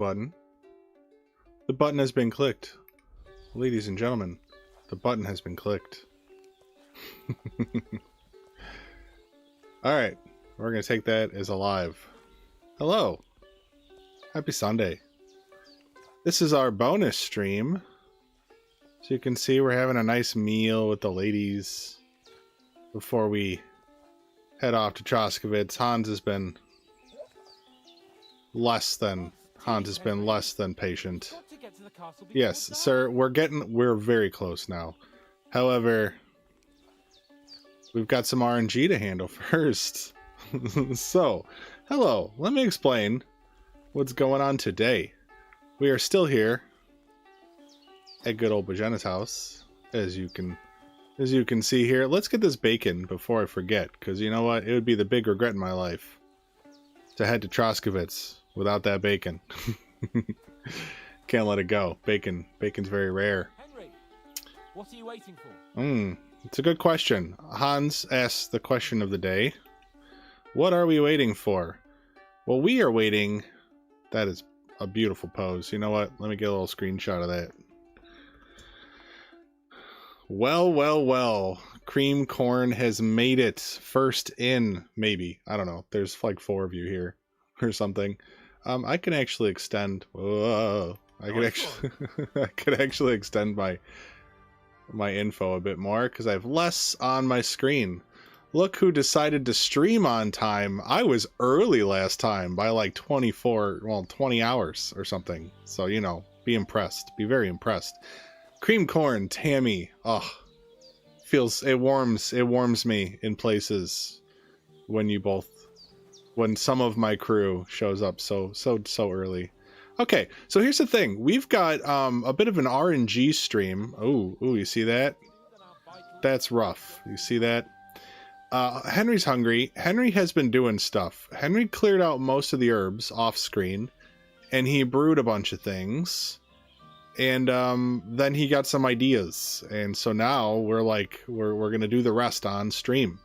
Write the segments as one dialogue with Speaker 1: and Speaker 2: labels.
Speaker 1: button. The button has been clicked. Ladies and gentlemen, the button has been clicked. Alright, we're going to take that as a live. Hello. Happy Sunday. This is our bonus stream. So you can see we're having a nice meal with the ladies before we head off to Troskowitz. Hans has been less than patient. Yes, sir, we're very close now. However, we've got some RNG to handle first. So, hello, let me explain what's going on today. We are still here at good old Bozhena's house, as you can see here. Let's get this bacon before I forget, because you know what? It would be the big regret in my life to head to Troskowitz without that bacon. Can't let it go. Bacon's very rare.
Speaker 2: Henry, what are you waiting for?
Speaker 1: It's a good question. Hans asked the question of the day. What are we waiting for? Well, we are waiting. That is a beautiful pose. You know what? Let me get a little screenshot of that. Well, well, well. Cream corn has made it first in, maybe. I don't know. There's like 4 of you here or something. I can actually extend. Whoa. I could actually extend my info a bit more because I have less on my screen. Look who decided to stream on time. I was early last time by like 20 hours or something. So, you know, be impressed. Be very impressed. Cream corn, Tammy. Oh, it warms me in places when some of my crew shows up so early. Okay, so here's the thing. We've got a bit of an RNG stream. Ooh, you see that? That's rough. You see that? Henry's hungry. Henry has been doing stuff. Henry cleared out most of the herbs off screen, and he brewed a bunch of things. And then he got some ideas. And so now we're going to do the rest on stream.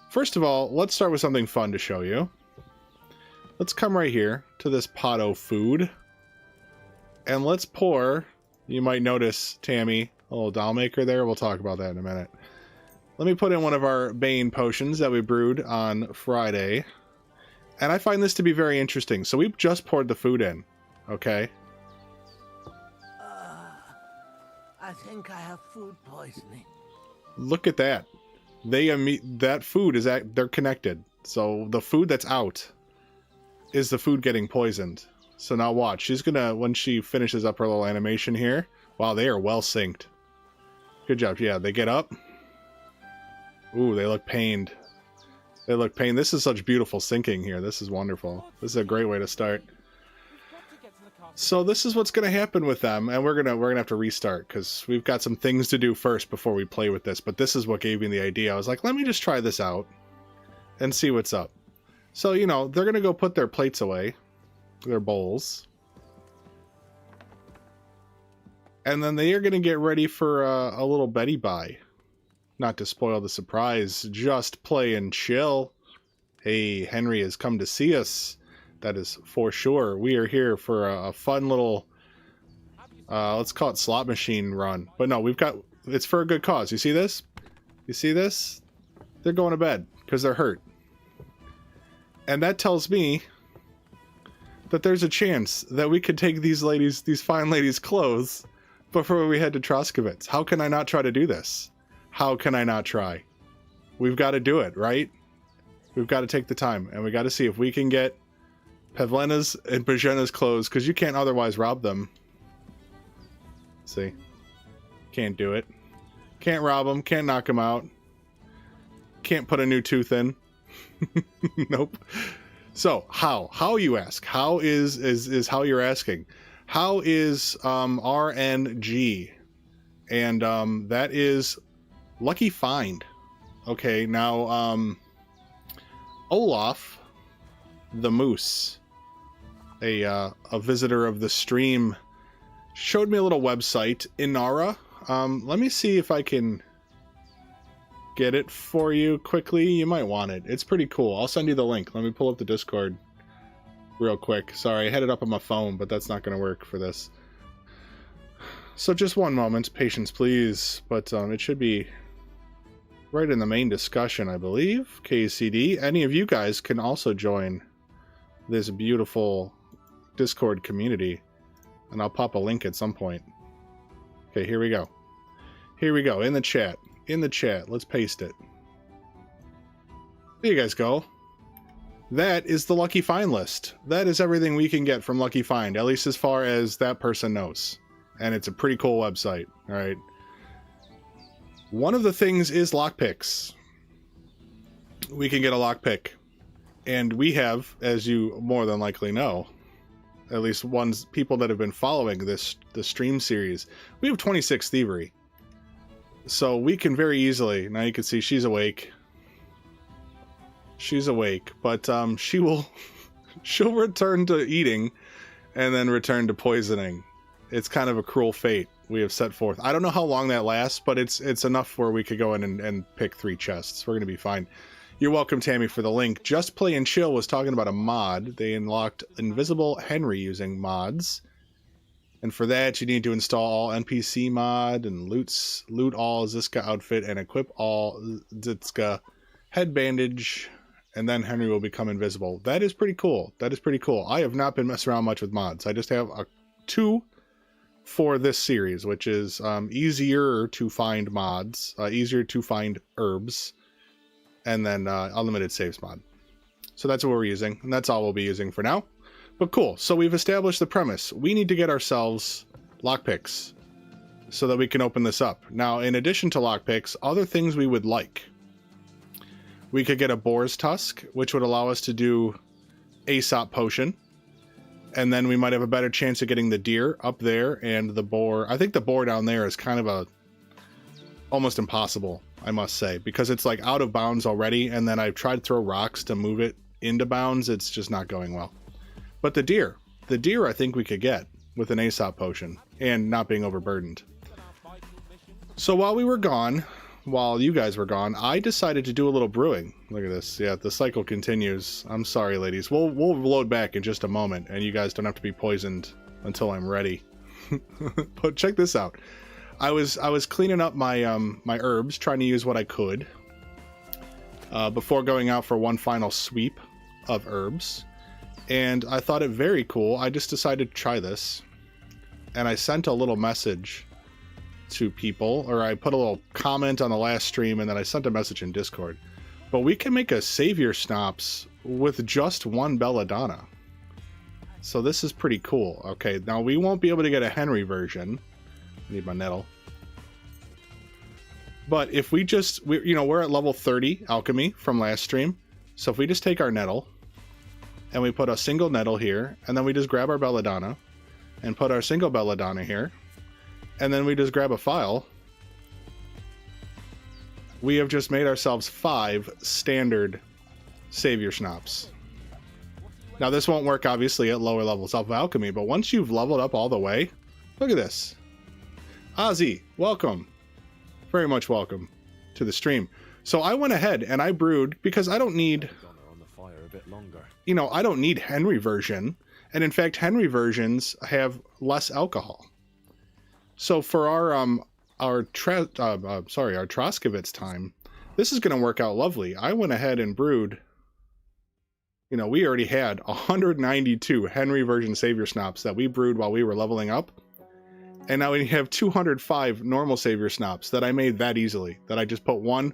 Speaker 1: First of all, let's start with something fun to show you. Let's come right here to this pot of food. And let's pour, you might notice, Tammy, a little Dollmaker there. We'll talk about that in a minute. Let me put in one of our Bane potions that we brewed on Friday. And I find this to be very interesting. So we've just poured the food in, okay?
Speaker 3: I think I have food poisoning.
Speaker 1: Look at that. That food is they're connected. So the food that's out is the food getting poisoned. So now watch. She's gonna, when she finishes up her little animation here. Wow, they are well synced. Good job. Yeah, they get up. Ooh, they look pained. They look pained. This is such beautiful syncing here. This is wonderful. This is a great way to start. So this is what's going to happen with them, and we're gonna have to restart because we've got some things to do first before we play with this. But this is what gave me the idea. I was like, let me just try this out and see what's up. So, you know, they're gonna go put their plates away, their bowls, and then they are gonna get ready for a little Betty bye. Not to spoil the surprise, just play and chill. Hey, Henry has come to see us. That is for sure. We are here for a fun little, let's call it slot machine run. But no, it's for a good cause. You see this? You see this? They're going to bed because they're hurt. And that tells me that there's a chance that we could take these fine ladies' clothes before we head to Troskowitz. How can I not try to do this? How can I not try? We've got to do it, right? We've got to take the time, and we got to see if we can get Pavlena's and Bozhena's clothes, because you can't otherwise rob them. See? Can't do it. Can't rob them, can't knock them out. Can't put a new tooth in. Nope. So, how you ask? How is how you're asking? How is RNG? And that is Lucky Find. Okay, now Olaf the Moose, a visitor of the stream, showed me a little website, Inara. Let me see if I can get it for you quickly. You might want it. It's pretty cool. I'll send you the link. Let me pull up the Discord. real quick. Sorry, I had it up on my phone, but that's not going to work for this. So just one moment, patience please. But it should be right in the main discussion, I believe. KCD. Any of you guys can also join this beautiful Discord community, and I'll pop a link at some point. Okay, here we go. Here we go, in the chat. In the chat, let's paste it. There you guys go. That is the Lucky Find list. That is everything we can get from Lucky Find, at least as far as that person knows. And it's a pretty cool website, alright? One of the things is lockpicks. We can get a lockpick. And we have, as you more than likely know, at least people that have been following the stream series, we have 26 thievery. So we can very easily, now you can see she's awake. She's awake, but she'll return to eating and then return to poisoning. It's kind of a cruel fate we have set forth. I don't know how long that lasts, but it's enough where we could go in and pick 3 chests. We're going to be fine. You're welcome, Tammy, for the link. Just Play and Chill was talking about a mod. They unlocked Invisible Henry using mods. And for that, you need to install all NPC mod and loot all Ziska outfit and equip all Ziska head bandage. And then Henry will become invisible. That is pretty cool. That is pretty cool. I have not been messing around much with mods. I just have 2 for this series, which is easier to find mods, easier to find herbs, and then unlimited saves mod. So that's what we're using, and that's all we'll be using for now. But cool. So we've established the premise. We need to get ourselves lockpicks so that we can open this up. Now, in addition to lockpicks, other things we would like. We could get a boar's tusk, which would allow us to do Aesop potion. And then we might have a better chance of getting the deer up there and the boar. I think the boar down there is kind of almost impossible, I must say, because it's like out of bounds already. And then I've tried to throw rocks to move it into bounds. It's just not going well. But the deer I think we could get with an Aesop potion and not being overburdened. So while we were gone, while you guys were gone, I decided to do a little brewing. Look at this. Yeah, the cycle continues. I'm sorry, ladies. We'll load back in just a moment, and you guys don't have to be poisoned until I'm ready. But check this out. I was cleaning up my my herbs, trying to use what I could before going out for one final sweep of herbs, and I thought it very cool. I just decided to try this, and I sent a little message to people, or I put a little comment on the last stream, and then I sent a message in Discord. But we can make a savior schnapps with just 1 belladonna. So this is pretty cool. Okay, now we won't be able to get a Henry version. I need my nettle. But if we just, we're at level 30 alchemy from last stream. So if we just take our nettle and we put a single nettle here, and then we just grab our belladonna and put our single belladonna here, and then we just grab a file, we have just made ourselves 5 standard savior schnapps. Now this won't work obviously at lower levels of alchemy, but once you've leveled up all the way, look at this. Ozzy, welcome. Very much welcome to the stream. So I went ahead and I brewed, because I don't need, I don't need Henry version. And in fact, Henry versions have less alcohol. So for our Troskowitz time, this is going to work out lovely. I went ahead and brewed, we already had 192 Henry version savior schnapps that we brewed while we were leveling up. And now we have 205 normal savior schnapps that I made that easily, that I just put one.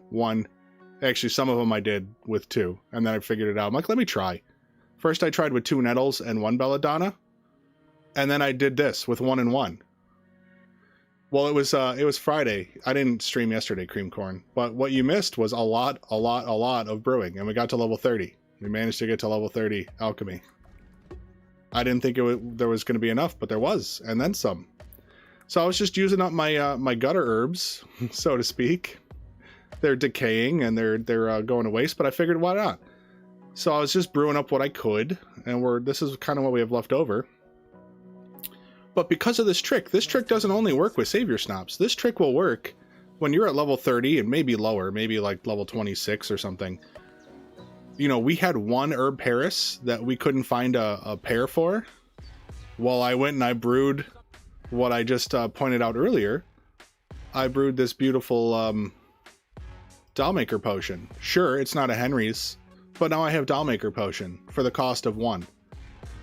Speaker 1: Actually, some of them I did with 2, and then I figured it out. I'm like, let me try. First I tried with 2 nettles and 1 belladonna, and then I did this with 1 and 1. Well, it was Friday. I didn't stream yesterday, Cream Corn. But what you missed was a lot of brewing. And we got to level 30. We managed to get to level 30 alchemy. I didn't think there was going to be enough, but there was. And then some. So I was just using up my my gutter herbs, so to speak. They're decaying and they're going to waste, but I figured why not? So I was just brewing up what I could. And this is kind of what we have left over. But because of this trick doesn't only work with savior schnapps. This trick will work when you're at level 30 and maybe lower, maybe like level 26 or something. you know, we had one herb Paris that we couldn't find a pair for. Well, I went and I brewed what I just pointed out earlier. I brewed this beautiful Dollmaker potion. Sure, it's not a Henry's, but now I have Dollmaker potion for the cost of one.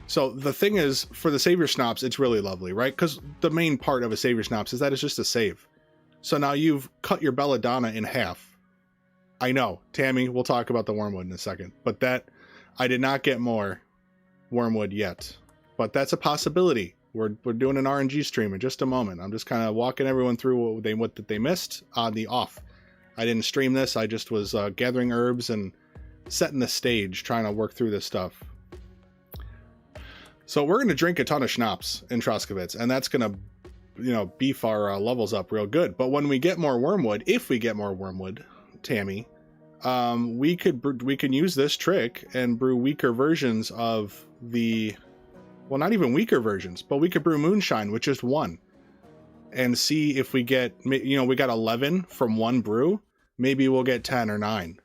Speaker 1: So the thing is, for the Savior Schnapps, it's really lovely, right? Because the main part of a Savior Schnapps is that it's just a save. So now you've cut your Belladonna in half. I know, Tammy, we'll talk about the wormwood in a second, but that, I did not get more wormwood yet. But that's a possibility. We're doing an RNG stream in just a moment. I'm just kind of walking everyone through what they missed on the off. I didn't stream this. I just was gathering herbs and setting the stage, trying to work through this stuff. So we're going to drink a ton of schnapps in Troskowitz, and that's going to, you know, beef our levels up real good. But when we get more wormwood, if we get more wormwood, Tammy, we can use this trick and brew weaker versions of the, well, not even weaker versions, but we could brew moonshine with just one and see if we get, you know, we got 11 from one brew. Maybe we'll get 10 or 9.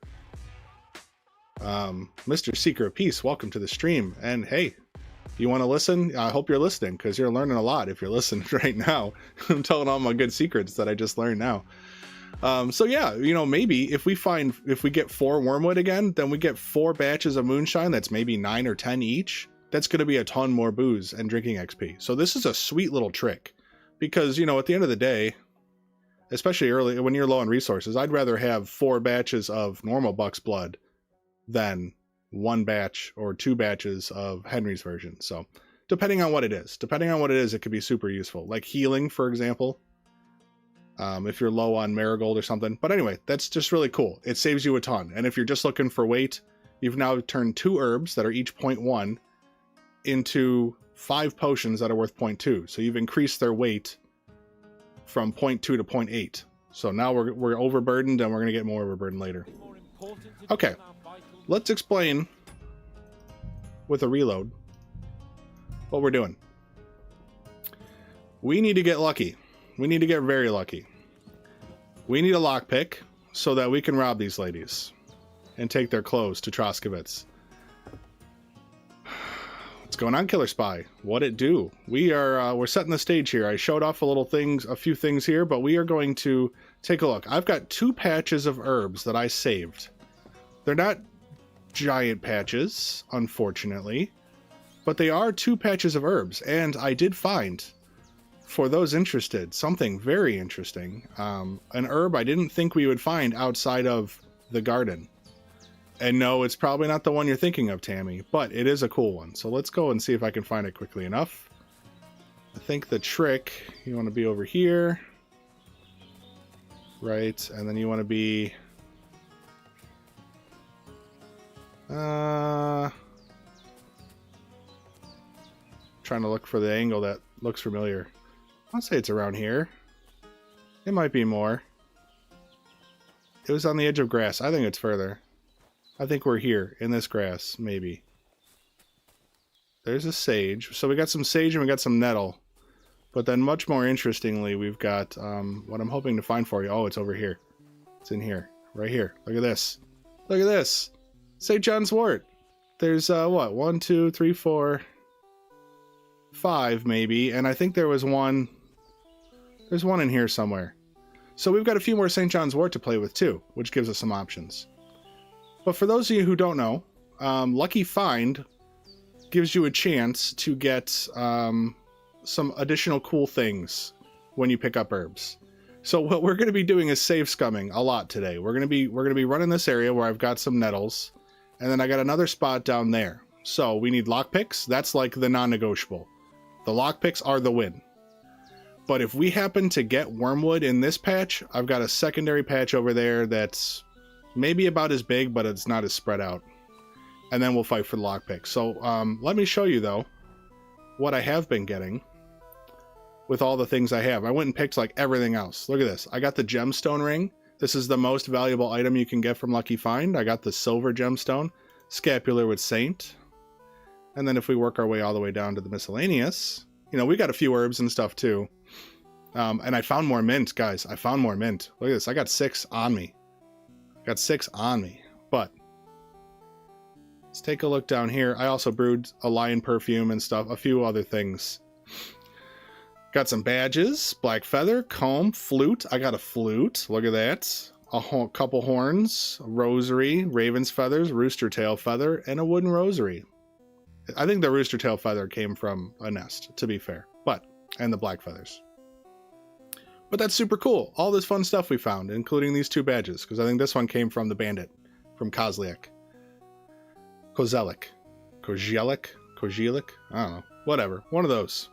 Speaker 1: Mr. Seeker of Peace, welcome to the stream. And hey, you want to listen? I hope you're listening, because you're learning a lot if you're listening right now. I'm telling all my good secrets that I just learned now. So yeah, you know, maybe if we get 4 wormwood again, then we get 4 batches of moonshine. That's maybe 9 or 10 each. That's going to be a ton more booze and drinking XP. So this is a sweet little trick, because, you know, at the end of the day, especially early when you're low on resources, I'd rather have 4 batches of normal Buck's Blood than 1 batch or 2 batches of Henry's version. So depending on what it is, it could be super useful. Like healing, for example, if you're low on marigold or something. But anyway, that's just really cool. It saves you a ton. And if you're just looking for weight, you've now turned 2 herbs that are each 0.1 into 5 potions that are worth 0.2. So you've increased their weight from 0.2 to 0.8. So now we're overburdened, and we're going to get more overburdened later. Okay, let's explain with a reload what we're doing. We need to get lucky. We need to get very lucky. We need a lockpick so that we can rob these ladies and take their clothes to Troskowitz. What's going on, Killer Spy? What it do? We're setting the stage here. I showed off a few things here, but we are going to take a look. I've got 2 patches of herbs that I saved. They're not giant patches, unfortunately, but they are 2 patches of herbs, and I did find, for those interested, something very interesting. An herb I didn't think we would find outside of the garden. And no, it's probably not the one you're thinking of, Tammy, but it is a cool one. So let's go and see if I can find it quickly enough. I think the trick, you want to be over here. Right, and then you want to be... trying to look for the angle that looks familiar. I'll say it's around here. It might be more. It was on the edge of grass. I think it's further. I think we're here in this grass, maybe. There's a sage. So we got some sage and we got some nettle. But then much more interestingly, we've got what I'm hoping to find for you. Oh, it's over here. It's in here. Right here. Look at this. Look at this. St. John's wort. There's what? 1, 2, 3, 4, 5 maybe. And I think there was one. There's one in here somewhere. So we've got a few more St. John's wort to play with too, which gives us some options. But for those of you who don't know, Lucky Find gives you a chance to get some additional cool things when you pick up herbs. So what we're going to be doing is save scumming a lot today. We're going to be running this area where I've got some nettles, and then I got another spot down there. So we need lockpicks. That's like the non-negotiable. The lockpicks are the win. But if we happen to get wormwood in this patch, I've got a secondary patch over there that's maybe about as big, but it's not as spread out. And then we'll fight for the lockpick. So let me show you, though, what I have been getting with all the things I have. I went and picked like everything else. Look at this. I got the gemstone ring. This is the most valuable item you can get from Lucky Find. I got the silver gemstone, scapular with saint. And then if we work our way all the way down to the miscellaneous, you know, we got a few herbs and stuff too. And I found more mint, guys. I found more mint. Look at this. I got 6 on me. Got 6 on me. But Let's take a look down here. I also brewed a lion perfume and stuff, a few other things. Got some badges, black feather, comb, flute. I got a flute. Look at that. A couple horns, a rosary, raven's feathers, rooster tail feather, and a wooden rosary. I think the rooster tail feather came from a nest, to be fair, and the black feathers. But that's super cool. All this fun stuff we found, including these 2 badges, because I think this one came from the bandit, from Kozliak. Kozelik. I don't know. Whatever. One of those.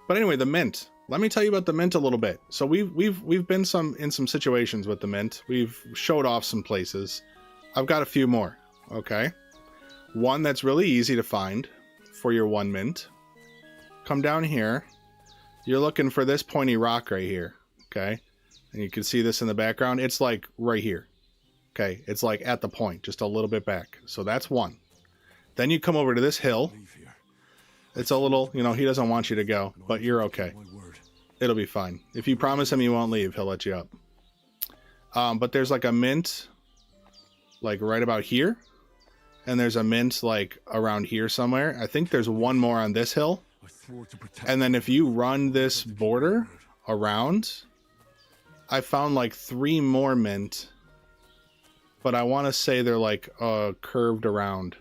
Speaker 1: But anyway, the mint. Let me tell you about the mint a little bit. So we've been in some situations with the mint. We've showed off some places. I've got a few more. Okay. One that's really easy to find for your 1 mint. Come down here. You're looking for this pointy rock right here. Okay. And you can see this in the background. It's like right here. Okay. It's like at the point, just a little bit back. So that's 1. Then you come over to this hill. It's a little, he doesn't want you to go, but you're okay. It'll be fine. If you promise him you won't leave, he'll let you up. But there's like a mint, like right about here. And there's a mint like around here somewhere. I think there's 1 more on this hill. And then if you run this border around, I found like 3 more mint. But I want to say they're like curved around.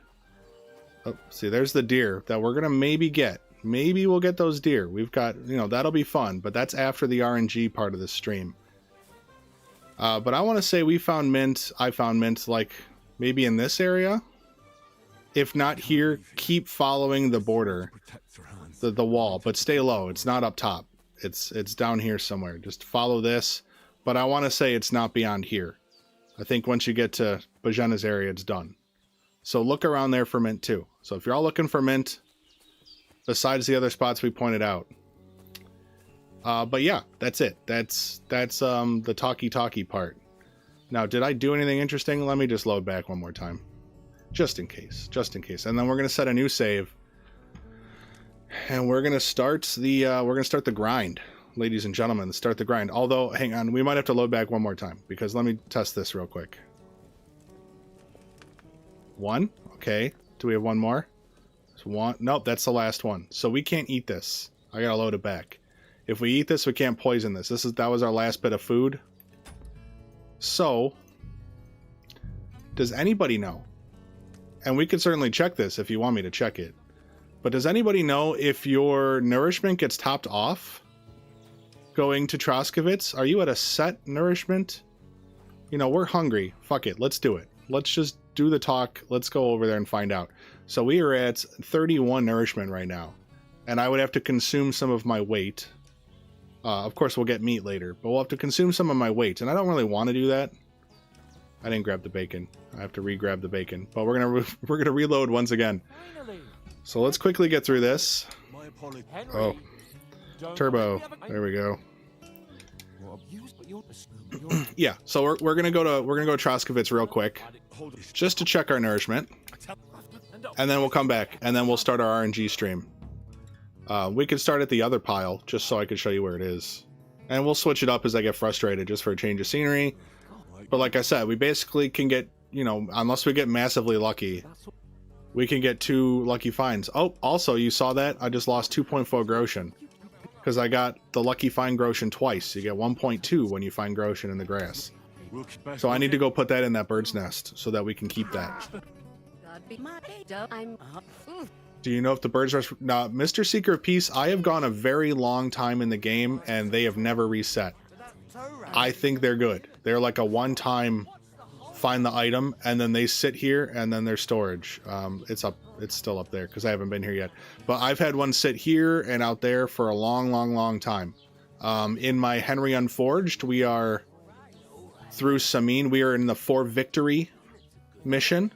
Speaker 1: Oh, see, there's the deer that we're going to maybe get. Maybe we'll get those deer. We've got, that'll be fun. But that's after the RNG part of the stream. But I want to say I found mint like maybe in this area. If not here, keep following the border, the wall, but stay low. It's not up top. It's down here somewhere. Just follow this. But I want to say it's not beyond here. I think once you get to Bozhena's area, it's done. So look around there for mint too. So if you're all looking for mint, besides the other spots we pointed out. But yeah, that's it. That's the talkie part. Now, did I do anything interesting? Let me just load back one more time. Just in case. And then we're going to set a new save. And we're going to start the grind. Ladies and gentlemen, start the grind. Although, hang on, we might have to load back one more time. Because let me test this real quick. 1. Okay. Do we have 1 more? There's 1. Nope, that's the last one. So we can't eat this. I got to load it back. If we eat this, we can't poison this. That was our last bit of food. So, does anybody know? And we could certainly check this if you want me to check it. But does anybody know if your nourishment gets topped off going to Troskowitz? Are you at a set nourishment? We're hungry. Fuck it. Let's do it. Let's just do the talk. Let's go over there and find out. So we are at 31 nourishment right now. And I would have to consume some of my weight. Of course, we'll get meat later. But we'll have to consume some of my weight. And I don't really want to do that. I didn't grab the bacon. I have to re-grab the bacon. But we're gonna reload once again. So let's quickly get through this. Oh, turbo. There we go. Yeah. So we're gonna go to Troskowitz real quick, just to check our nourishment, and then we'll come back and then we'll start our RNG stream. We could start at the other pile just so I could show you where it is, and we'll switch it up as I get frustrated, just for a change of scenery. But like I said, we basically can get, unless we get massively lucky, we can get 2 lucky finds. Oh, also, you saw that? I just lost 2.4 Groshen. Because I got the lucky find Groshen twice. You get 1.2 when you find Groshen in the grass. So I need to go put that in that bird's nest so that we can keep that. Do you know if the bird's nest... Now, Mr. Seeker of Peace, I have gone a very long time in the game, and they have never reset. I think they're good. They're like a one-time find the item, and then they sit here, and then their storage. It's still up there, because I haven't been here yet. But I've had one sit here and out there for a long time. In my Henry Unforged, we are through Samin. We are in the 4 Victory mission.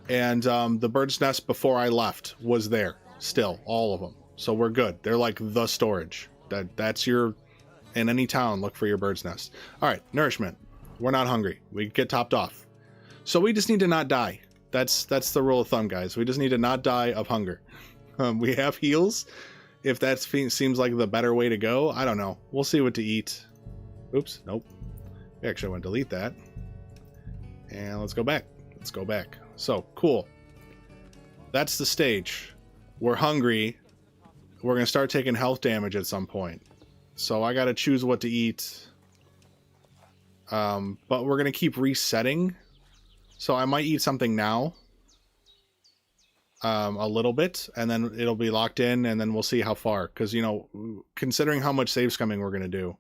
Speaker 1: And the bird's nest before I left was there. Still, all of them. So we're good. They're like the storage. That's your... In any town, look for your bird's nest. Alright, nourishment. We're not hungry. We get topped off. So we just need to not die. That's the rule of thumb, guys. We just need to not die of hunger. We have heals. If that seems like the better way to go, I don't know. We'll see what to eat. Oops, nope. Actually, I want to delete that. And let's go back. So, cool. That's the stage. We're hungry. We're going to start taking health damage at some point. So I got to choose what to eat. But we're going to keep resetting. So I might eat something now. A little bit. And then it'll be locked in. And then we'll see how far. Because, you know, considering how much save scumming we're going to do.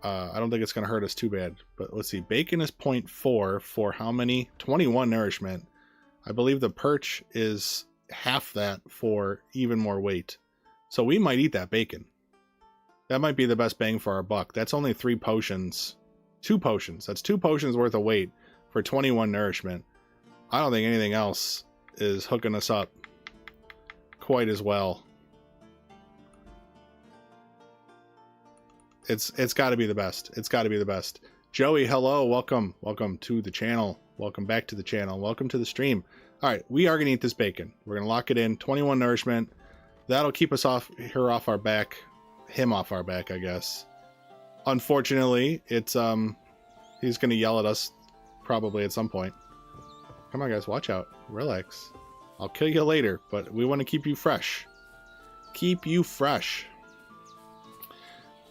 Speaker 1: I don't think it's going to hurt us too bad. But let's see. Bacon is 0.4 for how many? 21 nourishment. I believe the perch is half that for even more weight. So we might eat that bacon. That might be the best bang for our buck. That's only 3 potions. 2 potions. That's 2 potions worth of weight for 21 nourishment. I don't think anything else is hooking us up quite as well. It's got to be the best. It's got to be the best. Joey, hello. Welcome. Welcome to the channel. Welcome back to the channel. Welcome to the stream. All right, we are going to eat this bacon. We're going to lock it in. 21 nourishment. That'll keep us off off our back. Him off our back, I guess. Unfortunately, it's he's going to yell at us probably at some point. Come on, guys. Watch out. Relax. I'll kill you later, but we want to keep you fresh. Keep you fresh.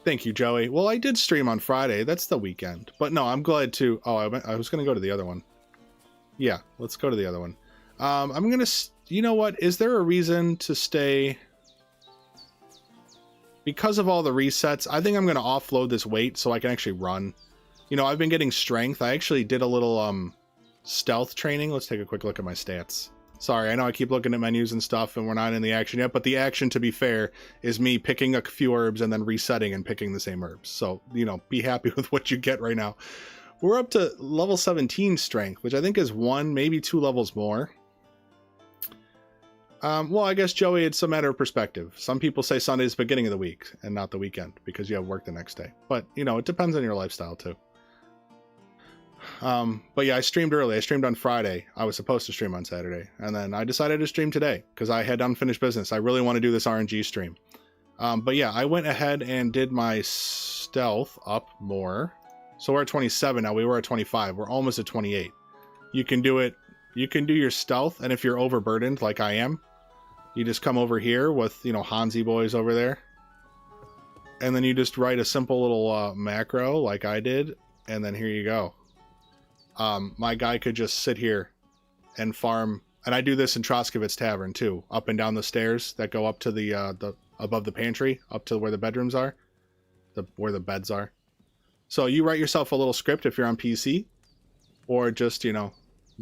Speaker 1: Thank you, Joey. Well, I did stream on Friday. That's the weekend. But no, I'm glad to... Oh, I was going to go to the other one. Yeah, let's go to the other one. I'm going to... You know what? Is there a reason to stay... Because of all the resets, I think I'm going to offload this weight so I can actually run. You know, I've been getting strength. I actually did a little stealth training. Let's take a quick look at my stats. Sorry, I know I keep looking at menus and stuff and we're not in the action yet, but the action, to be fair, is me picking a few herbs and then resetting and picking the same herbs. So, you know, be happy with what you get right now. We're up to level 17 strength, which I think is 1, maybe 2 levels more. Well, I guess, Joey, it's a matter of perspective. Some people say Sunday's the beginning of the week and not the weekend because you have work the next day. But, you know, it depends on your lifestyle, too. But yeah, I streamed early. I streamed on Friday. I was supposed to stream on Saturday. And then I decided to stream today because I had unfinished business. I really want to do this RNG stream. But yeah, I went ahead and did my stealth up more. So we're at 27 now. We were at 25. We're almost at 28. You can do it. You can do your stealth. And if you're overburdened like I am, you just come over here with, you know, Hansi boys over there. And then you just write a simple little macro like I did. And then here you go. My guy could just sit here and farm. And I do this in Troskowitz Tavern too. Up and down the stairs that go up to the above the pantry, up to where the bedrooms are. Where the beds are. So you write yourself a little script if you're on PC. Or just, you know,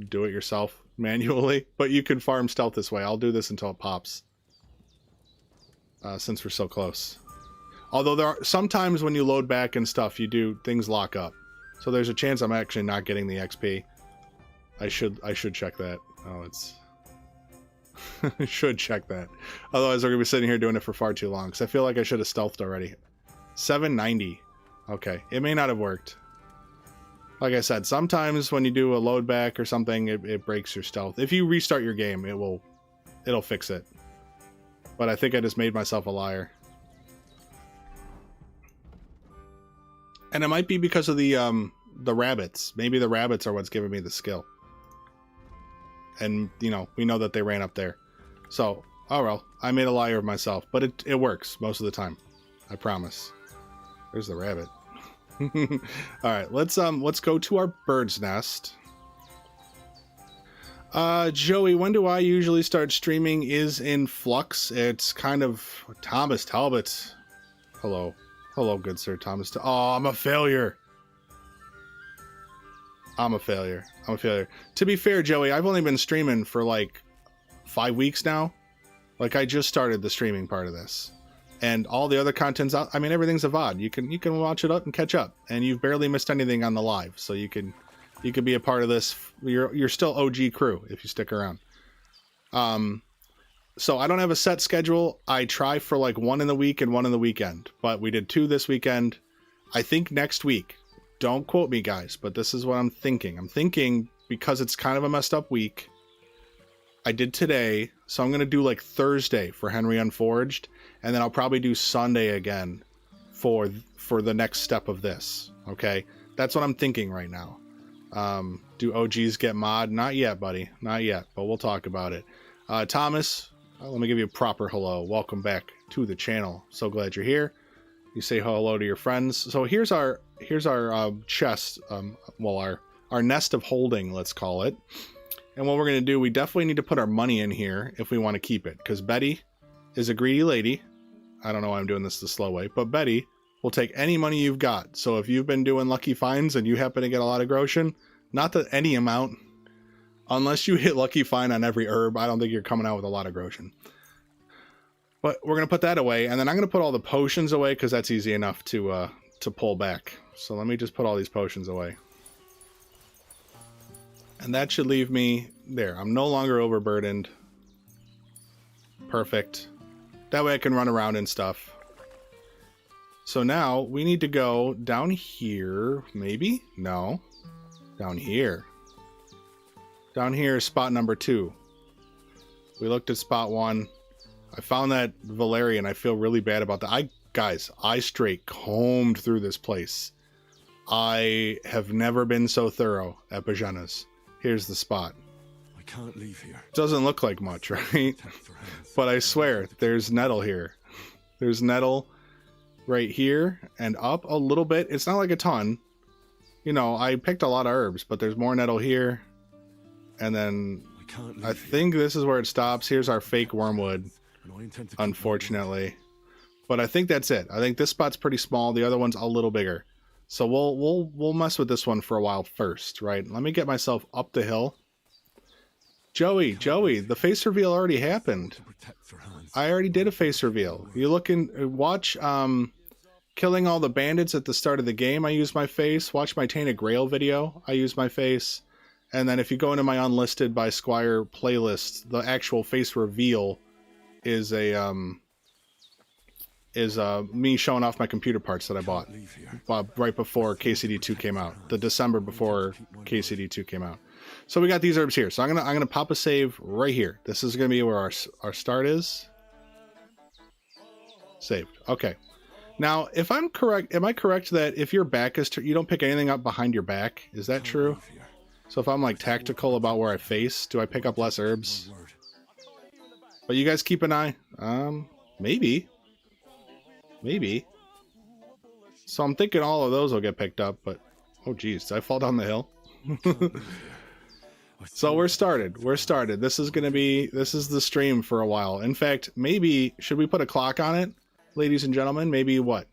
Speaker 1: do it yourself manually. But you can farm stealth this way. I'll do this until it pops. Since we're so close. Although there are sometimes when you load back and stuff, things lock up. So there's a chance I'm actually not getting the XP. I should check that. Oh, it's... I should check that. Otherwise we're going to be sitting here doing it for far too long. Because I feel like I should have stealthed already. 790. Okay. It may not have worked. Like I said, sometimes when you do a load back or something, it breaks your stealth. If you restart your game, it'll fix it. But I think I just made myself a liar. And it might be because of the rabbits. Maybe the rabbits are what's giving me the skill. And, you know, we know that they ran up there. So, oh well, I made a liar of myself. But it works most of the time. I promise. There's the rabbit. Alright, let's go to our bird's nest. Joey, when do I usually start streaming is in flux. It's kind of... Thomas Talbot. Hello. Hello, good sir, Thomas. Oh, I'm a failure. I'm a failure. To be fair, Joey, I've only been streaming for like 5 weeks now. Like, I just started the streaming part of this. And all the other content's out. I mean, everything's a VOD. You can watch it up and catch up. And you've barely missed anything on the live. So you can be a part of this. You're still OG crew if you stick around. So I don't have a set schedule. I try for like 1 in the week and 1 in the weekend. But we did 2 this weekend. I think next week. Don't quote me, guys, but this is what I'm thinking. I'm thinking because it's kind of a messed up week. I did today, so I'm going to do like Thursday for Henry Unforged. And then I'll probably do Sunday again for the next step of this. Okay? That's what I'm thinking right now. Do OGs get mod? Not yet, buddy. Not yet, but we'll talk about it. Thomas, let me give you a proper hello. Welcome back to the channel. So glad you're here. You say hello to your friends. So here's our chest, well, our nest of holding, let's call it. And what we're going to do, we definitely need to put our money in here if we want to keep it, because Betty is a greedy lady. I don't know why I'm doing this the slow way, but Betty will take any money you've got. So if you've been doing lucky finds and you happen to get a lot of groschen, not that any amount, unless you hit lucky find on every herb, I don't think you're coming out with a lot of groschen. But we're going to put that away, and then I'm going to put all the potions away because that's easy enough to pull back. So let me just put all these potions away. And that should leave me there. I'm no longer overburdened. Perfect. That way I can run around and stuff. So now we need to go down here, maybe? No. Down here. Down here is spot number 2. We looked at spot 1. I found that Valerian. I feel really bad about that. Guys, I straight combed through this place. I have never been so thorough at Bozhena's. Here's the spot.
Speaker 4: I can't leave here.
Speaker 1: Doesn't look like much, right? But I swear, there's nettle here. There's nettle right here and up a little bit. It's not like a ton. You know, I picked a lot of herbs, but there's more nettle here. And then I think this is where it stops. Here's our fake wormwood, unfortunately. But I think that's it. I think this spot's pretty small. The other one's a little bigger. So we'll mess with this one for a while first, right? Let me get myself up the hill. Joey, the face reveal already happened. I already did a face reveal. You watch killing all the bandits at the start of the game, I use my face. Watch my Tainted Grail video, I use my face. And then if you go into my unlisted by Squire playlist, the actual face reveal is me showing off my computer parts that I bought right before KCD2 came out, the December before KCD2 came out. So we got these herbs here. So I'm gonna pop a save right here. This is gonna be where our start is. Saved. Okay. Now, if I'm correct, am I correct that if your back is you don't pick anything up behind your back? Is that true? So if I'm like tactical about where I face, do I pick up less herbs? But you guys keep an eye. Maybe. So I'm thinking all of those will get picked up, but oh geez, did I fall down the hill? So we're started. This is the stream for a while. In fact, maybe should we put a clock on it, ladies and gentlemen? Maybe what?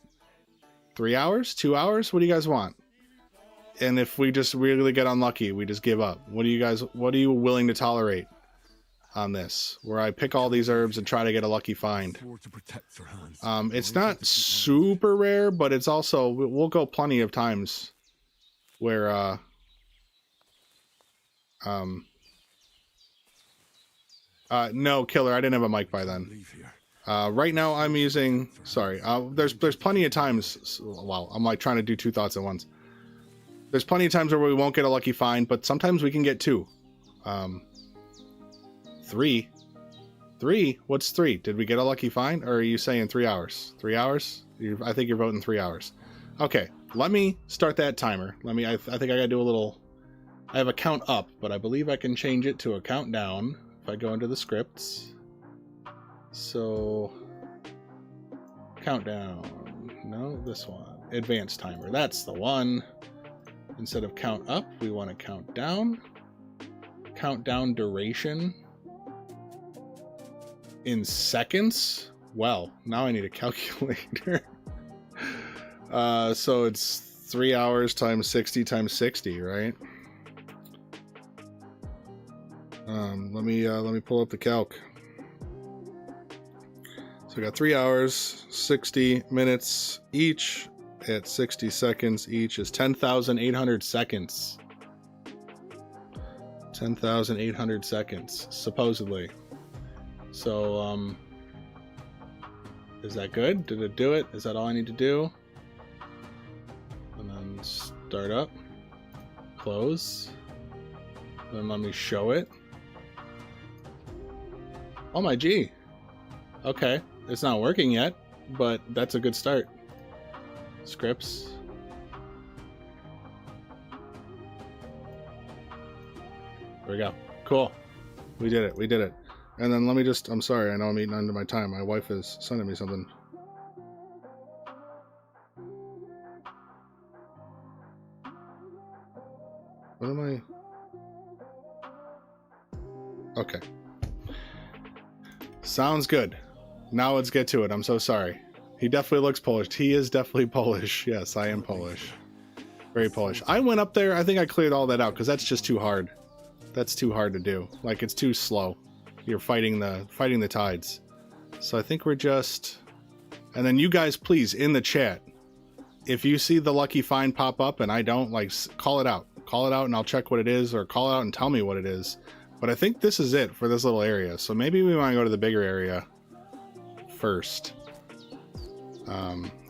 Speaker 1: 3 hours? 2 hours? What do you guys want? And if we just really get unlucky, we just give up. What are you willing to tolerate on this, where I pick all these herbs and try to get a lucky find? It's not super rare, but it's also, we'll go plenty of times where no, Killer, I didn't have a mic by then. Right now I'm using, sorry, there's plenty of times, wow, I'm like trying to do 2 thoughts at once. There's plenty of times where we won't get a lucky find, but sometimes we can get 2. 3? What's 3? Did we get a lucky find, or are you saying 3 hours? 3 hours? I think you're voting 3 hours. Okay, let me start that timer. I think I gotta do a little, I have a count up, but I believe I can change it to a countdown if I go into the scripts. So, countdown. No, this one. Advanced timer. That's the one. Instead of count up, we want to count down. Countdown duration in seconds. Well, now I need a calculator. So it's 3 hours times 60 times 60, right? Let me pull up the calc. So we got 3 hours, 60 minutes each at 60 seconds each is 10,800 seconds. 10,800 seconds, supposedly. So, is that good? Did it do it? Is that all I need to do? And then start up, close, then let me show it. Oh my G. Okay, it's not working yet, but that's a good start. Scripts. There we go. Cool. We did it. And then let me just, I'm sorry, I know I'm eating under my time. My wife is sending me something. What am I? Okay. Sounds good. Now let's get to it. I'm so sorry. He definitely looks Polish. He is definitely Polish. Yes, I am Polish. Very Polish. I went up there. I think I cleared all that out because that's just too hard. That's too hard to do. Like, it's too slow. You're fighting the tides. So I think we're just... And then you guys, please, in the chat, if you see the lucky find pop up and I don't, like, call it out. Call it out and I'll check what it is, or call it out and tell me what it is. But I think this is it for this little area. So maybe we want to go to the bigger area first.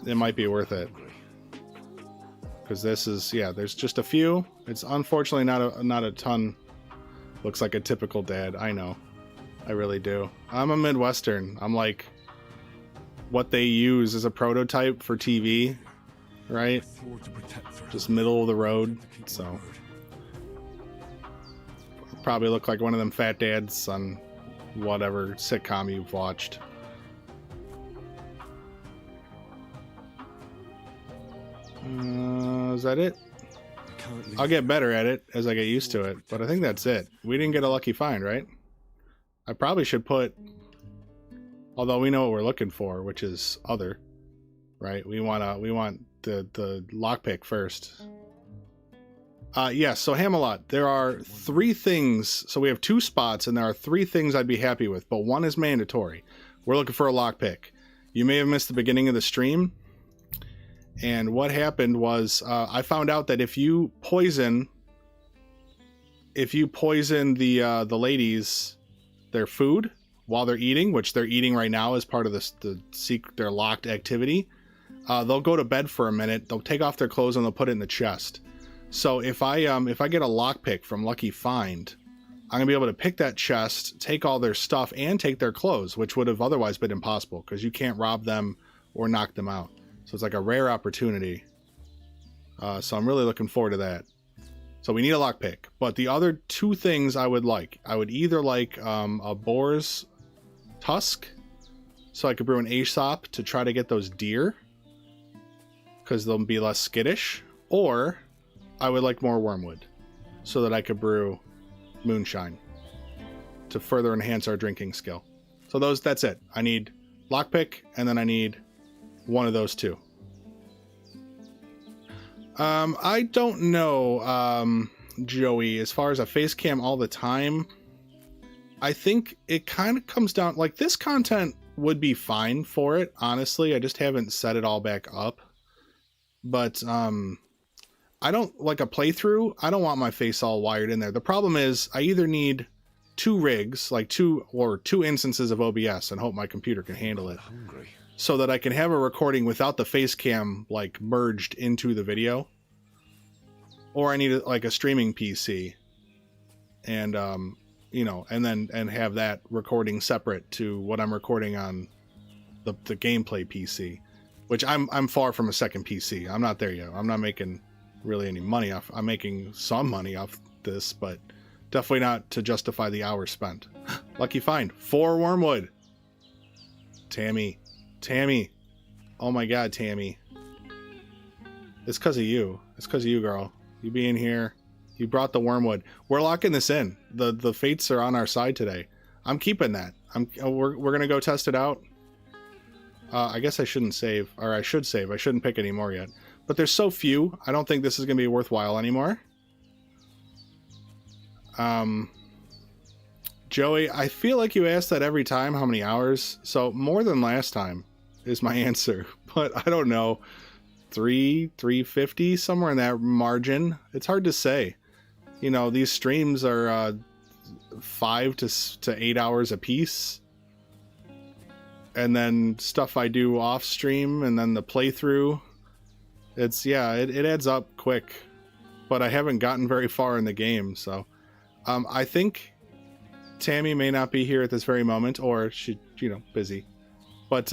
Speaker 1: It might be worth it. Because this is, yeah, there's just a few. It's unfortunately not a ton. Looks like a typical dad. I know. I really do. I'm a Midwestern. I'm like what they use as a prototype for TV, right? Just middle of the road. So probably look like one of them fat dads on whatever sitcom you've watched. Is that it? I'll get better at it as I get used to it, but I think that's it. We didn't get a lucky find, right? I probably should put, although we know what we're looking for, which is other, right? We want the lockpick first. Yes, so Hamelot, there are 3 things. So we have 2 spots, and there are 3 things I'd be happy with, but 1 is mandatory. We're looking for a lockpick. You may have missed the beginning of the stream, and what happened was I found out that if you poison the ladies their food while they're eating, which they're eating right now as part of their locked activity, they'll go to bed for a minute, they'll take off their clothes, and they'll put it in the chest. So if I get a lockpick from Lucky Find, I'm gonna be able to pick that chest, take all their stuff, and take their clothes, which would have otherwise been impossible because you can't rob them or knock them out. So it's like a rare opportunity. So I'm really looking forward to that. So we need a lockpick. But the other 2 things I would either like a boar's tusk, so I could brew an Aesop to try to get those deer, because they'll be less skittish, or I would like more wormwood, so that I could brew moonshine to further enhance our drinking skill. So that's it. I need lockpick, and then I need one of those 2. I don't know, Joey, as far as a face cam all the time, I think it kind of comes down, like, this content would be fine for it, honestly. I just haven't set it all back up. But, I don't, like a playthrough, I don't want my face all wired in there. The problem is I either need 2 rigs, like 2 instances of OBS, and hope my computer can handle it, so that I can have a recording without the face cam like merged into the video, or I need like a streaming PC, and and have that recording separate to what I'm recording on the gameplay PC, which I'm far from a second PC. I'm not there yet. I'm not making really any money off. I'm making some money off this, but definitely not to justify the hours spent. Lucky find, 4 wormwood. Tammy. Oh my god, Tammy. It's because of you. It's because of you, girl. You being here. You brought the wormwood. We're locking this in. The fates are on our side today. I'm keeping that. We're gonna go test it out. I guess I shouldn't save. Or I should save. I shouldn't pick any more yet. But there's so few. I don't think this is gonna be worthwhile anymore. Joey, I feel like you ask that every time, how many hours? So more than last time is my answer, but I don't know. 350, somewhere in that margin. It's hard to say. You know, these streams are 5 to 8 hours a piece, and then stuff I do off stream, and then the playthrough. It adds up quick, but I haven't gotten very far in the game. So I think Tammy may not be here at this very moment, or she, busy. But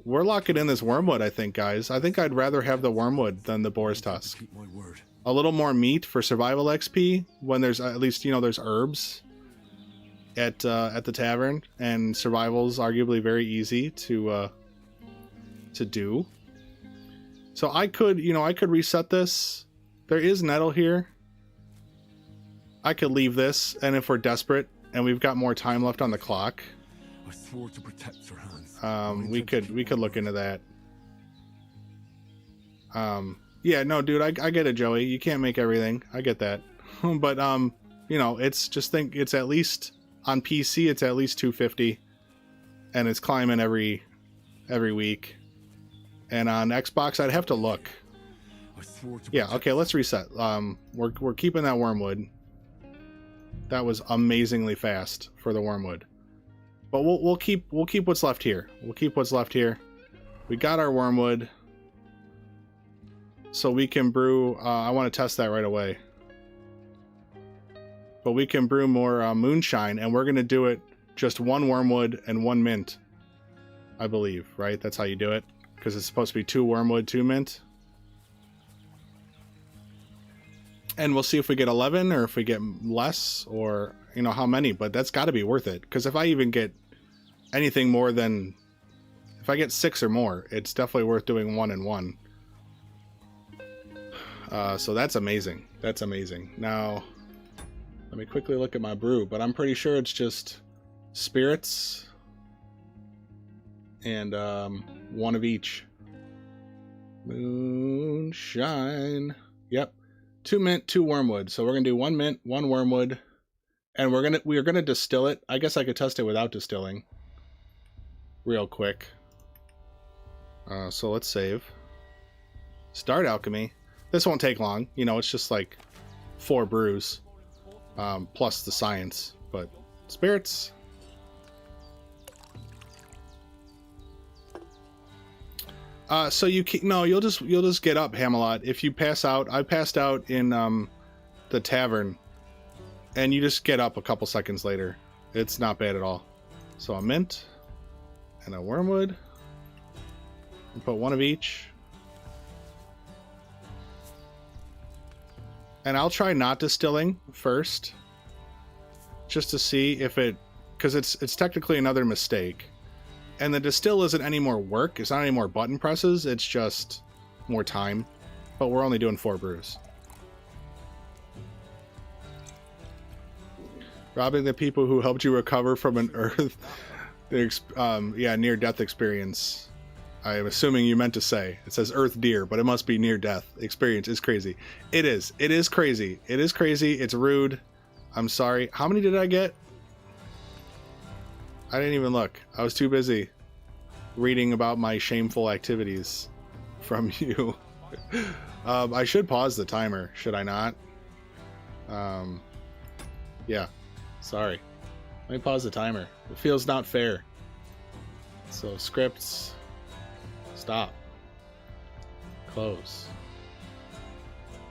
Speaker 1: we're locking in this wormwood, I think, guys. I think I'd rather have the wormwood than the boar's tusk. A little more meat for survival XP when there's at least, there's herbs. at the tavern, and survival's arguably very easy to do. So I could, you know, I could reset this. There is nettle here. I could leave this, and if we're desperate and we've got more time left on the clock,
Speaker 4: I swore to protect your hands.
Speaker 1: we could look into that. Yeah, no, dude, I get it, Joey. You can't make everything. I get that. But you know, it's just think it's at least on PC it's at least 250, and it's climbing every week. And on Xbox I'd have to look.
Speaker 4: I swore to
Speaker 1: Yeah, okay, let's reset. We're keeping that wormwood. That was amazingly fast for the wormwood. But we'll keep what's left here. We'll keep what's left here. We got our wormwood. So we can brew, I want to test that right away. But we can brew more moonshine, and we're going to do it just 1 wormwood and 1 mint. I believe, right? That's how you do it. Because it's supposed to be 2 wormwood, 2 mint. And we'll see if we get 11 or if we get less, or, you know, how many. But that's got to be worth it. Because if I even get anything more than, if I get 6 or more, it's definitely worth doing 1 and 1. So that's amazing. That's amazing. Now, let me quickly look at my brew, but I'm pretty sure it's just spirits and 1 of each. Moonshine. Yep. 2 mint, 2 wormwood. So we're gonna do 1 mint, 1 wormwood, and we're gonna distill it. I guess I could test it without distilling real quick. So let's save. Start alchemy. This won't take long. You know, it's just like 4 brews plus the science. But spirits. So you can, no, you'll just get up, Hamelot. If you pass out, I passed out in the tavern, and you just get up a couple seconds later. It's not bad at all. So a mint and a wormwood. And put 1 of each. And I'll try not distilling first, just to see if it, because it's technically another mistake. And the distill isn't any more work. It's not any more button presses. It's just more time. But we're only doing 4 brews. Robbing the people who helped you recover from an near-death experience. I'm assuming you meant to say. It says Earth Deer, but it must be near-death experience. Is crazy. It is. It is crazy. It is crazy. It's rude. I'm sorry. How many did I get? I didn't even look. I was too busy reading about my shameful activities from you. I should pause the timer, should I not? Yeah. Sorry. Let me pause the timer. It feels not fair. So scripts. Stop. Close.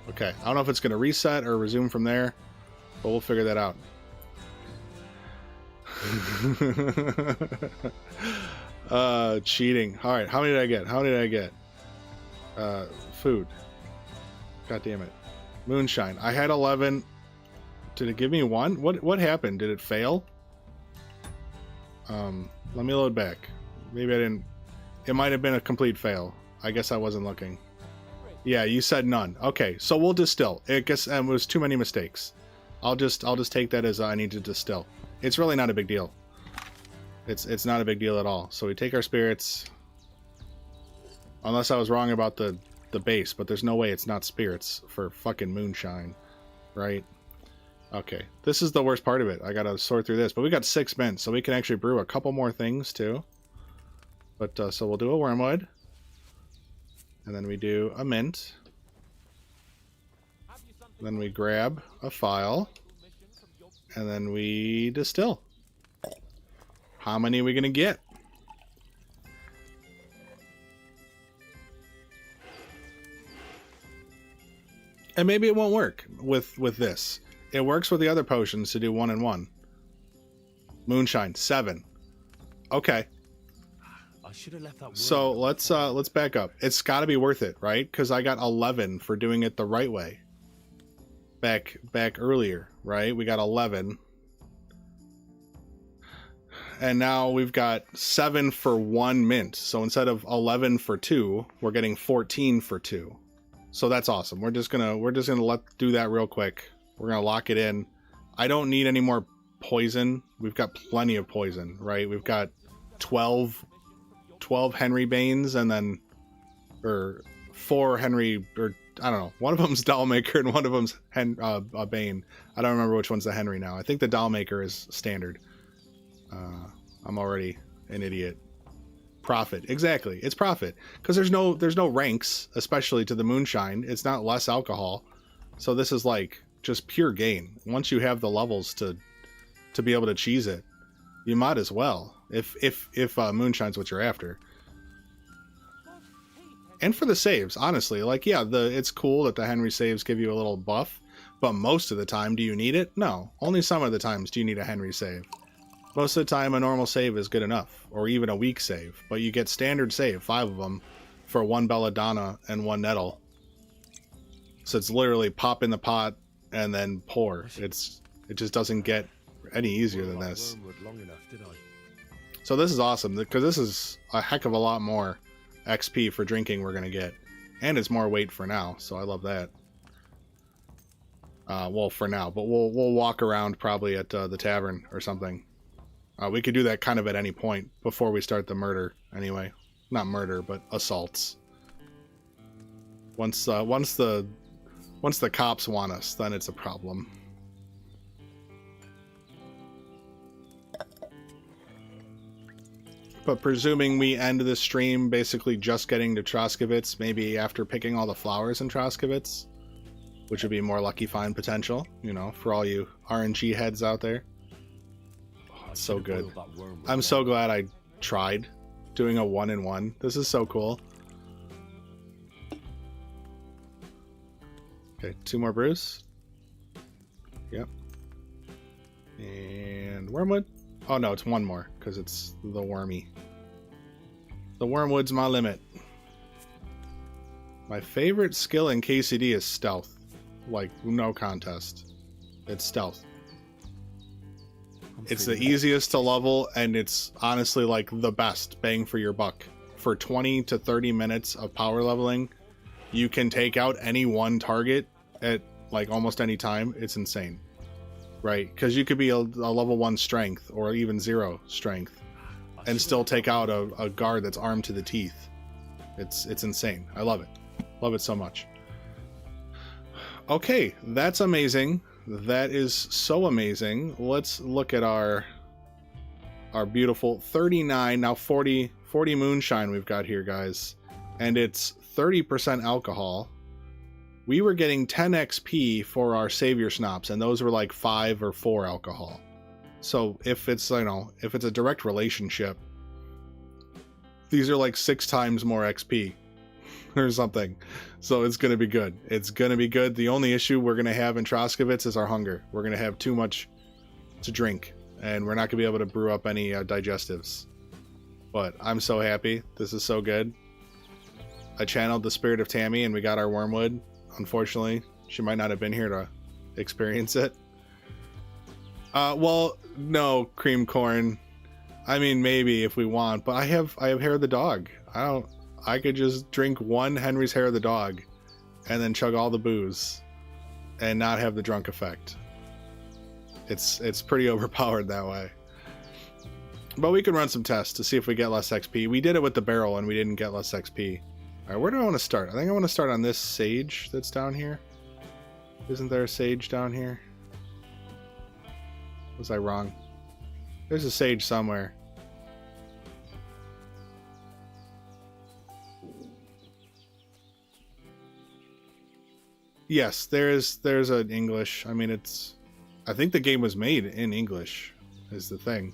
Speaker 1: Okay. I don't know if it's going to reset or resume from there, but we'll figure that out. Cheating. All right. How many did I get? How many did I get? Food. God damn it. Moonshine. I had 11. Did it give me 1? What happened? Did it fail? Let me load back. Maybe I didn't. It might have been a complete fail. I guess I wasn't looking. Yeah, you said none. Okay, so we'll distill. I guess it was too many mistakes. I'll just take that as I need to distill. It's really not a big deal. It's not a big deal at all. So we take our spirits. Unless I was wrong about the base, but there's no way it's not spirits for fucking moonshine, right? Okay, this is the worst part of it. I gotta sort through this, but we got 6 mint, so we can actually brew a couple more things too. But so we'll do a wormwood, and then we do a mint. Then we grab a file, and then we distill. How many are we gonna get? And maybe it won't work with this. It works with the other potions to do 1 and 1. Moonshine 7. Okay.
Speaker 3: I should have left that.
Speaker 1: So let's back up. It's got to be worth it, right? Because I got 11 for doing it the right way. Back earlier, right? We got 11. and now we've got 7 for 1 mint. So instead of 11 for 2, we're getting 14 for 2. So that's awesome. We're just gonna do that real quick. We're gonna lock it in. I don't need any more poison. We've got plenty of poison, right? We've got 12 Henry Banes, and then, or 4 Henry, or I don't know. One of them's Dollmaker and one of them's a Bane. I don't remember which one's the Henry now. I think the Dollmaker is standard. I'm already an idiot. Profit, exactly. It's profit because there's no ranks, especially to the moonshine. It's not less alcohol, so this is like just pure gain. Once you have the levels to be able to cheese it, you might as well. If moonshine's what you're after. And for the saves, honestly, like, yeah, it's cool that the Henry saves give you a little buff, but most of the time, do you need it? No. Only some of the times do you need a Henry save. Most of the time, a normal save is good enough, or even a weak save. But you get standard save, 5 of them, for 1 belladonna and 1 nettle. So it's literally pop in the pot and then pour. It just doesn't get any easier than this. So this is awesome, because this is a heck of a lot more XP for drinking we're going to get. And it's more weight for now, so I love that. Well, for now, but we'll walk around probably at the tavern or something. We could do that kind of at any point before we start the murder, anyway. Not murder, but assaults. Once the cops want us, then it's a problem. But presuming we end the stream basically just getting to Troskowitz, maybe after picking all the flowers in Troskowitz, which would be more lucky find potential, you know, for all you RNG heads out there. Oh, it's so good. I'm so glad I tried doing a 1-in-1. This is so cool. Okay, 2 more brews. Yep. And wormwood. Oh no, it's 1 more because it's the wormy. The wormwood's my limit. My favorite skill in KCD is stealth. Like, no contest. It's stealth. It's the easiest to level, and it's honestly like the best bang for your buck. For 20 to 30 minutes of power leveling, you can take out any one target at like almost any time. It's insane. Right? Because you could be a level 1 strength or even 0 strength and still take out a guard that's armed to the teeth. It's insane. I love it. Love it so much. Okay, that's amazing. That is so amazing. Let's look at our beautiful 39, now 40 moonshine we've got here, guys. And it's 30% alcohol. We were getting 10 XP for our savior schnapps, and those were like 5 or 4 alcohol. So if it's, you know, if it's a direct relationship, these are like 6 times more XP or something. So it's going to be good. It's going to be good. The only issue we're going to have in Troskowitz is our hunger. We're going to have too much to drink, and we're not going to be able to brew up any digestives. But I'm so happy. This is so good. I channeled the spirit of Tammy, and we got our wormwood. Unfortunately, she might not have been here to experience it. Well, no, cream corn. I mean, maybe if we want, but I have hair of the dog. I could just drink 1 Henry's hair of the dog and then chug all the booze and not have the drunk effect. It's pretty overpowered that way. But we can run some tests to see if we get less XP. We did it with the barrel and we didn't get less XP. Alright, where do I want to start? I think I want to start on this sage that's down here. Isn't there a sage down here? Was I wrong? There's a sage somewhere. Yes, there's an English. I mean, I think the game was made in English is the thing.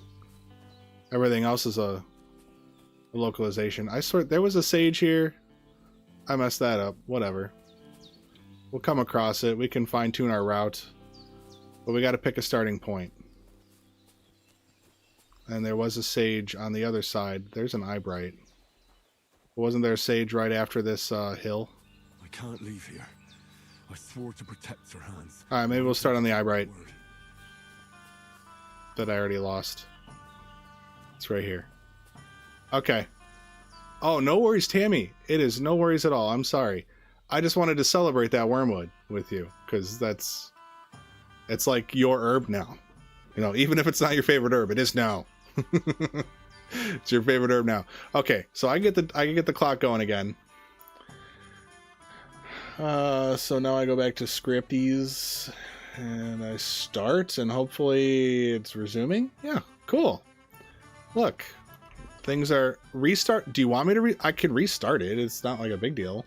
Speaker 1: Everything else is a localization. I swear there was a sage here. I messed that up. Whatever. We'll come across it. We can fine-tune our route. But we got to pick a starting point. And there was a sage on the other side. There's an eyebright. Wasn't there a sage right after this hill?
Speaker 4: I can't leave here. I swore to protect your hands.
Speaker 1: Alright, maybe we'll start on the eyebright that I already lost. It's right here. Okay. Oh, no worries, Tammy. It is no worries at all. I'm sorry. I just wanted to celebrate that wormwood with you, because it's like your herb now. You know, even if it's not your favorite herb, it is now. It's your favorite herb now. Okay, so I can get the clock going again. So now I go back to Scripties and I start, and hopefully it's resuming. Yeah, cool. Look, things are restart. Do you want me to I could restart it. It's not like a big deal.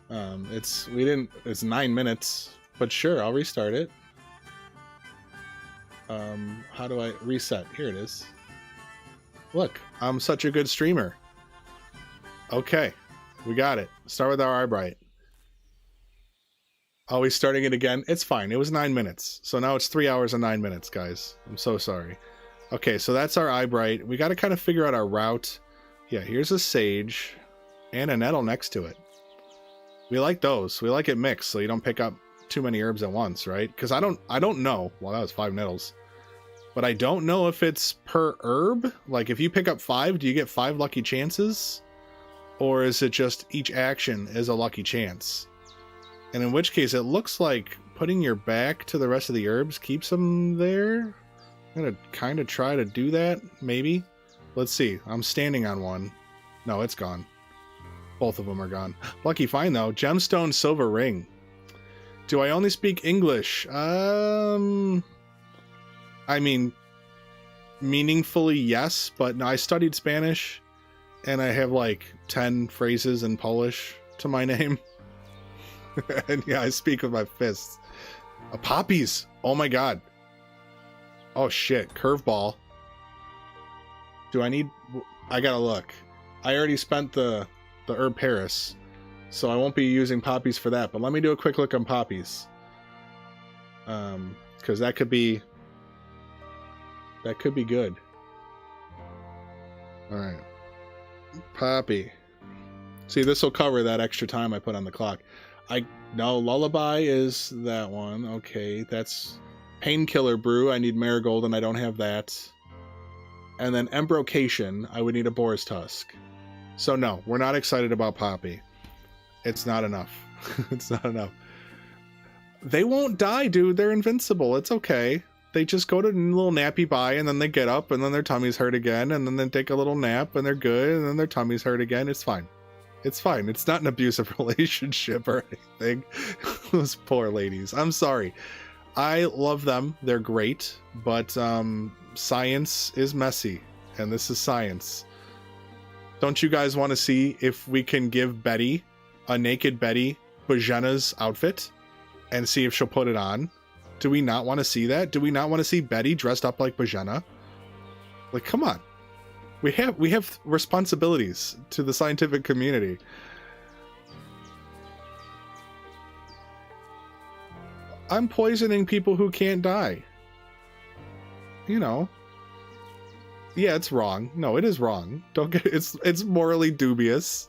Speaker 1: It's 9 minutes, but sure, I'll restart it. How do I reset? Here it is. Look, I'm such a good streamer. Okay, we got it. Start with our Eyebright. Always starting it again. It's fine. It was 9 minutes. So now it's 3 hours and 9 minutes, guys. I'm so sorry. Okay, so that's our Eyebright. We got to kind of figure out our route. Yeah, here's a sage and a nettle next to it. We like those. We like it mixed so you don't pick up too many herbs at once, right? Because I don't know. Well, that was 5 nettles. But I don't know if it's per herb. Like, if you pick up 5, do you get 5 lucky chances? Or is it just each action is a lucky chance? And in which case, it looks like putting your back to the rest of the herbs keeps them there. I'm going to kind of try to do that, maybe. Let's see. I'm standing on one. No, it's gone. Both of them are gone. Lucky find, though. Gemstone silver ring. Do I only speak English? I mean, meaningfully, yes. But no, I studied Spanish. And I have like 10 phrases in Polish to my name. And yeah, I speak with my fists. Poppies! Oh my god. Oh shit, curveball. Do I need... I gotta look. I already spent the herb Paris, so I won't be using poppies for that, but let me do a quick look on poppies. Because that could be good. Alright. Poppy. See, this will cover that extra time I put on the clock. No, lullaby is that one. Okay, that's painkiller brew. I need marigold and I don't have that. And then embrocation, I would need a boar's tusk. So no, we're not excited about poppy. It's not enough. It's not enough. They won't die, dude. They're invincible. It's okay. They just go to a little nappy bye and then they get up and then their tummy's hurt again and then they take a little nap and they're good and then their tummy's hurt again. It's fine. It's fine. It's not an abusive relationship or anything. Those poor ladies. I'm sorry. I love them. They're great. But science is messy. And this is science. Don't you guys want to see if we can give Betty, a naked Betty, Bozhena's outfit? And see if she'll put it on? Do we not want to see that? Do we not want to see Betty dressed up like Bozhena? Like, come on. We have responsibilities to the scientific community. I'm poisoning people who can't die. You know. Yeah, it's wrong. No, it is wrong. Don't get it's morally dubious.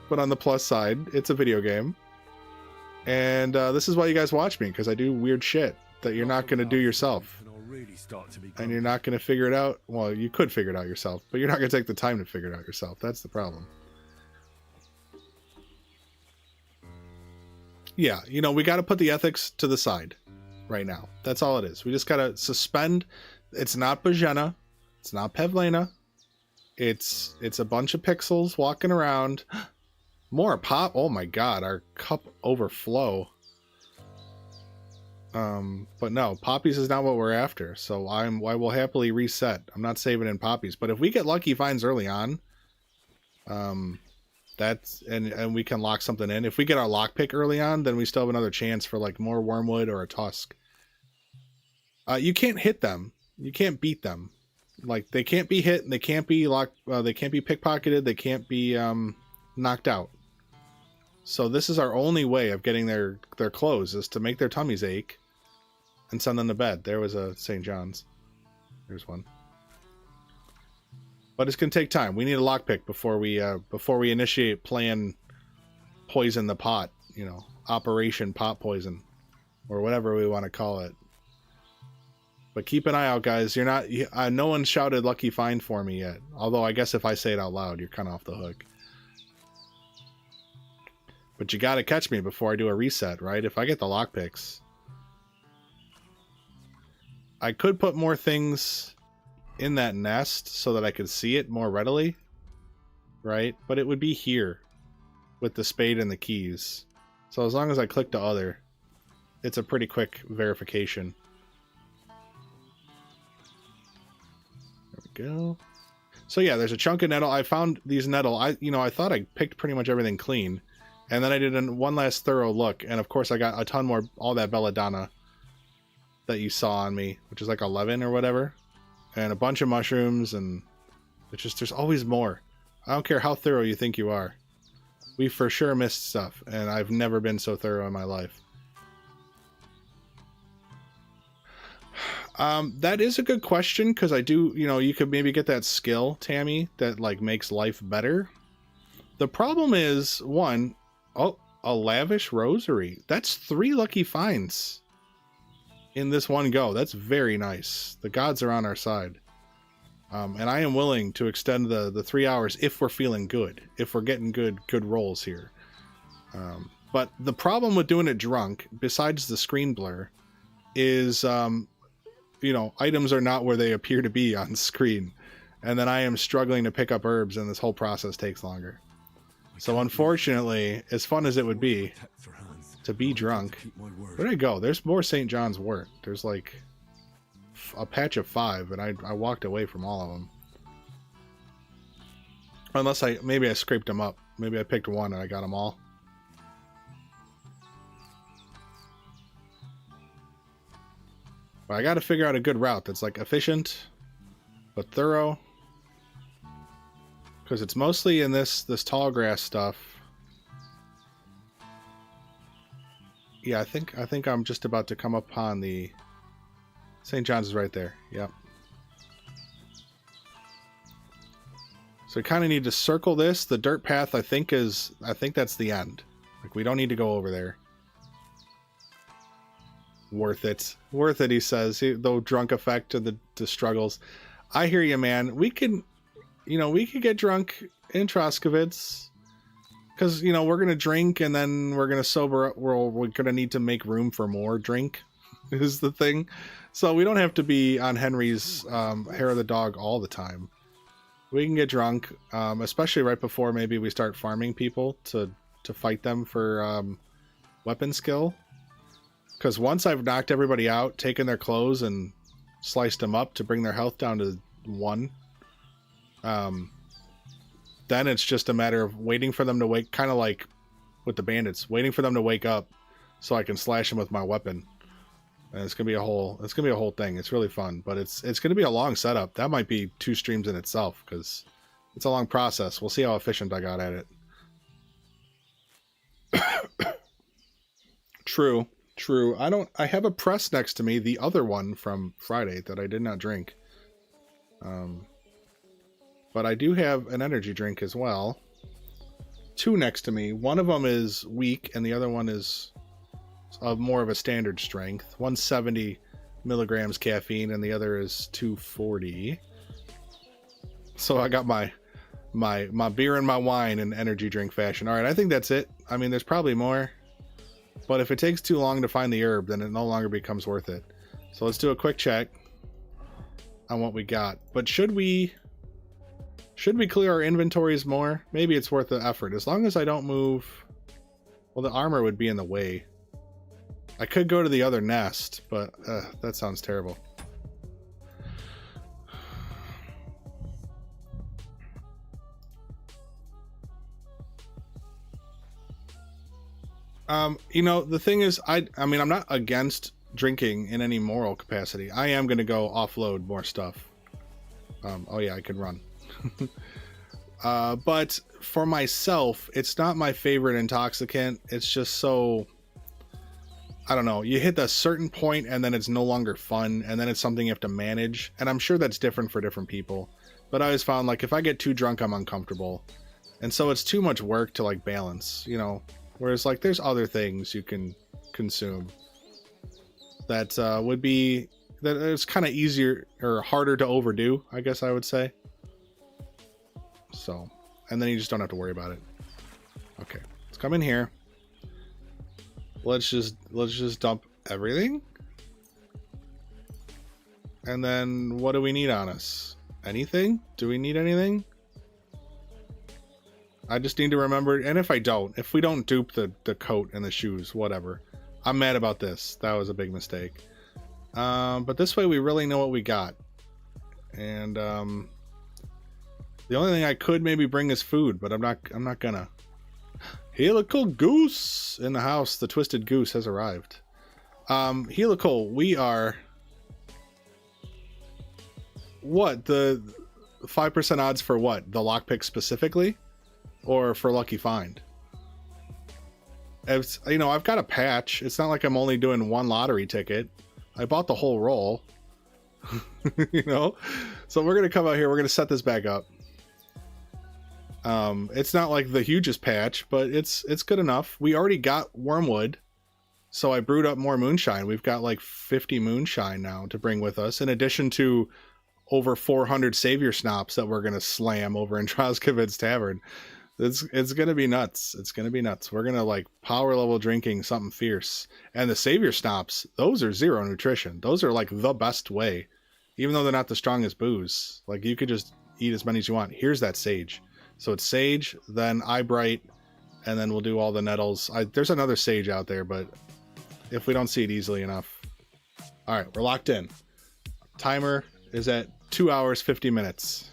Speaker 1: But on the plus side, it's a video game. And this is why you guys watch me, because I do weird shit that you're not going to do yourself. And you're not going to figure it out. Well, you could figure it out yourself, but you're not going to take the time to figure it out yourself. That's the problem. Yeah, you know, we got to put the ethics to the side right now. That's all it is. We just got to suspend. It's not Bozhena. It's not Pavlena. It's a bunch of pixels walking around. More pop. Oh my god, our cup overflow. But no, poppies is not what we're after. So I will happily reset. I'm not saving in poppies. But if we get lucky finds early on, that's and we can lock something in. If we get our lockpick early on, then we still have another chance for like more wormwood or a tusk. You can't hit them. You can't beat them. Like they can't be hit. They can't be locked. They can't be pickpocketed. They can't be knocked out. So this is our only way of getting their clothes is to make their tummies ache and send them to bed. There was a St. John's. There's one. But it's going to take time. We need a lockpick before we initiate plan poison the pot, you know, Operation Pot Poison or whatever we want to call it. But keep an eye out, guys. You're not. No one shouted "lucky find" for me yet. Although I guess if I say it out loud, you're kind of off the hook. But you got to catch me before I do a reset, right? If I get the lockpicks, I could put more things in that nest so that I could see it more readily, right? But it would be here with the spade and the keys. So as long as I click to other, it's a pretty quick verification. There we go. So yeah, there's a chunk of nettle. I found these nettle. I thought I picked pretty much everything clean. And then I did one last thorough look. And of course I got a ton more, all that belladonna that you saw on me, which is like 11 or whatever. And a bunch of mushrooms, and it's just, there's always more. I don't care how thorough you think you are. We for sure missed stuff, and I've never been so thorough in my life. That is a good question, because I do, you could maybe get that skill, Tammy, that like makes life better. The problem is, one, a lavish rosary. That's 3 lucky finds in this one go. That's very nice. The gods are on our side. And I am willing to extend the 3 hours if we're feeling good, if we're getting good rolls here. But the problem with doing it drunk, besides the screen blur, is, items are not where they appear to be on screen. And then I am struggling to pick up herbs, and this whole process takes longer. So unfortunately, as fun as it would be to be drunk, where did I go? There's more St. John's wort. There's like a patch of 5, and I walked away from all of them. Unless maybe I scraped them up. Maybe I picked one and I got them all. But I got to figure out a good route that's like efficient but thorough, because it's mostly in this tall grass stuff. Yeah, I think I'm just about to come upon the St. John's is right there. Yep. So we kind of need to circle this. The dirt path, I think that's the end. Like, we don't need to go over there. Worth it. Worth it, he says. Though drunk effect to the struggles. I hear you, man. We could get drunk in Troskowitz. Because, we're going to drink and then we're going to sober up. We're going to need to make room for more drink, is the thing. So we don't have to be on Henry's hair of the dog all the time. We can get drunk, especially right before maybe we start farming people to fight them for weapon skill. Because once I've knocked everybody out, taken their clothes and sliced them up to bring their health down to 1, then it's just a matter of waiting for them to wake, kind of like with the bandits, waiting for them to wake up so I can slash them with my weapon. And it's gonna be a whole thing. It's really fun, but it's gonna be a long setup. That might be 2 streams in itself, because it's a long process. We'll see how efficient I got at it. True. I have a press next to me, the other one from Friday that I did not drink. But I do have an energy drink as well. 2 next to me. One of them is weak, and the other one is more of a standard strength. 170 milligrams caffeine, and the other is 240. So I got my beer and my wine in energy drink fashion. All right, I think that's it. I mean, there's probably more, but if it takes too long to find the herb, then it no longer becomes worth it. So let's do a quick check on what we got. But should we clear our inventories more? Maybe it's worth the effort, as long as I don't move. Well, the armor would be in the way. I could go to the other nest, but that sounds terrible. The thing is, I mean, I'm not against drinking in any moral capacity. I am going to go offload more stuff. Oh yeah, I can run. But for myself, it's not my favorite intoxicant. It's just so, I don't know, you hit a certain point and then it's no longer fun, and then it's something you have to manage, and I'm sure that's different for different people. But I always found, like, if I get too drunk, I'm uncomfortable, and so it's too much work to like balance, whereas like there's other things you can consume that would be that it's kind of easier or harder to overdo, I guess I would say. So, and then you just don't have to worry about it. Okay, let's come in here. Let's just dump everything. And then what do we need on us? Anything? Do we need anything? I just need to remember, and if we don't dupe the coat and the shoes, whatever. I'm mad about this. That was a big mistake. But this way we really know what we got. And the only thing I could maybe bring is food, but I'm not gonna. Helical Goose in the house. The Twisted Goose has arrived. Helical, we are what? The 5% odds for what? The lockpick specifically? Or for Lucky Find? It's, you know, I've got a patch. It's not like I'm only doing one lottery ticket. I bought the whole roll. You know? So we're going to come out here. We're going to set this back up. It's not like the hugest patch, but it's good enough. We already got wormwood. So I brewed up more moonshine. We've got like 50 moonshine now to bring with us, in addition to over 400 savior snops that we're going to slam over in Troskowitz Tavern. It's going to be nuts. It's going to be nuts. We're going to like power level drinking something fierce. And the savior snops, those are zero nutrition. Those are like the best way, even though they're not the strongest booze. Like you could just eat as many as you want. Here's that sage. So it's sage, then eyebright, and then we'll do all the nettles. There's another sage out there, but if we don't see it easily enough. All right, we're locked in. Timer is at 2 hours, 50 minutes.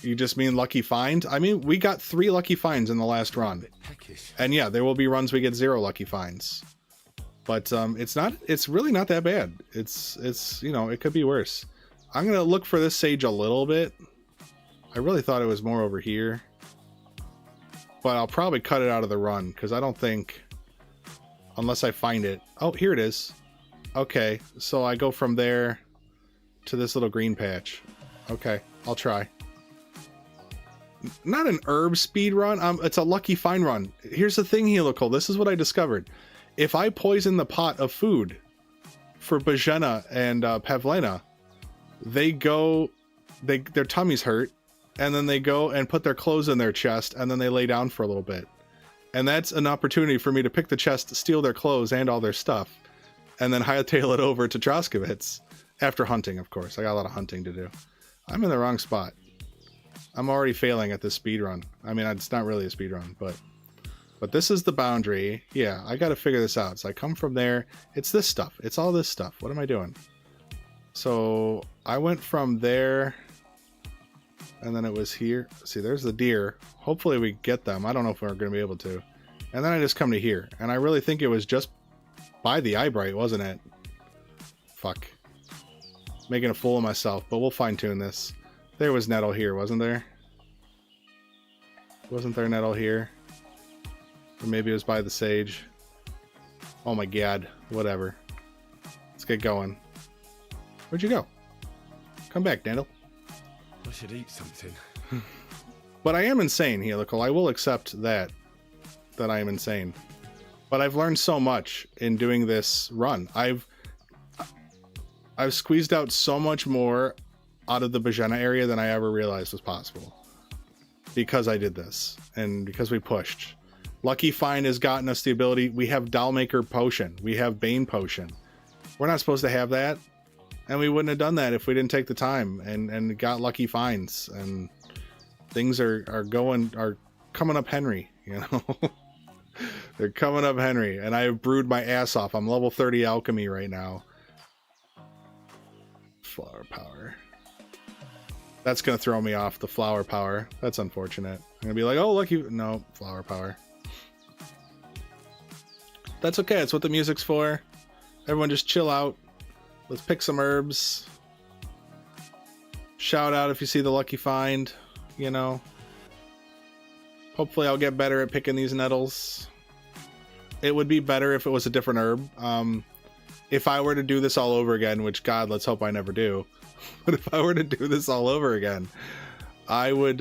Speaker 1: You just mean lucky find? I mean, we got 3 lucky finds in the last run. And yeah, there will be runs we get 0 lucky finds. But it's really not that bad. It's you know, it could be worse. I'm going to look for this sage a little bit. I really thought it was more over here. But I'll probably cut it out of the run, because I don't think, unless I find it. Oh, here it is. Okay, so I go from there to this little green patch. Okay, I'll try. Not an herb speed run. It's a lucky find run. Here's the thing, Helical. This is what I discovered. If I poison the pot of food for Bozhena and Pavlena, their tummies hurt, and then they go and put their clothes in their chest, and then they lay down for a little bit. And that's an opportunity for me to pick the chest, steal their clothes and all their stuff, and then hightail it over to Troskowitz. After hunting, of course. I got a lot of hunting to do. I'm in the wrong spot. I'm already failing at this speed run. I mean, it's not really a speed run, but this is the boundary. Yeah, I got to figure this out. So I come from there. It's this stuff. It's all this stuff. What am I doing? So I went from there, and then it was here. See, there's the deer. Hopefully we get them. I don't know if we're going to be able to. And then I just come to here, and I really think it was just by the eyebright, wasn't it? Fuck. Making a fool of myself, but we'll fine-tune this. There was nettle here, wasn't there? Wasn't there nettle here? Or maybe it was by the sage. Oh my god. Whatever. Let's get going. Where'd you go? Come back, nettle.
Speaker 4: I should eat something.
Speaker 1: But I am insane, Helical. I will accept that I am insane. But I've learned so much in doing this run. I've squeezed out so much more out of the Bozhena area than I ever realized was possible. Because I did this. And because we pushed. Lucky Find has gotten us the ability. We have Dollmaker Potion. We have Bane Potion. We're not supposed to have that. And we wouldn't have done that if we didn't take the time and got Lucky Finds. And things are coming up Henry, you know? They're coming up Henry. And I have brewed my ass off. I'm level 30 alchemy right now. Flower power. That's going to throw me off, the flower power. That's unfortunate. I'm going to be like, oh, lucky. No, flower power. That's okay. That's what the music's for. Everyone just chill out. Let's pick some herbs. Shout out if you see the lucky find, you know. Hopefully I'll get better at picking these nettles. It would be better if it was a different herb. If I were to do this all over again, which God, let's hope I never do. But if I were to do this all over again, I would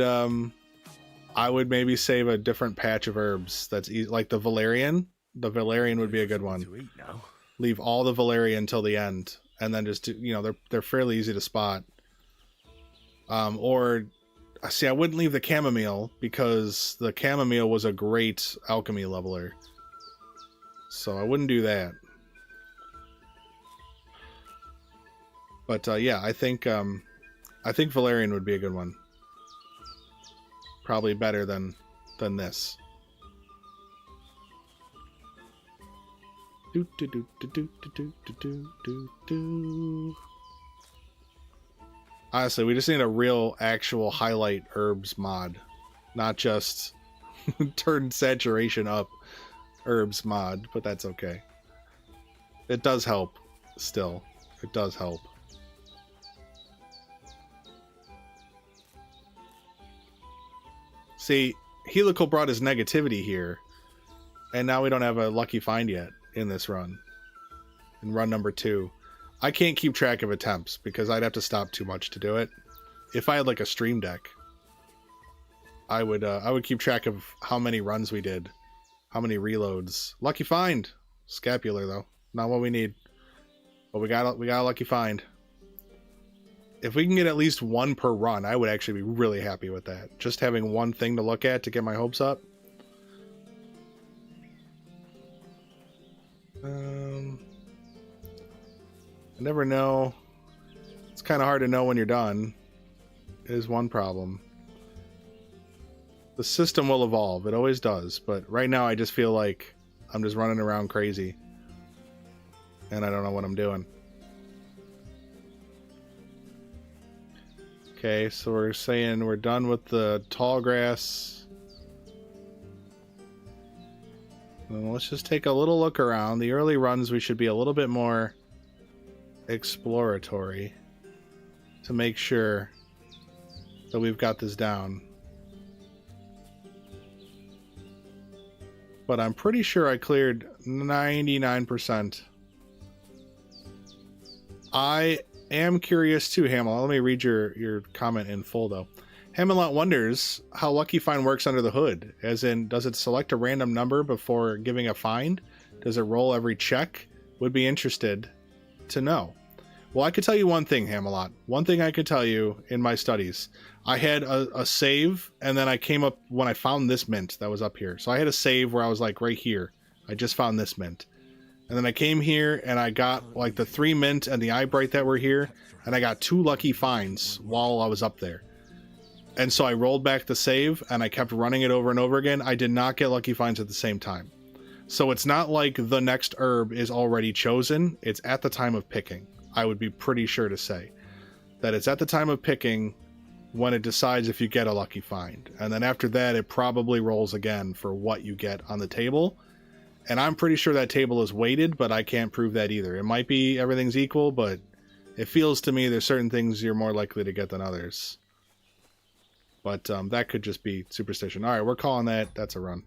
Speaker 1: maybe save a different patch of herbs. That's easy, like the valerian. The valerian would be a good one.
Speaker 4: To eat now.
Speaker 1: leave all the Valeria until the end, and then just do, you know, they're fairly easy to spot. Or see, I wouldn't leave the chamomile because the chamomile was a great alchemy leveler, so I wouldn't do that. But yeah, I think Valerian would be a good one. Probably better than this. Do do do do do do do do do do. Honestly, we just need a real, actual highlight herbs mod, not just turn saturation up herbs mod. But that's okay. It does help. Still, it does help. See, Helical brought his negativity here, and now we don't have a lucky find yet in this run. In run number 2. I can't keep track of attempts because I'd have to stop too much to do it. If I had like a stream deck, I would keep track of how many runs we did, how many reloads. Lucky find, scapular though, not what we need, but we got a lucky find. If we can get at least one per run, I would actually be really happy with that. Just having one thing to look at to get my hopes up. I never know. It's kind of hard to know when you're done. Is one problem. The system will evolve. It always does. But right now I just feel like I'm just running around crazy. And I don't know what I'm doing. Okay, so we're saying we're done with the tall grass. Well, let's just take a little look around. The early runs we should be a little bit more exploratory to make sure that we've got this down. But I'm pretty sure I cleared 99%. I am curious too, Hamlet. Let me read your comment in full though. Hamelot wonders how Lucky Find works under the hood. As in, does it select a random number before giving a find? Does it roll every check? Would be interested to know. Well, I could tell you one thing, Hamelot. One thing I could tell you in my studies. I had a save, and then I came up when I found this mint that was up here. So I had a save where I was like right here. I just found this mint. And then I came here and I got like the 3 mint and the eye bright that were here. And I got 2 lucky finds while I was up there. And so I rolled back the save and I kept running it over and over again. I did not get lucky finds at the same time. So it's not like the next herb is already chosen. It's at the time of picking. I would be pretty sure to say that it's at the time of picking when it decides if you get a lucky find. And then after that, it probably rolls again for what you get on the table. And I'm pretty sure that table is weighted, but I can't prove that either. It might be everything's equal, but it feels to me there's certain things you're more likely to get than others. But that could just be superstition. All right, we're calling that. That's a run.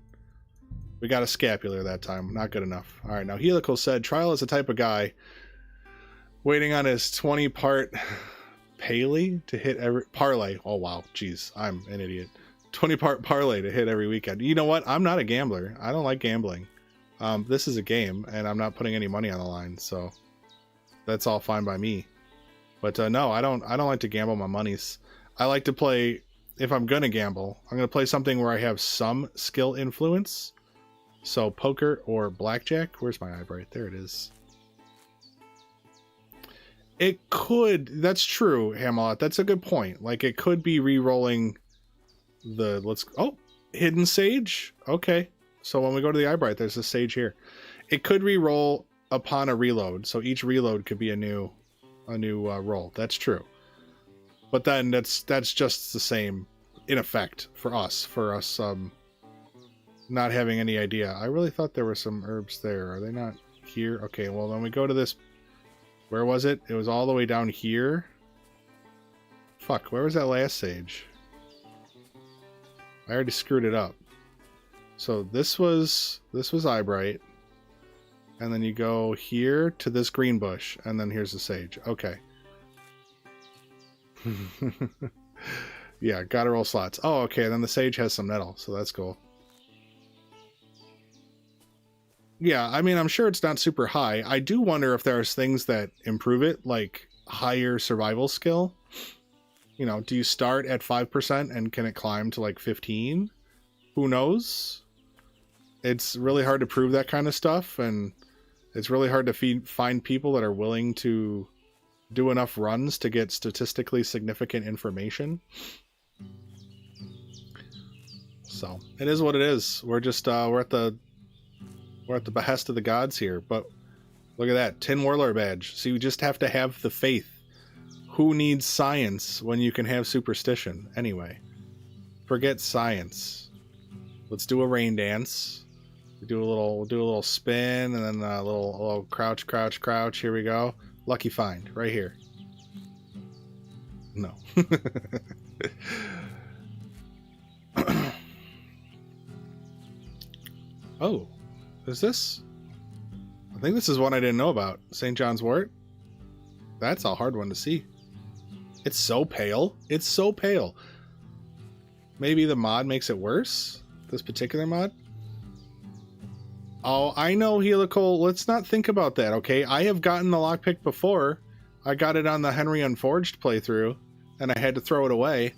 Speaker 1: We got a scapular that time. Not good enough. All right, now Helical said, Trial is the type of guy waiting on his 20-part Paley to hit every... Parlay. Oh, wow. Jeez, I'm an idiot. 20-part parlay to hit every weekend. You know what? I'm not a gambler. I don't like gambling. This is a game, and I'm not putting any money on the line, so that's all fine by me. But no, I don't like to gamble my monies. I like to play... If I'm going to gamble, I'm going to play something where I have some skill influence. So poker or blackjack. Where's my eye bright? There it is. It could. That's true, Hamelot. That's a good point. Like, it could be re-rolling the... Oh, hidden sage? Okay. So when we go to the eye bright, there's a sage here. It could re-roll upon a reload. So each reload could be a new roll. That's true. But then that's just the same in effect for us not having any idea. I really thought there were some herbs there. Are they not here? Okay, well then we go to this. Where was it? It was all the way down here. Fuck, where was that last sage? I already screwed it up. So this was Eyebright. And then you go here to this green bush, and then here's the sage. Okay. Yeah, gotta roll slots. Oh, okay, then the sage has some nettle, so that's cool. Yeah, I mean, I'm sure it's not super high. I do wonder if there's things that improve it, like higher survival skill. You know, do you start at 5% and can it climb to like 15? Who knows? It's really hard to prove that kind of stuff, and it's really hard to find people that are willing to do enough runs to get statistically significant information. So it is what it is. We're just we're at the behest of the gods here. But look at that, Tin Warlord badge. So you just have to have the faith. Who needs science when you can have superstition? Anyway, forget science. Let's do a rain dance. We do a little spin, and then a little crouch, crouch, crouch. Here we go. Lucky find right here. No. Oh, is this? I think this is one I didn't know about. St. John's wort. That's a hard one to see. It's so pale. It's so pale. Maybe the mod makes it worse? This particular mod? Oh, I know, Helical. Let's not think about that, okay? I have gotten the lockpick before. I got it on the Henry Unforged playthrough, and I had to throw it away.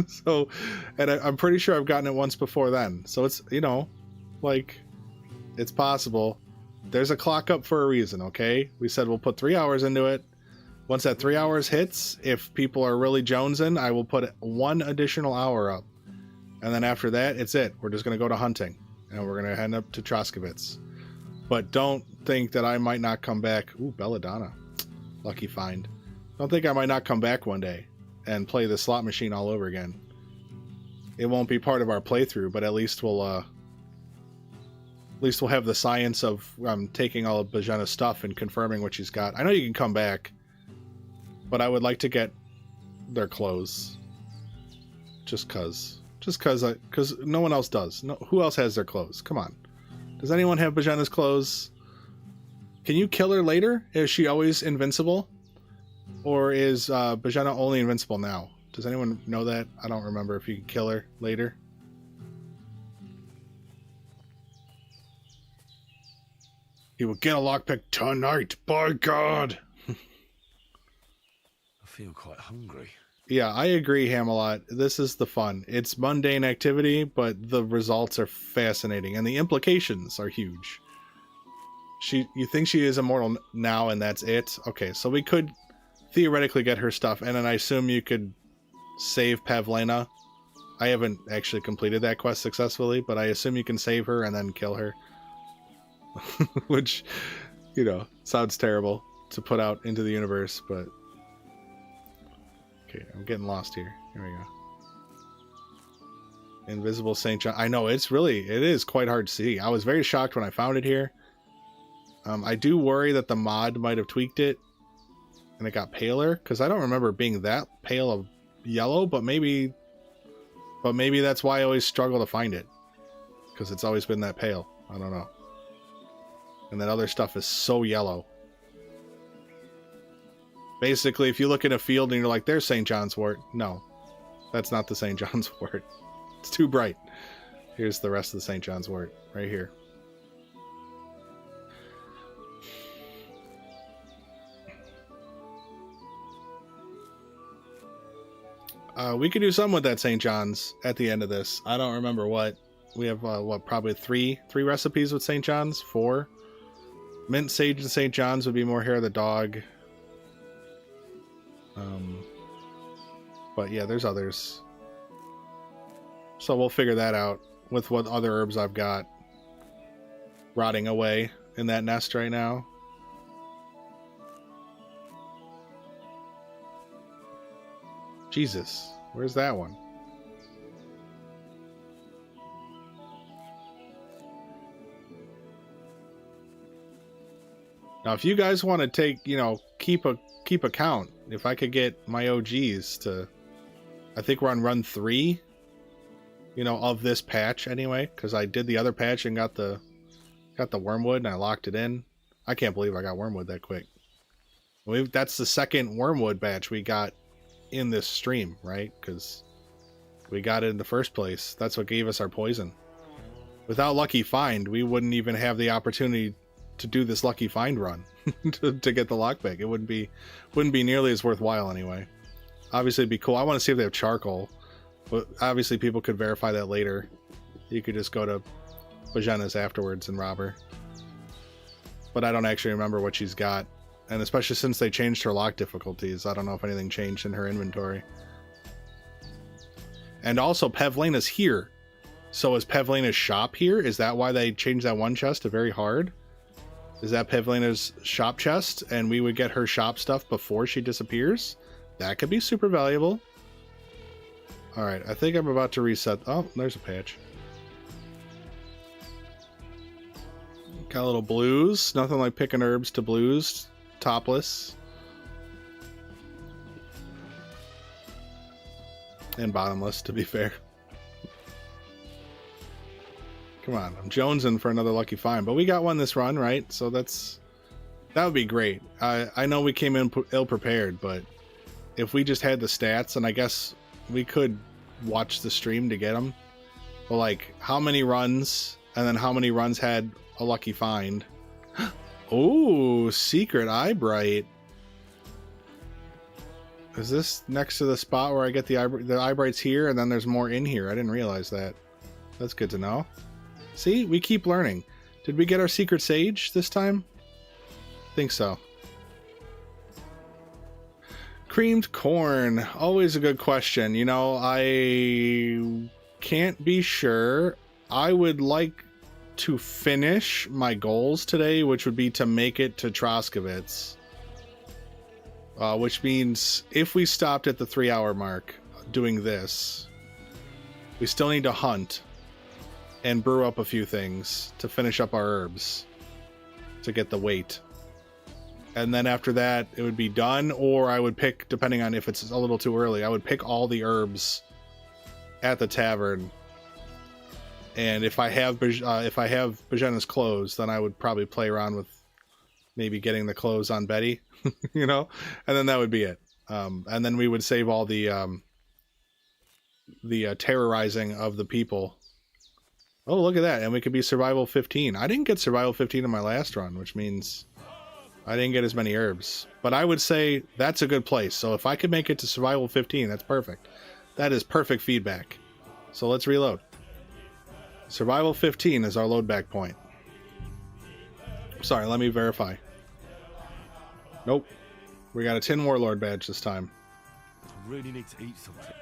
Speaker 1: So, and I'm pretty sure I've gotten it once before then. So it's, you know, like, it's possible. There's a clock up for a reason, okay? We said we'll put 3 hours into it. Once that 3 hours hits, if people are really jonesing, I will put 1 additional hour up. And then after that, it's it. We're just going to go to hunting. And we're going to head up to Troskowitz. But don't think that I might not come back. Ooh, Belladonna. Lucky find. Don't think I might not come back one day and play the slot machine all over again. It won't be part of our playthrough, but at least we'll have the science of taking all of Bozhena's stuff and confirming what she's got. I know you can come back, but I would like to get their clothes. Just cause no one else does. No, who else has their clothes? Come on. Does anyone have Bozhena's clothes? Can you kill her later? Is she always invincible? Or is Bozhena only invincible now? Does anyone know that? I don't remember if you can kill her later. He will get a lockpick tonight, by God!
Speaker 4: I feel quite hungry.
Speaker 1: Yeah, I agree, Hamelot. This is the fun. It's mundane activity, but the results are fascinating, and the implications are huge. You think she is immortal now, and that's it? Okay, so we could theoretically get her stuff, and then I assume you could save Pavlena. I haven't actually completed that quest successfully, but I assume you can save her and then kill her. Which, you know, sounds terrible to put out into the universe, but... Okay, I'm getting lost here. Here we go. Invisible St. John. I know, it is quite hard to see. I was very shocked when I found it here. I do worry that the mod might have tweaked it and it got paler, because I don't remember it being that pale of yellow, but maybe that's why I always struggle to find it, because it's always been that pale. I don't know. And that other stuff is so yellow. Basically, if you look in a field and you're like, there's St. John's wort. No, that's not the St. John's wort. It's too bright. Here's the rest of the St. John's wort right here. We could do something with that St. John's at the end of this. I don't remember what. We have, probably three recipes with St. John's? 4? Mint, sage, and St. John's would be more hair of the dog. But yeah, there's others. So we'll figure that out with what other herbs I've got rotting away in that nest right now. Jesus, where's that one? Now, if you guys want to take, keep a count, if I could get my OGs to, I think we're on run 3, of this patch anyway, because I did the other patch and got the wormwood and I locked it in. I can't believe I got wormwood that quick. That's the second wormwood batch we got in this stream, right? Because we got it in the first place. That's what gave us our poison. Without Lucky Find, we wouldn't even have the opportunity to do this Lucky Find run to get the lockpick. It wouldn't be nearly as worthwhile anyway. Obviously, it'd be cool. I want to see if they have charcoal, but obviously people could verify that later. You could just go to Bozhena's afterwards and rob her. But I don't actually remember what she's got, and especially since they changed her lock difficulties, I don't know if anything changed in her inventory. And also, Pavlena's here. So is Pavlena's shop here? Is that why they changed that one chest to very hard? Is that Pavlena's shop chest, and we would get her shop stuff before she disappears? That could be super valuable. Alright, I think I'm about to reset. Oh, there's a patch. Got a little blues. Nothing like picking herbs to blues. Topless. And bottomless, to be fair. Come on, I'm jonesing for another Lucky Find, but we got one this run, right? So that would be great. I know we came in ill-prepared, but if we just had the stats, and I guess we could watch the stream to get them, but like, how many runs, and then how many runs had a Lucky Find? Oh, secret eye bright. Is this next to the spot where I get the eye brights here, and then there's more in here? I didn't realize that. That's good to know. See, we keep learning. Did we get our secret sage this time? Think so. Creamed corn. Always a good question. You know, I can't be sure. I would like to finish my goals today, which would be to make it to Troskowitz. Which means if we stopped at the 3-hour mark doing this, we still need to hunt and brew up a few things to finish up our herbs to get the weight. And then after that, it would be done, or I would pick, depending on if it's a little too early, I would pick all the herbs at the tavern. And if I have Bozhena's clothes, then I would probably play around with maybe getting the clothes on Betty, you know, and then that would be it. And then we would save all the terrorizing of the people. Oh, look at that. And we could be survival 15. I didn't get survival 15 in my last run, which means I didn't get as many herbs. But I would say that's a good place. So if I could make it to survival 15, that's perfect. That is perfect feedback. So let's reload. Survival 15 is our load back point. Sorry, let me verify. Nope. We got a Tin Warlord badge this time.
Speaker 4: I really need to eat something.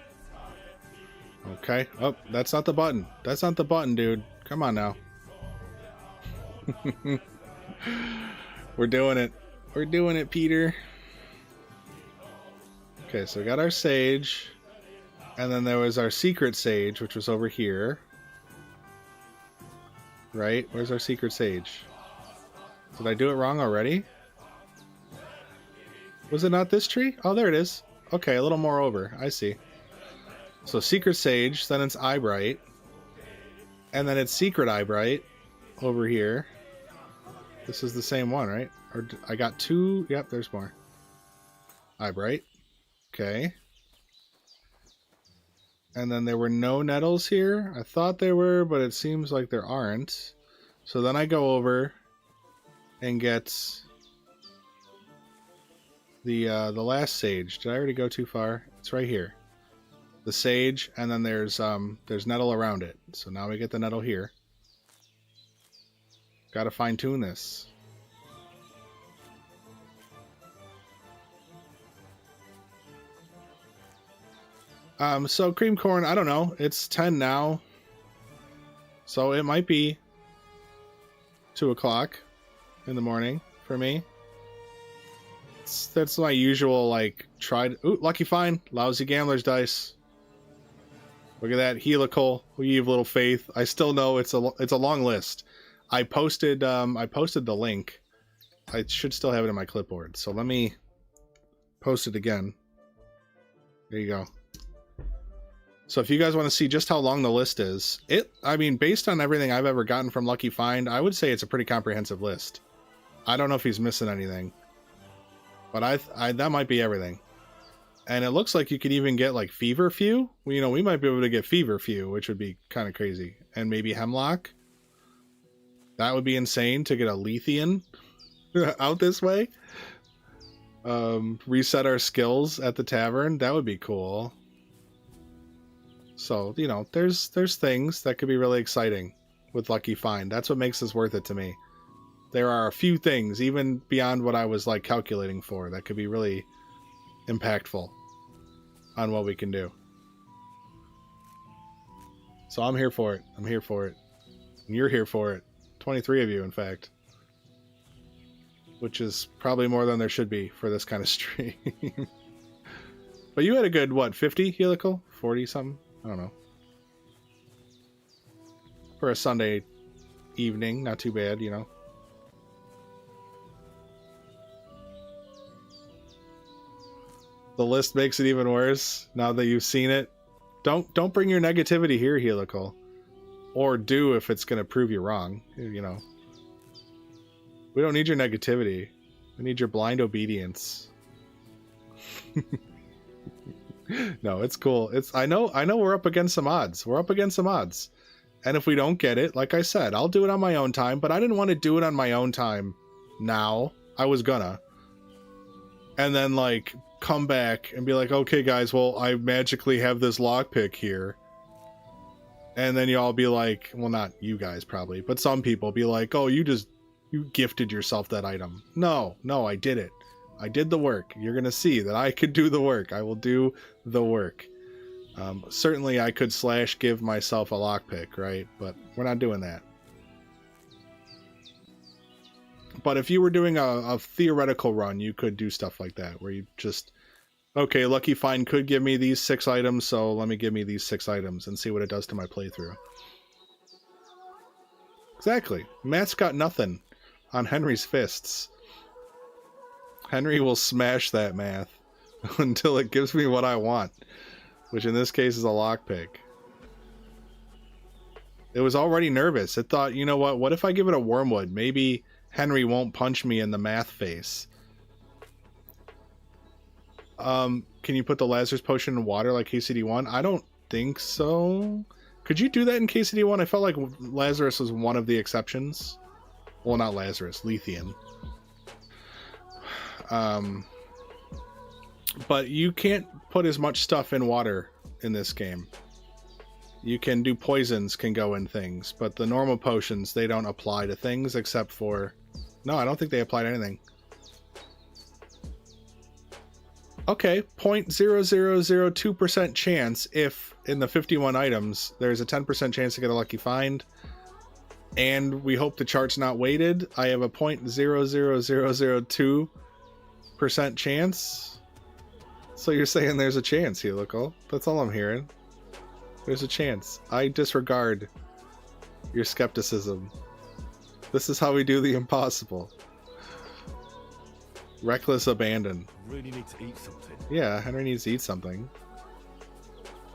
Speaker 1: Okay. Oh, that's not the button. That's not the button, dude. Come on now. We're doing it. We're doing it, Peter. Okay, so we got our sage. And then there was our secret sage, which was over here. Right? Where's our secret sage? Did I do it wrong already? Was it not this tree? Oh, there it is. Okay, a little more over. I see. So secret sage, then it's eyebright, and then it's secret eyebright over here. This is the same one, right? Or I got two. Yep, there's more. Eyebright. Okay. And then there were no nettles here. I thought there were, but it seems like there aren't. So then I go over and get the last sage. Did I already go too far? It's right here. The sage, and then there's nettle around it. So now we get the nettle here. Gotta fine tune this. So cream corn, I don't know. It's 10 now. So it might be 2 o'clock in the morning for me. That's my usual, like, tried. Ooh, Lucky Find. Lousy Gambler's Dice. Look at that. Helical. We have little faith. I still know it's a long list. I posted the link. I should still have it in my clipboard. So let me post it again. There you go. So if you guys want to see just how long the list is, I mean, based on everything I've ever gotten from Lucky Find, I would say it's a pretty comprehensive list. I don't know if he's missing anything, but I that might be everything. And it looks like you could even get like Feverfew. Well, you know, we might be able to get Feverfew, which would be kind of crazy. And maybe Hemlock. That would be insane to get a Lethean out this way. Reset our skills at the tavern. That would be cool. So, you know, there's things that could be really exciting with Lucky Find. That's what makes this worth it to me. There are a few things, even beyond what I was like calculating for, that could be really impactful on what we can do. So I'm here for it. I'm here for it. And you're here for it. 23 of you, in fact. Which is probably more than there should be for this kind of stream. But you had a good, what, 50 helical? 40 something? I don't know. For a Sunday evening, not too bad, you know. The list makes it even worse now that you've seen it. Don't bring your negativity here, helical. Or do if it's going to prove you wrong, you know. We don't need your negativity. We need your blind obedience. No, it's cool. I know we're up against some odds. We're up against some odds. And if we don't get it, like I said, I'll do it on my own time, but I didn't want to do it on my own time now. I was gonna. And then like come back and be like, "Okay guys, well, I magically have this lockpick here." And then y'all be like, well, not you guys probably, but some people be like, "Oh, you gifted yourself that item." No, I did it. I did the work. You're going to see that I could do the work. I will do the work. Certainly I could / give myself a lockpick, right? But we're not doing that. But if you were doing a theoretical run, you could do stuff like that, where you just, okay, Lucky Find could give me these 6 items, so let me give me these 6 items and see what it does to my playthrough. Exactly. Matt's got nothing on Henry's fists. Henry will smash that math until it gives me what I want, which in this case is a lockpick. It was already nervous. It thought, you know what if I give it a wormwood? Maybe Henry won't punch me in the math face. Can you put the Lazarus potion in water like KCD1? I don't think so. Could you do that in KCD1? I felt like Lazarus was one of the exceptions. Well, not Lazarus, Lethean. But you can't put as much stuff in water in this game. You can do poisons, can go in things, but the normal potions, they don't apply to things except for... No, I don't think they apply to anything. Okay, 0.0002% chance if in the 51 items there's a 10% chance to get a Lucky Find, and we hope the chart's not weighted. I have a 0.00002% chance. So you're saying there's a chance, Helical? That's all I'm hearing. There's a chance. I disregard your skepticism. This is how we do the impossible. Reckless abandon.
Speaker 4: Really need to eat something.
Speaker 1: Yeah, Henry needs to eat something.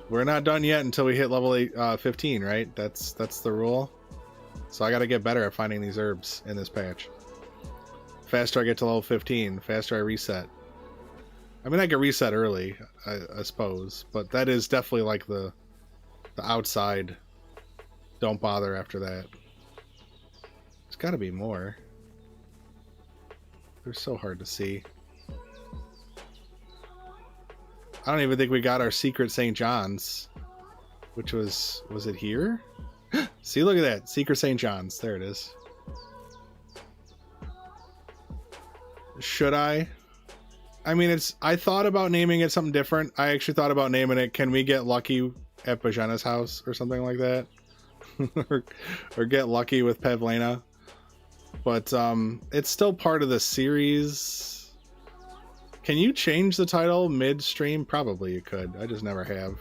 Speaker 1: We're not done yet until we hit level 15, right? That's the rule. So I gotta get better at finding these herbs in this patch. Faster I get to level 15, faster I reset. I mean, I get reset early, I suppose, but that is definitely like the outside. Don't bother after that. There's gotta be more. They're so hard to see. I don't even think we got our secret St. John's, which was it here? See, look at that. Secret St. John's. There it is. Should I? I mean, I thought about naming it something different. I actually thought about naming it, "Can we get lucky at Bozhena's house?" or something like that. or get lucky with Pavlena. But it's still part of the series. Can you change the title mid-stream? Probably you could. I just never have.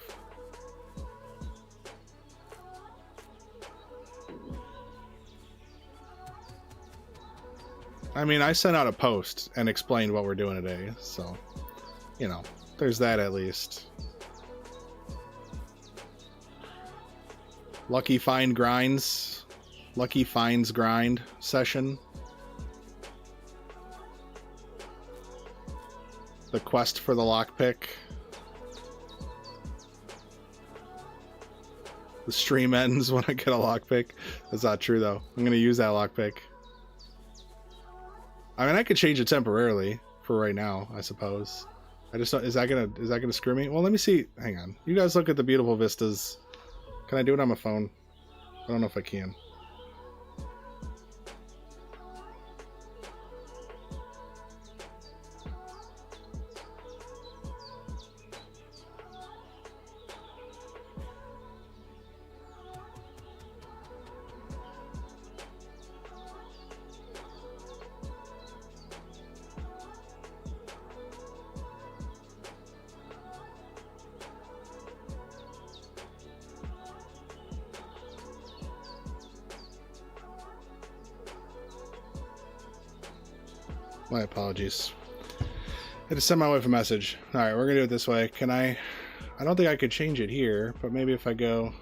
Speaker 1: I mean, I sent out a post and explained what we're doing today, so, you know, there's that at least. Lucky Find Grinds. Lucky Finds Grind session. The quest for the lockpick. The stream ends when I get a lockpick. That's not true though. I'm gonna use that lockpick. I mean, I could change it temporarily for right now, I suppose. I just don't, is that gonna screw me? Well, let me see. Hang on. You guys look at the beautiful vistas. Can I do it on my phone? I don't know if I can. My apologies. I had to send my wife a message. Alright, we're gonna do it this way. Can I don't think I could change it here, but maybe if I go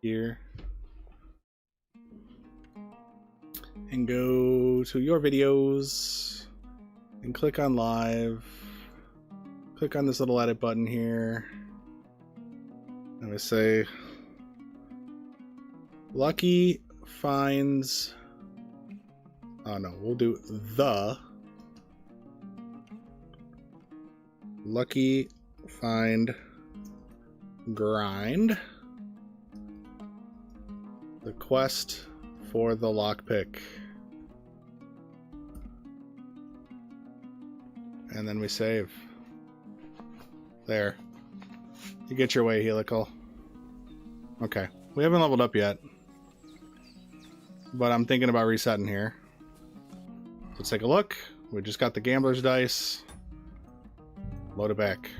Speaker 1: here and go to your videos and click on live, click on this little edit button here, and we say Lucky finds, oh no, we'll do the Lucky find grind the quest for the lockpick, and then we save. There, you get your way, Helical. Okay, we haven't leveled up yet, but I'm thinking about resetting here. Let's take a look. We just got the gambler's dice. Load it back.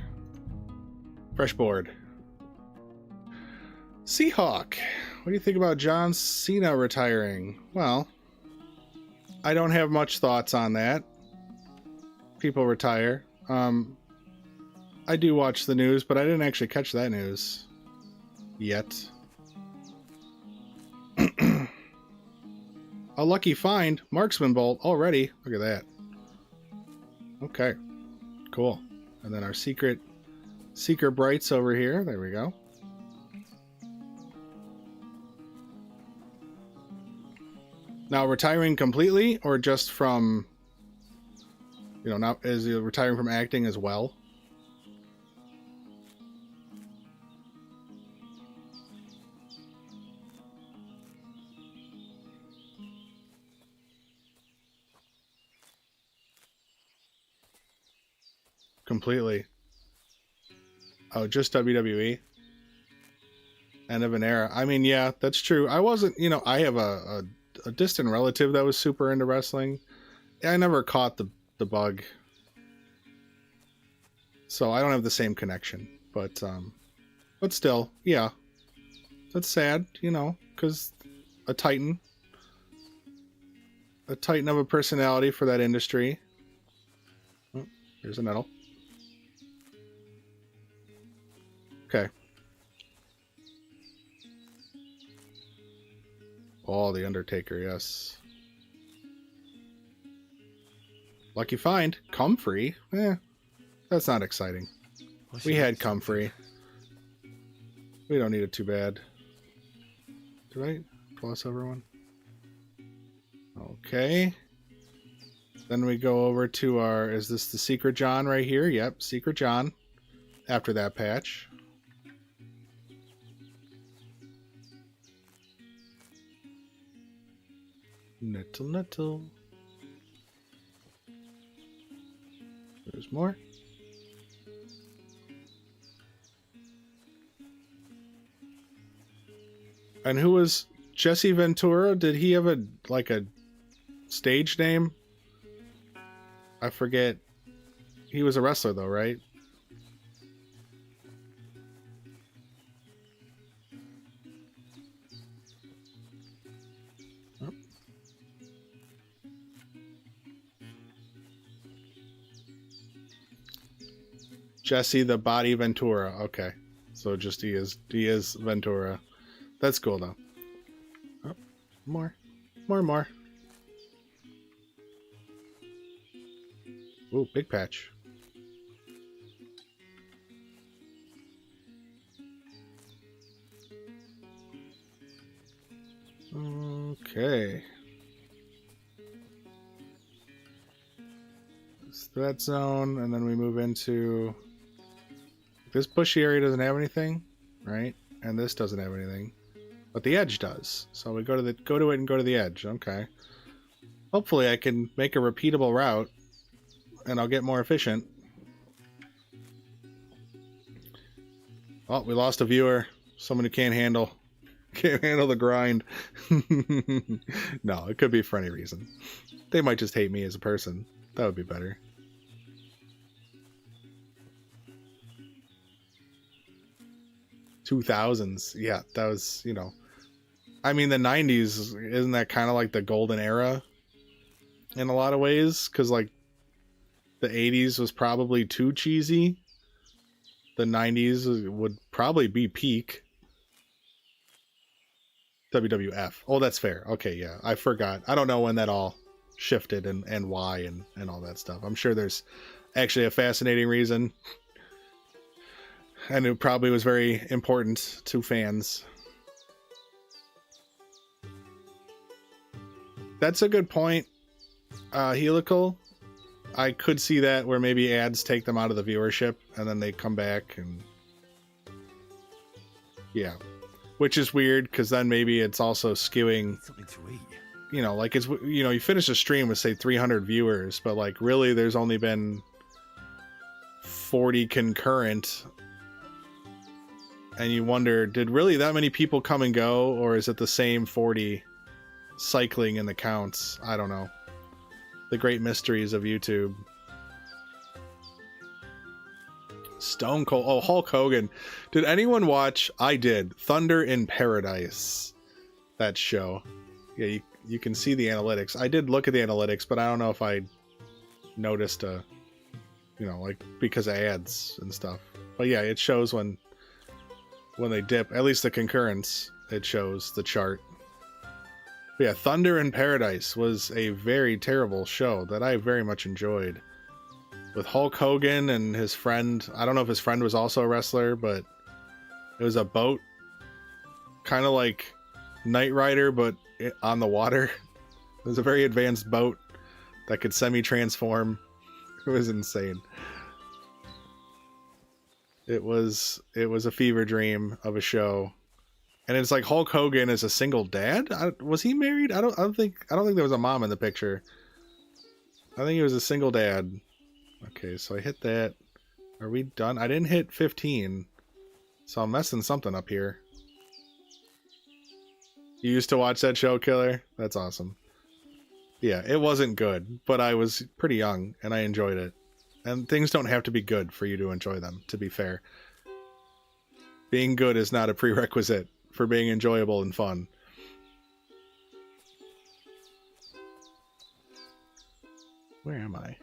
Speaker 1: Fresh board. Seahawk. What do you think about John Cena retiring? Well, I don't have much thoughts on that. People retire. I do watch the news, but I didn't actually catch that news yet. A lucky find. Marksman bolt already. Look at that. Okay. Cool. And then our secret brights over here. There we go. Now retiring completely, or just from, you know, now is he retiring from acting as well? Completely. Oh, just WWE. End of an era. I mean, yeah, that's true. I wasn't, you know, I have a distant relative that was super into wrestling. I never caught the bug, so I don't have the same connection. But still, yeah, that's sad, you know, because a titan of a personality for that industry. Oh, here's a medal. Okay. Oh, the Undertaker, yes. Lucky find. Comfrey? That's not exciting. We had Comfrey. We don't need it too bad. Did I cross over one? Okay. Then we go over to our, is this the Secret John right here? Yep, Secret John. After that patch. Nittle. There's more. And who was Jesse Ventura? Did he have a stage name? I forget. He was a wrestler though, right? Jesse the Body Ventura. Okay. So just he is Ventura. That's cool though. Oh, more. Ooh, big patch. Okay. It's that zone, and then we move into... This bushy area doesn't have anything, right? And this doesn't have anything. But the edge does. So we go to it and go to the edge. Okay. Hopefully I can make a repeatable route, and I'll get more efficient. Oh, we lost a viewer. Someone who can't handle the grind. No, it could be for any reason. They might just hate me as a person. That would be better. $2000s. Yeah, that was, you know. I mean, the 90s, isn't that kind of like the golden era in a lot of ways? Because, like, the 80s was probably too cheesy. The 90s would probably be peak. WWF. Oh, that's fair. Okay, yeah. I forgot. I don't know when that all shifted and why and all that stuff. I'm sure there's actually a fascinating reason. And it probably was very important to fans. That's a good point. Helical. I could see that where maybe ads take them out of the viewership and then they come back and... Yeah. Which is weird, because then maybe it's also skewing...
Speaker 4: Something to eat.
Speaker 1: You know, like it's... You know, you finish a stream with, say, 300 viewers, but, like, really there's only been 40 concurrent. And you wonder, did really that many people come and go, or is it the same 40 cycling in the counts? I don't know. The great mysteries of YouTube. Stone Cold. Oh, Hulk Hogan. Did anyone watch? I did. Thunder in Paradise. That show. Yeah, you can see the analytics. I did look at the analytics, but I don't know if I noticed you know, like, because of ads and stuff. But yeah, it shows when they dip. At least the concurrence, it shows the chart. But yeah, Thunder in Paradise was a very terrible show that I very much enjoyed. With Hulk Hogan and his friend. I don't know if his friend was also a wrestler, but it was a boat. Kind of like Knight Rider, but on the water. It was a very advanced boat that could semi-transform. It was insane. It was a fever dream of a show. And it's like Hulk Hogan is a single dad. Was he married? I don't think there was a mom in the picture. I think he was a single dad. Okay, so I hit that. Are we done? I didn't hit 15, so I'm messing something up here. You used to watch that show, Killer? That's awesome. Yeah, it wasn't good, but I was pretty young and I enjoyed it. And things don't have to be good for you to enjoy them, to be fair. Being good is not a prerequisite for being enjoyable and fun. Where am I?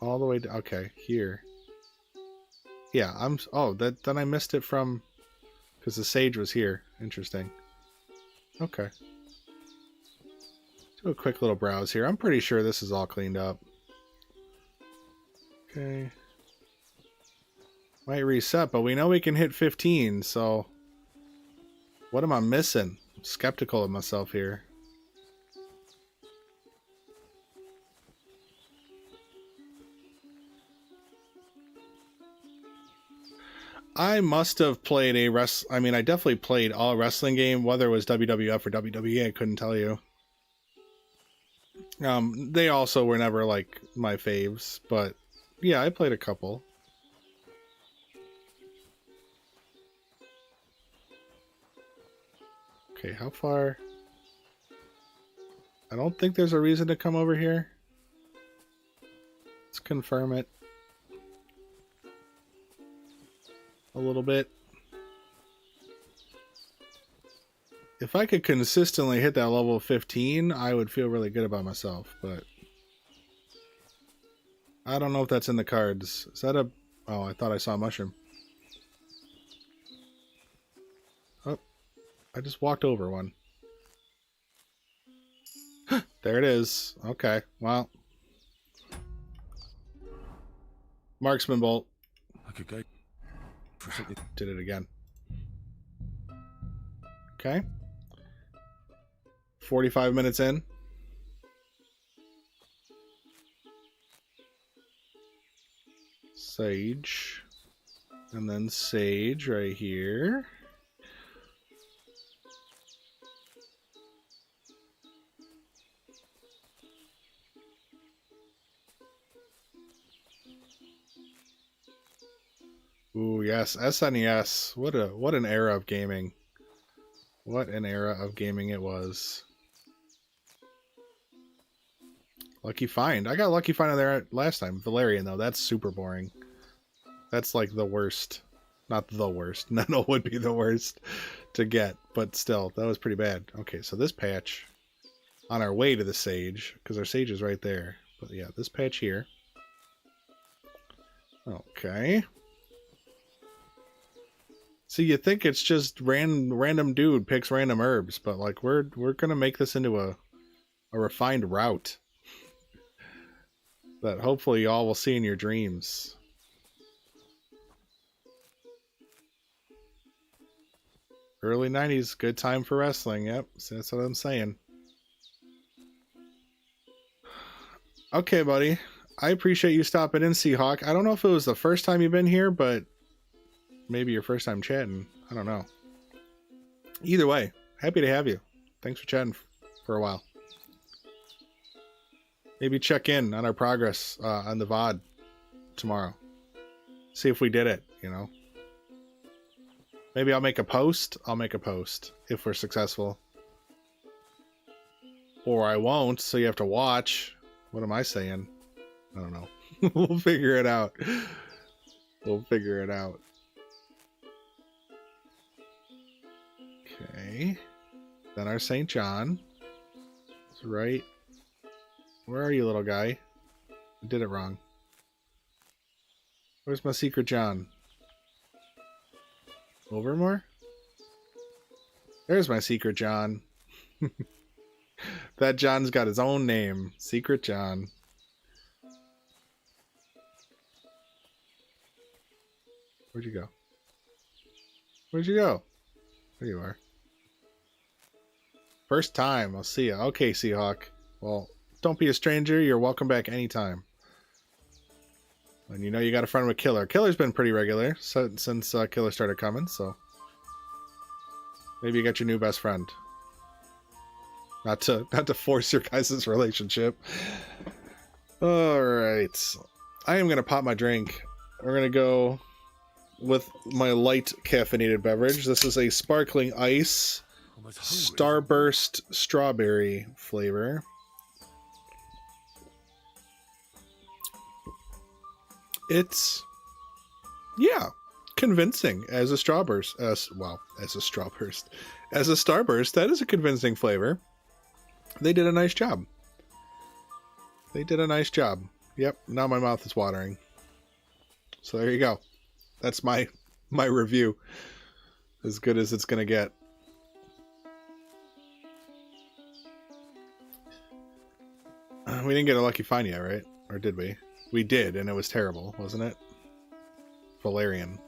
Speaker 1: All the way to... Okay, here. Yeah, oh, then I missed it from... Because the sage was here. Interesting. Okay. Do a quick little browse here. I'm pretty sure this is all cleaned up. Okay. Might reset, but we know we can hit 15, so... What am I missing? I'm skeptical of myself here. I must have played I mean, I definitely played all wrestling game, whether it was WWF or WWE, I couldn't tell you. They also were never, like, my faves, but yeah, I played a couple. Okay, how far? I don't think there's a reason to come over here. Let's confirm it. A little bit. If I could consistently hit that level of 15, I would feel really good about myself, but I don't know if that's in the cards. Is that a... Oh, I thought I saw a mushroom. Oh, I just walked over one. There it is. Okay, well. Marksman bolt.
Speaker 4: I could go.
Speaker 1: Did it again. Okay. 45 minutes in. Sage. And then sage right here. Ooh, yes, SNES. What an era of gaming. What an era of gaming it was. Lucky Find. I got Lucky Find on there last time. Valerian, though, that's super boring. That's like the worst. Not the worst. No, would be the worst to get. But still, that was pretty bad. Okay, so this patch on our way to the sage, because our sage is right there. But yeah, this patch here. Okay. See, you think it's just random dude picks random herbs, but like we're gonna make this into a refined route that hopefully y'all will see in your dreams. Early 90s, good time for wrestling. Yep, so that's what I'm saying. Okay, buddy. I appreciate you stopping in, Seahawk. I don't know if it was the first time you've been here, but maybe your first time chatting. I don't know. Either way, happy to have you. Thanks for chatting for a while. Maybe check in on our progress on the VOD tomorrow. See if we did it, you know. Maybe I'll make a post. I'll make a post if we're successful. Or I won't, so you have to watch. What am I saying? I don't know. We'll figure it out. We'll figure it out. Okay. Then our St. John. It's right. Where are you, little guy? I did it wrong. Where's my secret John? Overmore? There's my secret John. That John's got his own name. Secret John. Where'd you go? Where'd you go? There you are. First time. I'll see ya. Okay, Seahawk. Well, don't be a stranger. You're welcome back anytime. And you know you got a friend with Killer. Killer's been pretty regular since Killer started coming, so maybe you got your new best friend. Not to force your guys' relationship. All right, I am gonna pop my drink. We're gonna go with my light caffeinated beverage. This is a sparkling ice Starburst strawberry flavor. It's, yeah, convincing as a Starburst. As a Starburst, that is a convincing flavor. They did a nice job. They did a nice job. Yep, now my mouth is watering. So there you go. That's my review. As good as it's gonna get. We didn't get a lucky find yet, right? Or did we? We did, and it was terrible, wasn't it? Valerian.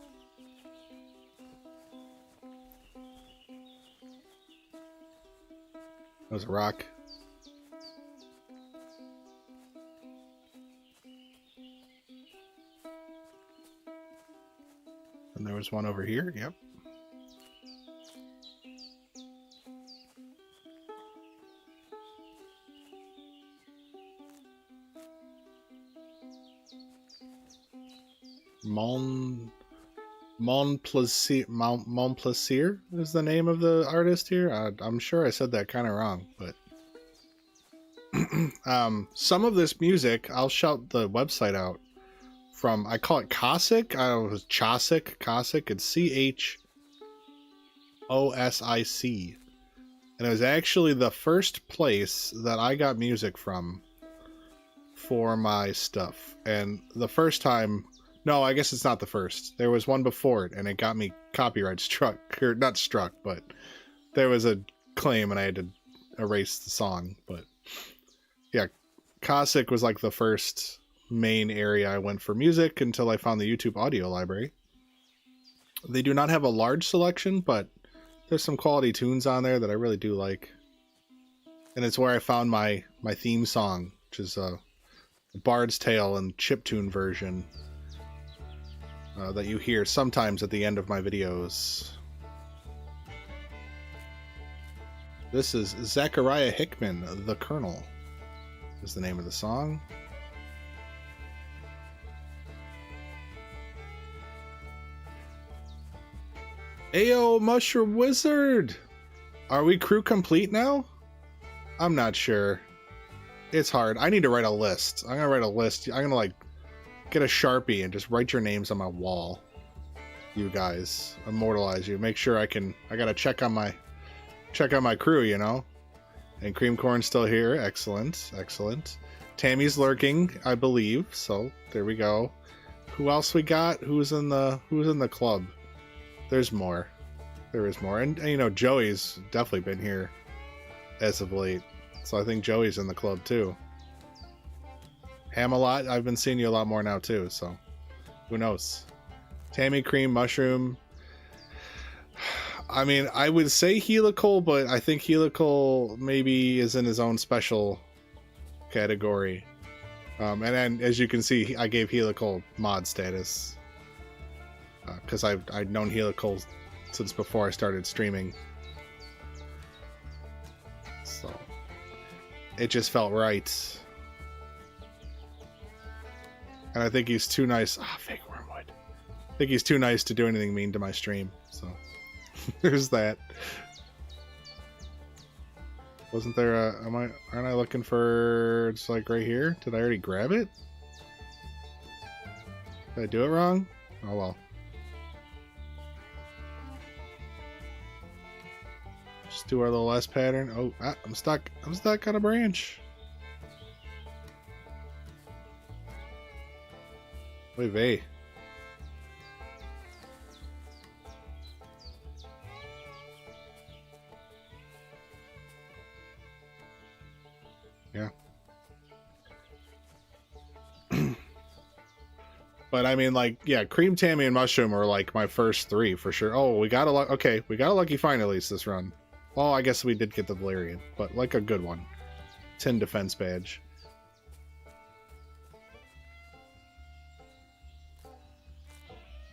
Speaker 1: That was a rock. And there was one over here, yep. Montplaisir is the name of the artist here. I'm sure I said that kind of wrong, but some of this music, I'll shout the website out from, I call it Cossack. I don't know if it was Chosic. Cossack. It's CHOSIC. And it was actually the first place that I got music from for my stuff. And the first time, no, I guess it's not the first. There was one before it, and it got me copyright struck. Or not struck, but there was a claim, and I had to erase the song. But yeah, Cossack was like the first main area I went for music until I found the YouTube audio library. They do not have a large selection, but there's some quality tunes on there that I really do like. And it's where I found my theme song, which is a Bard's Tale and chiptune version that you hear sometimes at the end of my videos. This is Zachariah Hickman, The Colonel, is the name of the song. Ayo, Mushroom Wizard! Are we crew complete now? I'm not sure. It's hard. I need to write a list. I'm gonna write a list. I'm gonna like get a Sharpie and just write your names on my wall. You guys. Immortalize you. Make sure I gotta check on my crew, you know? And Cream Corn's still here. Excellent. Excellent. Tammy's lurking, I believe. So there we go. Who else we got? Who's in the club? There's more. There is more. And you know, Joey's definitely been here as of late. So I think Joey's in the club too. Ham-a-lot, I've been seeing you a lot more now too, so who knows? Tammy, Cream, Mushroom. I mean, I would say Helical, but I think Helical maybe is in his own special category. And then, as you can see, I gave Helical mod status. Because I'd known Helical since before I started streaming. So it just felt right. And I think he's too nice. Ah, fake wormwood. I think he's too nice to do anything mean to my stream. So there's that. Wasn't there a... aren't I looking for... It's like right here? Did I already grab it? Did I do it wrong? Oh well. Just do our little S pattern. Oh, I'm stuck. I'm stuck on a branch. Wait, vey. Yeah. But I mean, like, yeah, Cream, Tammy, and Mushroom are like my first three for sure. Oh, we got a okay, we got a lucky find at least this run. Well, I guess we did get the Valerian, but like a good one. 10 defense badge.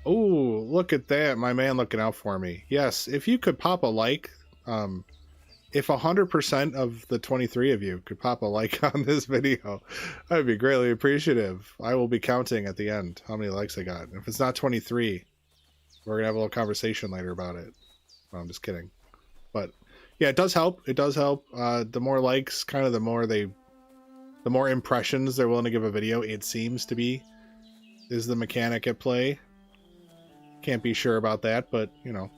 Speaker 1: Oh, look at that. My man looking out for me. Yes, if you could pop a like, if 100% of the 23 of you could pop a like on this video, I'd be greatly appreciative. I will be counting at the end how many likes I got. If it's not 23, we're going to have a little conversation later about it. No, I'm just kidding. But yeah, it does help. It does help. The more likes, kind of the more impressions they're willing to give a video, it seems to be, is the mechanic at play. Can't be sure about that, but you know,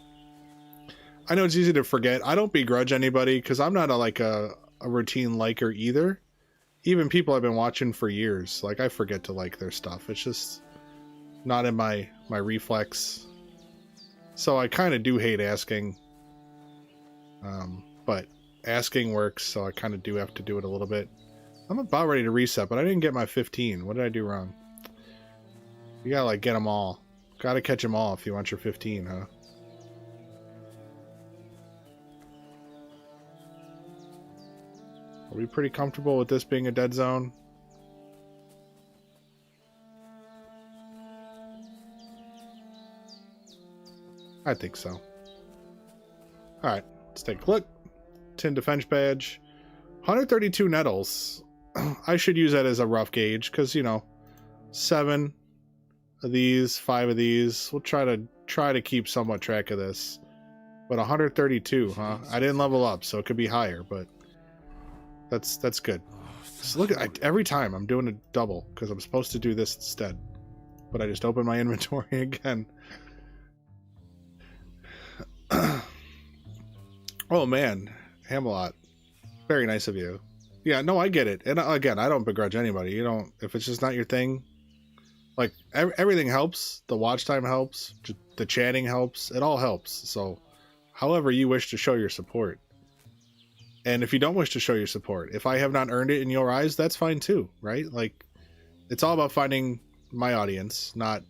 Speaker 1: I know it's easy to forget. I don't begrudge anybody because I'm not a routine liker either. Even people I've been watching for years, like I forget to like their stuff. It's just not in my reflex. So I kind of do hate asking. But asking works, so I kind of do have to do it a little bit. I'm about ready to reset, but I didn't get my 15. What did I do wrong? You gotta like get them all. Gotta catch them all if you want your 15, huh? Are we pretty comfortable with this being a dead zone? I think so. Alright, let's take a look. 10 defense badge. 132 nettles. I should use that as a rough gauge, because, you know, 7 of these, 5 of these. We'll try to keep somewhat track of this. But 132, huh? I didn't level up, so it could be higher, but that's good. So look at every time I'm doing a double because I'm supposed to do this instead, but I just opened my inventory again. Oh man, Ham-a-lot, very nice of you. Yeah, no, I get it, and again, I don't begrudge anybody. You don't, if it's just not your thing. Like everything helps. The watch time helps. The chatting helps. It all helps. So, however you wish to show your support. And if you don't wish to show your support, if I have not earned it in your eyes, that's fine too, right? Like, it's all about finding my audience, not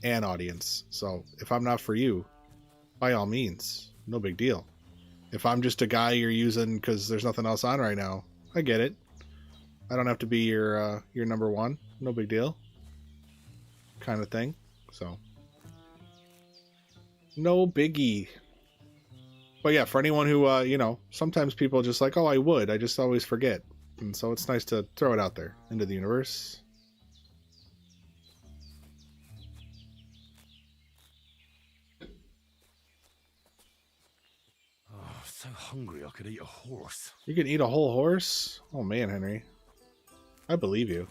Speaker 1: an audience. So if I'm not for you, by all means, no big deal. If I'm just a guy you're using because there's nothing else on right now, I get it. I don't have to be your number one. No big deal. Kind of thing. So, no biggie. But yeah, for anyone who, you know, sometimes people just like, oh, I would. I just always forget. And so it's nice to throw it out there into the universe.
Speaker 4: Oh, so hungry I could eat a horse.
Speaker 1: You can eat a whole horse? Oh man, Henry. I believe you.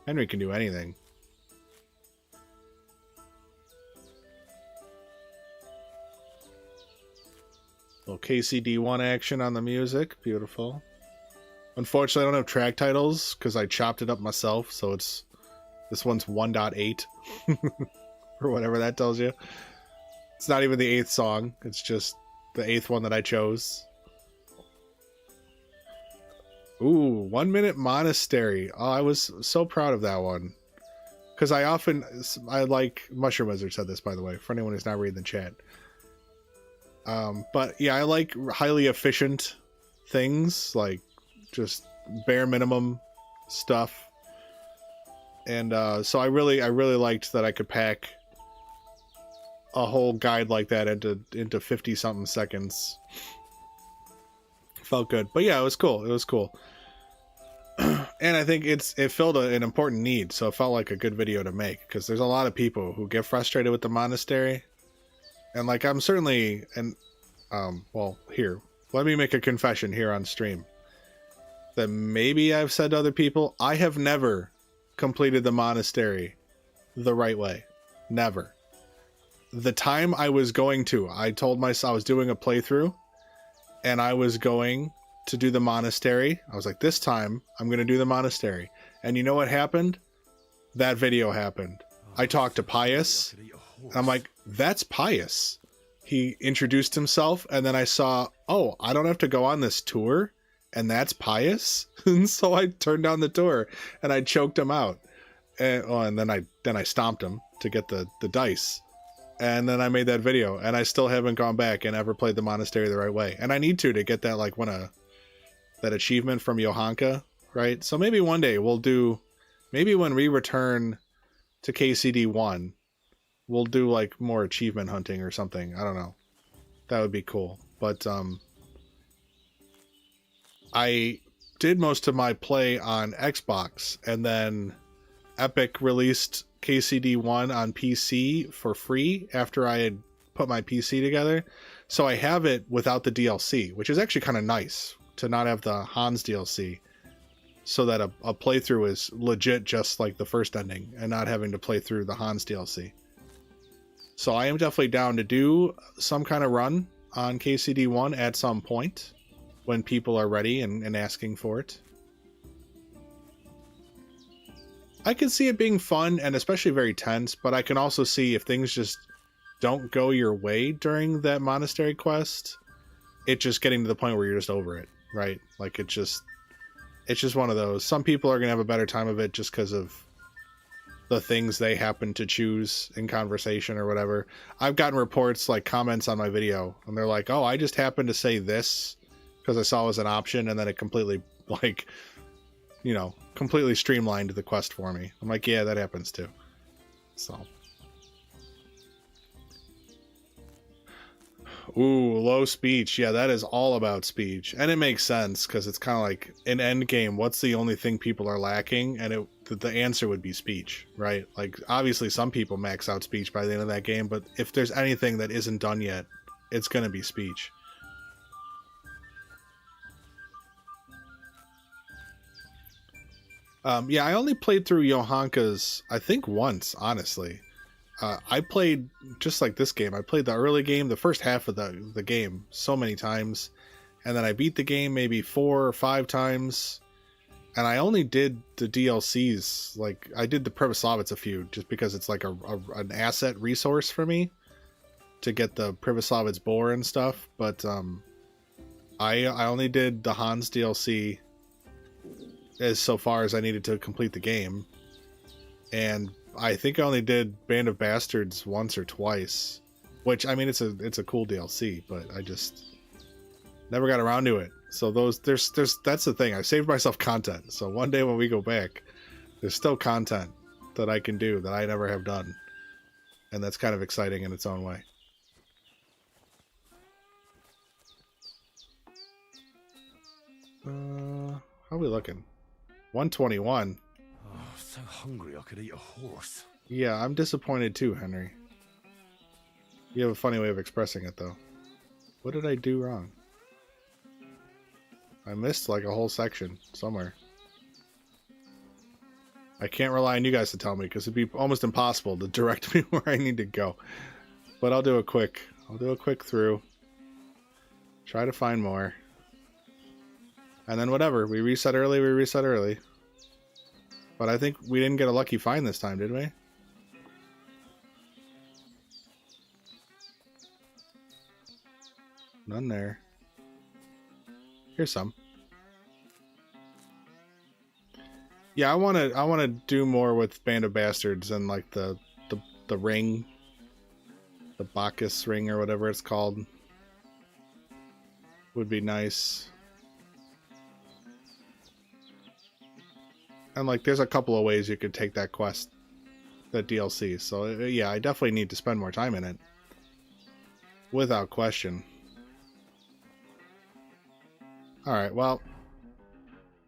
Speaker 1: Henry can do anything. Little KCD1 action on the music. Beautiful. Unfortunately, I don't have track titles because I chopped it up myself, so it's... This one's 1.8. Or whatever that tells you. It's not even the 8th song. It's just the 8th one that I chose. Ooh, 1 Minute Monastery. Oh, I was so proud of that one. Because I like... Mushroom Wizard said this, by the way, for anyone who's not reading the chat. But yeah, I like highly efficient things, like just bare minimum stuff. And so I really liked that I could pack a whole guide like that into 50 something seconds. Felt good. But yeah, it was cool. It was cool. And I think it filled an important need, so it felt like a good video to make, because there's a lot of people who get frustrated with the monastery. And like, I'm certainly, and well, here, let me make a confession here on stream that maybe I've said to other people, I have never completed the monastery the right way. Never. The time I was going to, I told myself I was doing a playthrough and I was going to do the monastery. I was like, this time I'm going to do the monastery. And you know what happened? That video happened. I talked to Pius and I'm like, that's Pius. He introduced himself and then I saw, oh, I don't have to go on this tour. And that's Pius. And so I turned down the tour and I choked him out. And then I stomped him to get the dice. And then I made that video and I still haven't gone back and ever played the monastery the right way. And I need to get that, like, that achievement from Johanka, right? So maybe one day maybe when we return to KCD1, we'll do like more achievement hunting or something. I don't know. That would be cool. But, I did most of my play on Xbox, and then Epic released KCD1 on PC for free after I had put my PC together. So I have it without the DLC, which is actually kind of nice to not have the Hans DLC, so that a playthrough is legit just like the first ending and not having to play through the Hans DLC. So I am definitely down to do some kind of run on KCD1 at some point, when people are ready and asking for it. I can see it being fun and especially very tense, but I can also see if things just don't go your way during that monastery quest, it just getting to the point where you're just over it, right? Like it's just one of those. Some people are going to have a better time of it just because of the things they happen to choose in conversation or whatever. I've gotten reports, like comments on my video, and they're like, oh, I just happened to say this because I saw it as an option, and then it completely, like, you know, completely streamlined the quest for me. I'm like, yeah, that happens too. So. Ooh, low speech. Yeah, that is all about speech. And it makes sense, because it's kind of like, in Endgame, what's the only thing people are lacking? And the answer would be speech, right? Like, obviously some people max out speech by the end of that game, but if there's anything that isn't done yet, it's going to be speech. Yeah, I only played through Johanka's, I think, once, honestly. I played, just like this game, I played the early game, the first half of the game, so many times. And then I beat the game maybe 4 or 5 times. And I only did the DLCs, like, I did the Privoslavitz a few, just because it's like an asset resource for me to get the Privoslavitz boar and stuff. But I only did the Hans DLC as so far as I needed to complete the game, and I think I only did Band of Bastards once or twice, Which, I mean, it's a cool DLC, but I just never got around to it. So there's that's the thing. I saved myself content. So one day when we go back, there's still content that I can do that I never have done. And that's kind of exciting in its own way. How are we looking? 121.
Speaker 4: Oh, so hungry I could eat a horse.
Speaker 1: Yeah, I'm disappointed too, Henry. You have a funny way of expressing it, though. What did I do wrong? I missed like a whole section somewhere. I can't rely on you guys to tell me because it'd be almost impossible to direct me where I need to go. But I'll do a quick through. Try to find more. And then whatever, we reset early. But I think we didn't get a lucky find this time, did we? None there. Here's some. Yeah, I wanna do more with Band of Bastards and like the ring. The Bacchus ring or whatever it's called. Would be nice. And like there's a couple of ways you could take that quest, that DLC. So yeah, I definitely need to spend more time in it. Without question. Alright, well,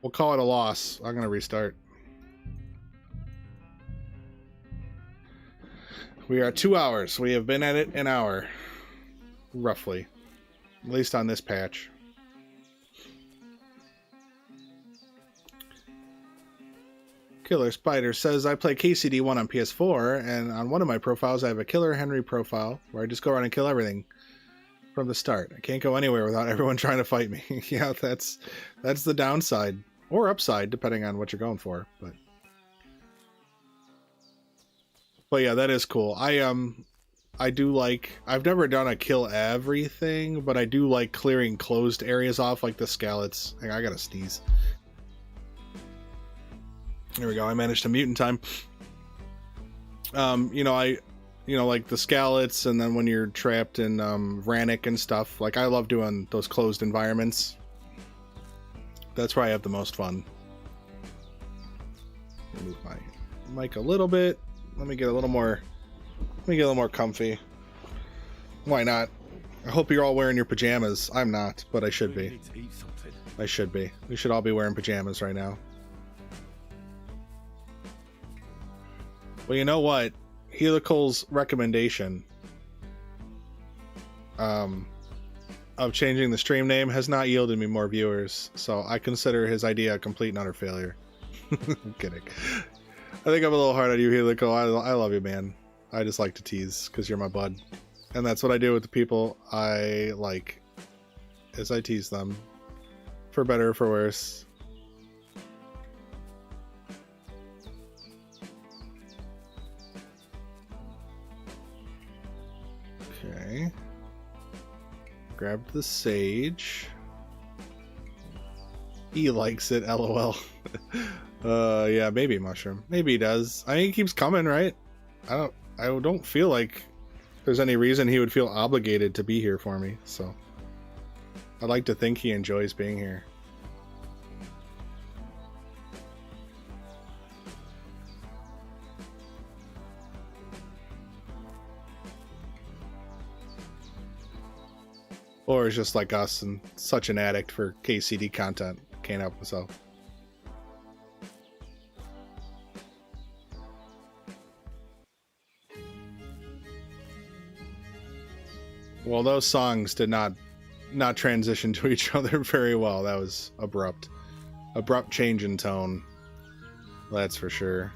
Speaker 1: we'll call it a loss. I'm going to restart. We are at 2 hours. We have been at it an hour. Roughly. At least on this patch. Killer Spider says, I play KCD1 on PS4, and on one of my profiles I have a Killer Henry profile, where I just go around and kill everything. From the start. I can't go anywhere without everyone trying to fight me. Yeah, that's the downside. Or upside, depending on what you're going for. But yeah, that is cool. I do like, I've never done a kill everything, but I do like clearing closed areas off, like the scallots. Hang on, I gotta sneeze. There we go, I managed to mute in time. You know, like the scallots, and then when you're trapped in Rannick and stuff. Like, I love doing those closed environments. That's where I have the most fun. Move my mic a little bit. Let me get a little more comfy. Why not? I hope you're all wearing your pajamas. I'm not, but I should be. I should be. We should all be wearing pajamas right now. Well, you know what? Helical's recommendation of changing the stream name has not yielded me more viewers, so I consider his idea a complete and utter failure. I'm kidding. I think I'm a little hard on you, Helical. I love you, man. I just like to tease because you're my bud, and that's what I do with the people I like, is I tease them, for better or for worse. Okay. Grabbed the sage. He likes it, lol. Yeah, maybe mushroom. Maybe he does. I mean, he keeps coming, right? I don't feel like there's any reason he would feel obligated to be here for me, so I'd like to think he enjoys being here. Or is just like us and such an addict for KCD content. Can't help himself. Well, those songs did not transition to each other very well. That was abrupt. Abrupt change in tone. That's for sure.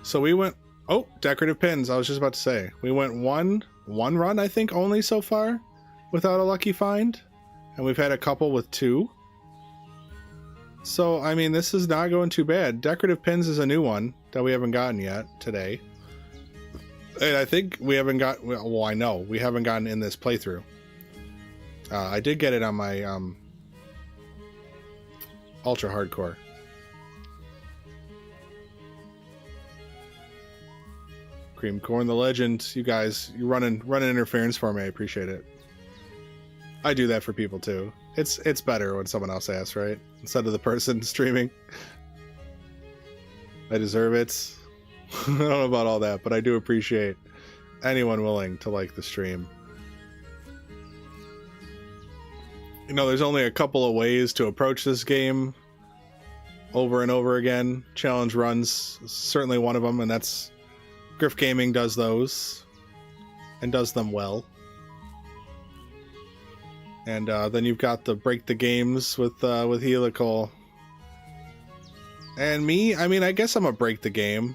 Speaker 1: So we went... Oh, decorative pins. I was just about to say. We went one run, I think, only so far without a lucky find. And we've had a couple with 2. So, I mean, this is not going too bad. Decorative pins is a new one that we haven't gotten yet today. And I think we haven't got... Well, I know we haven't gotten in this playthrough. I did get it on my ultra hardcore. Cream Corn, the legend. You guys, you running interference for me. I appreciate it. I do that for people too. It's better when someone else asks, right? Instead of the person streaming. I deserve it. I don't know about all that, but I do appreciate anyone willing to like the stream. You know, there's only a couple of ways to approach this game over and over again. Challenge runs, certainly one of them, and that's Griff Gaming does those and does them well. And then you've got the break the games with Helical. And me, I mean, I guess I'm a break the game,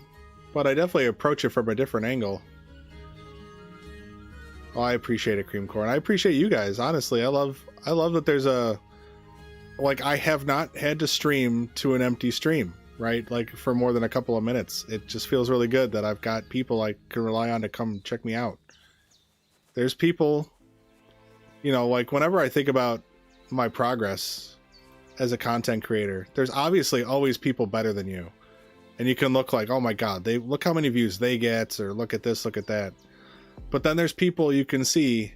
Speaker 1: but I definitely approach it from a different angle. Oh, I appreciate it, Cream Corn. I appreciate you guys, honestly. I love that there's a, like, I have not had to stream to an empty stream, right? Like, for more than a couple of minutes. It just feels really good that I've got people I can rely on to come check me out. There's people, you know, like, whenever I think about my progress as a content creator, there's obviously always people better than you. And you can look like, oh my God, look how many views they get, or look at this, look at that. But then there's people you can see,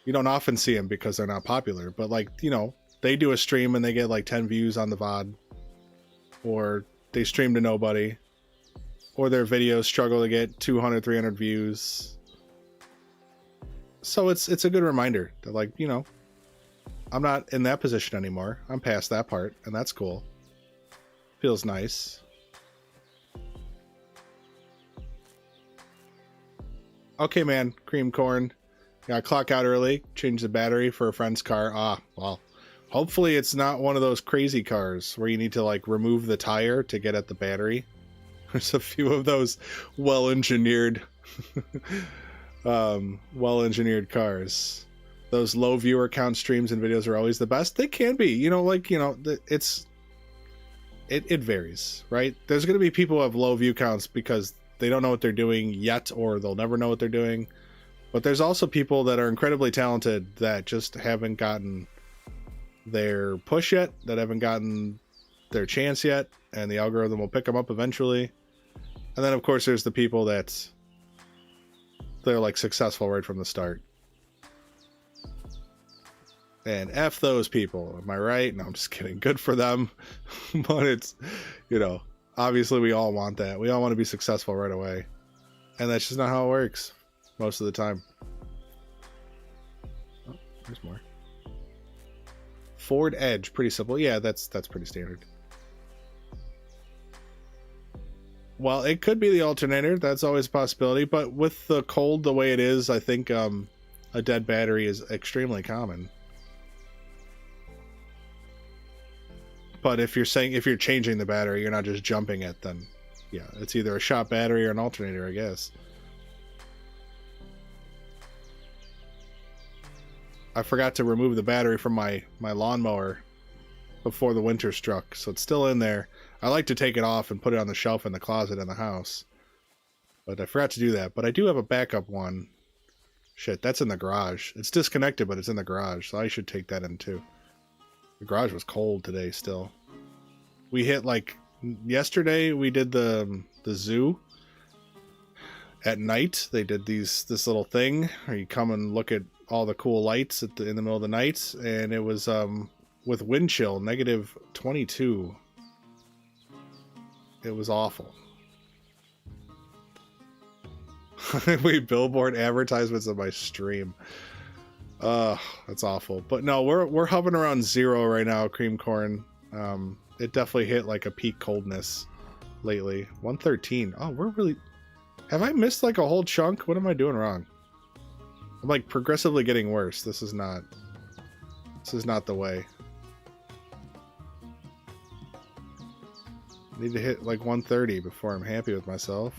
Speaker 1: you don't often see them because they're not popular, but like, you know, they do a stream and they get like 10 views on the VOD, or they stream to nobody, or their videos struggle to get 200, 300 views. So it's a good reminder that, like, you know, I'm not in that position anymore. I'm past that part, and that's cool. Feels nice. Okay, man, Cream Corn. Got to clock out early, change the battery for a friend's car. Ah, well, hopefully it's not one of those crazy cars where you need to, like, remove the tire to get at the battery. There's a few of those well-engineered cars. Those low viewer count streams and videos are always the best. They can be, you know, like, you know, it varies, right? There's going to be people who have low view counts because they don't know what they're doing yet, or they'll never know what they're doing. But there's also people that are incredibly talented that just haven't gotten their push yet, that haven't gotten their chance yet, and the algorithm will pick them up eventually. And then, of course, there's the people that they're, like, successful right from the start. And F those people, am I right? No, I'm just kidding. Good for them. But it's, you know, obviously we all want that. We all want to be successful right away. And that's just not how it works most of the time. Oh, there's more. Ford Edge, pretty simple. Yeah, that's pretty standard. Well, it could be the alternator. That's always a possibility. But with the cold the way it is, I think a dead battery is extremely common. But if you're changing the battery, you're not just jumping it, then yeah, it's either a shot battery or an alternator, I guess. I forgot to remove the battery from my lawnmower before the winter struck, so it's still in there. I like to take it off and put it on the shelf in the closet in the house, but I forgot to do that. But I do have a backup one. Shit, that's in the garage. It's disconnected, but it's in the garage, so I should take that in too. The garage was cold today still. We hit, like, yesterday we did the zoo. At night, they did this little thing where you come and look at all the cool lights in the middle of the night, and it was with wind chill, -22. It was awful. We billboard advertisements on my stream. That's awful. But no, we're hovering around 0 right now, Cream Corn. It definitely hit like a peak coldness lately. 113. Oh, we're really... Have I missed like a whole chunk? What am I doing wrong? I'm like progressively getting worse. This is not the way. I need to hit like 130 before I'm happy with myself.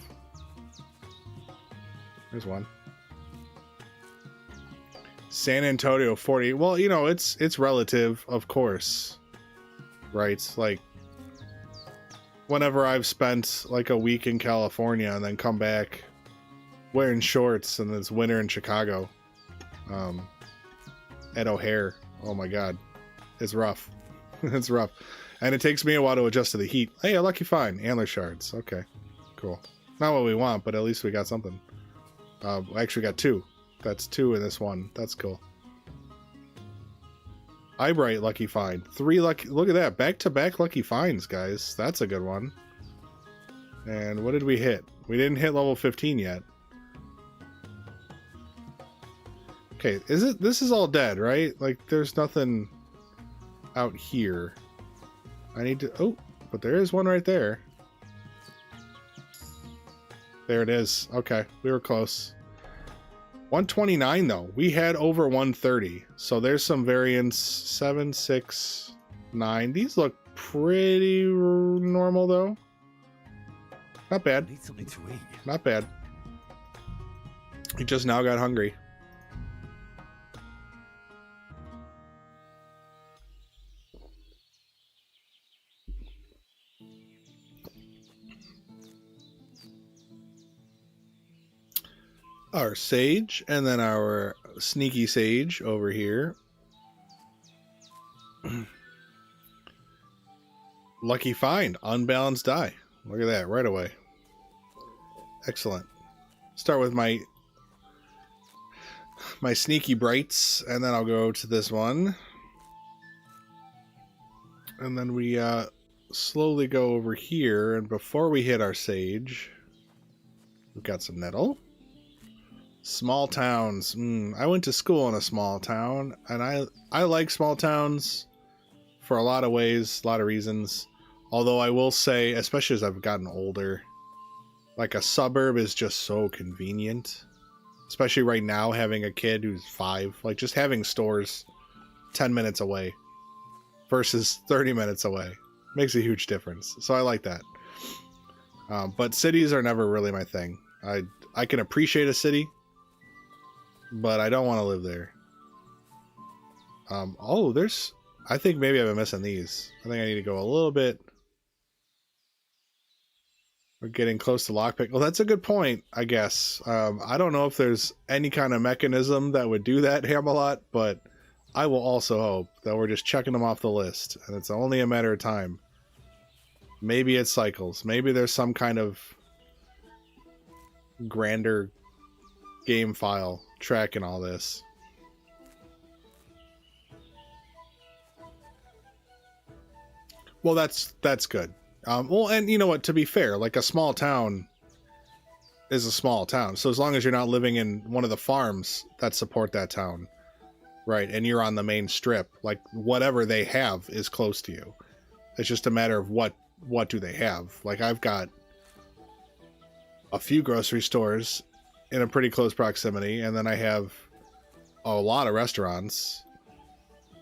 Speaker 1: There's one. San Antonio 40. Well, you know, it's relative, of course. Right? Like, whenever I've spent like a week in California and then come back wearing shorts and it's winter in Chicago, at O'Hare, oh my God, it's rough. It's rough. And it takes me a while to adjust to the heat. Hey, a lucky find. Antler shards. Okay, cool. Not what we want, but at least we got something. We actually got 2. That's 2 in this one. That's cool. Eyebright lucky find. 3 lucky. Look at that. Back-to-back lucky finds, guys. That's a good one. And what did we hit? We didn't hit level 15 yet. Okay, this is all dead, right? Like, there's nothing out here. I need to... Oh, but there is one right there. There it is. Okay, we were close. 129, though. We had over 130. So there's some variants. 7, 6, 9. These look pretty normal, though. Not bad.
Speaker 3: Need something to eat.
Speaker 1: Not bad. He just now got hungry. Our sage, and then our sneaky sage over here. Lucky find, unbalanced die. Look at that, right away. Excellent. Start with my sneaky brights, and then I'll go to this one. And then we slowly go over here, and before we hit our sage, we've got some nettle. Small towns. I went to school in a small town, and I like small towns for a lot of ways, a lot of reasons. Although I will say, especially as I've gotten older, like a suburb is just so convenient. Especially right now, having a kid who's 5, like just having stores 10 minutes away versus 30 minutes away makes a huge difference. So I like that. But cities are never really my thing. I can appreciate a city, but I don't want to live there. Oh, there's... I think maybe I've been missing these. I think I need to go a little bit... We're getting close to lockpick. Well, that's a good point, I guess. I don't know if there's any kind of mechanism that would do that, Ham-a-lot, but I will also hope that we're just checking them off the list, and it's only a matter of time. Maybe it cycles. Maybe there's some kind of grander game file tracking all this. Well, that's good. Well, and you know what, to be fair, like a small town is a small town. So as long as you're not living in one of the farms that support that town, right, and you're on the main strip, like whatever they have is close to you. It's just a matter of what do they have. Like I've got a few grocery stores in a pretty close proximity, and then I have a lot of restaurants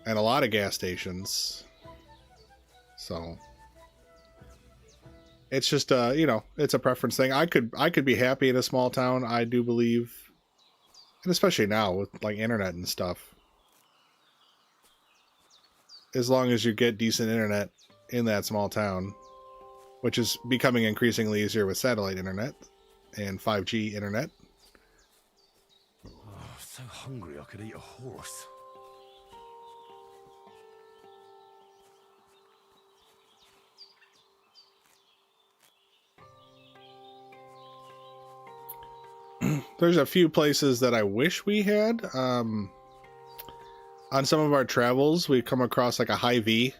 Speaker 1: and a lot of gas stations. So it's just you know, it's a preference thing. I could be happy in a small town, I do believe. And especially now with like internet and stuff. As long as you get decent internet in that small town, which is becoming increasingly easier with satellite internet and 5G internet.
Speaker 3: Oh, so hungry I could eat a horse.
Speaker 1: There's a few places that I wish we had. On some of our travels, we come across like a Hy-Vee.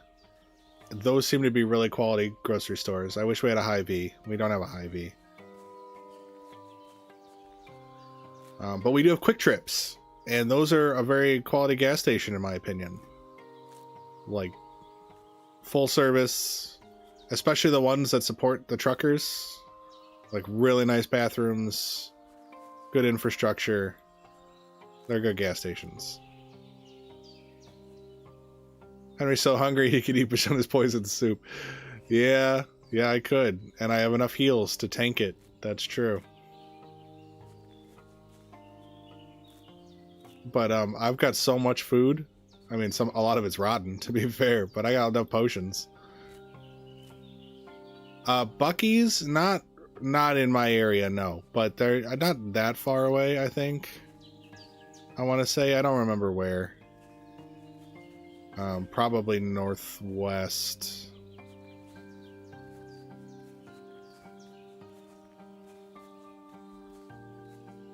Speaker 1: Those seem to be really quality grocery stores. I wish we had a Hy-Vee. We don't have a Hy-Vee. But we do have Quick Trips, and those are a very quality gas station in my opinion. Like full service, especially the ones that support the truckers. Like really nice bathrooms, good infrastructure. They're good gas stations. Henry's so hungry he could eat Bozhena's poison soup. Yeah, I could. And I have enough heals to tank it. That's true. But I've got so much food. I mean, a lot of it's rotten, to be fair, but I got enough potions. Bucky's, not in my area, no. But they're not that far away, I think. I want to say, I don't remember where. Probably northwest.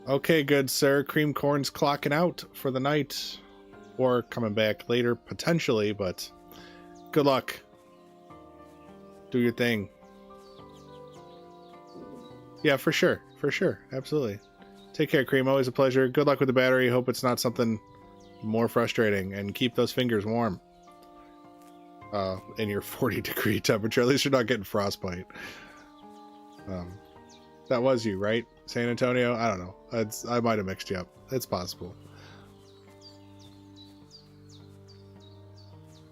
Speaker 1: Okay, good sir. Cream corn's clocking out for the night. Or coming back later, potentially, but good luck. Do your thing. Yeah, for sure. For sure. Absolutely. Take care, Cream. Always a pleasure. Good luck with the battery. Hope it's not something more frustrating. And keep those fingers warm. In your 40-degree temperature. At least you're not getting frostbite. That was you, right? San Antonio? I don't know. I might have mixed you up. It's possible.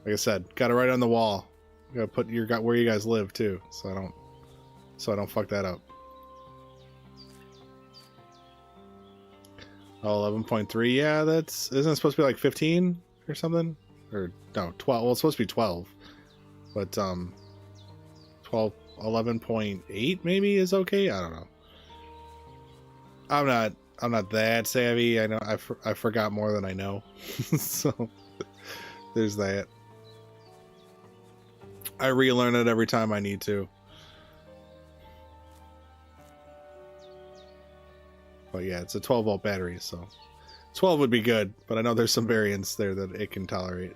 Speaker 1: Like I said, got it right on the wall. Gotta put where you guys live too, so I don't fuck that up. Oh, 11.3. Yeah, isn't it supposed to be like 15 or something? Or no, 12. Well, it's supposed to be 12. But 11.8 maybe is okay. I don't know. I'm not that savvy. I know I forgot more than I know. So there's that. I relearn it every time I need to. But yeah, it's a 12-volt battery, so 12 would be good, but I know there's some variants there that it can tolerate.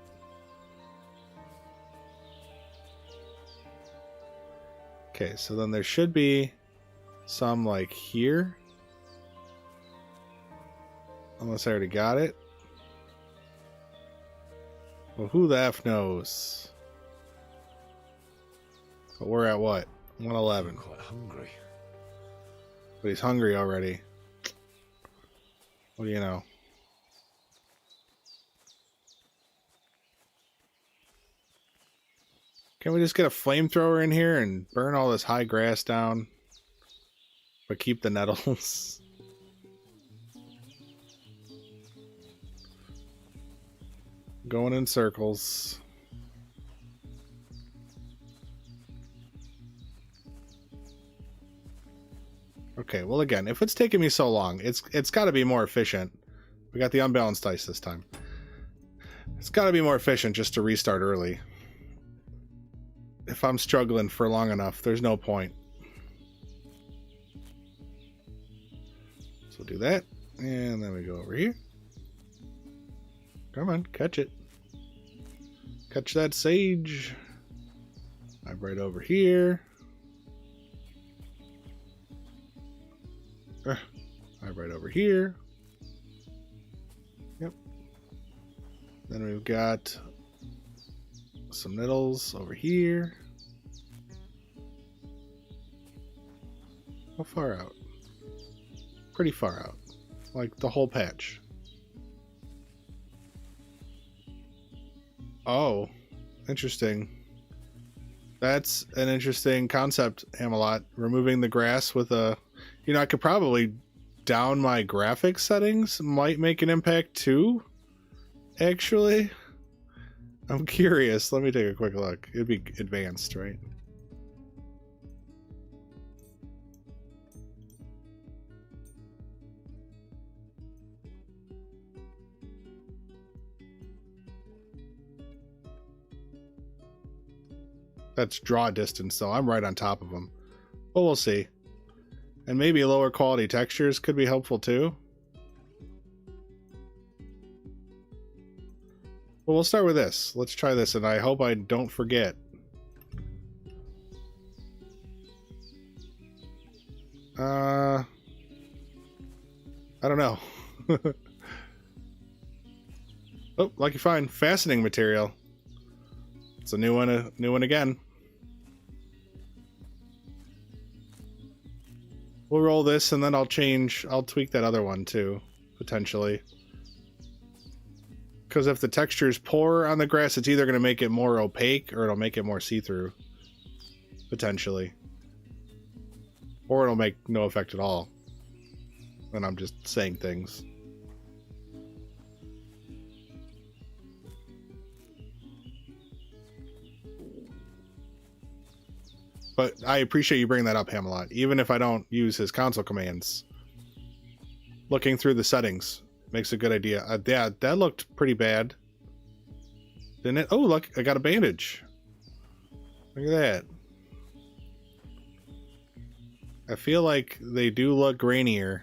Speaker 1: Okay, so then there should be some like here. Unless I already got it. Well, who the F knows? But we're at what? 111.
Speaker 3: I'm quite hungry.
Speaker 1: But he's hungry already. What do you know? Can we just get a flamethrower in here and burn all this high grass down? But keep the nettles? Going in circles. Okay, well again, if it's taking me so long, it's got to be more efficient. We got the unbalanced dice this time. It's got to be more efficient just to restart early. If I'm struggling for long enough, there's no point. So we'll do that, and then we go over here. Come on, catch it. Catch that sage. I'm right over here. I'm right over here. Yep. Then we've got some nettles over here. How far out? Pretty far out. Like the whole patch. Oh, interesting. That's an interesting concept, Hamelot. Removing the grass with a... You know, I could probably down my graphics settings. Might make an impact too, actually. I'm curious. Let me take a quick look. It'd be advanced, right? That's draw distance, though. I'm right on top of them. But we'll see. And maybe lower quality textures could be helpful too. Well, we'll start with this. Let's try this, and I hope I don't forget. I don't know. Oh, lucky find. Fastening material. It's a new one again. We'll roll this, and then I'll tweak that other one too, potentially. Because if the texture is poor on the grass, it's either going to make it more opaque or it'll make it more see-through. Potentially. Or it'll make no effect at all. And I'm just saying things. But I appreciate you bringing that up, Hamelot. Even if I don't use his console commands, looking through the settings makes a good idea. Yeah, that looked pretty bad. Didn't it? Oh, look, I got a bandage. Look at that. I feel like they do look grainier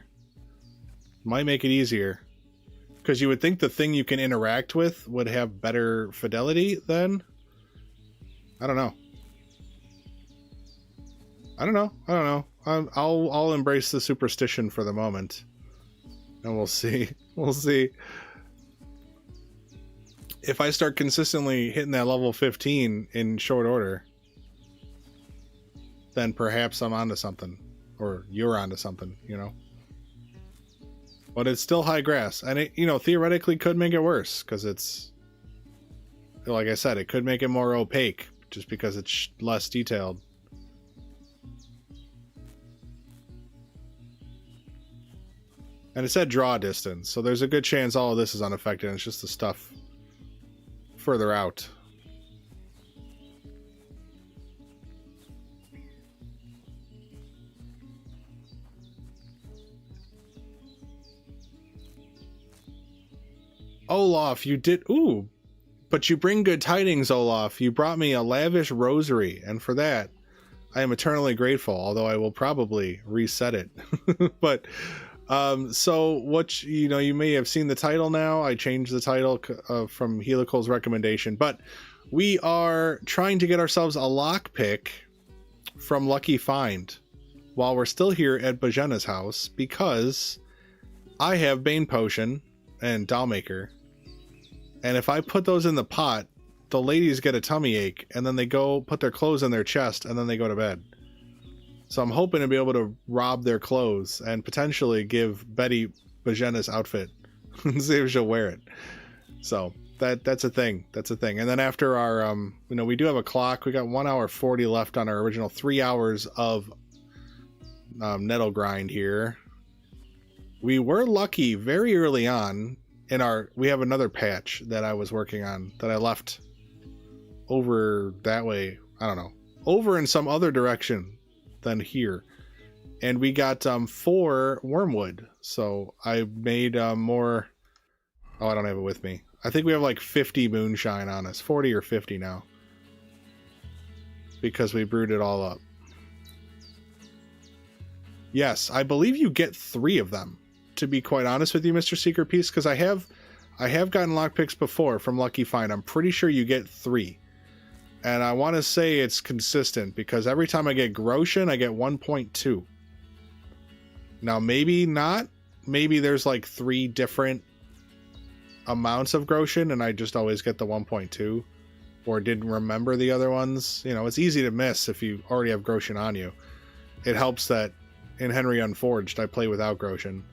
Speaker 1: Might make it easier. Because you would think the thing you can interact with would have better fidelity then. I don't know. I don't know. I'll embrace the superstition for the moment. And we'll see. We'll see. If I start consistently hitting that level 15 in short order, then perhaps I'm onto something. Or you're onto something, you know? But it's still high grass. And it, you know, theoretically could make it worse. Because it's, like I said, it could make it more opaque. Just because it's less detailed. And it said draw distance. So there's a good chance all of this is unaffected. And it's just the stuff further out. Olaf, you did... Ooh. But you bring good tidings, Olaf. You brought me a lavish rosary. And for that, I am eternally grateful. Although I will probably reset it. But... so what, you know, you may have seen the title now. I changed the title from Helical's recommendation, but we are trying to get ourselves a lockpick from Lucky Find while we're still here at Bozhena's house, because I have Bane Potion and Dollmaker. And if I put those in the pot, the ladies get a tummy ache and then they go put their clothes in their chest and then they go to bed. So I'm hoping to be able to rob their clothes and potentially give Betty Bozhena's outfit and see if she'll wear it. So that's a thing. That's a thing. And then after our, you know, we do have a clock. We got 1 hour 40 left on our original 3 hours of nettle grind here. We were lucky very early on in our, we have another patch that I was working on that I left over that way. I don't know, over in some other direction than here, and we got 4 wormwood. So I made more. Oh, I don't have it with me. I think we have like 50 moonshine on us, 40 or 50 now, because we brewed it all up. Yes, I believe you get 3 of them, to be quite honest with you, Mr. Secret Piece, because I have gotten lockpicks before from Lucky Find. I'm pretty sure you get 3. And I want to say it's consistent, because every time I get Groshen, I get 1.2. Now, maybe not. Maybe there's like 3 different amounts of Groshen, and I just always get the 1.2. Or didn't remember the other ones. You know, it's easy to miss if you already have Groshen on you. It helps that in Henry Unforged, I play without Groshen.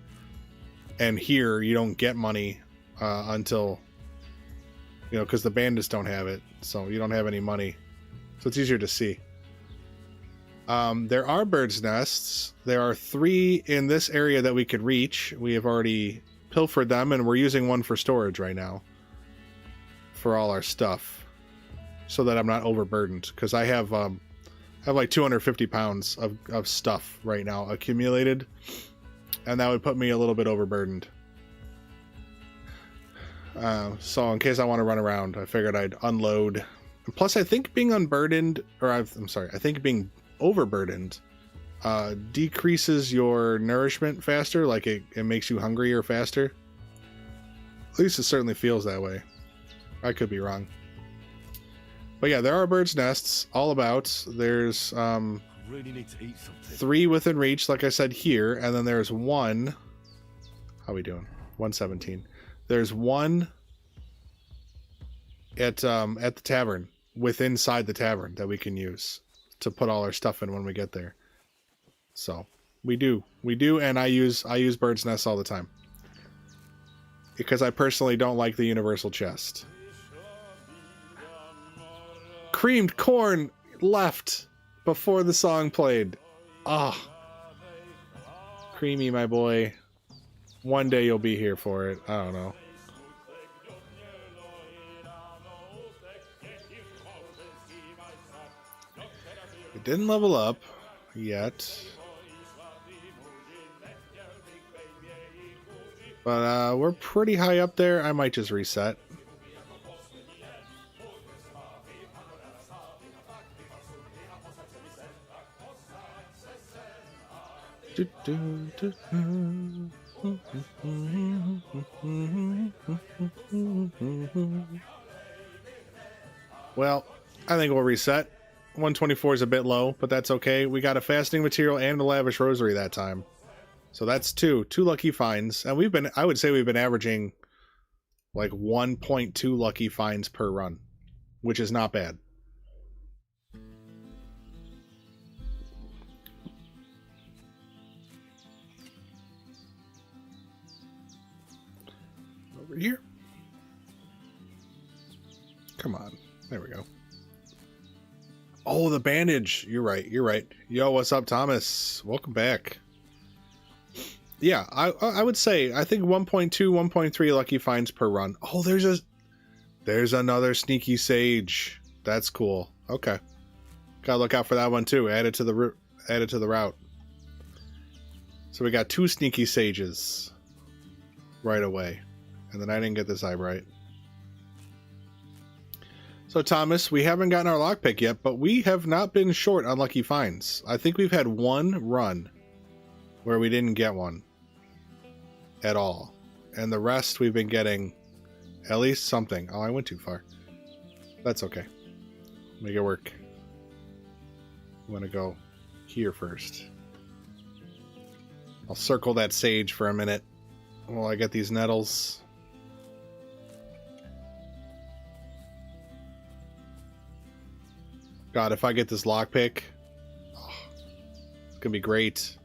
Speaker 1: And here, you don't get money until... You know, because the bandits don't have it, so you don't have any money. So it's easier to see. There are birds' nests. There are 3 in this area that we could reach. We have already pilfered them, and we're using one for storage right now. For all our stuff. So that I'm not overburdened. Because I have like 250 pounds of stuff right now accumulated. And that would put me a little bit overburdened. So in case I want to run around, I figured I'd unload. And plus, I think being unburdened, or I think being overburdened decreases your nourishment faster. Like it makes you hungrier faster. At least it certainly feels that way. I could be wrong. But yeah, there are birds' nests all about. There's
Speaker 3: Really need to eat something.
Speaker 1: 3 within reach, like I said here, and then there's 1. How we doing? 117. There's 1 at the tavern, inside the tavern, that we can use to put all our stuff in when we get there. So we do, and I use birds' nests all the time because I personally don't like the universal chest. Creamed corn left before the song played. Ah, Creamy, my boy. One day you'll be here for it. I don't know. It didn't level up yet. But we're pretty high up there. I might just reset. Well, I think we'll reset. 124 is a bit low, but that's okay. We got a fasting material and a lavish rosary that time. So that's two lucky finds. And I would say we've been averaging like 1.2 lucky finds per run, which is not bad. Over here. Come on. There we go. Oh, the bandage. You're right. You're right. Yo, what's up, Thomas? Welcome back. Yeah, I would say I think 1.2, 1.3 lucky finds per run. Oh, there's another sneaky sage. That's cool. Okay, gotta look out for that one too. Add it to the route. So we got 2 sneaky sages right away, and then I didn't get this eye right. So Thomas, we haven't gotten our lockpick yet, but we have not been short on lucky finds. I think we've had one run where we didn't get one at all, and the rest we've been getting at least something. Oh, I went too far. That's okay. Make it work. I'm gonna go here first. I'll circle that sage for a minute while I get these nettles. God, if I get this lockpick, oh, it's gonna be great.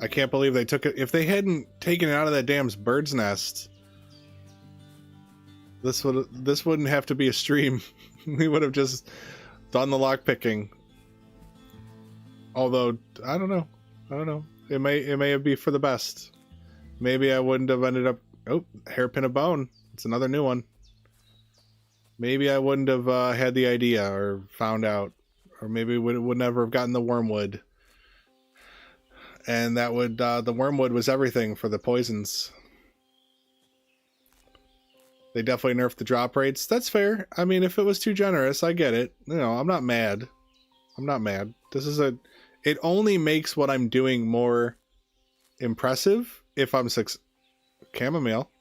Speaker 1: I can't believe they took it. If they hadn't taken it out of that damn bird's nest, this wouldn't have to be a stream. We would have just done the lockpicking. Although I don't know. It may be for the best. Maybe I wouldn't have ended up. Oh, hairpin of bone. It's another new one. Maybe I wouldn't have had the idea or found out, or maybe would never have gotten the wormwood. And that would, the wormwood was everything for the poisons. They definitely nerfed the drop rates. That's fair. I mean, if it was too generous, I get it. You know, I'm not mad. This is it only makes what I'm doing more impressive if I'm chamomile.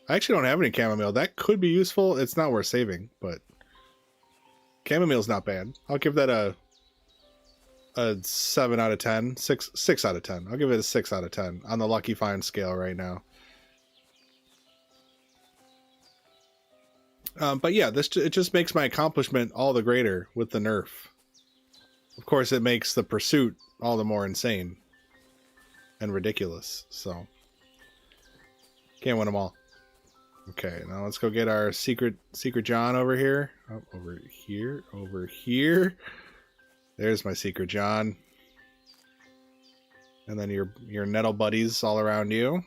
Speaker 1: I actually don't have any chamomile. That could be useful. It's not worth saving, but chamomile's not bad. I'll give that a 7 out of 10. 6 out of 10. I'll give it a 6 out of 10 on the lucky find scale right now. But yeah, it just makes my accomplishment all the greater with the nerf. Of course, it makes the pursuit all the more insane and ridiculous. So can't win them all. Okay, now let's go get our secret John over here. Oh, over here. There's my secret John. And then your nettle buddies all around you.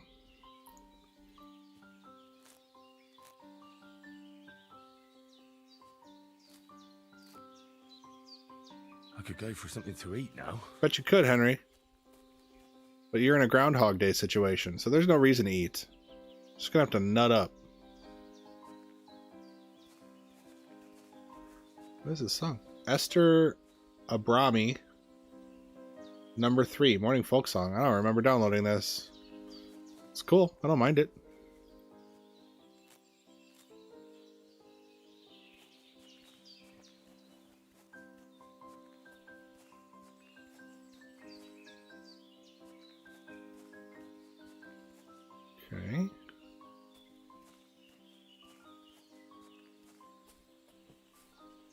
Speaker 3: I could go for something to eat now.
Speaker 1: Bet you could, Henry. But you're in a Groundhog Day situation, so there's no reason to eat. Just gonna have to nut up. What is this song? Esther Abrami, number 3, morning folk song. I don't remember downloading this. It's cool. I don't mind it. Okay.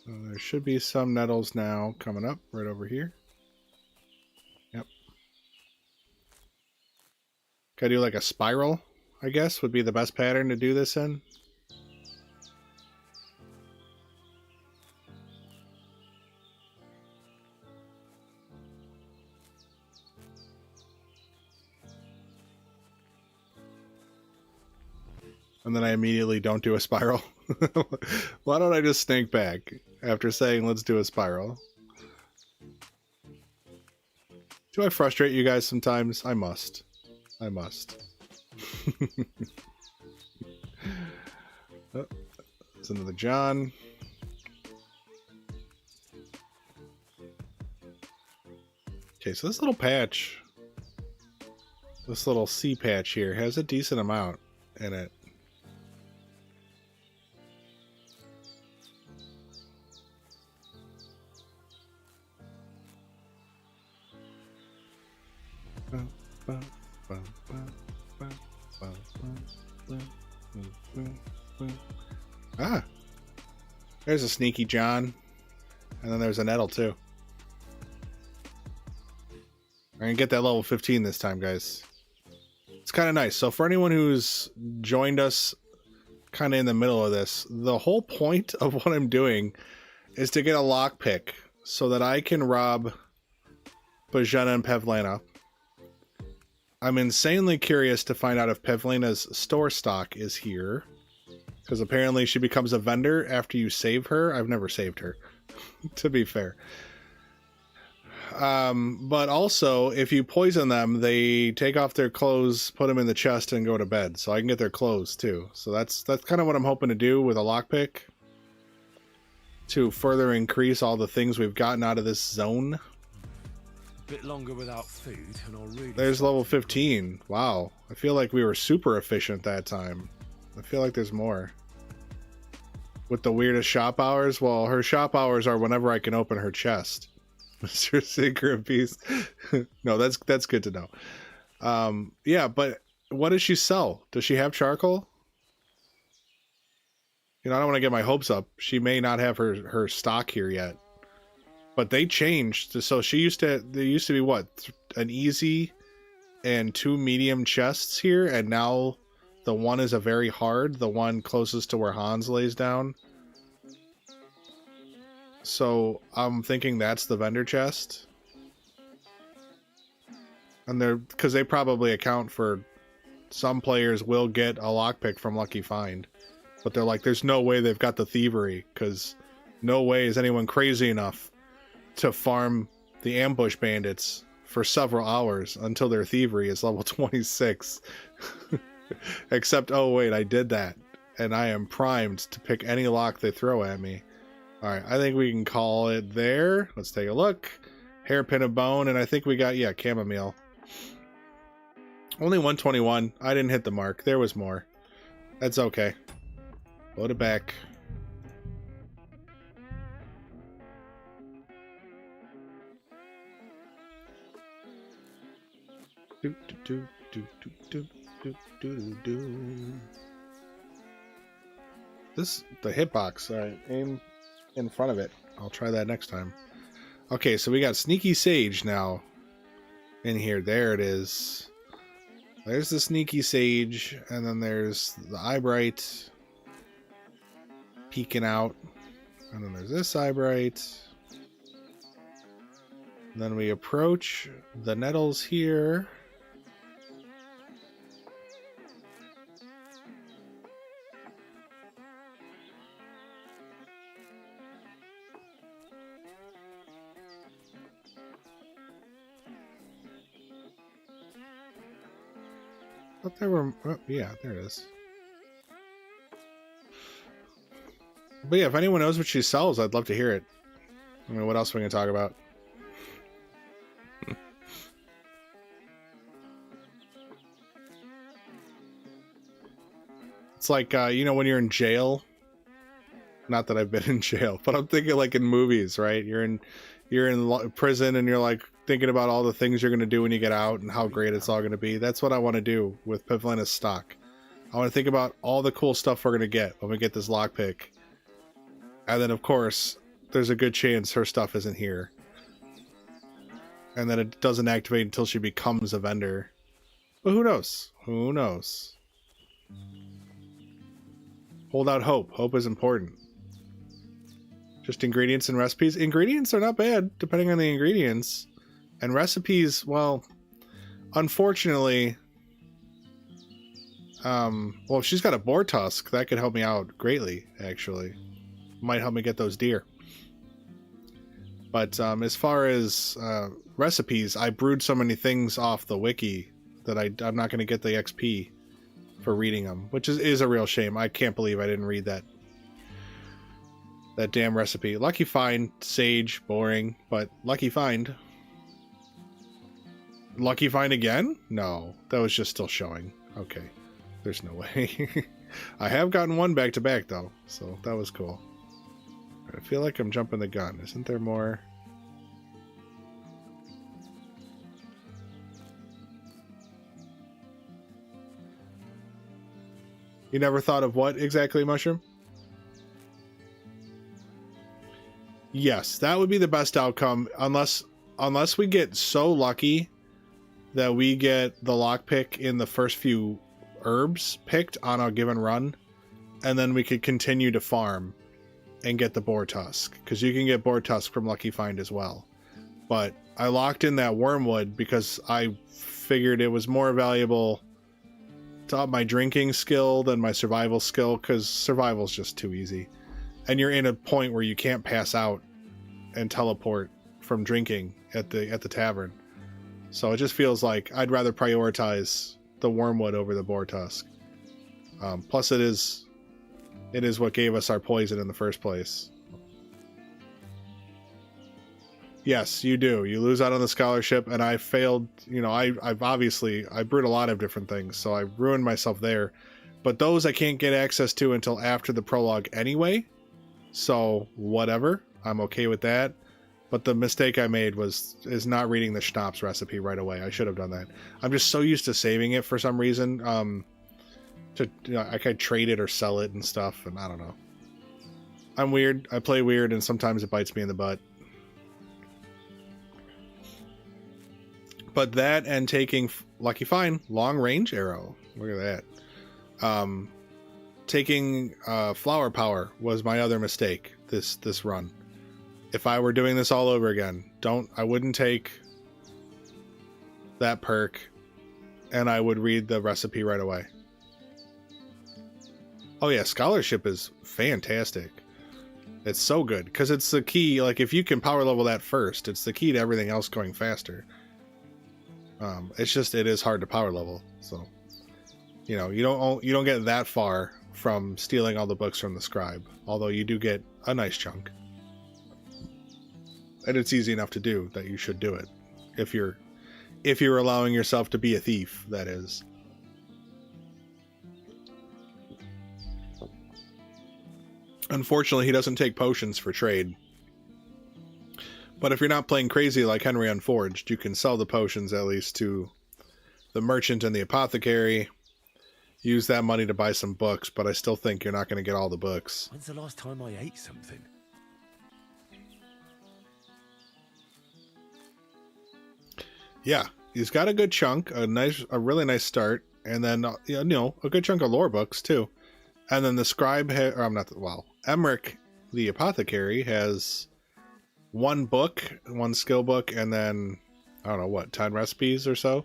Speaker 1: So there should be some nettles now coming up right over here. Yep. Gotta do like a spiral, I guess, would be the best pattern to do this in. And then I immediately don't do a spiral. Why don't I just snake back after saying let's do a spiral? Do I frustrate you guys sometimes? I must. Oh, there's another John. Okay, so this little patch This little sea patch here has a decent amount in it. Ah, there's a sneaky John, and then there's a nettle too. I'm gonna get that level 15 this time, guys. It's kind of nice. So for anyone who's joined us kind of in the middle of this, the whole point of what I'm doing is to get a lockpick so that I can rob Bohzena and Pavlena. I'm insanely curious to find out if Pavlena's store stock is here, because apparently she becomes a vendor after you save her. I've never saved her, to be fair. But also, if you poison them, they take off their clothes, put them in the chest, and go to bed. So I can get their clothes too. So that's kind of what I'm hoping to do with a lockpick, to further increase all the things we've gotten out of this zone.
Speaker 3: Bit longer without food, and I'll really.
Speaker 1: There's level 15. Wow, I feel like we were super efficient that time. I feel like there's more. With the weirdest shop hours, well, her shop hours are whenever I can open her chest. Mr. Secret Beast. No, that's good to know. Yeah, but what does she sell? Does she have charcoal? You know, I don't want to get my hopes up. She may not have her stock here yet. But they changed. So there used to be what? An easy and 2 medium chests here, and now the one is a very hard, the one closest to where Hans lays down. So I'm thinking that's the vendor chest. And because they probably account for some players will get a lockpick from Lucky Find. But they're like, there's no way they've got the thievery, because no way is anyone crazy enough to farm the ambush bandits for several hours until their thievery is level 26. Except, oh wait, I did that. And I am primed to pick any lock they throw at me. Alright, I think we can call it there. Let's take a look. Hairpin of bone, and I think we got, yeah, chamomile. Only 121. I didn't hit the mark. There was more. That's okay. Load it back. This the hitbox. Alright, aim in front of it. I'll try that next time. Okay, so we got Sneaky Sage now in here. There it is. There's the Sneaky Sage, and then there's the Eyebright peeking out, and then there's this Eyebright. And then we approach the nettles here. Thought there were, oh, yeah, there it is. But yeah, if anyone knows what she sells, I'd love to hear it. I mean, what else are we gonna talk about? It's like, you know, when you're in jail. Not that I've been in jail, but I'm thinking like in movies, right? You're in prison, and you're like thinking about all the things you're going to do when you get out and how great it's all going to be. That's what I want to do with Pavlena's stock. I want to think about all the cool stuff we're going to get when we get this lockpick. And then, of course, there's a good chance her stuff isn't here. And then it doesn't activate until she becomes a vendor. But who knows? Who knows? Hold out hope. Hope is important. Just ingredients and recipes. Ingredients are not bad, depending on the ingredients. And recipes, well, unfortunately, well, if she's got a boar tusk, that could help me out greatly, actually. Might help me get those deer. But as far as recipes, I brewed so many things off the wiki that I'm not going to get the XP for reading them, which is a real shame. I can't believe I didn't read that damn recipe. Lucky Find, sage, boring, but lucky find. Lucky find again? No, that was just still showing. Okay, there's no way. I have gotten one back to back though, so that was cool. I feel like I'm jumping the gun. Isn't there more? You never thought of what exactly, Mushroom? Yes, that would be the best outcome, unless we get so lucky that we get the lockpick in the first few herbs picked on a given run, and then we could continue to farm and get the boar tusk, because you can get boar tusk from Lucky Find as well. But I locked in that wormwood because I figured it was more valuable to up my drinking skill than my survival skill, because survival's just too easy. And you're in a point where you can't pass out and teleport from drinking at the tavern. So it just feels like I'd rather prioritize the wormwood over the boar tusk. Plus it is what gave us our poison in the first place. Yes, you do. You lose out on the scholarship, and I failed. You know, I've obviously I brewed a lot of different things, so I ruined myself there. But those I can't get access to until after the prologue anyway. So whatever, I'm okay with that. But the mistake I made is not reading the schnapps recipe right away. I should have done that. I'm just so used to saving it for some reason. I could trade it or sell it and stuff, and I don't know. I'm weird. I play weird, and sometimes it bites me in the butt. But that and taking Lucky Find, long range arrow. Look at that. Taking flower power was my other mistake this run. If I were doing this all over again, I wouldn't take that perk, and I would read the recipe right away. Oh yeah, scholarship is fantastic. It's so good because it's the key. Like if you can power level that first, it's the key to everything else going faster. It is hard to power level, so you know you don't get that far from stealing all the books from the scribe, although you do get a nice chunk, and it's easy enough to do that you should do it if you're allowing yourself to be a thief, that is. Unfortunately, he doesn't take potions for trade. But if you're not playing crazy like Henry Unforged, you can sell the potions at least to the merchant and the apothecary. Use that money to buy some books, but I still think you're not going to get all the books.
Speaker 3: When's the last time I ate something?
Speaker 1: Yeah, he's got a good chunk, a really nice start, and then a good chunk of lore books too. And then the scribe, Emmerich, the apothecary, has one book, one skill book, and then, I don't know, 10 recipes or so?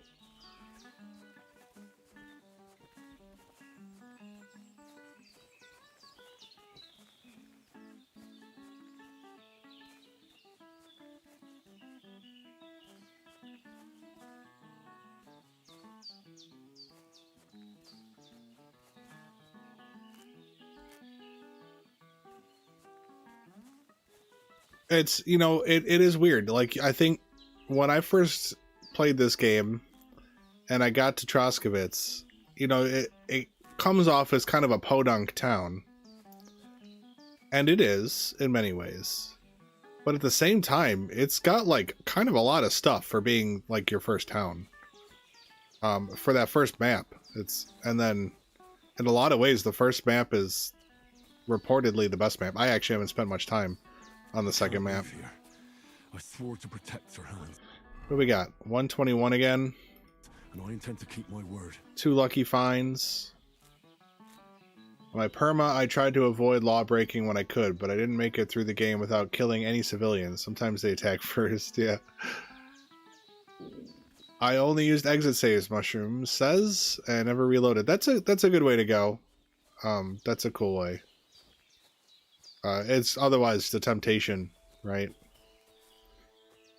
Speaker 1: It's, it is weird. Like, I think when I first played this game and I got to Troskowitz, it comes off as kind of a podunk town. And it is, in many ways. But at the same time, it's got, like, kind of a lot of stuff for being, like, your first town. For that first map. And then, in a lot of ways, the first map is reportedly the best map. I actually haven't spent much time on the second map.
Speaker 4: I swore to protect her hands.
Speaker 1: What do we got? 121 again.
Speaker 4: And I intend to keep my word.
Speaker 1: 2 lucky finds. My perma, I tried to avoid law breaking when I could, but I didn't make it through the game without killing any civilians. Sometimes they attack first, yeah. I only used exit saves, Mushroom says, and never reloaded. That's a good way to go. That's a cool way. It's otherwise the temptation, right?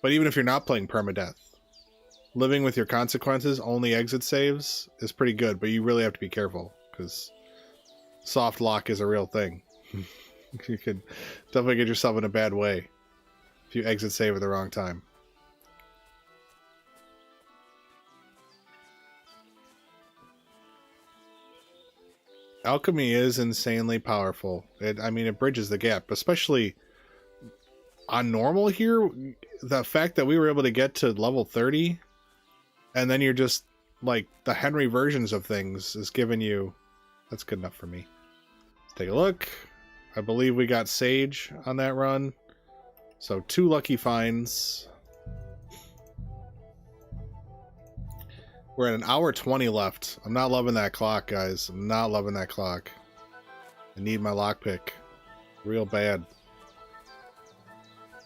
Speaker 1: But even if you're not playing permadeath, living with your consequences, only exit saves is pretty good, but you really have to be careful, because soft lock is a real thing. You could definitely get yourself in a bad way if you exit save at the wrong time. alchemy is insanely powerful. I mean, it bridges the gap, especially on normal here. The fact that we were able to get to level 30, and then you're just like the Henry versions of things is giving you. That's good enough for me. Let's take a look. I believe we got Sage on that run. So 2 lucky finds. We're at 1 hour 20 left. I'm not loving that clock, guys. I'm not loving that clock. I need my lockpick. Real bad.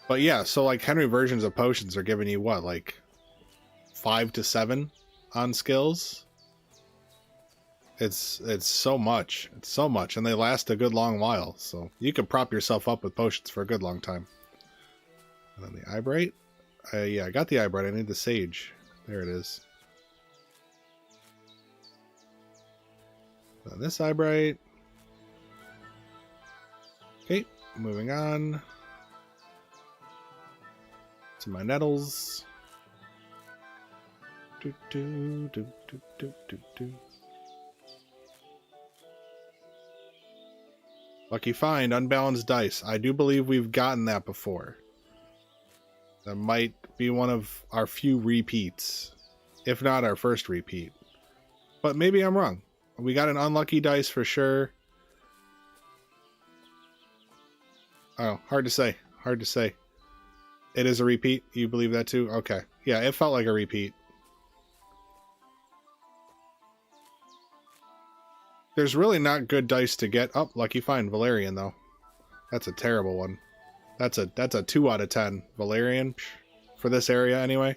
Speaker 1: But yeah, so like Henry versions of potions are giving you what, like 5 to 7 on skills? It's so much. It's so much, and they last a good long while. So you can prop yourself up with potions for a good long time. And then the Eyebright. Yeah, I got the Eyebright. I need the Sage. There it is. And this Eyebright. Okay, moving on to my nettles. Do, do, do, do, do, do, do. Lucky find, unbalanced dice. I do believe we've gotten that before. That might be one of our few repeats, if not our first repeat. But maybe I'm wrong. We got an unlucky dice for sure. Oh, hard to say. Hard to say. It is a repeat? You believe that too? Okay. Yeah, it felt like a repeat. There's really not good dice to get. Oh, lucky find. Valerian, though. That's a terrible one. That's a 2 out of 10. Valerian, for this area, anyway.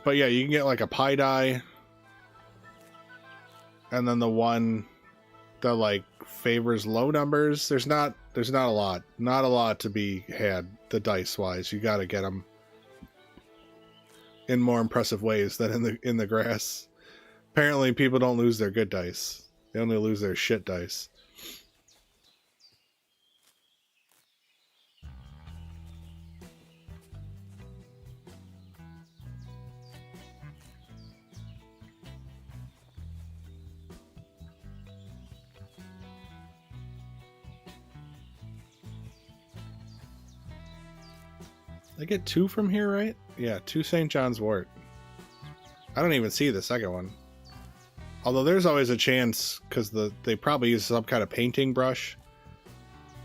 Speaker 1: But yeah, you can get like a pie die. And then the one that like favors low numbers. There's not a lot. Not a lot to be had, the dice-wise. You gotta get them in more impressive ways than in the grass. Apparently people don't lose their good dice. They only lose their shit dice. I get 2 from here, right? Yeah, 2 St. John's wort. I don't even see the second one. Although there's always a chance, because they probably use some kind of painting brush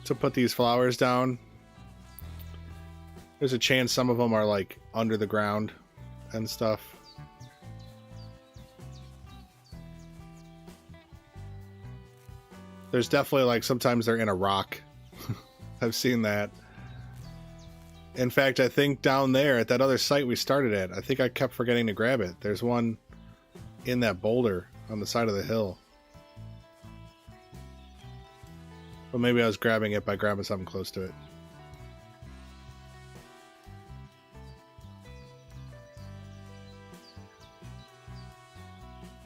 Speaker 1: to put these flowers down. There's a chance some of them are like under the ground and stuff. There's definitely like sometimes they're in a rock. I've seen that. In fact, I think down there at that other site we started at, I think I kept forgetting to grab it. There's one in that boulder on the side of the hill. But maybe I was grabbing it by grabbing something close to it.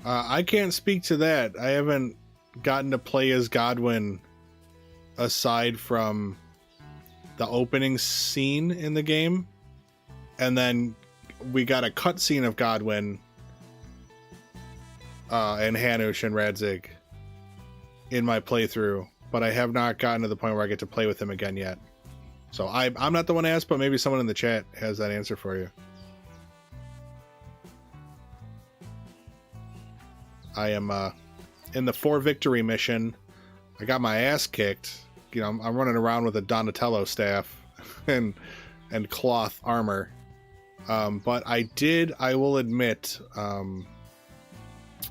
Speaker 1: I can't speak to that. I haven't gotten to play as Godwin aside from the opening scene in the game, and then we got a cutscene of Godwin and Hanush and Radzig in my playthrough, but I have not gotten to the point where I get to play with him again yet. So I'm not the one to ask, but maybe someone in the chat has that answer for you. I am in the 4 victory mission. I got my ass kicked. You know, I'm running around with a Donatello staff and cloth armor. But I will admit,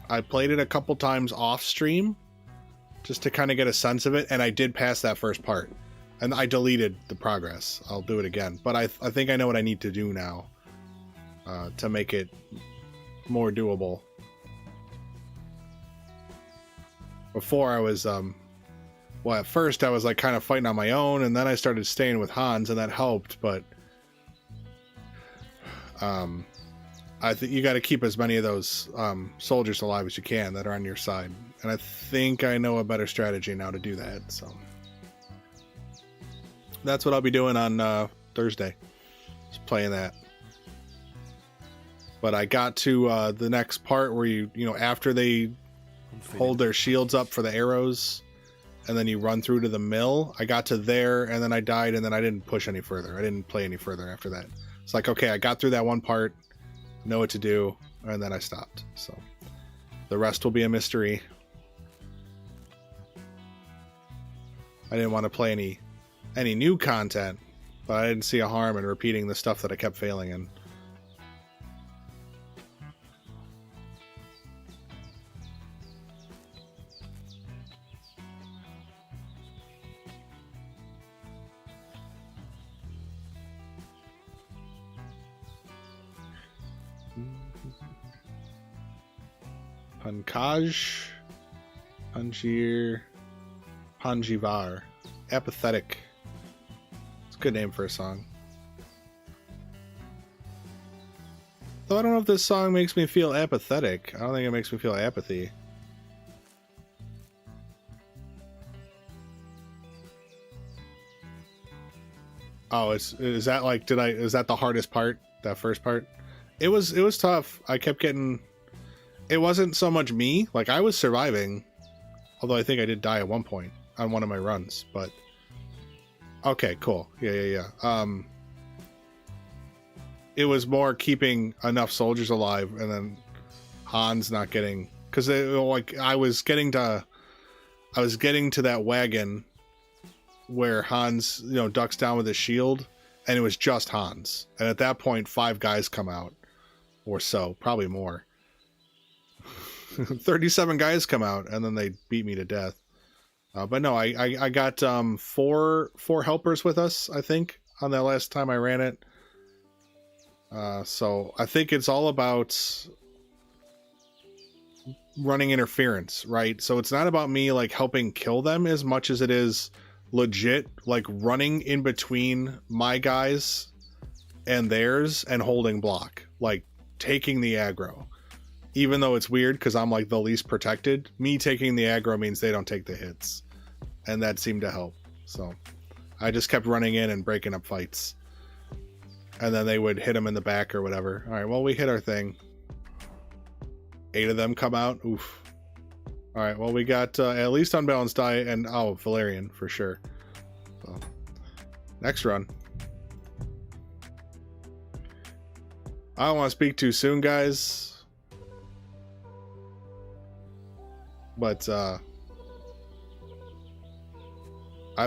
Speaker 1: I played it a couple times off stream just to kind of get a sense of it, and I did pass that first part. And I deleted the progress. I'll do it again. But I think I know what I need to do now to make it more doable. Before I was, well, at first I was like kind of fighting on my own, and then I started staying with Hans, and that helped. But I think you got to keep as many of those soldiers alive as you can that are on your side. And I think I know a better strategy now to do that. So that's what I'll be doing on Thursday. Just playing that. But I got to the next part where you know, after they hold their shields up for the arrows, and then you run through to the mill. I got to there, and then I died, and then I didn't push any further. I didn't play any further after that. It's like, okay, I got through that one part, know what to do, and then I stopped. So the rest will be a mystery. I didn't want to play any new content, but I didn't see a harm in repeating the stuff that I kept failing in. Pankaj, Panjir, Panjivar, apathetic. It's a good name for a song. Though I don't know if this song makes me feel apathetic. I don't think it makes me feel apathy. Oh, is that like, is that the hardest part? That first part? It was tough. I kept getting, it wasn't so much me, like I was surviving, although I think I did die at one point on one of my runs, but okay, cool. Yeah. It was more keeping enough soldiers alive, and then Hans not getting, because like I was getting to that wagon where Hans, you know, ducks down with his shield, and it was just Hans, and at that point 5 guys come out, or so, probably more. 37 guys come out, and then they beat me to death. But no, I got 4 helpers with us, I think, on that last time I ran it. So I think it's all about running interference, right? So it's not about me like helping kill them as much as it is legit like running in between my guys and theirs and holding block, like taking the aggro. Even though it's weird because I'm like the least protected, me taking the aggro means they don't take the hits, and that seemed to help. So I just kept running in and breaking up fights, and then they would hit them in the back or whatever. All right, well, we hit our thing. 8 of them come out. Oof. All right, well, we got at least Unbalanced Die and, oh, Valerian for sure. So, next run. I don't want to speak too soon, guys. But I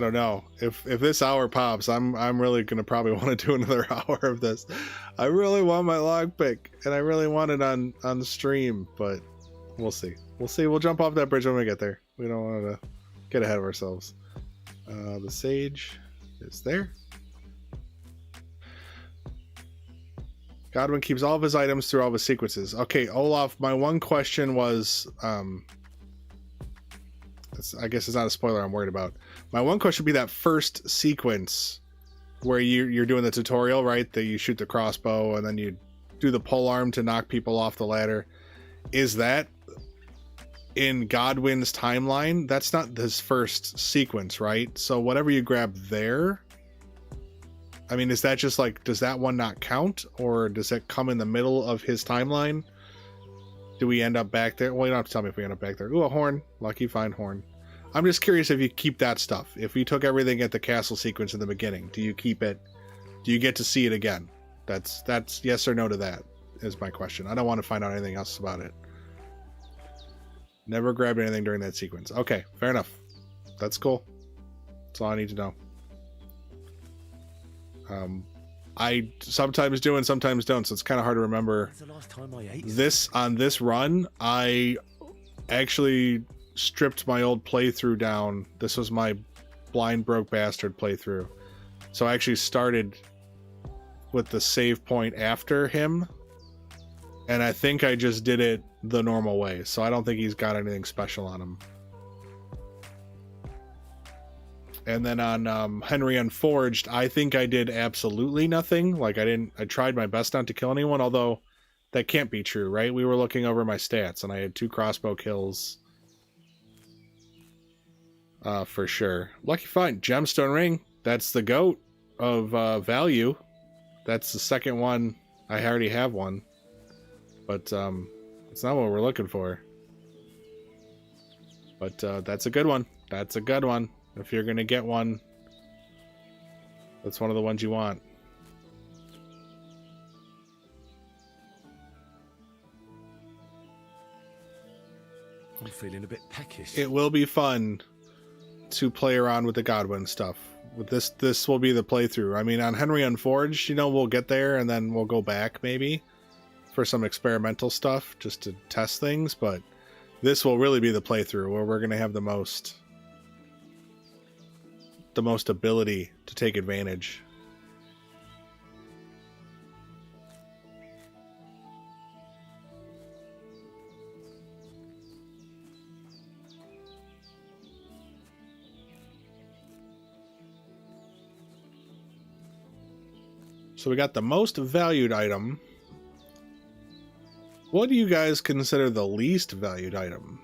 Speaker 1: don't know. If this hour pops, I'm really gonna probably want to do another hour of this. I really want my lockpick, and I really want it on the stream, but we'll see. We'll see. We'll jump off that bridge when we get there. We don't want to get ahead of ourselves. The sage is there. Godwin keeps all of his items through all of his sequences. Okay, Olaf, my one question was, I guess it's not a spoiler I'm worried about. My one question would be that first sequence where you're doing the tutorial, right? That you shoot the crossbow and then you do the pole arm to knock people off the ladder. Is that in Godwin's timeline? That's not his first sequence, right? So whatever you grab there, I mean, is that just like, does that one not count? Or does it come in the middle of his timeline? Do we end up back there? Well, you don't have to tell me if we end up back there. Ooh, a horn. Lucky find horn. I'm just curious if you keep that stuff. If we took everything at the castle sequence in the beginning, do you keep it? Do you get to see it again? That's yes or no to that is my question. I don't want to find out anything else about it. Never grabbed anything during that sequence. Okay, fair enough. That's cool. That's all I need to know. I sometimes do and sometimes don't, so it's kind of hard to remember.
Speaker 3: When's the last time I ate?
Speaker 1: This on this run, I actually stripped my old playthrough down. This was my blind broke bastard playthrough, so I actually started with the save point after him, and I think I just did it the normal way, so I don't think he's got anything special on him. And then on Henry Unforged, I think I did absolutely nothing. Like I tried my best not to kill anyone, although that can't be true, right? We were looking over my stats and I had 2 crossbow kills. For sure. Lucky find. Gemstone ring. That's the goat of value. That's the second one. I already have one. But it's not what we're looking for. But that's a good one. That's a good one. If you're gonna get one, that's one of the ones you want.
Speaker 3: I'm feeling a bit peckish.
Speaker 1: It will be fun to play around with the Godwin stuff. With this will be the playthrough. I mean, on Henry Unforged, you know, we'll get there and then we'll go back maybe for some experimental stuff just to test things, but this will really be the playthrough where we're going to have the most ability to take advantage. So we got the most valued item. What do you guys consider the least valued item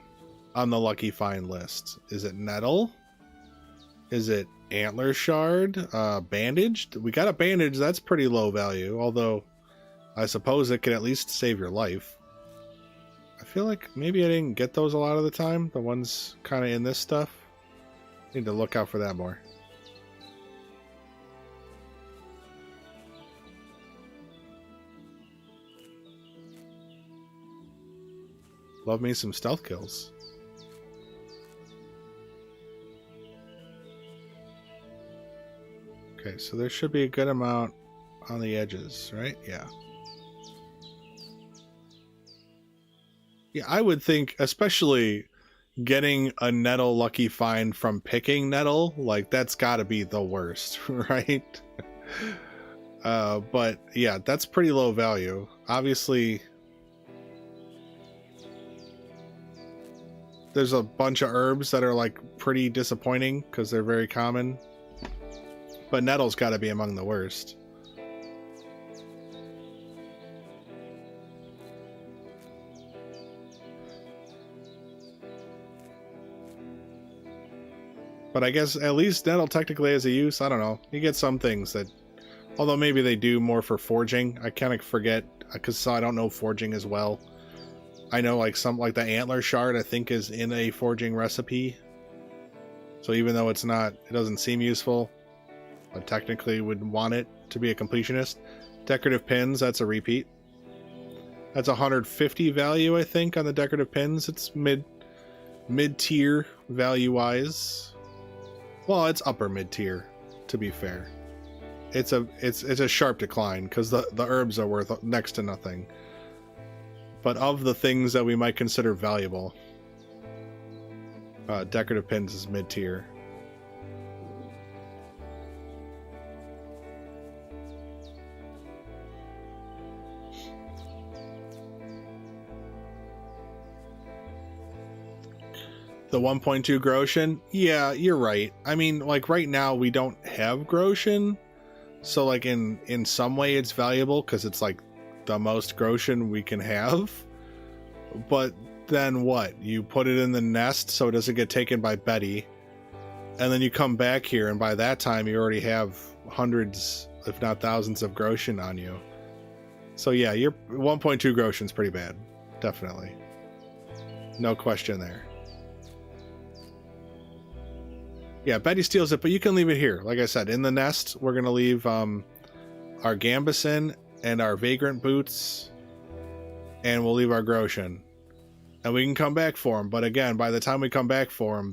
Speaker 1: on the Lucky Find list? Is it nettle? Is it antler shard? Bandaged? We got a bandage. That's pretty low value, although I suppose it could at least save your life. I feel like maybe I didn't get those a lot of the time. The ones kind of in this stuff. Need to look out for that more. Love me some stealth kills. Okay, so there should be a good amount on the edges, right? Yeah. Yeah, I would think, especially getting a nettle lucky find from picking nettle, like that's gotta be the worst, right? But yeah, that's pretty low value. Obviously, there's a bunch of herbs that are like pretty disappointing because they're very common. But nettle's got to be among the worst. But I guess at least nettle technically has a use. I don't know. You get some things that, although maybe they do more for forging. I kind of forget because I don't know forging as well. I know like some like the antler shard I think is in a forging recipe. So even though it's not, it doesn't seem useful, but technically would want it to be a completionist. Decorative pins, that's a repeat. That's 150 value I think on the decorative pins. It's mid-tier value wise. Well, it's upper mid-tier to be fair. It's a sharp decline because the herbs are worth next to nothing. But of the things that we might consider valuable, decorative pins is mid-tier. The 1.2 Groshen? Yeah, you're right. I mean, like right now we don't have Groshen, so like in some way it's valuable because it's like the most Groshen we can have. But then what? You put it in the nest so it doesn't get taken by Betty, and then you come back here and by that time you already have hundreds, if not thousands of Groshen on you. So yeah, your 1.2 Groshen's pretty bad. Definitely. No question there. Yeah, Betty steals it, but you can leave it here. Like I said, in the nest, we're going to leave our Gambison and our Vagrant Boots, and we'll leave our Groshen. And we can come back for them, but again, by the time we come back for them,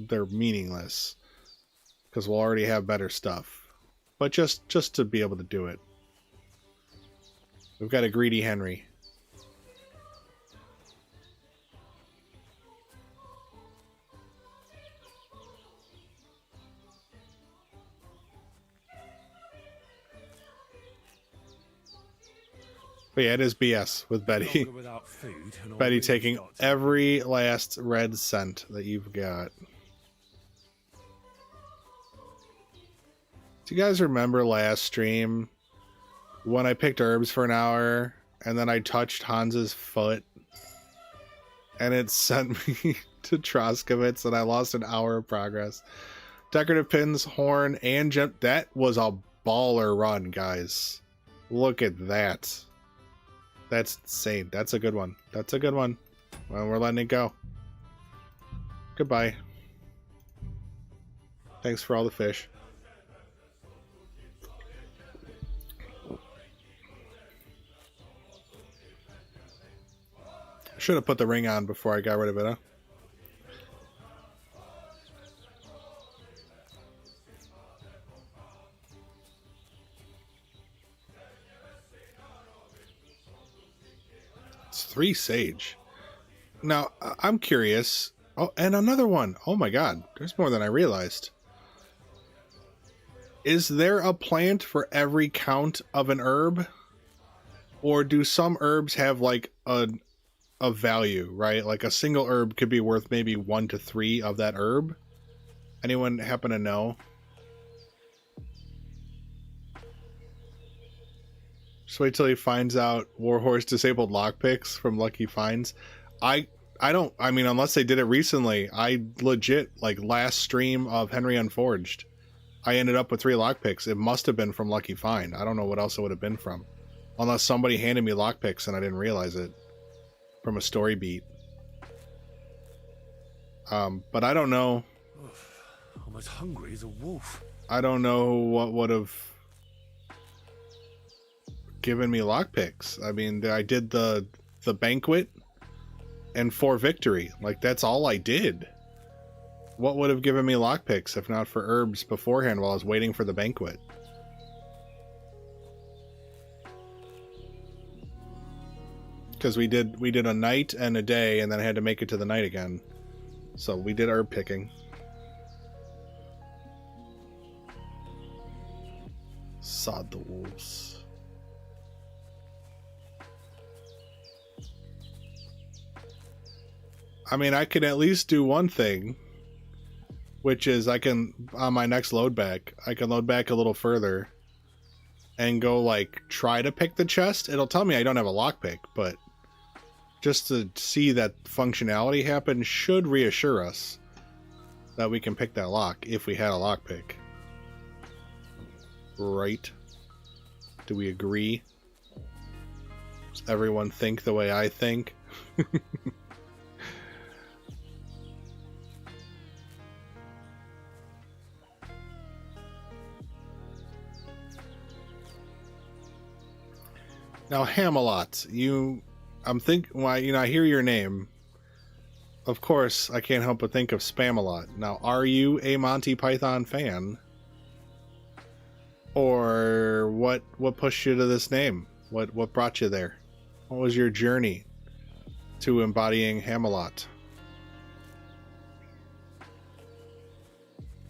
Speaker 1: they're meaningless. Because we'll already have better stuff. But just to be able to do it. We've got a greedy Henry. But yeah, it is BS with Betty. Betty taking every last red cent that you've got. Do you guys remember last stream when I picked herbs for an hour and then I touched Hans's foot and it sent me to Troskowitz and I lost an hour of progress? Decorative pins, horn, and gem. That was a baller run, guys. Look at that. That's insane. That's a good one. That's a good one. Well, we're letting it go. Goodbye. Thanks for all the fish. Should have put the ring on before I got rid of it, huh? It's 3 sage. Now, I'm curious. Oh, and another one. Oh my god. There's more than I realized. Is there a plant for every count of an herb? Or do some herbs have like a value, right? Like a single herb could be worth maybe 1 to 3 of that herb. Anyone happen to know? Just wait till he finds out Warhorse disabled lockpicks from Lucky Finds. I mean, unless they did it recently, I legit, like last stream of Henry Unforged, I ended up with 3 lockpicks. It must have been from Lucky Find. I don't know what else it would have been from. Unless somebody handed me lockpicks and I didn't realize it. From a story beat. But I don't know.
Speaker 3: I'm as hungry as a wolf.
Speaker 1: I don't know what would have given me lockpicks. I mean, I did the banquet and 4 victory. Like, that's all I did. What would have given me lockpicks if not for herbs beforehand while I was waiting for the banquet? Because we did a night and a day, and then I had to make it to the night again. So we did herb picking. Sod the wolves. I mean, I can at least do one thing, which is I can, on my next load back, I can load back a little further and go, like, try to pick the chest. It'll tell me I don't have a lockpick, but just to see that functionality happen should reassure us that we can pick that lock if we had a lockpick. Right? Do we agree? Does everyone think the way I think? Now, Hamelot, I hear your name. Of course, I can't help but think of Spamalot. Now, are you a Monty Python fan? Or what pushed you to this name? What brought you there? What was your journey to embodying Hamelot?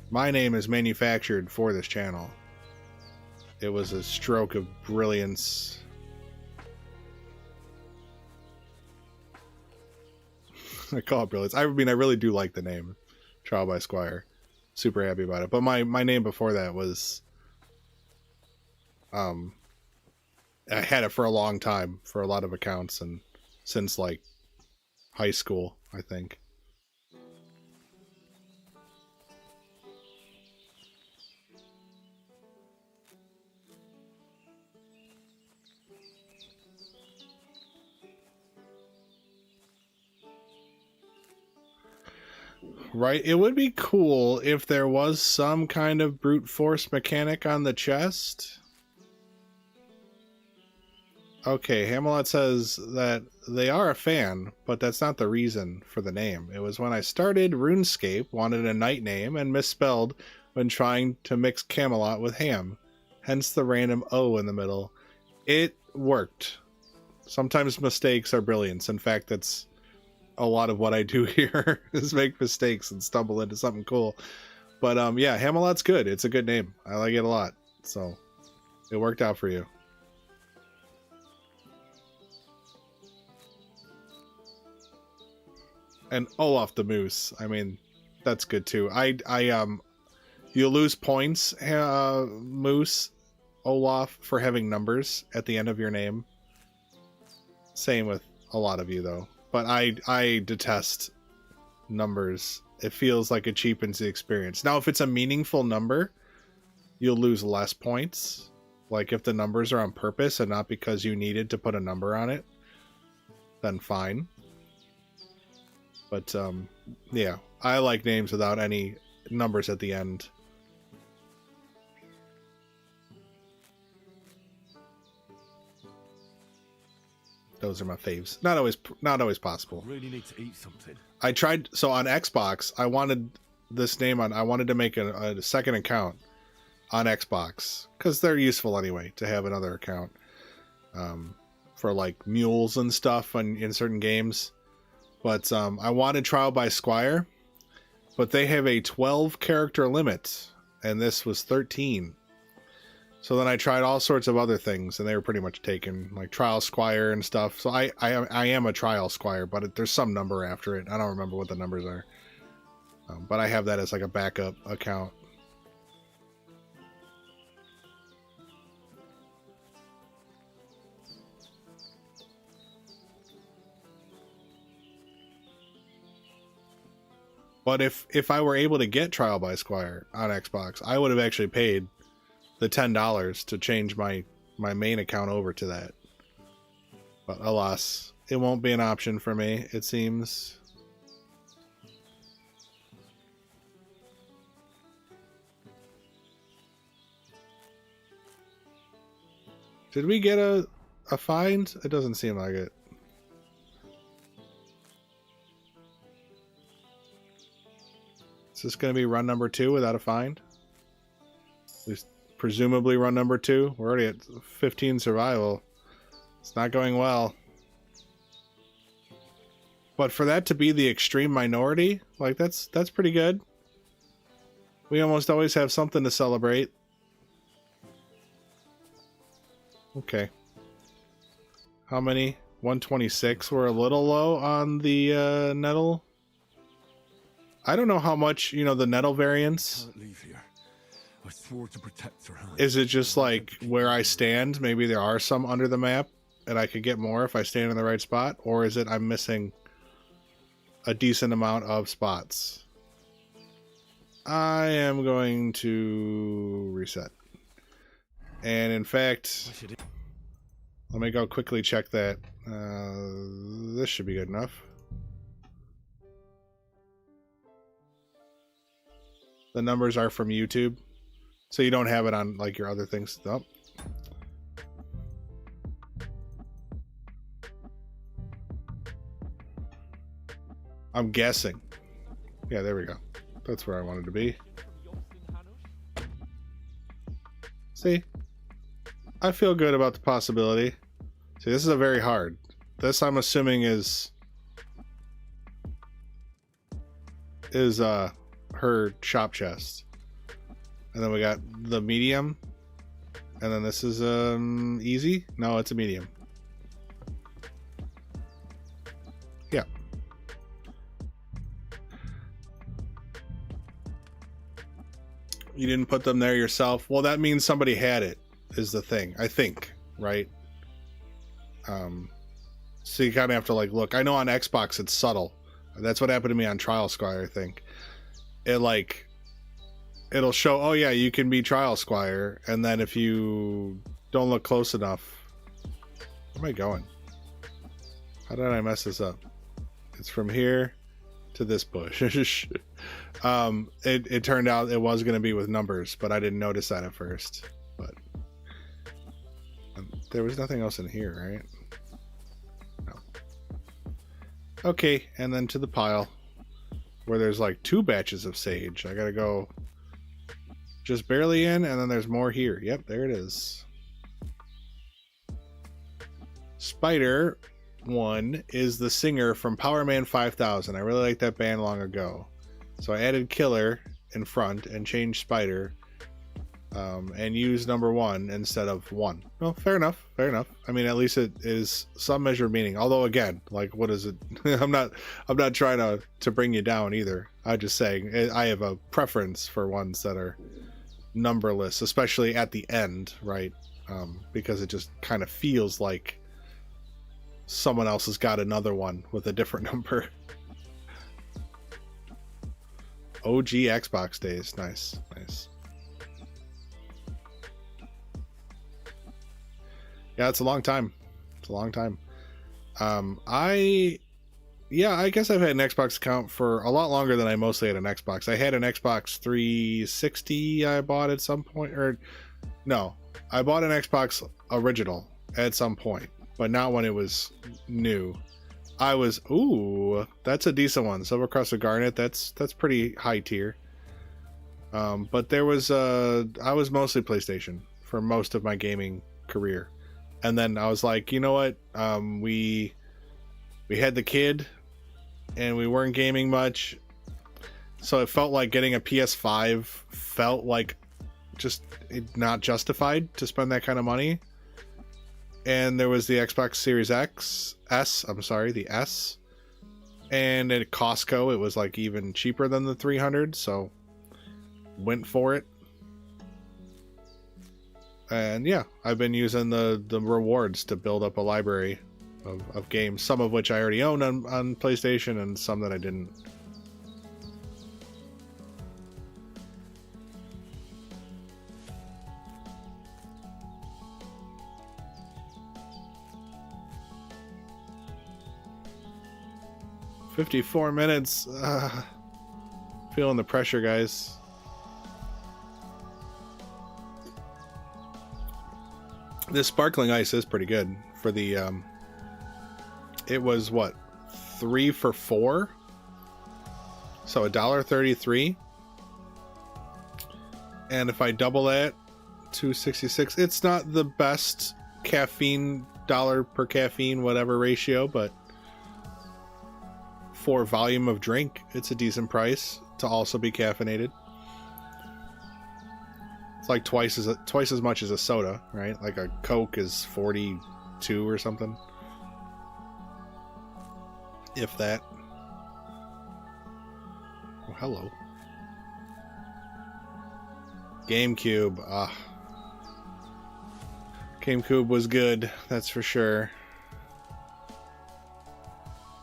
Speaker 1: My name is manufactured for this channel. It was a stroke of brilliance. I call it brilliance. I mean, I really do like the name, Trial by Squire. Super happy about it. But my name before that was, I had it for a long time for a lot of accounts, and since like high school, I think. Right? It would be cool if there was some kind of brute force mechanic on the chest. Okay, Hamelot says that they are a fan, but that's not the reason for the name. It was when I started RuneScape, wanted a knight name, and misspelled when trying to mix Camelot with ham. Hence the random O in the middle. It worked. Sometimes mistakes are brilliance. In fact, that's a lot of what I do here is make mistakes and stumble into something cool. But yeah, Hamelot's good. It's a good name. I like it a lot. So it worked out for you. And Olaf the Moose. I mean, that's good too. You lose points, Moose, Olaf, for having numbers at the end of your name. Same with a lot of you though. But I detest numbers. It feels like it cheapens the experience. Now, if it's a meaningful number, you'll lose less points. Like if the numbers are on purpose and not because you needed to put a number on it. then fine. But yeah, I like names without any numbers at the end. Those are my faves. Not always possible.
Speaker 3: Really need to eat something.
Speaker 1: I tried, so on Xbox, I wanted this name on, I wanted to make a second account on Xbox, because they're useful anyway, to have another account for like mules and stuff in certain games. But I wanted Trial by Squire, but they have a 12 character limit, and this was 13. So then I tried all sorts of other things, and they were pretty much taken, like Trial Squire and stuff. So I am a Trial Squire, but there's some number after it. I don't remember what the numbers are. But I have that as like a backup account. But if I were able to get Trial by Squire on Xbox, I would have actually paid the $10 to change my main account over to that. But alas, it won't be an option for me, it seems. Did we get a find? It doesn't seem like it. Is this going to be run number 2 without a find? At least presumably run number 2. We're already at 15 survival. It's not going well. But for that to be the extreme minority, like that's pretty good. We almost always have something to celebrate. Okay. How many? 126. We're a little low on the nettle. I don't know how much, you know, the nettle variance.
Speaker 4: Can't leave here. I swore to protect her hand.
Speaker 1: Is it just like where I stand? Maybe there are some under the map and I could get more if I stand in the right spot? Or is it I'm missing a decent amount of spots? I am going to reset. And in fact, let me go quickly check that. This should be good enough. The numbers are from YouTube, so you don't have it on like your other things. Nope. I'm guessing. Yeah, there we go. That's where I wanted to be. See? I feel good about the possibility. See, this is a very hard. This I'm assuming is her shop chest. And then we got the medium. And then this is easy? No, it's a medium. Yeah. You didn't put them there yourself. Well, that means somebody had it, is the thing. I think, right? So you kind of have to like look. I know on Xbox it's subtle. That's what happened to me on Trial Squire, I think. It'll show, oh yeah, you can be Trial Squire, and then if you don't look close enough, where am I going? How did I mess this up? It's from here to this bush. It turned out it was going to be with numbers, but I didn't notice that at first. But there was nothing else in here, right? No. Okay, and then to the pile where there's like 2 batches of sage. I gotta go just barely in, and then there's more here. Yep, there it is. Spider 1 is the singer from Power Man 5000. I really liked that band long ago. So I added Killer in front and changed Spider and used number 1 instead of 1. Well, fair enough. Fair enough. I mean, at least it is some measure of meaning. Although, again, like, what is it? I'm not trying to bring you down either. I'm just saying I have a preference for ones that are numberless, especially at the end, right? Because it just kind of feels like someone else has got another one with a different number. OG Xbox days. Nice. Nice. Yeah, it's a long time. It's a long time. I guess I've had an Xbox account for a lot longer than I mostly had an Xbox. I had an Xbox 360 I bought at some point, or no, I bought an Xbox original at some point, but not when it was new. Ooh, that's a decent one. Silver Cross of Garnet, that's pretty high tier. But I was mostly PlayStation for most of my gaming career. And then I was like, you know what? We had the kid and we weren't gaming much. So it felt like getting a PS5 felt like just not justified to spend that kind of money. And there was the Xbox Series the S. And at Costco, it was like even cheaper than the 300. So went for it. And yeah, I've been using the rewards to build up a library of games, some of which I already own on PlayStation and some that I didn't. "54 minutes. Feeling the pressure, guys." This sparkling ice is pretty good for the it was what, 3 for $4, so $1.33, and if I double that, $2.66. It's not the best caffeine dollar per caffeine whatever ratio, but for volume of drink, it's a decent price to also be caffeinated. It's like twice as much as a soda, right? Like a Coke is 42 or something, if that. Oh, hello. GameCube. GameCube was good, that's for sure.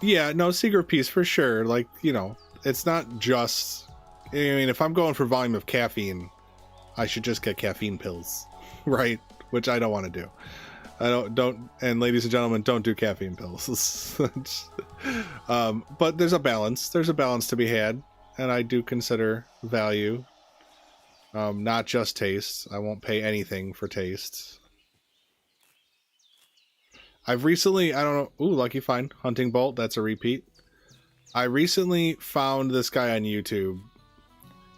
Speaker 1: Yeah, no, Secret Piece for sure. Like, you know, it's not just... I mean, if I'm going for volume of caffeine, I should just get caffeine pills, right? Which I don't want to do. I don't, and ladies and gentlemen, don't do caffeine pills. But there's a balance. There's a balance to be had, and I do consider value, not just taste. I won't pay anything for taste. I've recently, I don't know, ooh, Lucky Find, Hunting Bolt, that's a repeat. I recently found this guy on YouTube.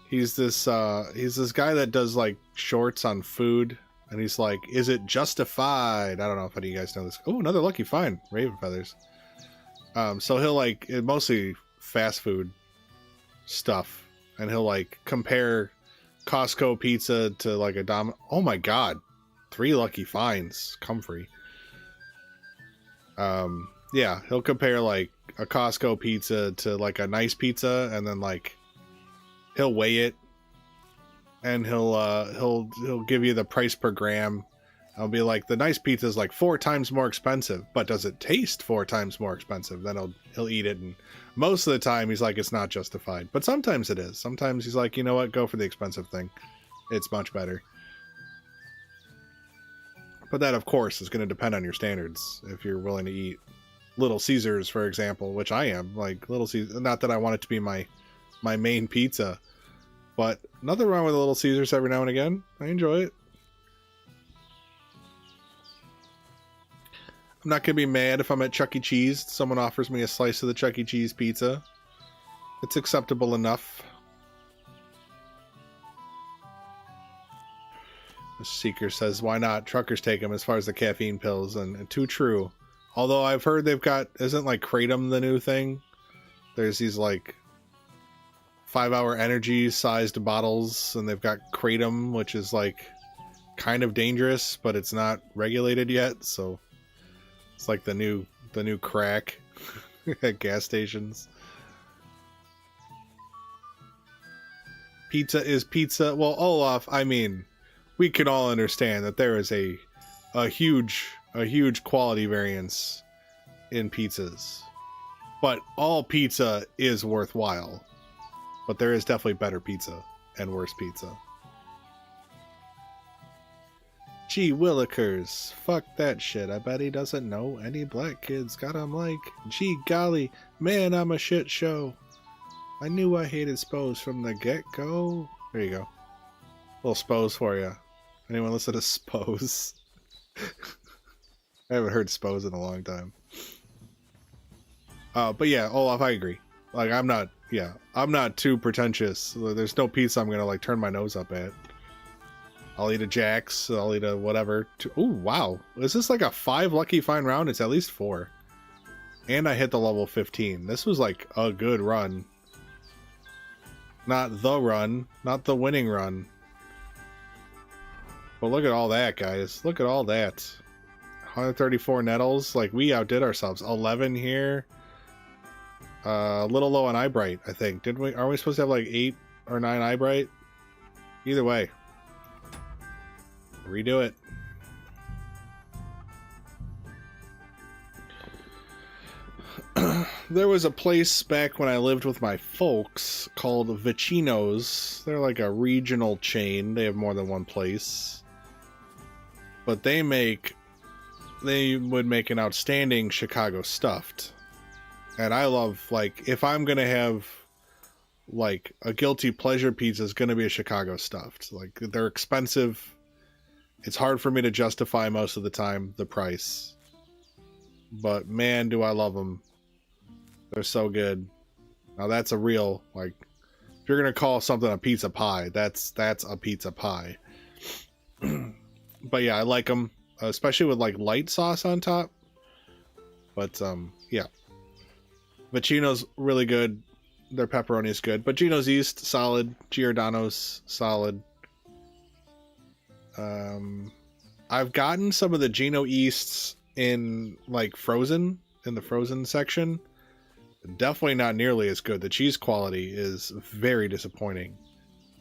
Speaker 1: He's this guy that does like shorts on food, and he's like, is it justified? I don't know if any of you guys know this. Oh, another Lucky Find, Raven Feathers. So he'll like, mostly fast food stuff, and he'll like compare Costco pizza to like a oh my god, 3 Lucky Finds, comfrey. Yeah, he'll compare like a Costco pizza to like a nice pizza, and then like he'll weigh it, and he'll give you the price per gram. I'll be like, the nice pizza is like 4 times more expensive, but does it taste 4 times more expensive? Then he'll eat it, and most of the time he's like, it's not justified, but sometimes it is. Sometimes he's like, you know what, go for the expensive thing, it's much better. But that, of course, is going to depend on your standards. If you're willing to eat Little Caesars, for example, which I am, like Little Caesars, not that I want it to be my main pizza, but nothing wrong with a Little Caesars every now and again. I enjoy it. I'm not going to be mad if I'm at Chuck E. Cheese, someone offers me a slice of the Chuck E. Cheese pizza. It's acceptable enough. The Seeker says, why not? Truckers take them as far as the caffeine pills, and too true. Although I've heard they've got, isn't like Kratom the new thing? There's these like 5-hour energy sized bottles, and they've got Kratom, which is like kind of dangerous, but it's not regulated yet, so it's like the new crack at gas stations. Pizza is pizza. Well, Olaf, I mean, we can all understand that there is a huge quality variance in pizzas, but all pizza is worthwhile. But there is definitely better pizza and worse pizza. Gee willikers, fuck that shit. I bet he doesn't know any black kids got him like. Gee golly, man, I'm a shit show. I knew I hated Spose from the get-go. There you go. Little Spose for you. Anyone listen to Spose? I haven't heard Spose in a long time. But yeah, Olaf, I agree. Like, I'm not too pretentious. There's no pizza I'm gonna like turn my nose up at. I'll eat a Jack's, I'll eat a whatever. Oh wow, is this like a 5 lucky find round? It's at least 4. And I hit the level 15. This was like a good run. Not the run, not the winning run. But look at all that, guys. Look at all that. 134 nettles. Like, we outdid ourselves. 11 here. A little low on Eyebright, I think. Didn't we? Are we supposed to have like 8 or 9 Eyebright? Either way. Redo it. There was a place back when I lived with my folks called Vicino's. They're like a regional chain. They have more than one place. But they would make an outstanding Chicago stuffed. And I love, like, if I'm going to have, like, a guilty pleasure pizza, it's going to be a Chicago stuffed. Like, they're expensive. It's hard for me to justify most of the time the price. But, man, do I love them. They're so good. Now, that's a real, like, if you're going to call something a pizza pie, that's a pizza pie. But, yeah, I like them, especially with, like, light sauce on top. But, yeah. Vicino's really good. Their pepperoni is good. But Gino's East, solid. Giordano's, solid. I've gotten some of the Gino Easts in, like, frozen, in the frozen section. Definitely not nearly as good. The cheese quality is very disappointing.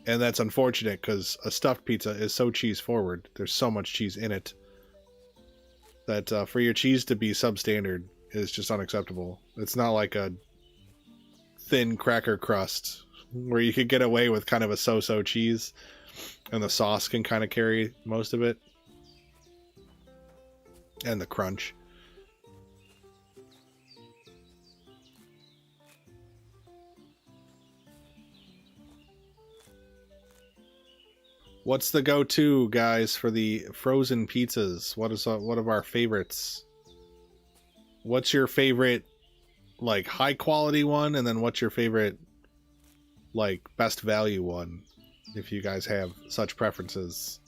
Speaker 1: And that's unfortunate because a stuffed pizza is so cheese forward. There's so much cheese in it that for your cheese to be substandard is just unacceptable. It's not like a thin cracker crust where you could get away with kind of a so-so cheese and the sauce can kind of carry most of it. And the crunch. What's the go-to, guys, for the frozen pizzas? What of our favorites? What's your favorite, like, high quality one, and then what's your favorite, like, best value one, if you guys have such preferences?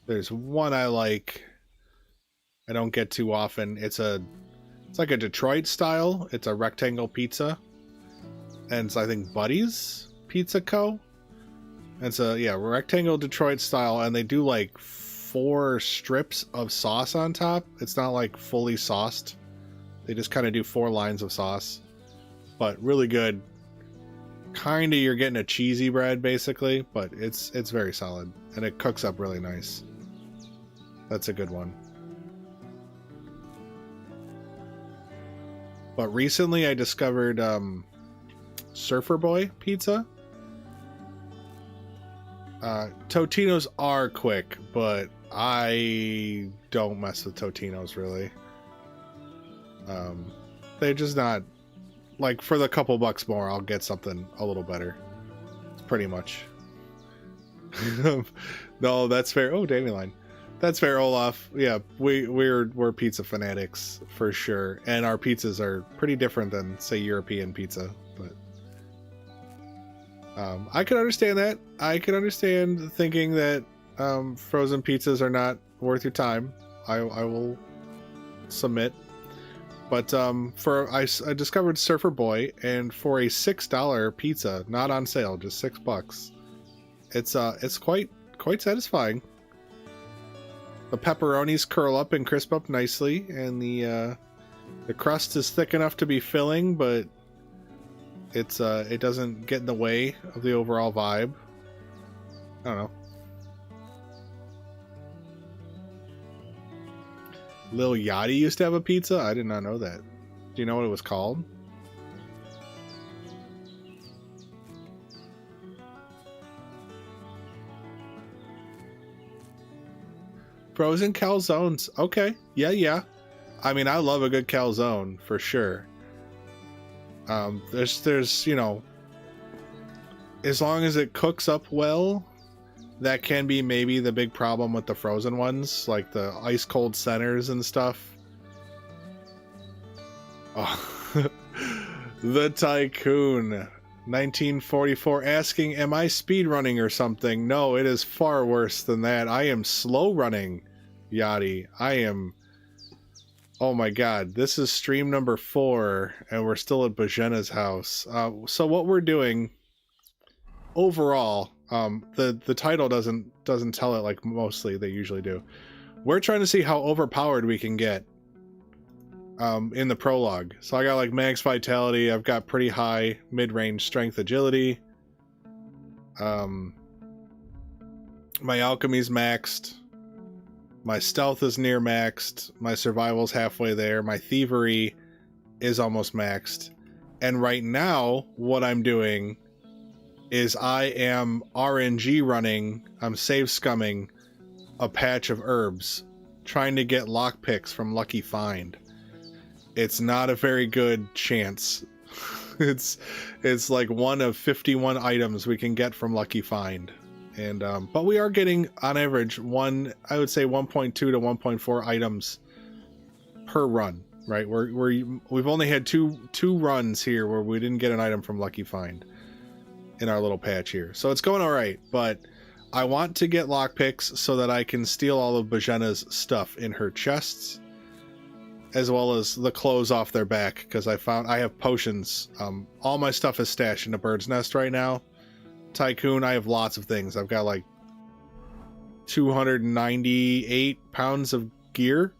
Speaker 1: There's one I like. I don't get too often. It's like a Detroit style. It's a rectangle pizza. And it's, I think, Buddy's Pizza Co. And it's a, yeah, rectangle Detroit style. And they do like 4 strips of sauce on top. It's not like fully sauced. They just kind of do 4 lines of sauce. But really good. Kind of you're getting a cheesy bread basically. But it's very solid. And it cooks up really nice. That's a good one. But recently I discovered Surfer Boy pizza. Totino's are quick, but I don't mess with Totino's really. They're just not, like, for the couple bucks more, I'll get something a little better. It's pretty much. No, that's fair. Oh, Dandelion. That's fair, Olaf. Yeah, we're pizza fanatics for sure, and our pizzas are pretty different than, say, European pizza. But I can understand that. I can understand thinking that frozen pizzas are not worth your time. I will submit. But I discovered Surfer Boy, and for a $6 pizza, not on sale, just $6, it's quite satisfying. The pepperonis curl up and crisp up nicely, and the crust is thick enough to be filling, but it doesn't get in the way of the overall vibe. I don't know. Lil Yachty used to have a pizza? I did not know that. Do you know what it was called? Frozen calzones. Okay. Yeah, yeah. I mean, I love a good calzone for sure. There's, you know, as long as it cooks up well, that can be maybe the big problem with the frozen ones, like the ice cold centers and stuff. Oh, the Tycoon 1944 asking, am I speed running or something? No, it is far worse than that. I am slow running, Yachty. I am... Oh my god, this is stream number 4, and we're still at Bozhena's house. So what we're doing overall, the title doesn't tell it like mostly they usually do. We're trying to see how overpowered we can get in the prologue. So I got like max vitality, I've got pretty high mid-range strength agility. My alchemy's maxed. My stealth is near maxed. My survival's halfway there. My thievery is almost maxed. And right now, what I'm doing is I am RNG running, I'm save scumming a patch of herbs, trying to get lockpicks from Lucky Find. It's not a very good chance. It's like one of 51 items we can get from Lucky Find. And but we are getting on average I would say 1.2 to 1.4 items per run, right? We've only had two runs here where we didn't get an item from Lucky Find in our little patch here. So it's going all right, but I want to get lockpicks so that I can steal all of Bozhena's stuff in her chests, as well as the clothes off their back, because I have potions. All my stuff is stashed in a bird's nest right now. Tycoon, I have lots of things. I've got like 298 pounds of gear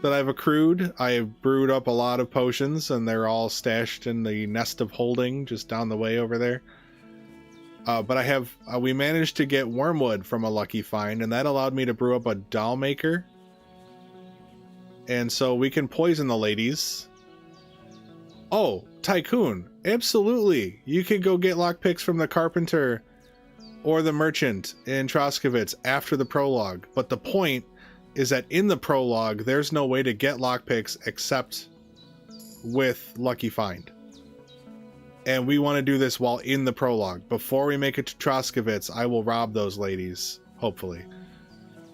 Speaker 1: that I've accrued. I have brewed up a lot of potions, and they're all stashed in the nest of holding just down the way over there. But we managed to get wormwood from a Lucky Find, and that allowed me to brew up a Dollmaker. And so we can poison the ladies. Oh, Tycoon, absolutely. You could go get lockpicks from the carpenter or the merchant in Troskowitz after the prologue. But the point is that in the prologue, there's no way to get lockpicks except with Lucky Find. And we want to do this while in the prologue. Before we make it to Troskowitz, I will rob those ladies, hopefully.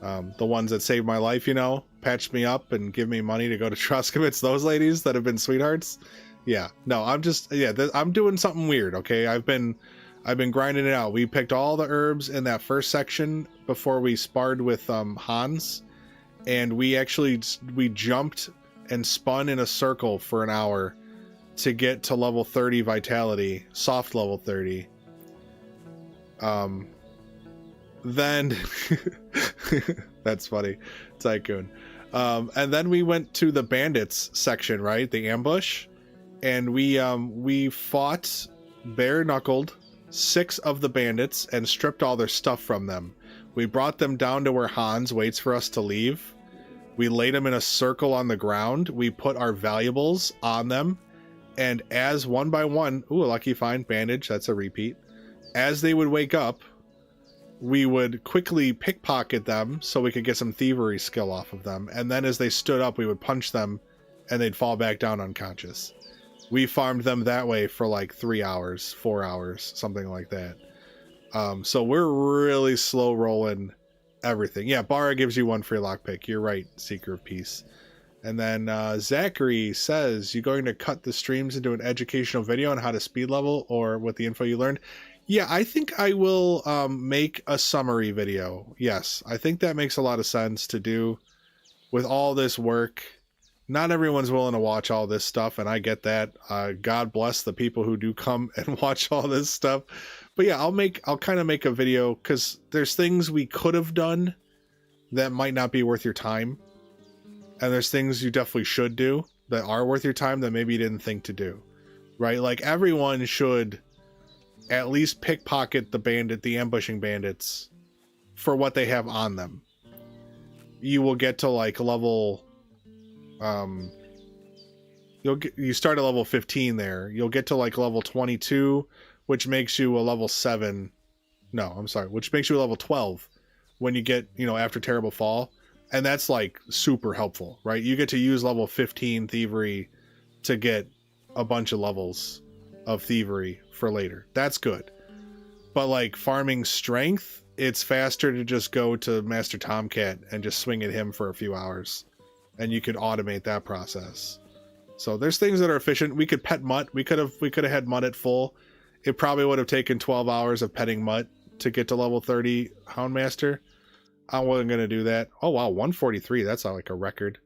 Speaker 1: The ones that saved my life, you know, patched me up and give me money to go to Troskowitz. Those ladies that have been sweethearts. Yeah, no, I'm doing something weird, okay? I've been grinding it out. We picked all the herbs in that first section before we sparred with Hans, and we jumped and spun in a circle for an hour to get to level 30 vitality, soft level 30. Then that's funny, Tycoon. And then we went to the bandits section, right? The ambush. And we fought bare-knuckled 6 of the bandits and stripped all their stuff from them. We brought them down to where Hans waits for us to leave. We laid them in a circle on the ground. We put our valuables on them. And as one by one, ooh, a Lucky Find bandage, that's a repeat. As they would wake up, we would quickly pickpocket them so we could get some thievery skill off of them. And then as they stood up, we would punch them and they'd fall back down unconscious. We farmed them that way for like 3 hours, 4 hours, something like that. So we're really slow rolling everything. Yeah, Bara gives you 1 free lockpick. You're right, Seeker of Peace. And then Zachary says, you going to cut the streams into an educational video on how to speed level or with the info you learned? Yeah, I think I will make a summary video. Yes, I think that makes a lot of sense to do with all this work. Not everyone's willing to watch all this stuff, and I get that. God bless the people who do come and watch all this stuff. But yeah, I'll kind of make a video because there's things we could have done that might not be worth your time. And there's things you definitely should do that are worth your time that maybe you didn't think to do. Right? Like everyone should at least pickpocket the ambushing bandits for what they have on them. You will get to like level... you start at level 15 there. You'll get to like level 22, which makes you a level 7. No, I'm sorry, which makes you a level 12 when you get, you know, after Terrible Fall. And that's like super helpful, right? You get to use level 15 thievery to get a bunch of levels of thievery for later. That's good. But like farming strength, it's faster to just go to Master Tomcat and just swing at him for a few hours. And you could automate that process. So there's things that are efficient. We could pet Mutt. We could have had Mutt at full. It probably would have taken 12 hours of petting Mutt to get to level 30 Houndmaster. I wasn't going to do that. Oh, wow. 143. That's like a record.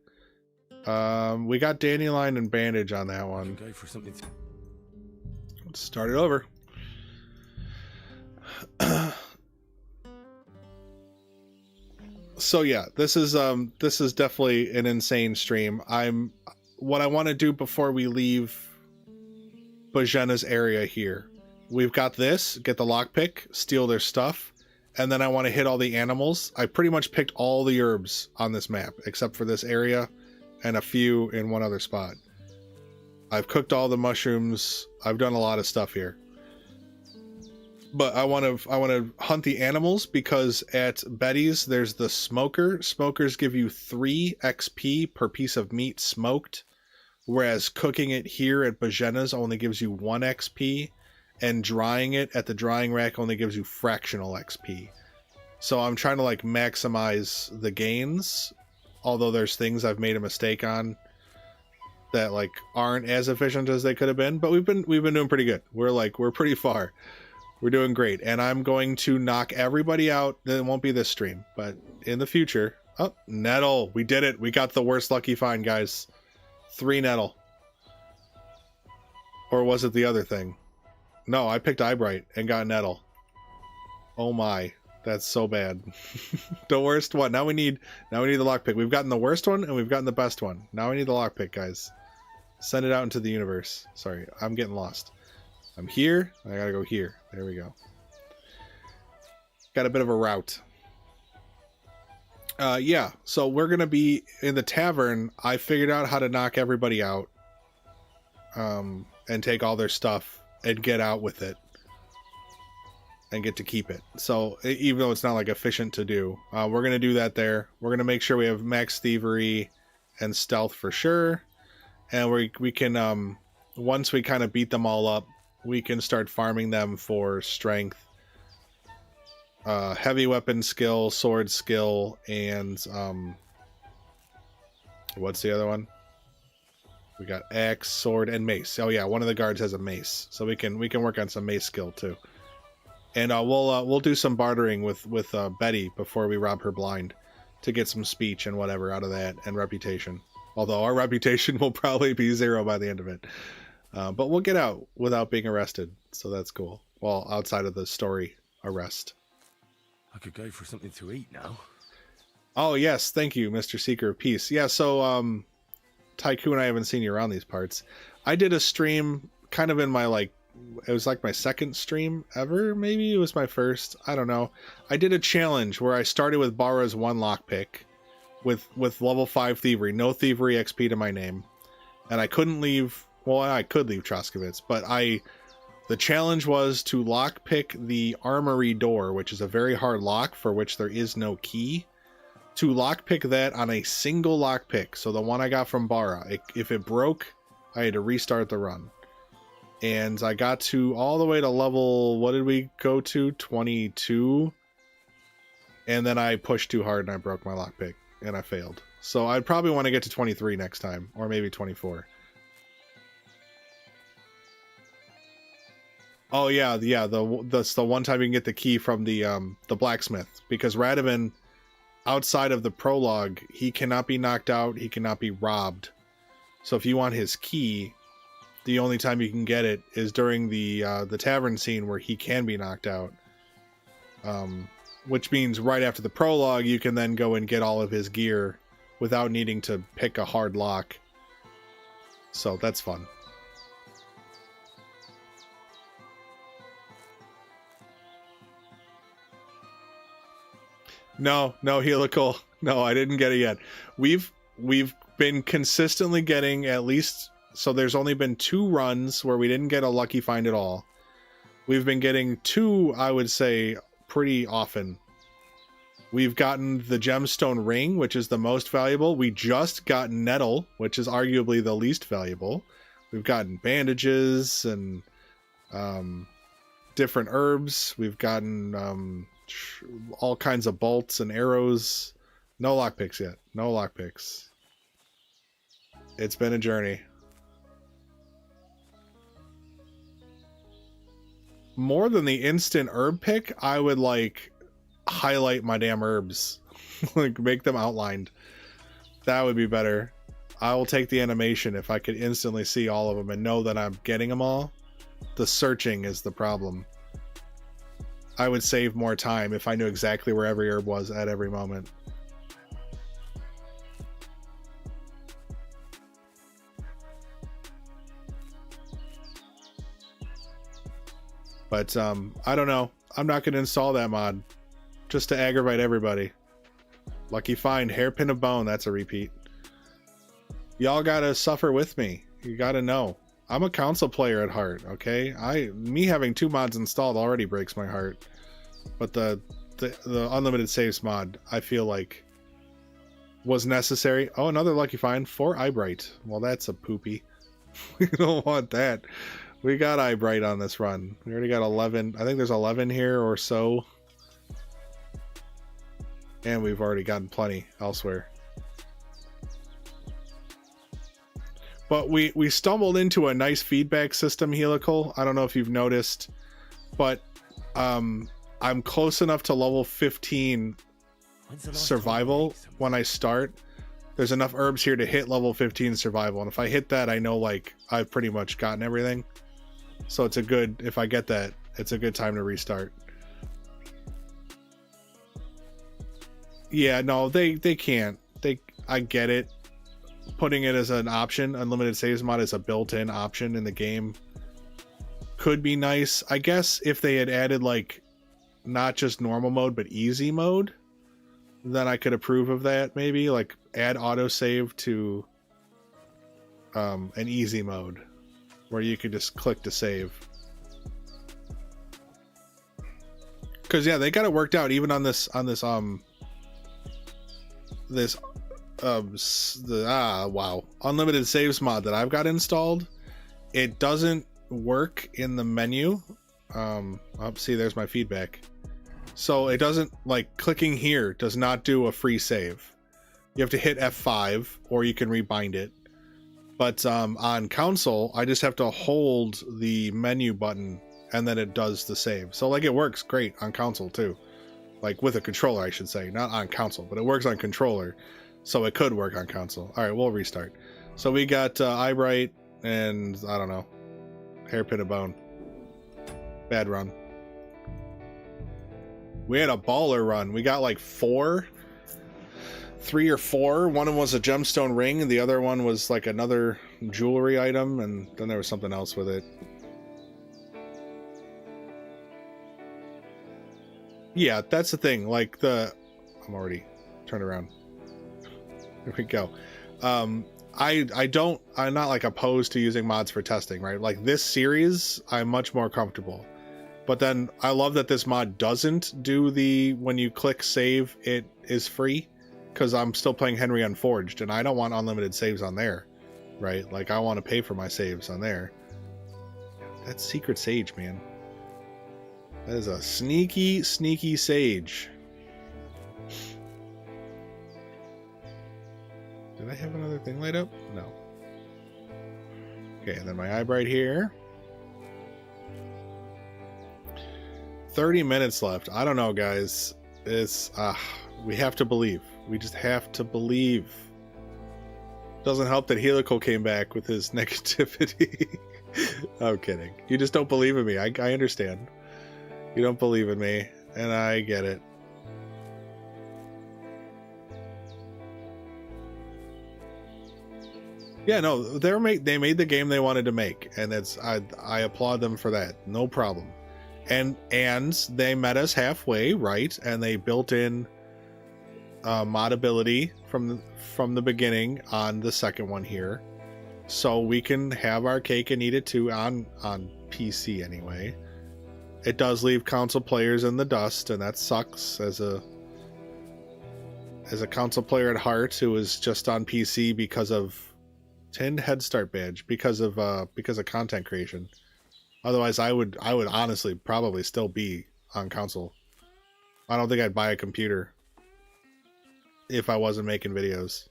Speaker 1: We got Dandelion and Bandage on that one.
Speaker 3: Go for something.
Speaker 1: Let's start it over. So yeah, this is definitely an insane stream. What I want to do before we leave Bozhena's area here. We've got this, get the lockpick, steal their stuff, and then I want to hit all the animals. I pretty much picked all the herbs on this map, except for this area and a few in one other spot. I've cooked all the mushrooms. I've done a lot of stuff here. But I want to hunt the animals because at Betty's there's the smoker. Smokers give you 3 XP per piece of meat smoked, whereas cooking it here at Bozhena's only gives you 1 XP, and drying it at the drying rack only gives you fractional XP. So I'm trying to like maximize the gains, although there's things I've made a mistake on that like aren't as efficient as they could have been, but we've been doing pretty good. We're pretty far. We're doing great, and I'm going to knock everybody out. It won't be this stream, but in the future. Oh, nettle. We did it. We got the worst lucky find, guys. 3 nettle. Or was it the other thing? No, I picked Eyebright and got nettle. Oh my. That's so bad. The worst one. Now we need the lockpick. We've gotten the worst one and we've gotten the best one. Now we need the lockpick, guys. Send it out into the universe. Sorry, I'm getting lost. I'm here. I gotta go here. There we go. Got a bit of a route. Yeah, so we're gonna be in the tavern. I figured out how to knock everybody out. And take all their stuff and get out with it. And get to keep it. So even though it's not like efficient to do, we're gonna do that there. We're gonna make sure we have max thievery and stealth for sure. And we can once we kind of beat them all up, we can start farming them for strength, heavy weapon skill, sword skill, and what's the other one? We got axe, sword, and mace. Oh yeah, one of the guards has a mace, so we can work on some mace skill too. And we'll do some bartering with Betty before we rob her blind to get some speech and whatever out of that, and reputation. Although our reputation will probably be 0 by the end of it. But we'll get out without being arrested, so that's cool. Well, outside of the story arrest.
Speaker 3: I could go for something to eat now.
Speaker 1: Oh, yes. Thank you, Mr. Seeker of Peace. Yeah, so Tycoon, I haven't seen you around these parts. I did a stream kind of in my, like, it was like my second stream ever, maybe? It was my first. I don't know. I did a challenge where I started with Bara's 1 lockpick with level 5 thievery. No thievery XP to my name. And I couldn't leave... Well, I could leave Troskowitz, but the challenge was to lockpick the armory door, which is a very hard lock for which there is no key. To lockpick that on a single lockpick, so the one I got from Bara. If it broke, I had to restart the run. And I got to all the way to level, what did we go to? 22. And then I pushed too hard and I broke my lockpick and I failed. So I'd probably want to get to 23 next time, or maybe 24. Oh yeah, that's the one time you can get the key from the blacksmith, because Radovan, outside of the prologue, he cannot be knocked out, he cannot be robbed. So if you want his key, the only time you can get it is during the tavern scene where he can be knocked out. Which means right after the prologue, you can then go and get all of his gear without needing to pick a hard lock. So that's fun. No, helical. No, I didn't get it yet. We've been consistently getting at least, so there's only been 2 runs where we didn't get a lucky find at all. We've been getting 2, I would say, pretty often. We've gotten the gemstone ring, which is the most valuable. We just got nettle, which is arguably the least valuable. We've gotten bandages and different herbs. We've gotten all kinds of bolts and arrows. No lockpicks yet. No lockpicks. It's been a journey. More than the instant herb pick, I would like highlight my damn herbs. Like make them outlined. That would be better. I will take the animation if I could instantly see all of them and know that I'm getting them all. The searching is the problem. I would save more time if I knew exactly where every herb was at every moment. But I don't know. I'm not going to install that mod just to aggravate everybody. Lucky find, hairpin of bone. That's a repeat. Y'all gotta suffer with me. You gotta know. I'm a console player at heart, okay? Me having 2 mods installed already breaks my heart. But the unlimited saves mod, I feel like, was necessary. Oh, another lucky find. 4 Eyebright. Well, that's a poopy. We don't want that. We got Eyebright on this run. We already got 11. I think there's 11 here or so. And we've already gotten plenty elsewhere. But we stumbled into a nice feedback system, Helical. I don't know if you've noticed, but I'm close enough to level 15 survival when I start. There's enough herbs here to hit level 15 survival, and if I hit that, I know like I've pretty much gotten everything. So it's a good, if I get that, it's a good time to restart. Yeah, no, they can't. I get it. Putting it as an option, unlimited saves mod is a built-in option in the game. Could be nice. I guess if they had added like not just normal mode but easy mode, then I could approve of that. Maybe like add autosave to an easy mode where you could just click to save. Because yeah, they got it worked out even on this unlimited saves mod that I've got installed. It doesn't work in the menu. See, there's my feedback. So it doesn't, like, clicking here does not do a free save. You have to hit F5 or you can rebind it. But on console, I just have to hold the menu button and then it does the save. So like it works great on console too. Like with a controller, I should say, not on console, but it works on controller. So it could work on console. All right, we'll restart. So we got Eyebright and I don't know, hairpin of bone. Bad run. We had a baller run. We got like 3 or 4. One of them was a gemstone ring, and the other one was like another jewelry item, and then there was something else with it. Yeah, that's the thing. Like I'm already turned around. There we go. I'm not like opposed to using mods for testing, right? Like this series, I'm much more comfortable. But then I love that this mod doesn't do when you click save, it is free, because I'm still playing Henry Unforged and I don't want unlimited saves on there, right? Like I want to pay for my saves on there. That's Secret Sage, man. That is a sneaky, sneaky sage. Did I have another thing light up? No. Okay, and then my Eyebright here. 30 minutes left. I don't know, guys. We have to believe. We just have to believe. Doesn't help that Helical came back with his negativity. I'm kidding. You just don't believe in me. I understand. You don't believe in me, and I get it. Yeah, no, they made the game they wanted to make, and I applaud them for that. No problem. And they met us halfway, right? And they built in modability from the beginning on the second one here, so we can have our cake and eat it too on PC anyway. It does leave console players in the dust, and that sucks as a as a console player at heart who was just on PC because of Tinned Head Start badge because of content creation. Otherwise, I would honestly probably still be on console. I don't think I'd buy a computer if I wasn't making videos.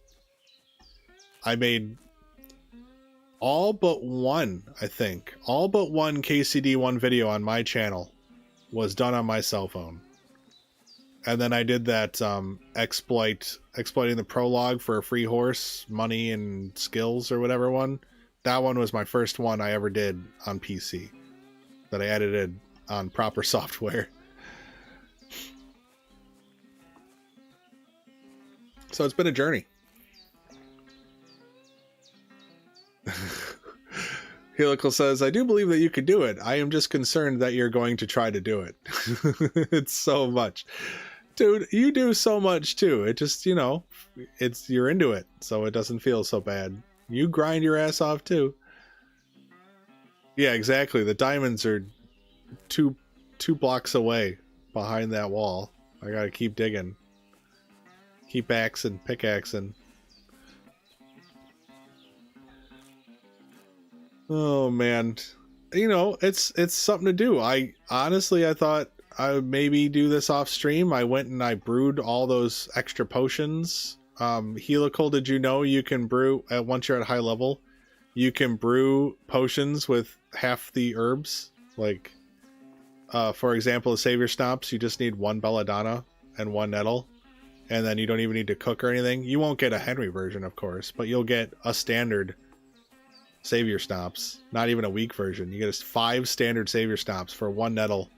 Speaker 1: I made all but one, I think, all but one KCD1 video on my channel was done on my cell phone. And then I did that exploiting the prologue for a free horse, money and skills or whatever one. That one was my first one I ever did on PC that I edited on proper software. So it's been a journey. Helical says, I do believe that you could do it. I am just concerned that you're going to try to do it. It's so much. Dude, you do so much too. It just, you know, you're into it, so it doesn't feel so bad. You grind your ass off too. Yeah, exactly. The diamonds are two blocks away behind that wall. I gotta keep digging. Keep pickaxing. Oh man. You know, it's something to do. I thought I would maybe do this off stream. I went and I brewed all those extra potions. Helical, did you know you can brew once you're at high level? You can brew potions with half the herbs. Like, for example, the Savior Stomps, you just need one belladonna and one nettle. And then you don't even need to cook or anything. You won't get a Henry version, of course, but you'll get a standard Savior Stomps. Not even a weak version. You get 5 standard Savior Stomps for one nettle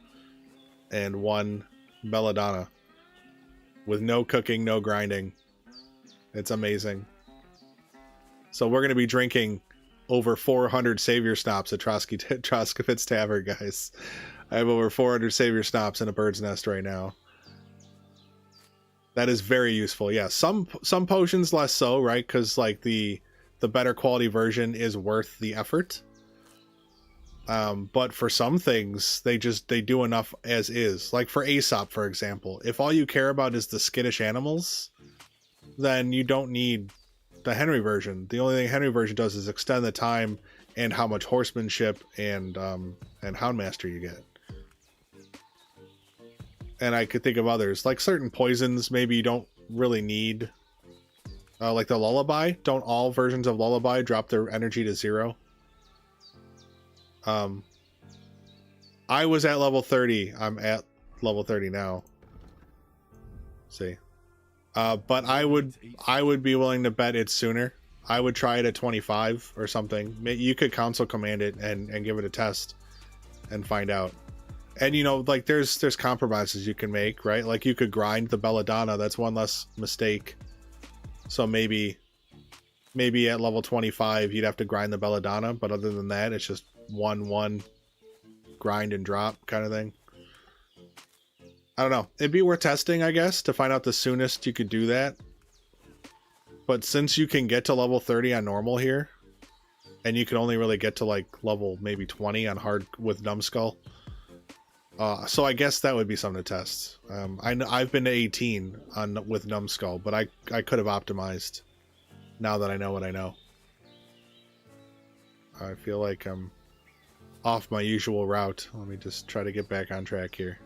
Speaker 1: and one belladonna. With no cooking, no grinding. It's amazing. So we're going to be drinking over 400 Savior Stomps at Troskowitz Tavern, guys. I have over 400 Savior Stomps in a bird's nest right now. That is very useful. Yeah, some potions less so, right? Because like the better quality version is worth the effort. But for some things, they do enough as is. Like for Aesop, for example, if all you care about is the skittish animals, then you don't need the Henry version. The only thing Henry version does is extend the time and how much horsemanship and houndmaster you get. And I could think of others, like certain poisons maybe you don't really need. Like the lullaby. Don't all versions of lullaby drop their energy to 0? I was at level 30. I'm at level 30 now. See. But I would be willing to bet it's sooner. I would try it at 25 or something. You could console command it and give it a test and find out. And you know, like there's compromises you can make, right? Like you could grind the belladonna. That's one less mistake. So maybe at level 25 you'd have to grind the belladonna, but other than that, it's just 1-1 grind and drop kind of thing. I don't know. It'd be worth testing, I guess, to find out the soonest you could do that. But since you can get to level 30 on normal here, and you can only really get to like level maybe 20 on hard with Numbskull. So I guess that would be something to test. I've been to 18 with Numbskull, but I could have optimized now that I know what I know. I feel like I'm off my usual route. Let me just try to get back on track here.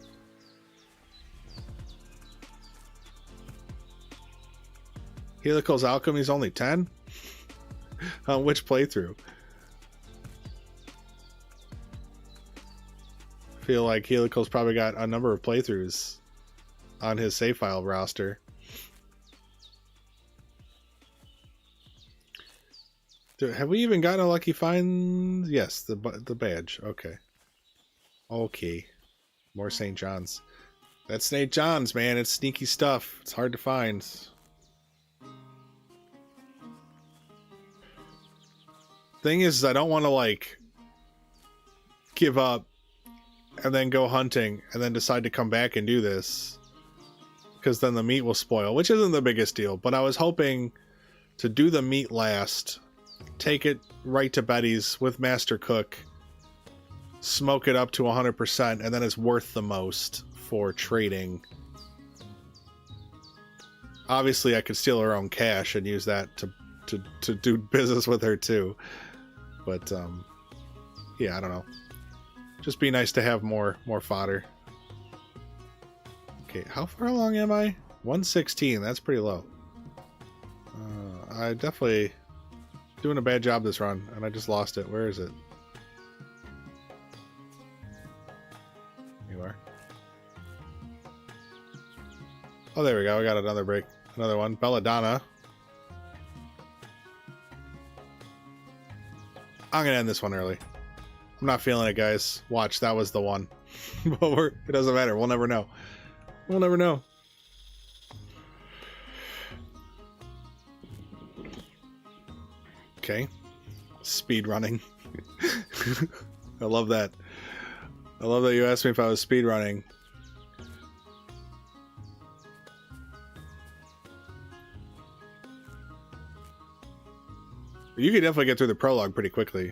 Speaker 1: Helical's Alchemy's only 10? On which playthrough? Feel like Helical's probably got a number of playthroughs on his save file roster. Have we even gotten a lucky find? Yes, the badge. Okay. Okay. More St. John's. That's St. John's, man. It's sneaky stuff. It's hard to find. Thing is, I don't want to like give up and then go hunting and then decide to come back and do this, because then the meat will spoil, which isn't the biggest deal. But I was hoping to do the meat last, take it right to Betty's with Master Cook, smoke it up to 100%, and then it's worth the most for trading Obviously, I could steal her own cash and use that to do business with her too. But yeah, I don't know. Just be nice to have more fodder. Okay, how far along am I? 116. That's pretty low. I definitely doing a bad job this run, and I just lost it. Where is it? You are. Oh, there we go. I got another break. Another one. Belladonna. I'm gonna end this one early. I'm not feeling it, guys. Watch, that was the one. But it doesn't matter. We'll never know. We'll never know. Okay. Speed running. I love that. I love that you asked me if I was speed running. You could definitely get through the prologue pretty quickly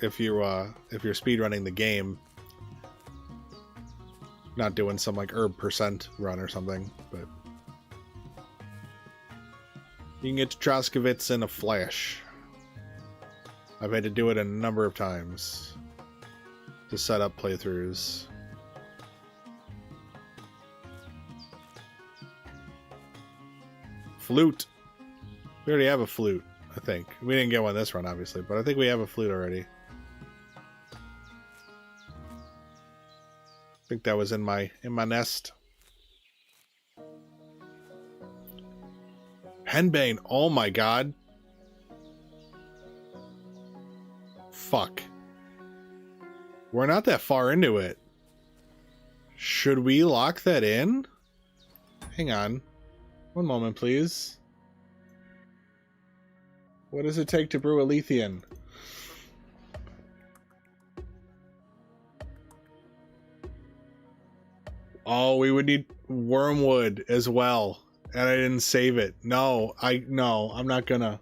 Speaker 1: if you're speedrunning the game, not doing some like herb percent run or something. But you can get to Troskowitz in a flash. I've had to do it a number of times to set up playthroughs. Flute. We already have a flute, I think. We didn't get one this run, obviously, but I think we have a flute already. I think that was in my nest. Henbane, oh my god. Fuck. We're not that far into it. Should we lock that in? Hang on. One moment, please. What does it take to brew a Lethean? Oh, we would need wormwood as well. And I didn't save it. No, I'm not gonna.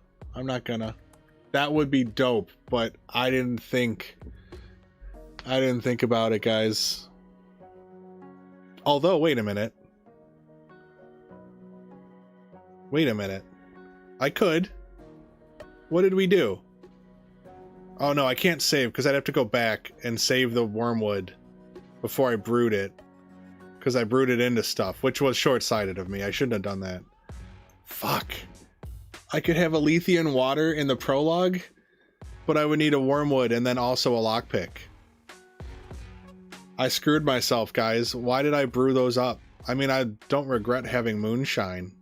Speaker 1: That would be dope, but I didn't think about it, guys. Although, wait a minute. I could. What did we do? Oh no, I can't save because I'd have to go back and save the wormwood before I brewed it. Because I brewed it into stuff, which was short-sighted of me. I shouldn't have done that. Fuck. I could have a Lethean water in the prologue, but I would need a wormwood and then also a lockpick. I screwed myself, guys. Why did I brew those up? I mean, I don't regret having moonshine.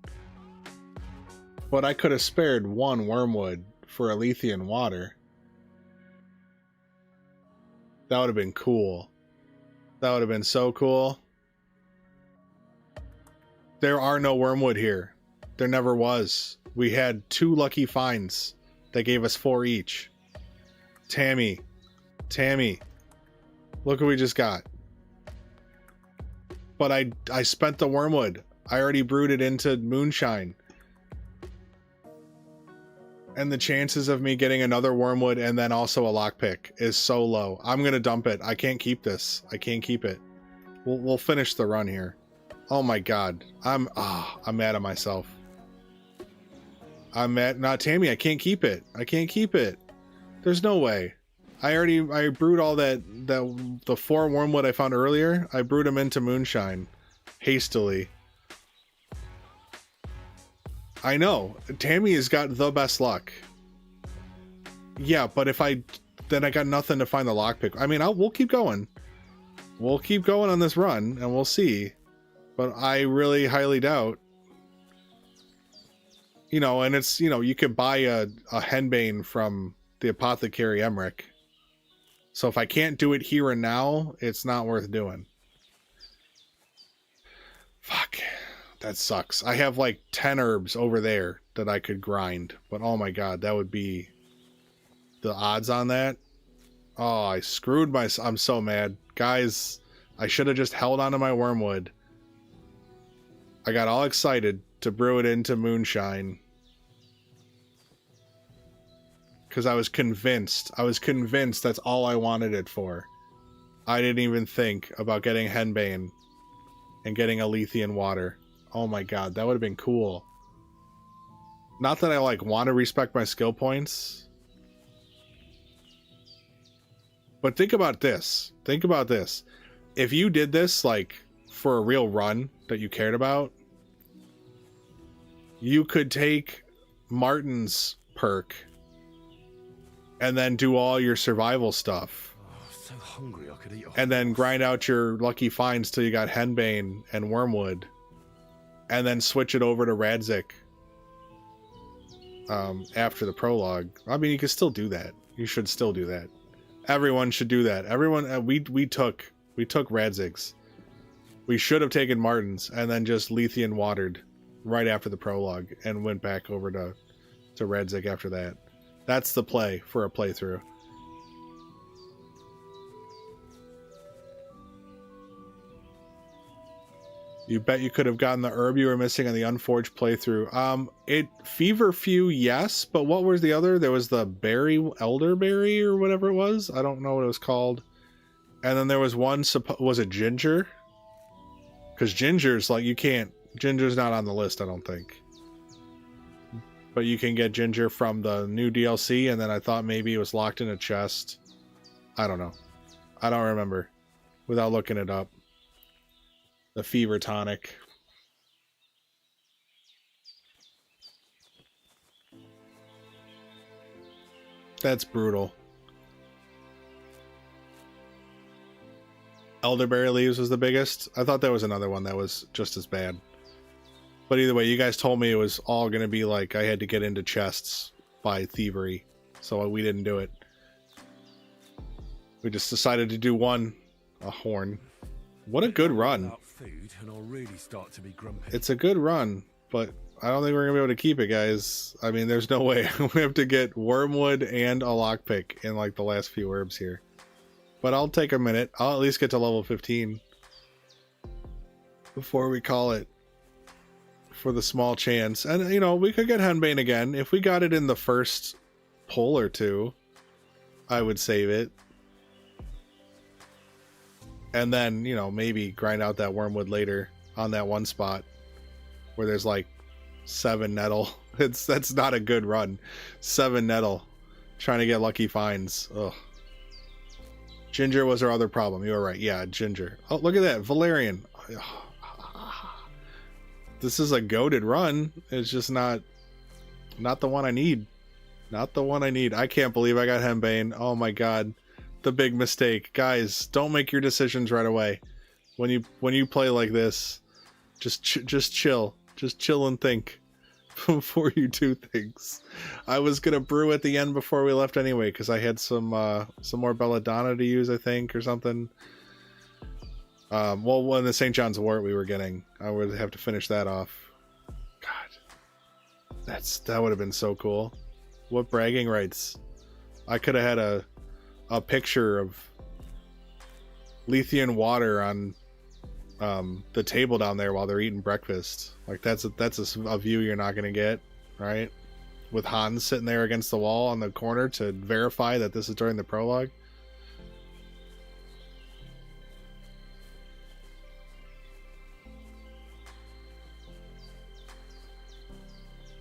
Speaker 1: But I could have spared one wormwood for a Lethean water. That would have been cool. That would have been so cool. There are no wormwood here. There never was. We had 2 lucky finds that gave us 4 each. Tammy. Look what we just got. But I spent the wormwood. I already brewed it into moonshine. And the chances of me getting another wormwood and then also a lockpick is so low. I'm gonna dump it. I can't keep this. I can't keep it. We'll finish the run here. Oh my god. I'm mad at myself. I'm mad. Not Tammy, I can't keep it. There's no way. I brewed all the 4 wormwood I found earlier. I brewed them into moonshine. Hastily. I know. Tammy has got the best luck. Yeah, but then I got nothing to find the lockpick. I mean, we'll keep going. We'll keep going on this run, and we'll see. But I really highly doubt. You know, and it's, you know, you could buy a henbane from the apothecary Emmerich. So if I can't do it here and now, it's not worth doing. Fuck. That sucks. I have like 10 herbs over there that I could grind. But oh my god, that would be... The odds on that? Oh, I screwed myself. I'm so mad. Guys, I should have just held onto my wormwood. I got all excited to brew it into moonshine. Because I was convinced that's all I wanted it for. I didn't even think about getting henbane and getting a Lethean water. Oh my god, that would have been cool. Not that I like want to respect my skill points. But think about this. Think about this. If you did this like for a real run that you cared about, you could take Martin's perk and then do all your survival stuff.
Speaker 3: Oh, so hungry I could eat a
Speaker 1: And then
Speaker 3: horse.
Speaker 1: grind out your lucky finds till you got Henbane and Wormwood. And then switch it over to Radzik after the prologue. I mean, you can still do that. You should still do that. Everyone should do that. Everyone, we took Radzig's. We should have taken Martin's and then just Lethean watered right after the prologue and went back over to Radzik after that. That's the play for a playthrough. You bet you could have gotten the herb you were missing on the Unforged playthrough. Feverfew, yes, but what was the other? There was the berry, elderberry or whatever it was. I don't know what it was called. And then there was one, was it ginger? Because ginger's like, ginger's not on the list, I don't think. But you can get ginger from the new DLC, and then I thought maybe it was locked in a chest. I don't know. I don't remember without looking it up. The fever tonic. That's brutal. Elderberry leaves was the biggest. I thought there was another one that was just as bad. But either way, you guys told me it was all going to be like I had to get into chests by thievery. So we didn't do it. We just decided to do one. A horn. What a good run.
Speaker 3: Food and I'll really start to be grumpy.
Speaker 1: It's a good run, but I don't think we're going to be able to keep it, guys. I mean, there's no way. We have to get Wormwood and a Lockpick in like the last few herbs here. But I'll take a minute. I'll at least get to level 15 before we call it for the small chance. And, you know, we could get Henbane again. If we got it in the first pull or two, I would save it. And then, you know, maybe grind out that Wormwood later on that one spot where there's like 7 nettle. That's not a good run. 7 nettle. Trying to get lucky finds. Ugh. Ginger was our other problem. You were right. Yeah, ginger. Oh, look at that. Valerian. This is a goated run. It's just not the one I need. Not the one I need. I can't believe I got Henbane. Oh my god. The big mistake. Guys, don't make your decisions right away. When you play like this, just chill. Just chill and think before you do things. I was gonna brew at the end before we left anyway, because I had some more belladonna to use, I think, or something. Well, when the St. John's wort we were getting, I would have to finish that off. God, that would have been so cool. What bragging rights! I could have had a picture of Lethean water on the table down there while they're eating breakfast. Like that's a view you're not gonna get, right? With Hans sitting there against the wall on the corner to verify that this is during the prologue.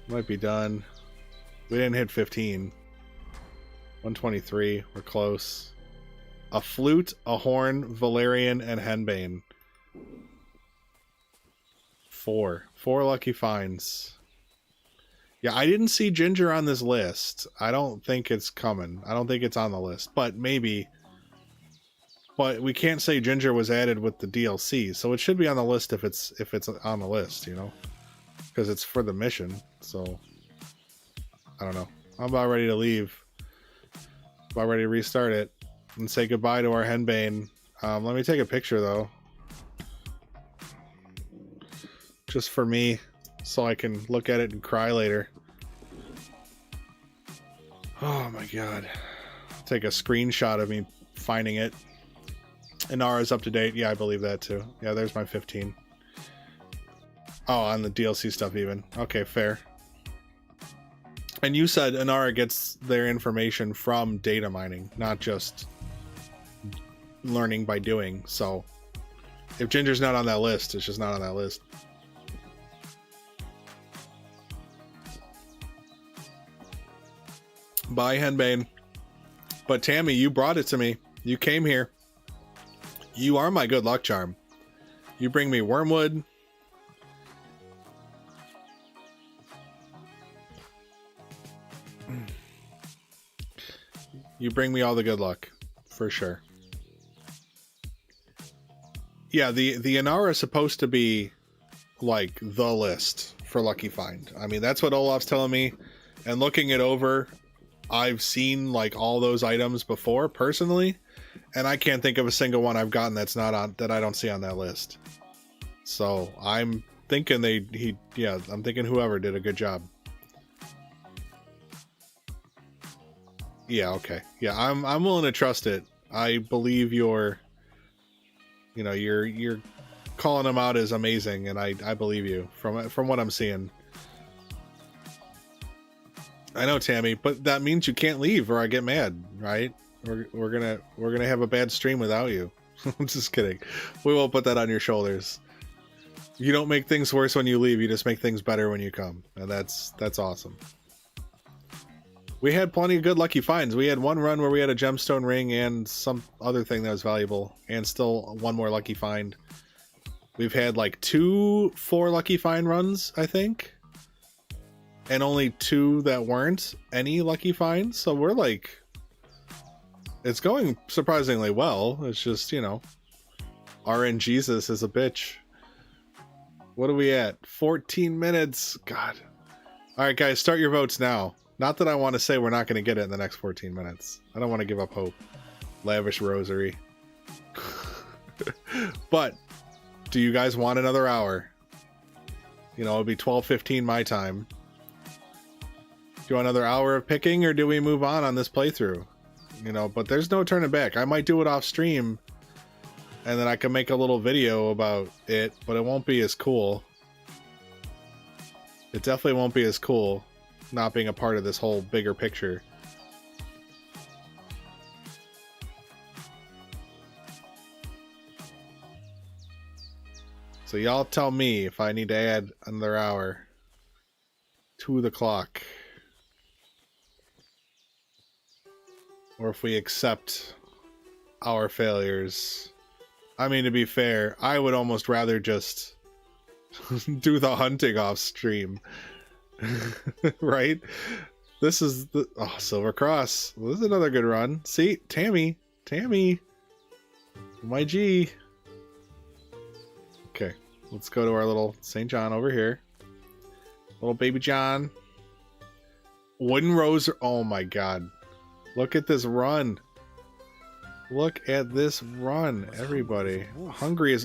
Speaker 1: Might be done. We didn't hit 15. 123. We're close. A flute, a horn, Valerian, and Henbane. 4 lucky finds. Yeah, I didn't see ginger on this list. I don't think it's coming. I don't think it's on the list, but maybe. But we can't say ginger was added with the DLC, so it should be on the list if it's on the list, you know, because it's for the mission. So I don't know. I'm about ready to leave. About ready to restart it and say goodbye to our Henbane. Let me take a picture though, just for me, so I can look at it and cry later. Oh my god. Take a screenshot of me finding it. Inara's up to date. Yeah, I believe that too. Yeah, there's my 15. Oh, on the DLC stuff even. Okay, fair. And you said Inara gets their information from data mining, not just learning by doing. So if ginger's not on that list, it's just not on that list. Bye, Henbane. But Tammy, you brought it to me. You came here. You are my good luck charm. You bring me wormwood. You bring me all the good luck, for sure. Yeah, the Inara is supposed to be like the list for Lucky Find. I mean, that's what Olaf's telling me. And looking it over, I've seen like all those items before personally, and I can't think of a single one I've gotten that's not on, that I don't see on that list. So I'm thinking I'm thinking whoever did a good job. Yeah, okay. Yeah, I'm willing to trust it. I believe you're calling them out as amazing, and I believe you from what I'm seeing. I know, Tammy, but that means you can't leave or I get mad, right? We're gonna have a bad stream without you. I'm just kidding. We won't put that on your shoulders. You don't make things worse when you leave, you just make things better when you come. And that's awesome. We had plenty of good lucky finds. We had one run where we had a gemstone ring and some other thing that was valuable, and still one more lucky find. We've had like 4 lucky find runs, I think, and only 2 that weren't any lucky finds. So we're like, it's going surprisingly well. It's just, RNGesus is a bitch. What are we at? 14 minutes. God. All right, guys, start your votes now. Not that I want to say we're not going to get it in the next 14 minutes. I don't want to give up hope. Lavish rosary. But do you guys want another hour? It'll be 12:15 my time. Do you want another hour of picking, or do we move on this playthrough? But there's no turning back. I might do it off stream, and then I can make a little video about it, but it won't be as cool. It definitely won't be as cool not being a part of this whole bigger picture. So y'all tell me if I need to add another hour to the clock, or if we accept our failures. I mean, to be fair, I would almost rather just do the hunting off stream. Right? This is the Silver Cross. Well, this is another good run. See, Tammy, my G. Okay, let's go to our little St. John over here. Little baby John. Wooden Rose. Oh my god. Look at this run. Look at this run, everybody.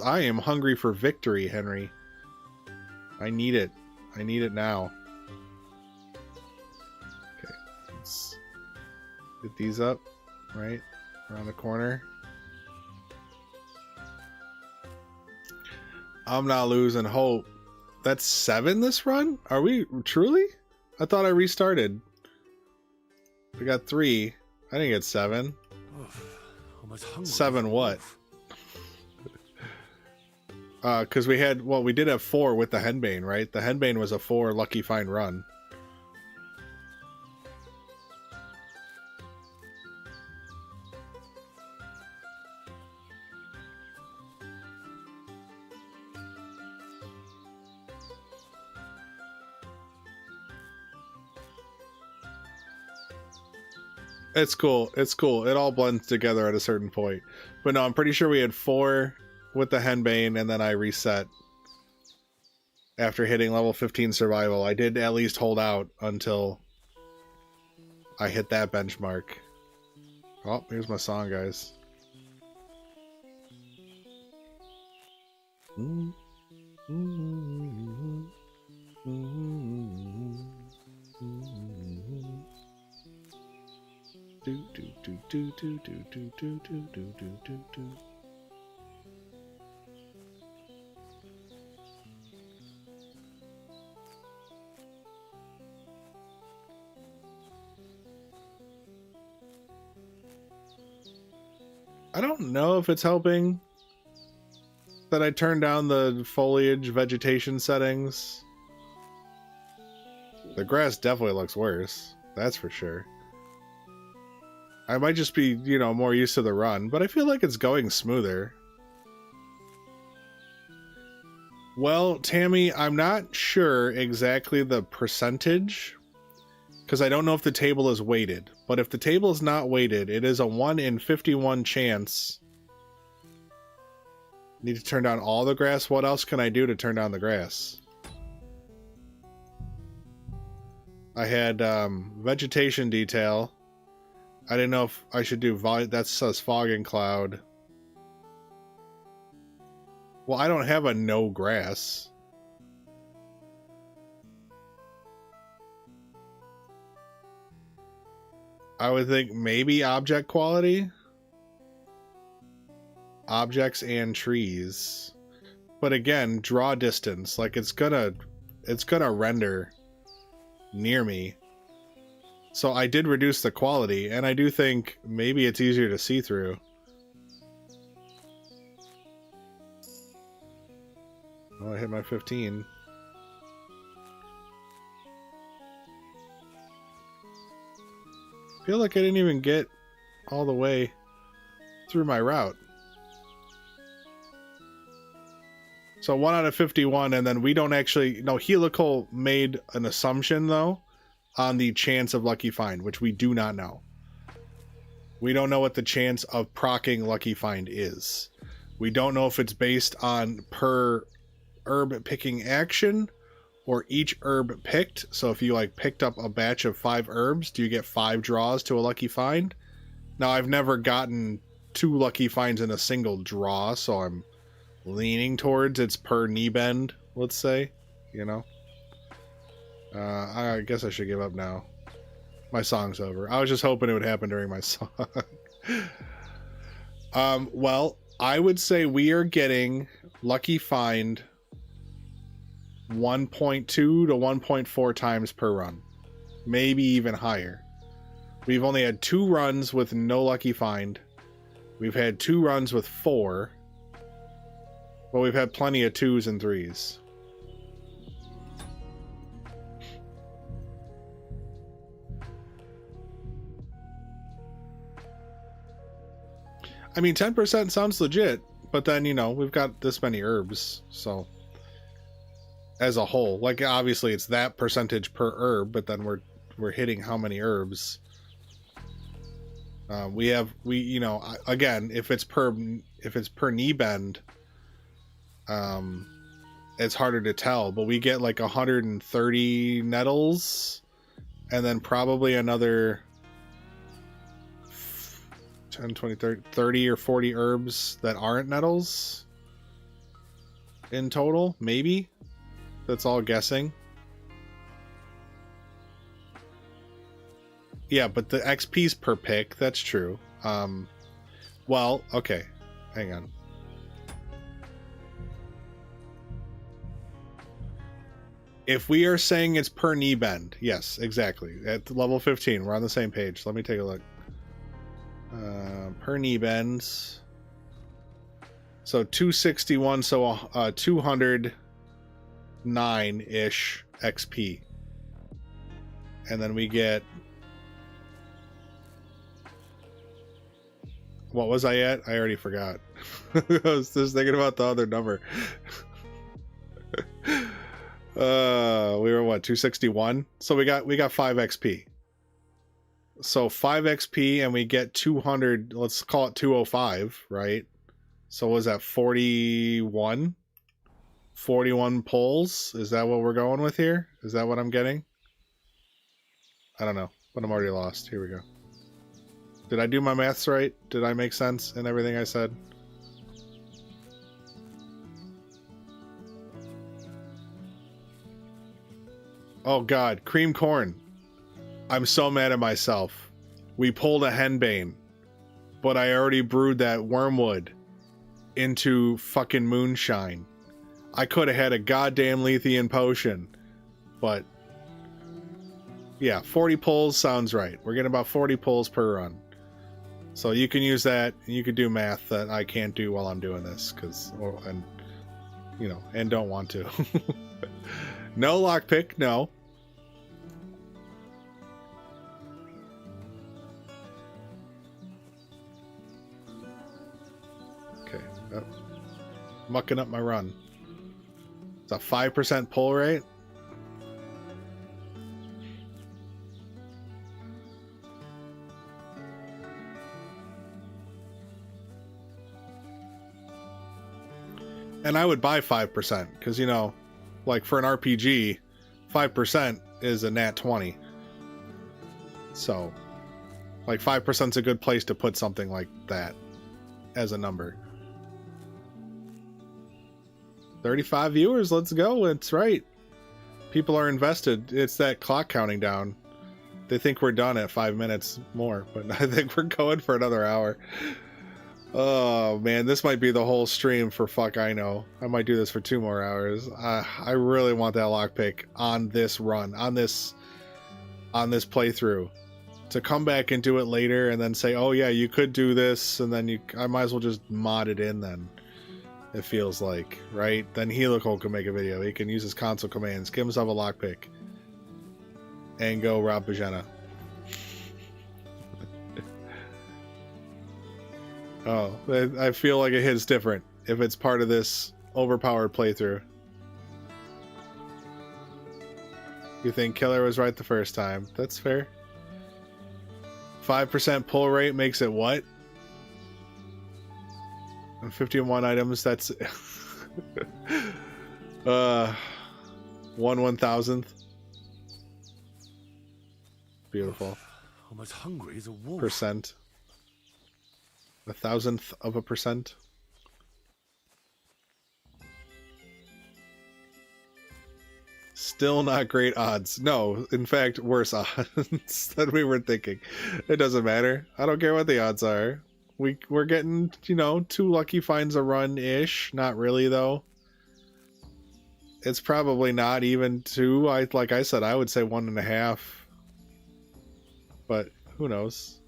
Speaker 1: I am hungry for victory, Henry. I need it. I need it now. Okay, let's get these up, right? Around the corner. I'm not losing hope. That's 7 this run? Are we truly? I thought I restarted. We got 3. I didn't get 7. 7 what? Because we did have 4 with the Henbane, right? The Henbane was a 4 lucky find run. It's cool. It's cool. It all blends together at a certain point. But no, I'm pretty sure we had 4 with the Henbane, and then I reset after hitting level 15 survival. I did at least hold out until I hit that benchmark. Oh, here's my song, guys. I don't know if it's helping that I turned down the foliage vegetation settings. The grass definitely looks worse, that's for sure. I might just be, you know, more used to the run, but I feel like it's going smoother. Well, Tammy, I'm not sure exactly the percentage, because I don't know if the table is weighted. But if the table is not weighted, it is a 1 in 51 chance. Need to turn down all the grass. What else can I do to turn down the grass? I had vegetation detail. I didn't know if I should do that says fog and cloud. Well, I don't have a no grass. I would think maybe object quality. Objects and trees. But again, draw distance. Like it's gonna render near me. So I did reduce the quality, and I do think maybe it's easier to see through. Oh, I hit my 15. I feel like I didn't even get all the way through my route. So 1 out of 51, and then we don't actually... No, Helical made an assumption, though, on the chance of Lucky Find, which we do not know. We don't know what the chance of proccing Lucky Find is. We don't know if it's based on per herb picking action or each herb picked. So if you like picked up a batch of 5 herbs, do you get 5 draws to a Lucky Find? Now, I've never gotten 2 Lucky Finds in a single draw, so I'm leaning towards it's per knee bend, let's say, you know. I guess I should give up now. My song's over. I was just hoping it would happen during my song. Well, I would say we are getting Lucky Find 1.2 to 1.4 times per run. Maybe even higher. We've only had 2 runs with no Lucky Find. We've had 2 runs with 4. But we've had plenty of 2s and 3s. I mean, 10% sounds legit, but then, you know, we've got this many herbs, so as a whole, like obviously it's that percentage per herb, but then we're hitting how many herbs. You know, again, if it's per knee bend, it's harder to tell, but we get like 130 nettles and then probably another 10, 20, 30 or 40 herbs that aren't nettles in total, maybe. That's all guessing. Yeah, but the XP's per pick, that's true. Well, okay, hang on. If we are saying it's per knee bend, yes, exactly. At level 15, we're on the same page. Let me take a look. Per knee bends. So 261, so 209-ish XP. And then we get... What was I at? I already forgot. I was just thinking about the other number. We were what, 261? So we got 5 XP. So 5 XP and we get 200, let's call it 205, right? So was that 41? 41 pulls? Is that what we're going with here? Is that what I'm getting? I don't know, but I'm already lost. Here we go. Did I do my maths right? Did I make sense in everything I said? Oh god, cream corn. I'm so mad at myself. We pulled a henbane, but I already brewed that wormwood into fucking moonshine. I could have had a goddamn Lethean potion, but yeah, 40 pulls sounds right. We're getting about 40 pulls per run. So you can use that, and you can do math that I can't do while I'm doing this, and don't want to. No lockpick, no. Yep. Mucking up my run. It's a 5% pull rate. And I would buy 5% because, you know, like for an RPG, 5% is a nat 20. So, like 5% is a good place to put something like that as a number. 35 viewers, let's go. It's right. People are invested. It's that clock counting down. They think we're done at 5 minutes more, but I think we're going for another hour. Oh man, this might be the whole stream for fuck I know. I might do this for 2 more hours. I really want that lockpick on this run, on this playthrough. To come back and do it later and then say, oh yeah, you could do this, and then I might as well just mod it in then. It feels like, right? Then Helical can make a video. He can use his console commands, give himself a lockpick, and go rob Bozhena. Oh, I feel like it hits different if it's part of this overpowered playthrough. You think Killer was right the first time. That's fair. 5% pull rate makes it what? 51 items, that's 1/1000th. Beautiful.
Speaker 3: I'm as hungry as a wolf.
Speaker 1: Percent. 1,000th of a percent. Still not great odds. No, in fact, worse odds than we were thinking. It doesn't matter. I don't care what the odds are. We're getting, you know, 2 lucky finds a run-ish. Not really, though. It's probably not even 2. Like I said, I would say 1.5. But who knows?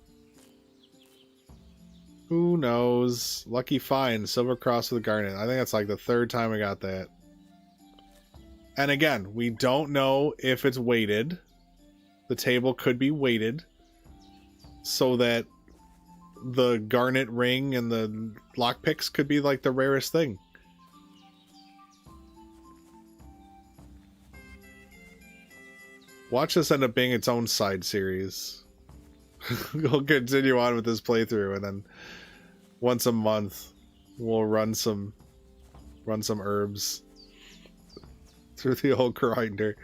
Speaker 1: Who knows? Lucky find, Silver Cross with a Garnet. I think that's like the 3rd time I got that. And again, we don't know if it's weighted. The table could be weighted so that the Garnet ring and the lockpicks could be like the rarest thing. Watch this end up being its own side series. We'll continue on with this playthrough, and then once a month we'll run some herbs through the old grinder.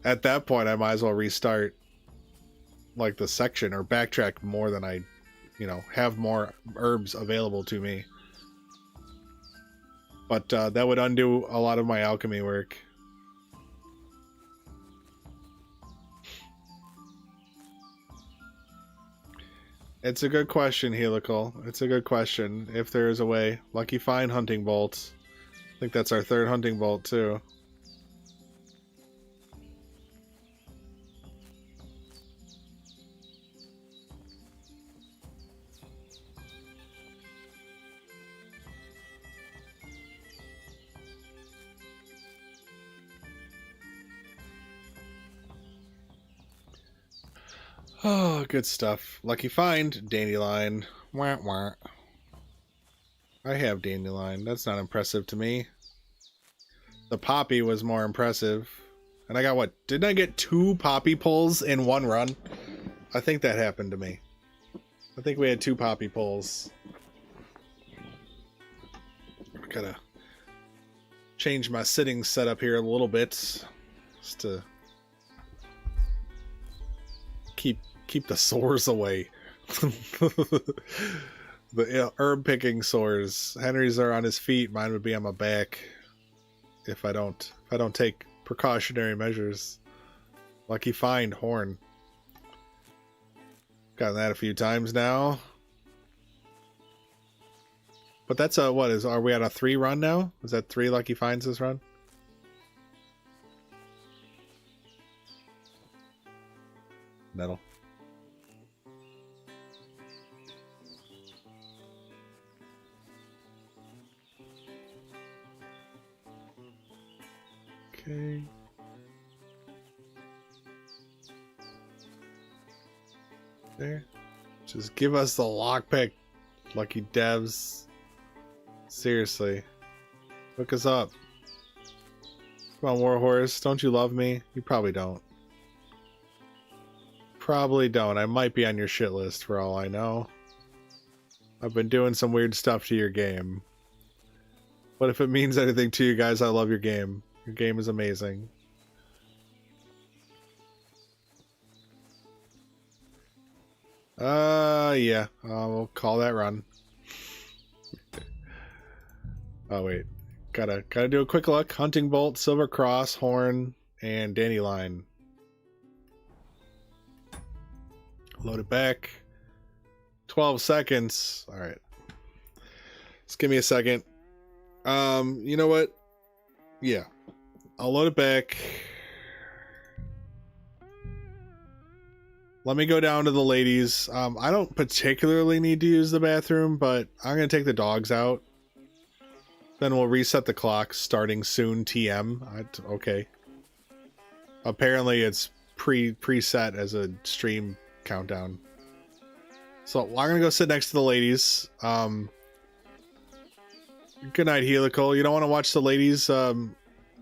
Speaker 1: At that point, I might as well restart like the section or backtrack more than I, you know, have more herbs available to me. But that would undo a lot of my alchemy work. It's a good question, Helical. It's a good question. If there is a way. Lucky find hunting bolt. I think that's our 3rd hunting bolt too. Oh, good stuff. Lucky find, dandelion. Wah, wah. I have dandelion. That's not impressive to me. The poppy was more impressive. And I got what? Didn't I get 2 poppy pulls in 1 run? I think that happened to me. I think we had 2 poppy pulls. Gotta change my sitting setup here a little bit. Just to keep the sores away. The herb picking sores. Henry's are on his feet. Mine would be on my back. If I don't take precautionary measures. Lucky find, horn. Gotten that a few times now. But that's a, what is, are we at a 3 run now? Is that 3 lucky finds this run? Nettle. Okay. There. Just give us the lockpick, lucky devs. Seriously. Hook us up. Come on, Warhorse. Don't you love me? You probably don't. Probably don't. I might be on your shit list for all I know. I've been doing some weird stuff to your game. But if it means anything to you guys, I love your game. Your game is amazing. Yeah. We'll call that run. Oh, wait. Gotta do a quick look. Hunting Bolt, Silver Cross, Horn, and Dandelion. Load it back. 12 seconds. Alright. Just give me a second. You know what? Yeah. I'll load it back. Let me go down to the ladies. I don't particularly need to use the bathroom, but I'm going to take the dogs out. Then we'll reset the clock starting soon TM. Okay. Apparently it's preset as a stream countdown. So I'm going to go sit next to the ladies. Good night, Helical. You don't want to watch the ladies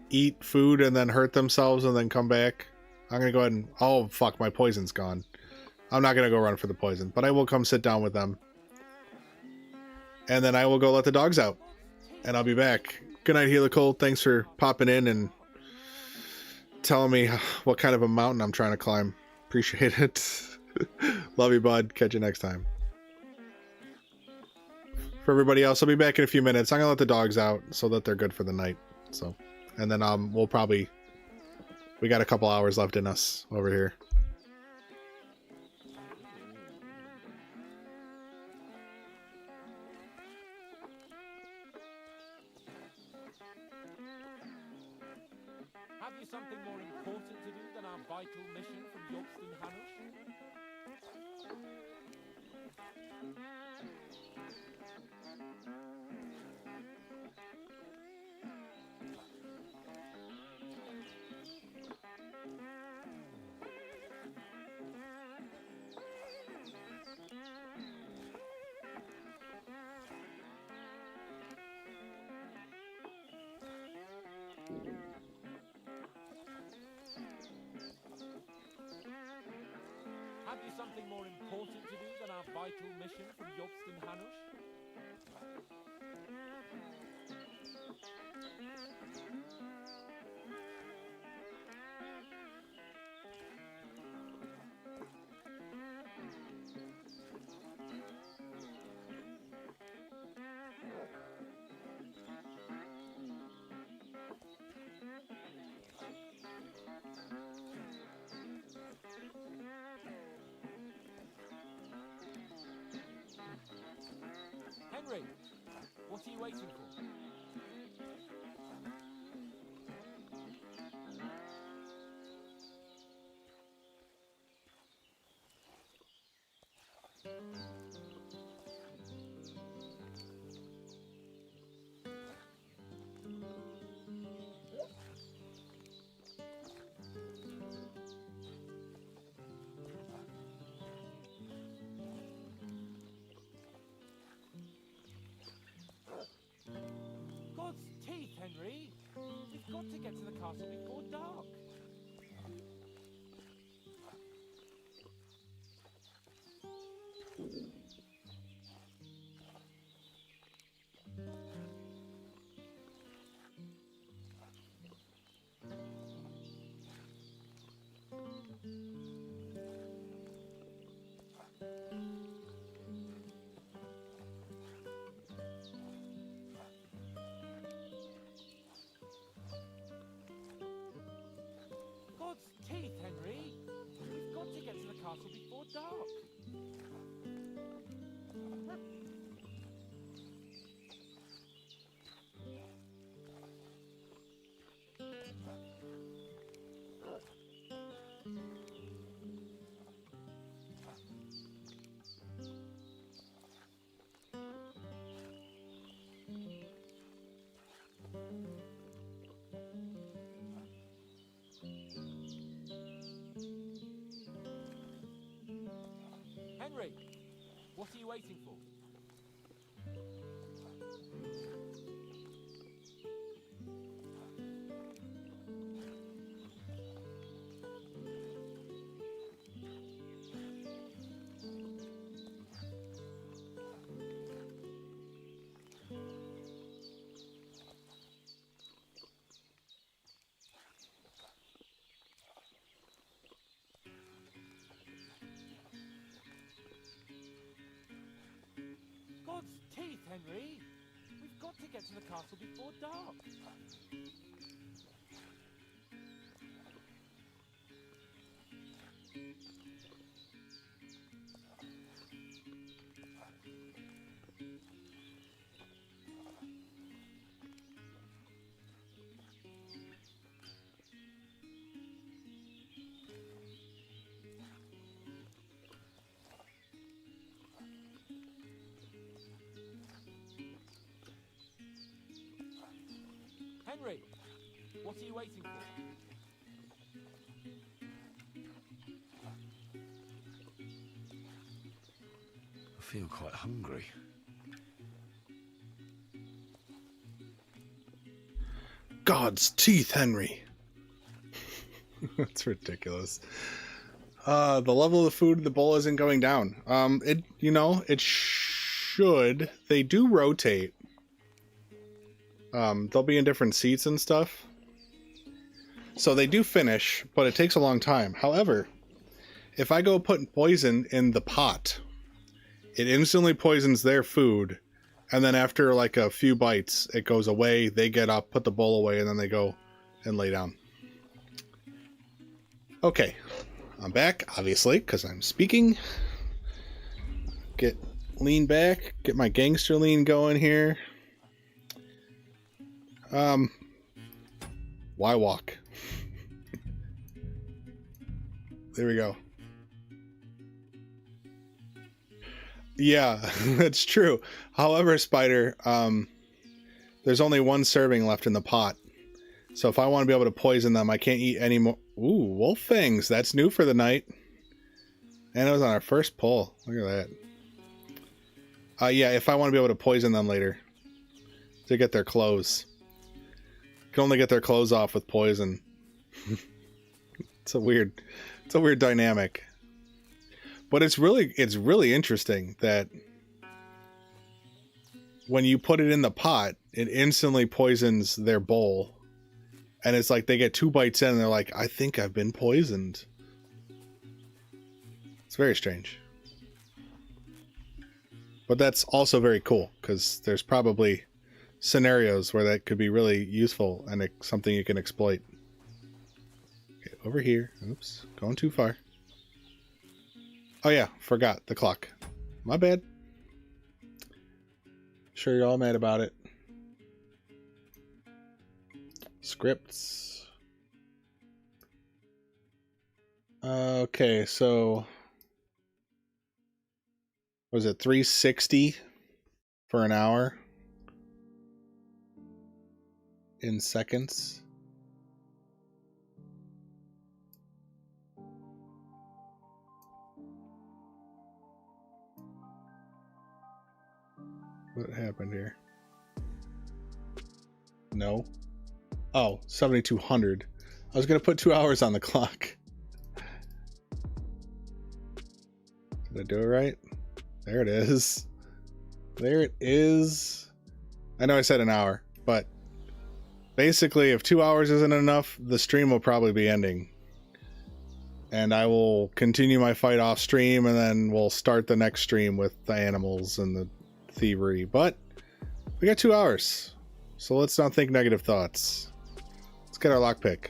Speaker 1: eat food and then hurt themselves and then come back? I'm going to go ahead and... Oh, fuck, my poison's gone. I'm not going to go run for the poison, but I will come sit down with them. And then I will go let the dogs out. And I'll be back. Good night, Helical. Thanks for popping in and telling me what kind of a mountain I'm trying to climb. Appreciate it. Love you, bud. Catch you next time. For everybody else, I'll be back in a few minutes. I'm going to let the dogs out so that they're good for the night. So, and then we'll probably... We got a couple hours left in us over here.
Speaker 2: Have you something more important to do than our vital mission from Yobston Hanush? Have you something more important to do than our vital mission from Yobston Hanush? Henry, what are you waiting for? God's teeth, Henry! We've got to get to the castle before dark. God's teeth, Henry! We've got to get to the castle before dark. Henry, what are you waiting for? Henry. We've got to get to the castle before dark. Henry, what are you waiting for?
Speaker 3: I feel quite hungry.
Speaker 1: God's teeth, Henry. That's ridiculous. The level of the food in the bowl isn't going down. It should. They do rotate. They'll be in different seats and stuff. So they do finish, but it takes a long time. However, if I go put poison in the pot, it instantly poisons their food. And then after like a few bites, it goes away. They get up, put the bowl away, and then they go and lay down. Okay. I'm back, obviously, because I'm speaking. Lean back. Get my gangster lean going here. Why walk? There we go. Yeah, that's true. However, Spider, there's only one serving left in the pot. So if I want to be able to poison them, I can't eat any more. Ooh, wolf fangs. That's new for the night. And it was on our first pull. Look at that. Yeah, if I want to be able to poison them later. To get their clothes. Can only get their clothes off with poison. It's a weird dynamic. But it's really interesting that when you put it in the pot, it instantly poisons their bowl. And it's like they get 2 bites in and they're like, I think I've been poisoned. It's very strange. But that's also very cool because there's probably scenarios where that could be really useful and something you can exploit. Okay, over here. Oops, going too far. Oh yeah, forgot the clock. My bad. Sure you're all mad about it. Scripts. Okay, so was it 360 for an hour in seconds? What happened here? No. Oh, 7,200. I was going to put 2 hours on the clock. Did I do it right? There it is. There it is. I know I said an hour, but basically if 2 hours isn't enough, the stream will probably be ending. And I will continue my fight off stream and then we'll start the next stream with the animals and the thievery. But we got 2 hours. So let's not think negative thoughts. Let's get our lockpick.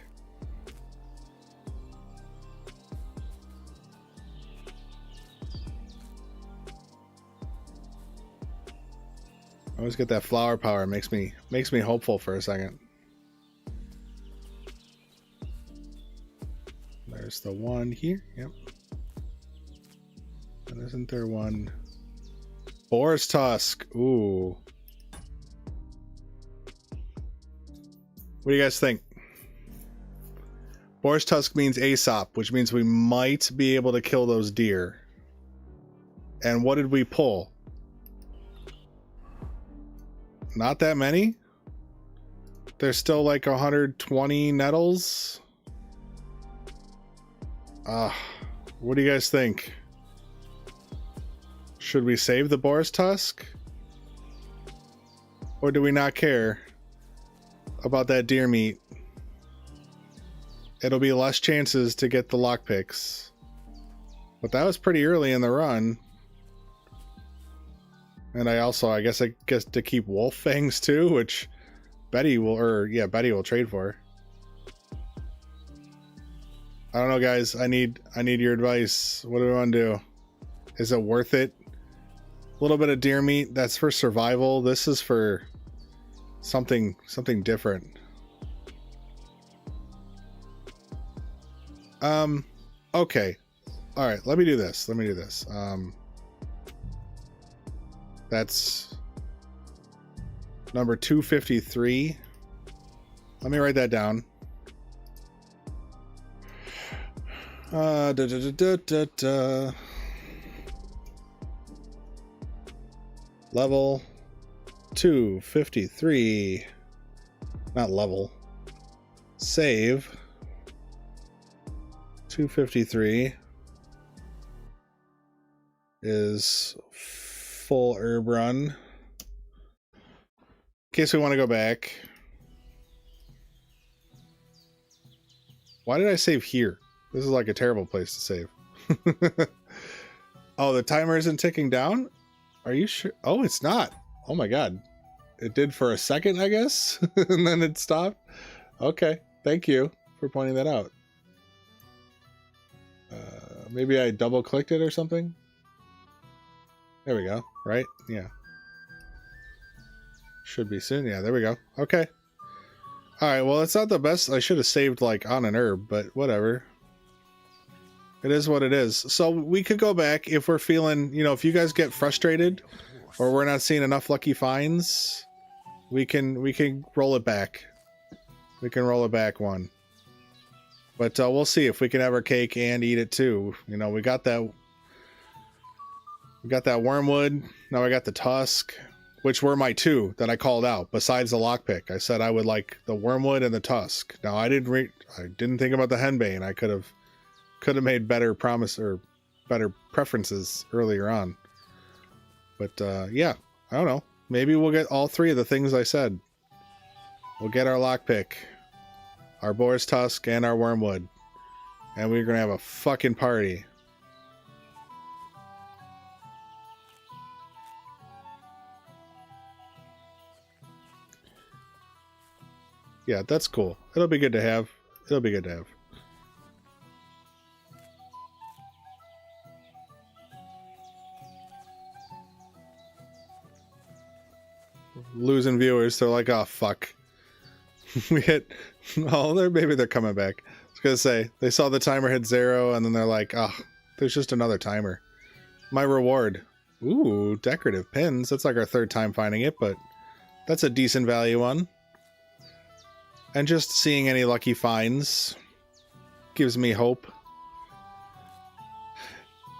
Speaker 1: I always get that flower power. Makes me hopeful for a second. There's the one here. Yep. And isn't there one? Boar's tusk. Ooh. What do you guys think? Boar's tusk means Aesop, which means we might be able to kill those deer. And what did we pull? Not that many? There's still like 120 nettles. What do you guys think? Should we save the boar's tusk? Or do we not care about that deer meat? It'll be less chances to get the lockpicks. But that was pretty early in the run. And I guess I get to keep wolf fangs too, which Betty will trade for. I don't know, guys. I need your advice. What do we want to do? Is it worth it? A little bit of deer meat, that's for survival. This is for something different. Okay. All right, let me do this. That's number 253. Let me write that down. Level 253. Not level. Save. 253 is full herb run. In case we want to go back. Why did I save here? This is like a terrible place to save. Oh, the timer isn't ticking down? Are you sure? Oh, it's not. Oh my god. It did for a second, I guess, and then it stopped. Okay, thank you for pointing that out. Maybe I double clicked it or something. There we go. Right? Yeah. Should be soon. Yeah, there we go. Okay. All right. Well, it's not the best. I should have saved like on an herb, but whatever. It is what it is. So we could go back if we're feeling, you know, if you guys get frustrated or we're not seeing enough lucky finds, we can roll it back. We can roll it back one. But we'll see if we can have our cake and eat it too. You know, we got that wormwood. Now I got the tusk, which were my two that I called out besides the lockpick. I said I would like the wormwood and the tusk. Now I didn't think about the henbane. I could have made better preferences earlier on. But yeah, I don't know. Maybe we'll get all three of the things I said. We'll get our lockpick, our boar's tusk, and our wormwood. And we're gonna have a fucking party. Yeah, that's cool. It'll be good to have. It'll be good to have. Losing viewers, they're like, oh fuck. We hit maybe they're coming back. I was gonna say they saw the timer hit 0 and then they're like, oh, there's just another timer. My reward. Ooh, decorative pins. That's like our third time finding it, but that's a decent value one. And just seeing any lucky finds gives me hope.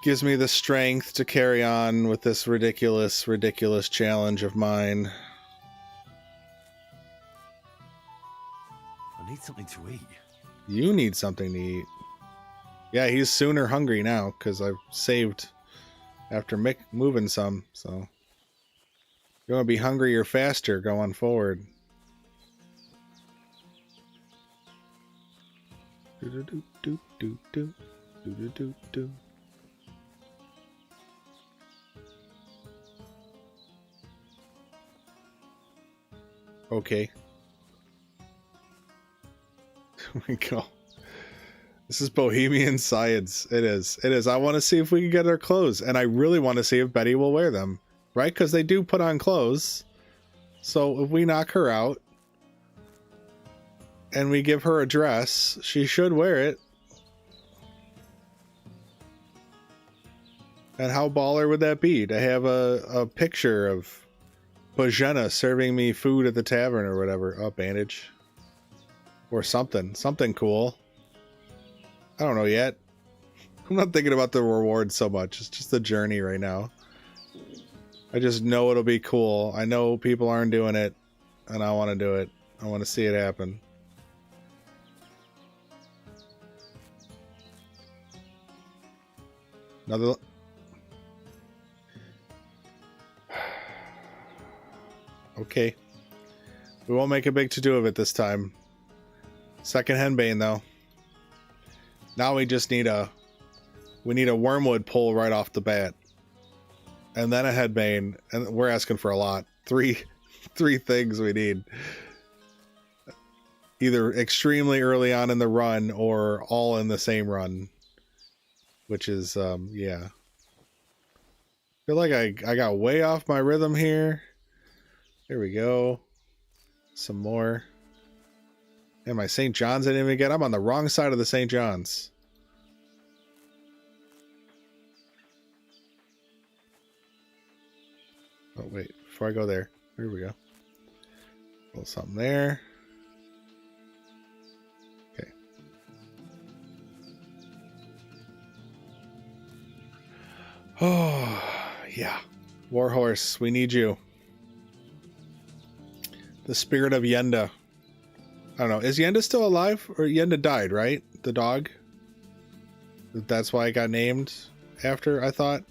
Speaker 1: Gives me the strength to carry on with this ridiculous challenge of mine.
Speaker 3: I need something to eat.
Speaker 1: You need something to eat. Yeah, he's sooner hungry now because I've saved after moving some. So you're going to be hungrier faster going forward. Okay. Here we go. This is Bohemian science. It is. It is. I want to see if we can get our clothes. And I really want to see if Betty will wear them. Right? Because they do put on clothes. So if we knock her out and we give her a dress, she should wear it. And how baller would that be to have a picture of Bozhena serving me food at the tavern or whatever. Oh, bandage. Or something. Something cool. I don't know yet. I'm not thinking about the reward so much. It's just the journey right now. I just know it'll be cool. I know people aren't doing it. And I want to do it. I want to see it happen. Another... Okay. We won't make a big to-do of it this time. Second henbane though. Now we just need a wormwood pull right off the bat. and then a headbane, and we're asking for a lot. Three things we need. Either extremely early on in the run or all in the same run. Which is, yeah. Feel like I got way off my rhythm here. There we go. Some more. And my St. John's I didn't even get. I'm on the wrong side of the St. John's. Oh, wait. Before I go there. Here we go. A little something there. Okay. Oh, yeah. Warhorse, we need you. The spirit of Yenda. I don't know. Is Yenda still alive? Or Yenda died, right? The dog? That's why it got named after, I thought.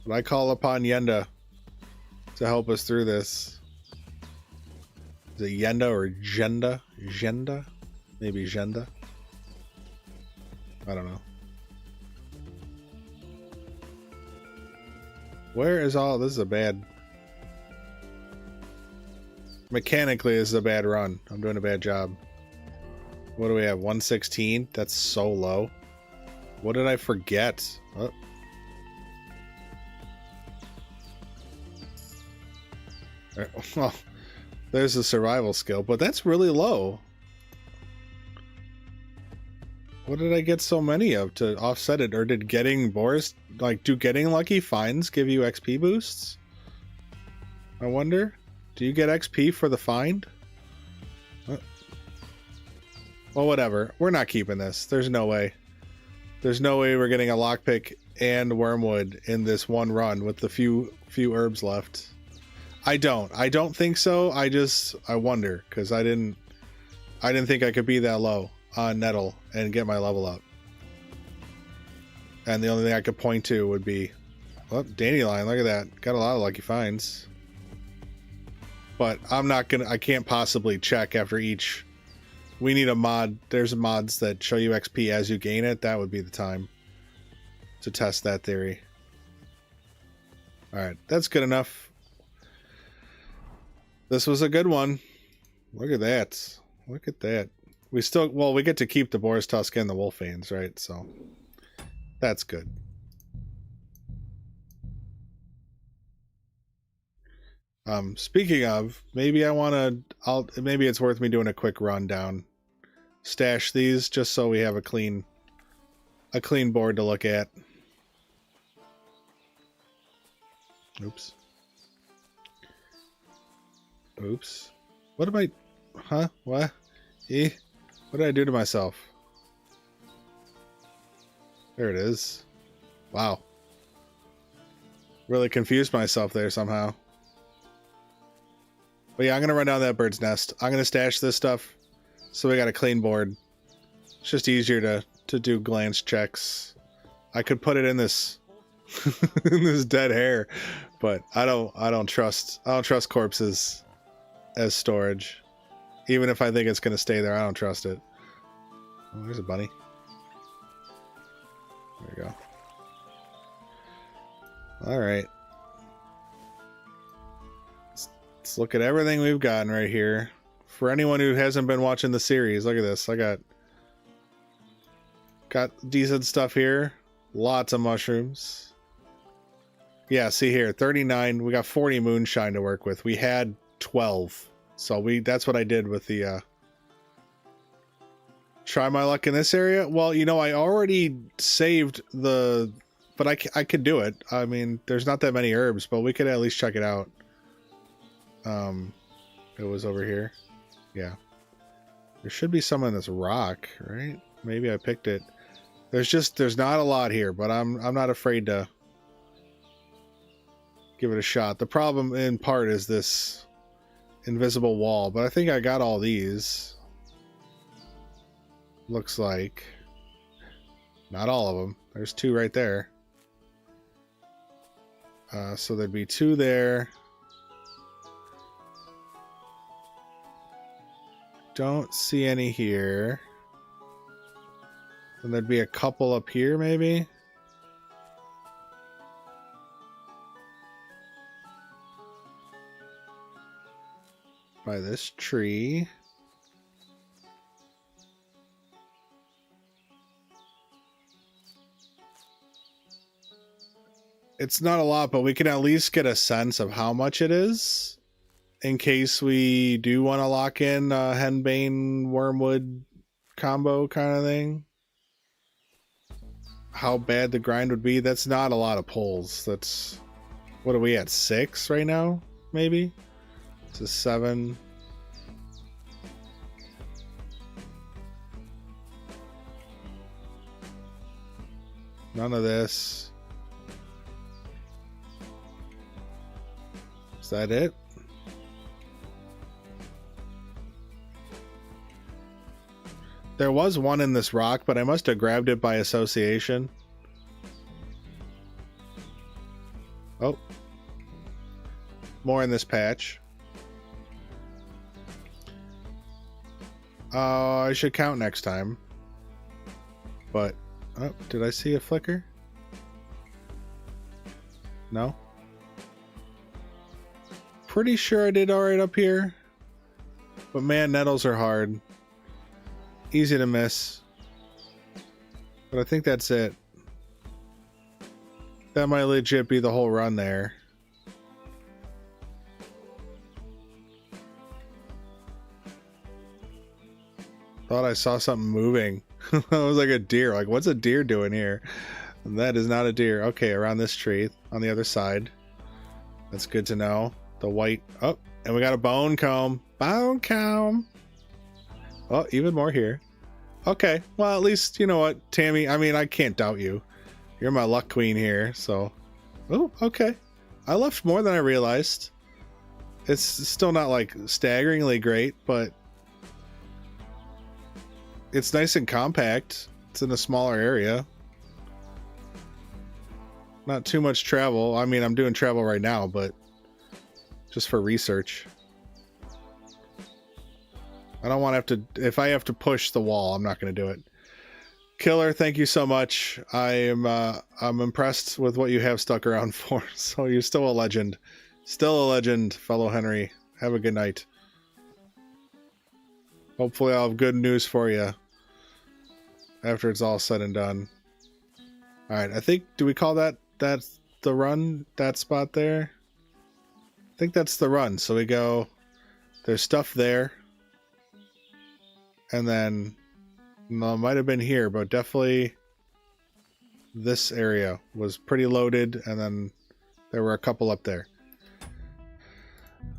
Speaker 1: But I call upon Yenda to help us through this. Is it Yenda or Jenda? Jenda? Maybe Jenda? I don't know. Where is all... This is a bad... Mechanically, this is a bad run. I'm doing a bad job. What do we have? 116? That's so low. What did I forget? Oh. Well, there's a survival skill, but that's really low. What did I get so many of to offset it? Or did getting Boris, like, do getting lucky finds give you XP boosts? I wonder. Do you get XP for the find? Well, whatever. We're not keeping this. There's no way. There's no way we're getting a lockpick and wormwood in this one run with the few herbs left. I don't think so. I wonder, because I didn't think I could be that low on Nettle and get my level up. And the only thing I could point to would be, oh, Dandelion, look at that. Got a lot of lucky finds. But I can't possibly check after each. We need a mod. There's mods that show you XP as you gain it. That would be the time to test that theory. Alright, that's good enough. This was a good one. Look at that. Look at that. We still, well, we get to keep the Boar's Tusk and the Wolf Veins, right? So, that's good. Speaking of, maybe maybe it's worth me doing a quick rundown. Stash these just so we have a clean board to look at. Oops. Oops. What am I... Huh? What? What did I do to myself? There it is. Wow. Really confused myself there somehow. But yeah, I'm going to run down that bird's nest. I'm going to stash this stuff so we got a clean board. It's just easier to do glance checks. I could put it in this in this dead hair, but I don't trust corpses as storage. Even if I think it's going to stay there, I don't trust it. Oh, there's a bunny. There we go. All right. Let's look at everything we've gotten right here. For anyone who hasn't been watching the series, look at this. I got decent stuff here. Lots of mushrooms. Yeah, see here, 39. We got 40 moonshine to work with. We had 12. So that's what I did with the try my luck in this area. Well, you know, I already saved but I could do it. I mean, there's not that many herbs, but we could at least check it out. It was over here. Yeah. There should be some in this rock, right? Maybe I picked it. There's not a lot here, but I'm not afraid to give it a shot. The problem in part is this invisible wall, but I think I got all these. Looks like. Not all of them. There's 2 right there. So there'd be 2 there. Don't see any here. And there'd be a couple up here, maybe? By this tree. It's not a lot, but we can at least get a sense of how much it is in case we do want to lock in henbane wormwood combo kind of thing. How bad the grind would be. That's not a lot of pulls. That's, what are we at, 6 right now? Maybe? This is 7. None of this. Is that it? There was one in this rock, but I must have grabbed it by association. Oh. More in this patch. I should count next time. But, oh, did I see a flicker? No? Pretty sure I did alright up here. But man, nettles are hard. Easy to miss. But I think that's it. That might legit be the whole run there. Thought I saw something moving. That was like a deer. Like, what's a deer doing here? And that is not a deer. Okay, around this tree on the other side. That's good to know. The white. Oh, and we got a bone comb. Bone comb. Oh, even more here. Okay, well, at least, you know what, Tammy, I mean, I can't doubt you. You're my luck queen here, so... Oh, okay. I left more than I realized. It's still not, like, staggeringly great, but... It's nice and compact. It's in a smaller area. Not too much travel. I mean, I'm doing travel right now, but... Just for research. I don't want to have to, if I have to push the wall, I'm not going to do it. Killer, thank you so much. I'm impressed with what you have stuck around for. So you're still a legend. Still a legend, fellow Henry. Have a good night. Hopefully I'll have good news for you after it's all said and done. Alright, I think, do we call that's the run? That spot there? I think that's the run. So we go, there's stuff there. And then, no, it might have been here, but definitely this area was pretty loaded, and then there were a couple up there.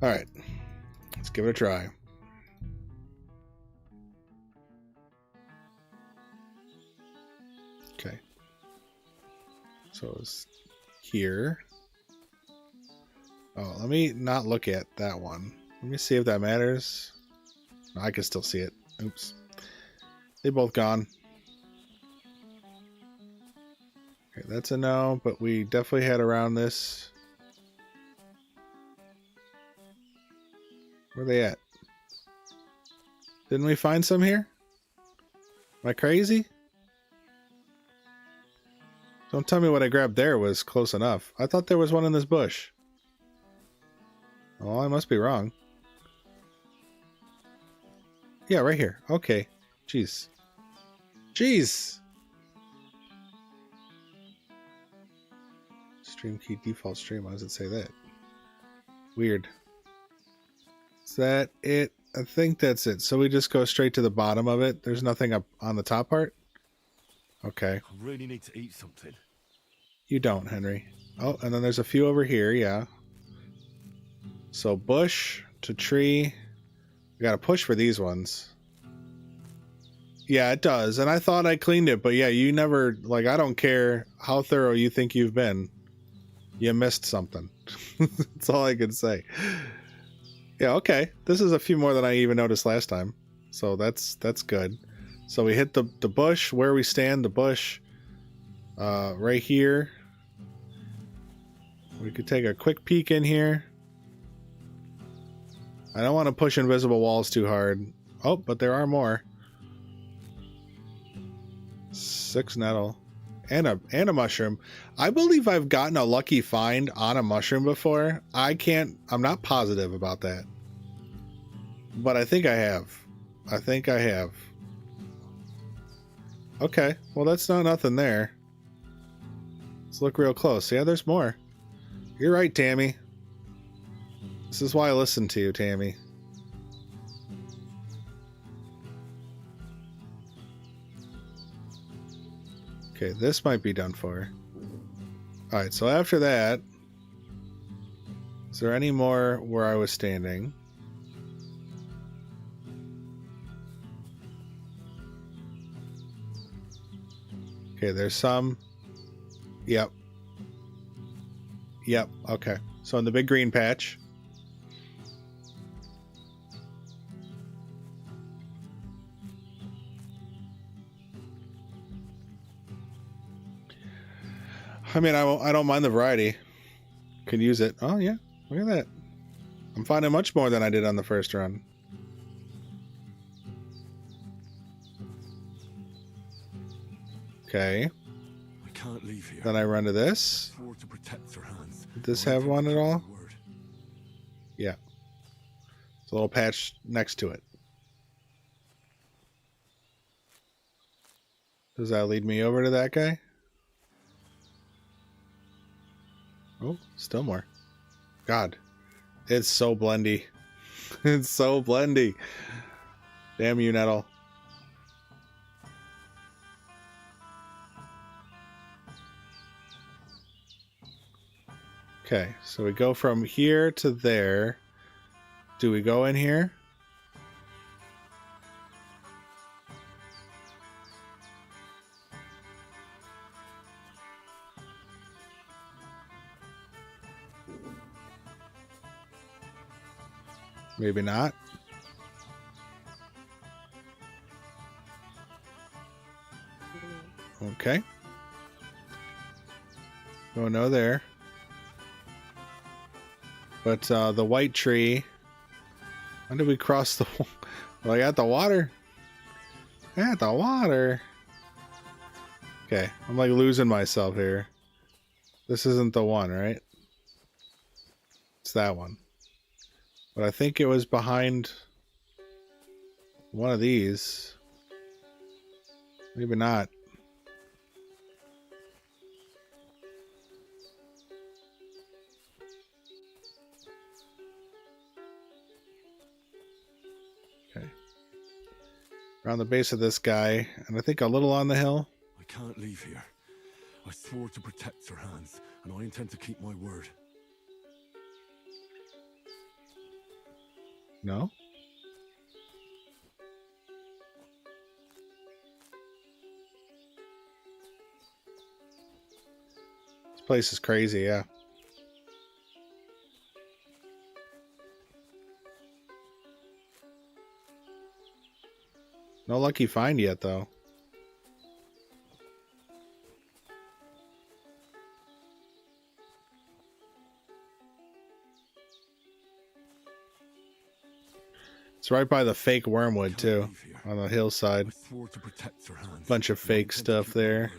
Speaker 1: Alright, let's give it a try. Okay. So it's here. Oh, let me not look at that one. Let me see if that matters. No, I can still see it. Oops. They both gone. Okay, that's a no, but we definitely had around this. Where are they at? Didn't we find some here? Am I crazy? Don't tell me what I grabbed there was close enough. I thought there was one in this bush. Oh, I must be wrong. Yeah, right here. Okay. Jeez. Jeez! Stream key default stream. Why does it say that? Weird. Is that it? I think that's it. So we just go straight to the bottom of it. There's nothing up on the top part? Okay.
Speaker 3: I really need to eat something.
Speaker 1: You don't, Henry. Oh, and then there's a few over here, yeah. So bush to tree. We gotta push for these ones. Yeah, it does. And I thought I cleaned it, but yeah, you never, like, I don't care how thorough you think you've been. You missed something. That's all I can say. Yeah, okay. This is a few more than I even noticed last time. So that's good. So we hit the bush, where we stand, the bush, right here. We could take a quick peek in here. I don't want to push invisible walls too hard. Oh, but there are more. 6 nettle. And a mushroom. I believe I've gotten a lucky find on a mushroom before. I'm not positive about that. But I think I have. Okay, well that's not nothing there. Let's look real close. Yeah, there's more. You're right, Tammy. This is why I listen to you, Tammy. Okay, this might be done for. Alright, so after that, is there any more where I was standing? Okay, there's some. Yep. Yep, okay. So in the big green patch. I mean, I don't mind the variety. Can use it. Oh, yeah. Look at that. I'm finding much more than I did on the first run. Okay.
Speaker 4: I can't leave here.
Speaker 1: Then I run to this.
Speaker 4: Swore to protect her hands.
Speaker 1: Did this have one at all? Yeah. It's a little patch next to it. Does that lead me over to that guy? Oh, still more. God. It's so blendy. It's so blendy. Damn you, Nettle. Okay, so we go from here to there. Do we go in here? Maybe not. Okay. Oh, no there. But the white tree. When did we cross the... Well, I got the water. I got the water. Okay, I'm like losing myself here. This isn't the one, right? It's that one. But I think it was behind one of these. Maybe not. Okay. Around the base of this guy, and I think a little on the hill.
Speaker 4: I can't leave here. I swore to protect her hands, and I intend to keep my word.
Speaker 1: No? This place is crazy, yeah. No lucky find yet, though. It's right by the fake wormwood, too, on the hillside. Bunch of fake stuff there.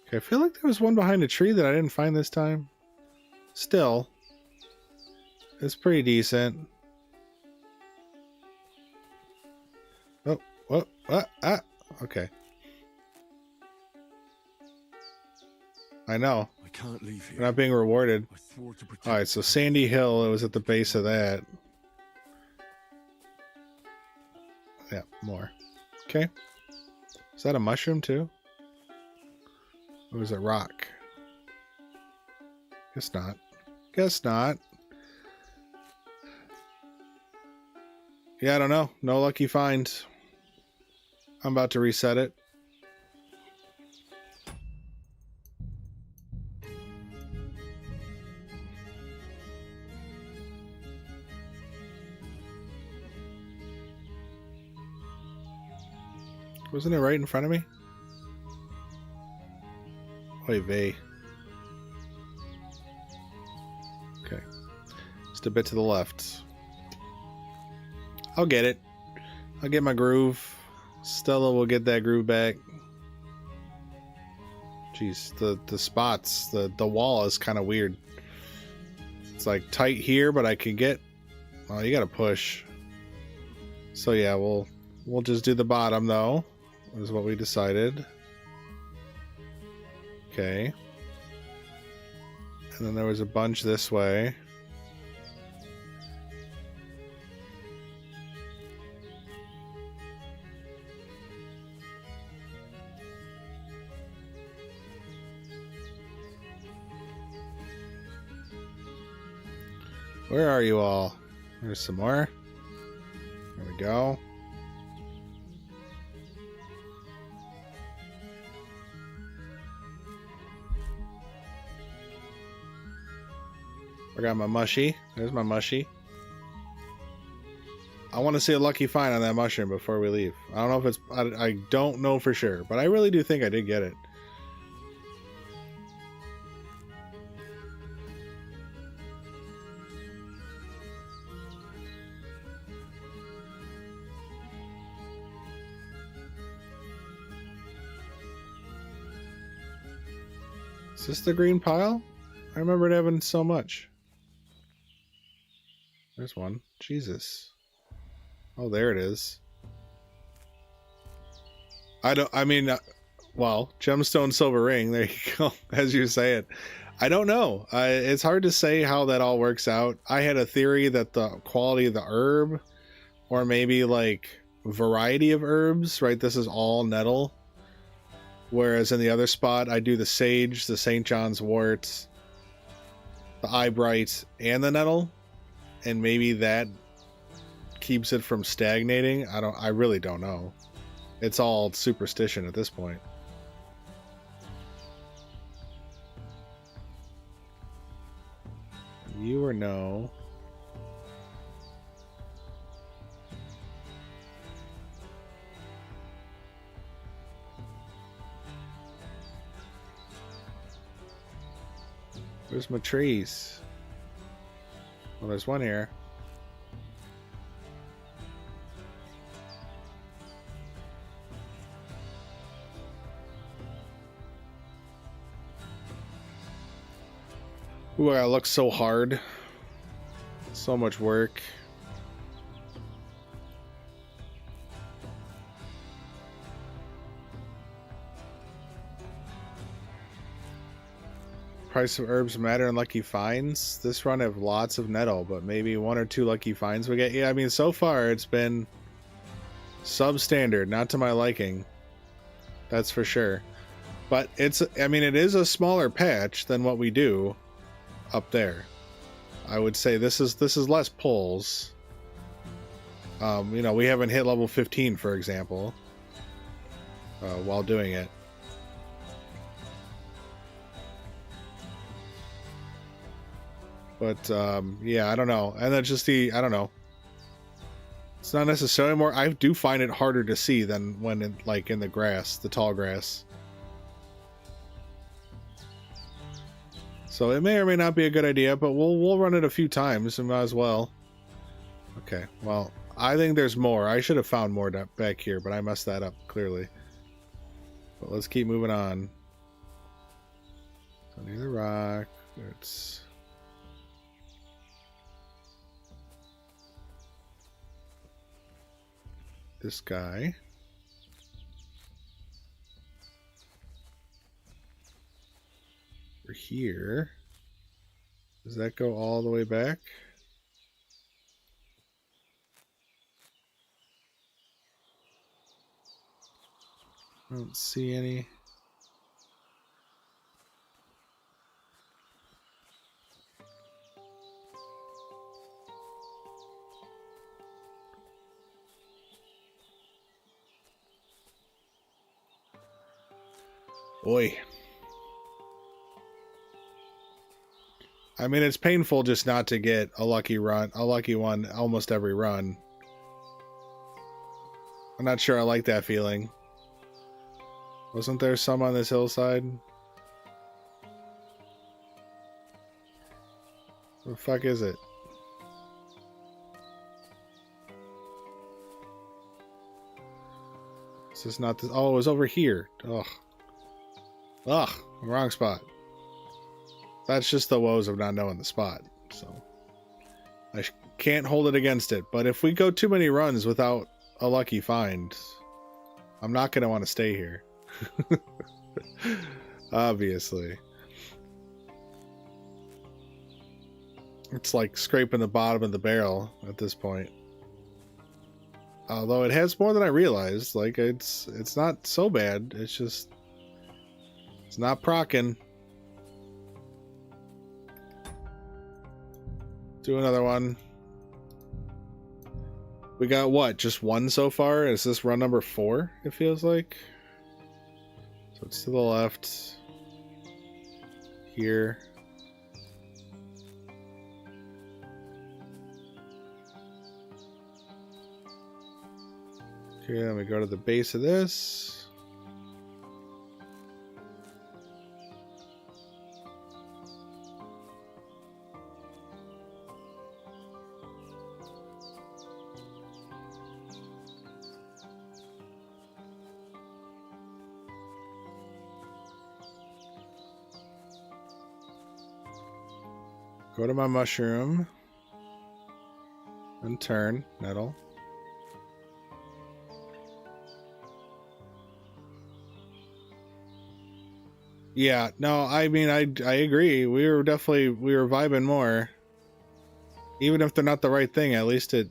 Speaker 1: Okay, I feel like there was one behind a tree that I didn't find this time. Still, it's pretty decent. Oh, what? Ah, okay. I know.
Speaker 4: I can't leave here.
Speaker 1: We're not being rewarded. Alright, so Sandy Hill, it was at the base of that. Yeah, more. Okay. Is that a mushroom too? Or was it rock? Guess not. Guess not. Yeah, I don't know. No lucky find. I'm about to reset it. Wasn't it right in front of me? Oy vey. Okay. Just a bit to the left. I'll get it. I'll get my groove. Stella will get that groove back. Jeez, the spots, the wall is kind of weird. It's like tight here, but I can get... Oh, you gotta push. So yeah, we'll just do the bottom though, is what we decided. Okay. And then there was a bunch this way. Where are you all? There's some more. There we go. I got my mushy. There's my mushy. I want to see a lucky find on that mushroom before we leave. I don't know if it's... I don't know for sure, but I really do think I did get it. Is this the green pile? I remember it having so much. There's one. Jesus. Oh, there it is. Well, gemstone silver ring. There you go. As you say it. I don't know. It's hard to say how that all works out. I had a theory that the quality of the herb, or maybe like variety of herbs, right? This is all nettle. Whereas in the other spot, I do the sage, the St. John's wort, the eyebright, and the nettle. And maybe that keeps it from stagnating. I really don't know. It's all superstition at this point. You or no? Where's my trees? Well, there's one here. Ooh, I look so hard. So much work. Price of herbs matter in lucky finds. This run have lots of nettle, but maybe 1 or 2 lucky finds we get. Yeah, I mean, so far it's been substandard, not to my liking. That's for sure. But it is a smaller patch than what we do up there. I would say this is less pulls. We haven't hit level 15, for example, while doing it. But yeah, I don't know. And that's just I don't know. It's not necessarily more. I do find it harder to see than when in the grass, the tall grass. So it may or may not be a good idea, but we'll run it a few times and might as well. Okay, well, I think there's more. I should have found more back here, but I messed that up clearly. But let's keep moving on. So near the rock, it's this guy. We're here. Does that go all the way back? I don't see any. Oi. I mean, it's painful just not to get a lucky one almost every run. I'm not sure I like that feeling. Wasn't there some on this hillside? What the fuck is it? Is this not this? Oh, it was over here. Ugh. Ugh, wrong spot. That's just the woes of not knowing the spot. So I can't hold it against it. But if we go too many runs without a lucky find, I'm not going to want to stay here. Obviously. It's like scraping the bottom of the barrel at this point. Although it has more than I realized. Like, it's not so bad. It's just... It's not procking. Do another one. We got what? Just one so far? Is this run number 4, it feels like? So it's to the left. Here. Okay, then we go to the base of this. Go to my mushroom. And turn, nettle. Yeah, no, I mean, I agree. We were vibing more. Even if they're not the right thing, at least it...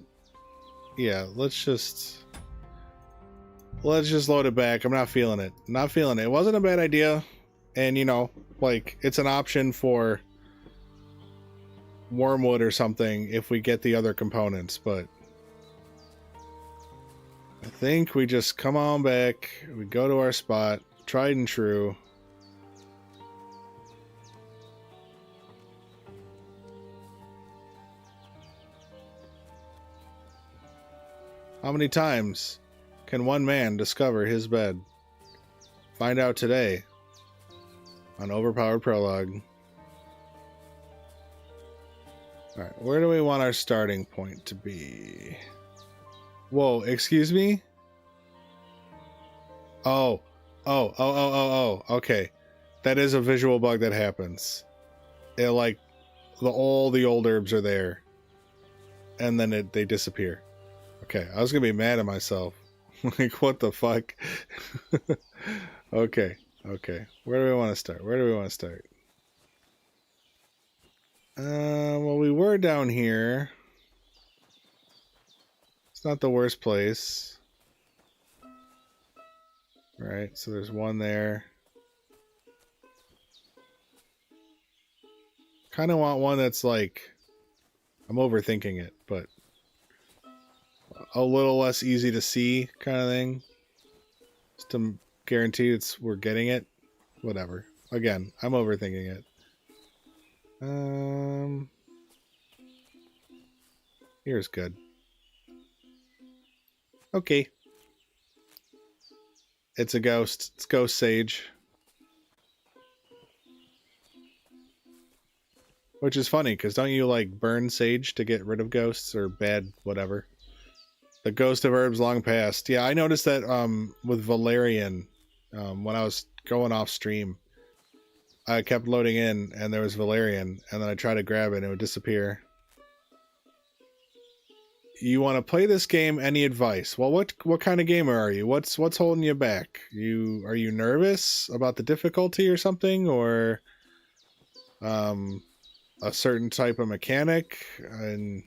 Speaker 1: Yeah, let's just load it back. I'm not feeling it. Not feeling it. It wasn't a bad idea. And, you know, like, it's an option for wormwood or something if we get the other components, but I think we just come on back, we go to our spot, tried and true. How many times can one man discover his bed? Find out today on Overpowered Prologue. Alright, where do we want our starting point to be? Whoa, excuse me? Oh, okay. That is a visual bug that happens. It, like, all the old herbs are there. And then they disappear. Okay, I was gonna be mad at myself. Like, what the fuck? Okay. Where do we want to start? Well, we were down here. It's not the worst place. Right, so there's one there. Kind of want one that's like... I'm overthinking it, but... a little less easy to see kind of thing. Just to guarantee we're getting it. Whatever. Again, I'm overthinking it. Here's good. Okay. It's a ghost. It's Ghost Sage. Which is funny, because don't you, like, burn sage to get rid of ghosts or bad whatever? The ghost of herbs long past. Yeah, I noticed that with valerian when I was going off stream. I kept loading in, and there was valerian, and then I tried to grab it, and it would disappear. You want to play this game? Any advice? Well, what kind of gamer are you? What's holding you back? Are you nervous about the difficulty or something, or a certain type of mechanic? And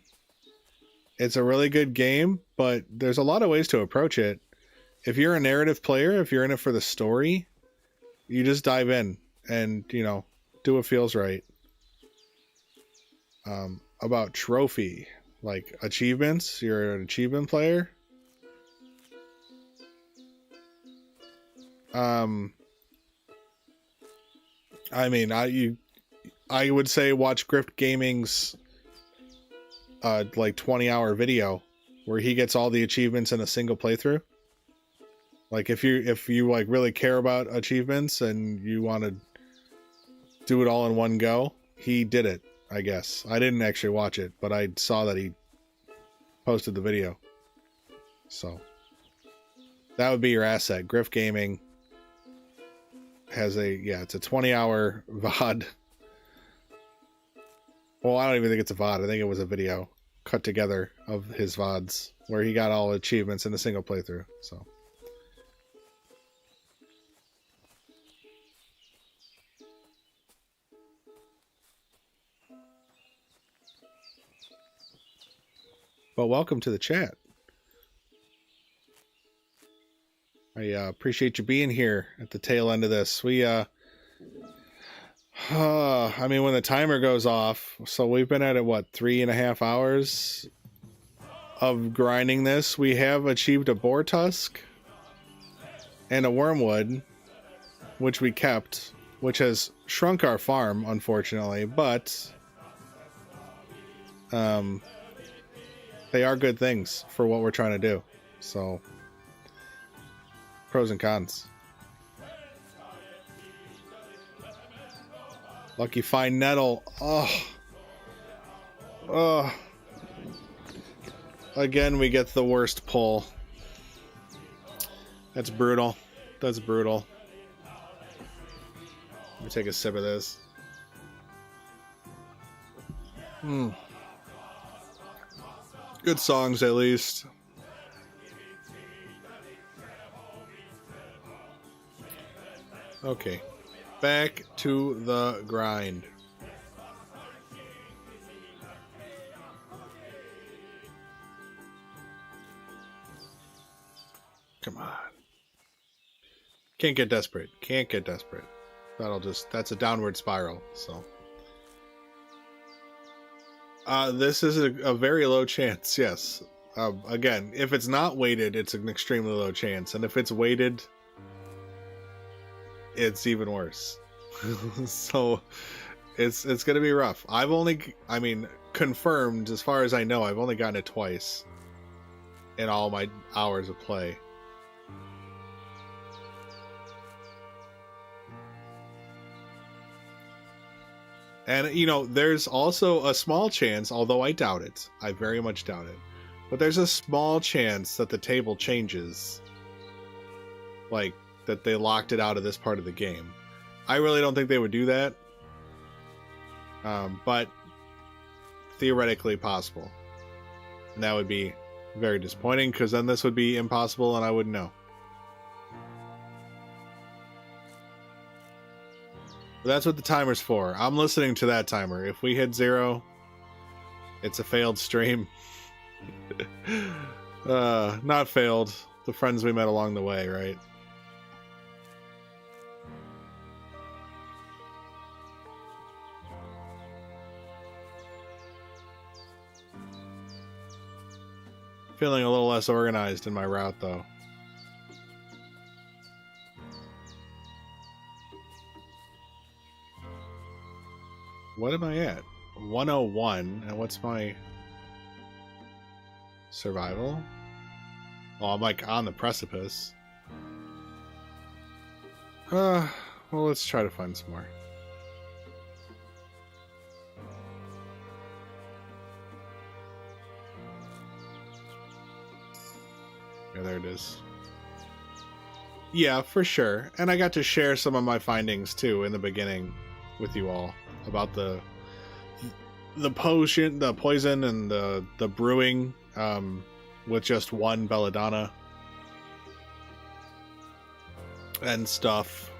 Speaker 1: it's a really good game, but there's a lot of ways to approach it. If you're a narrative player, if you're in it for the story, you just dive in and, you know, do what feels right. About trophy, like achievements, you're an achievement player. I mean, I would say watch Grift Gaming's like 20-hour video where he gets all the achievements in a single playthrough. Like if you like really care about achievements and you want to do it all in one go, he did it, I guess. I didn't actually watch it, but I saw that he posted the video. So That would be your asset. Griff Gaming has it's a 20-hour VOD. Well, I don't even think it's a VOD. I think it was a video cut together of his VODs where he got all achievements in a single playthrough. So. Well, welcome to the chat. I appreciate you being here at the tail end of this. I mean, when the timer goes off, so we've been at it, what, 3.5 hours of grinding this. We have achieved a boar tusk and a wormwood, which we kept, which has shrunk our farm, unfortunately, but they are good things for what we're trying to do. So, pros and cons. Lucky Fine Nettle. Oh. Again, we get the worst pull. That's brutal. That's brutal. Let me take a sip of this. Good songs, at least. Okay. Back to the grind. Come on. Can't get desperate. Can't get desperate. That's a downward spiral, so. This is a very low chance, yes. Again, if it's not weighted, it's an extremely low chance. And if it's weighted, it's even worse. So, it's going to be rough. Confirmed, as far as I know, I've only gotten it twice in all my hours of play. And, there's also a small chance, although I doubt it, I very much doubt it, but there's a small chance that the table changes. Like, that they locked it out of this part of the game. I really don't think they would do that. But theoretically possible. And that would be very disappointing, because then this would be impossible and I wouldn't know. That's what the timer's for. I'm listening to that timer. If we hit 0, it's a failed stream. Not failed. The friends we met along the way, right? Feeling a little less organized in my route, though. What am I at? 101. And what's my survival? Oh, I'm like on the precipice. Well, let's try to find some more. Yeah, there it is. Yeah, for sure. And I got to share some of my findings too in the beginning with you all about the potion, the poison, and the brewing with just one belladonna and stuff.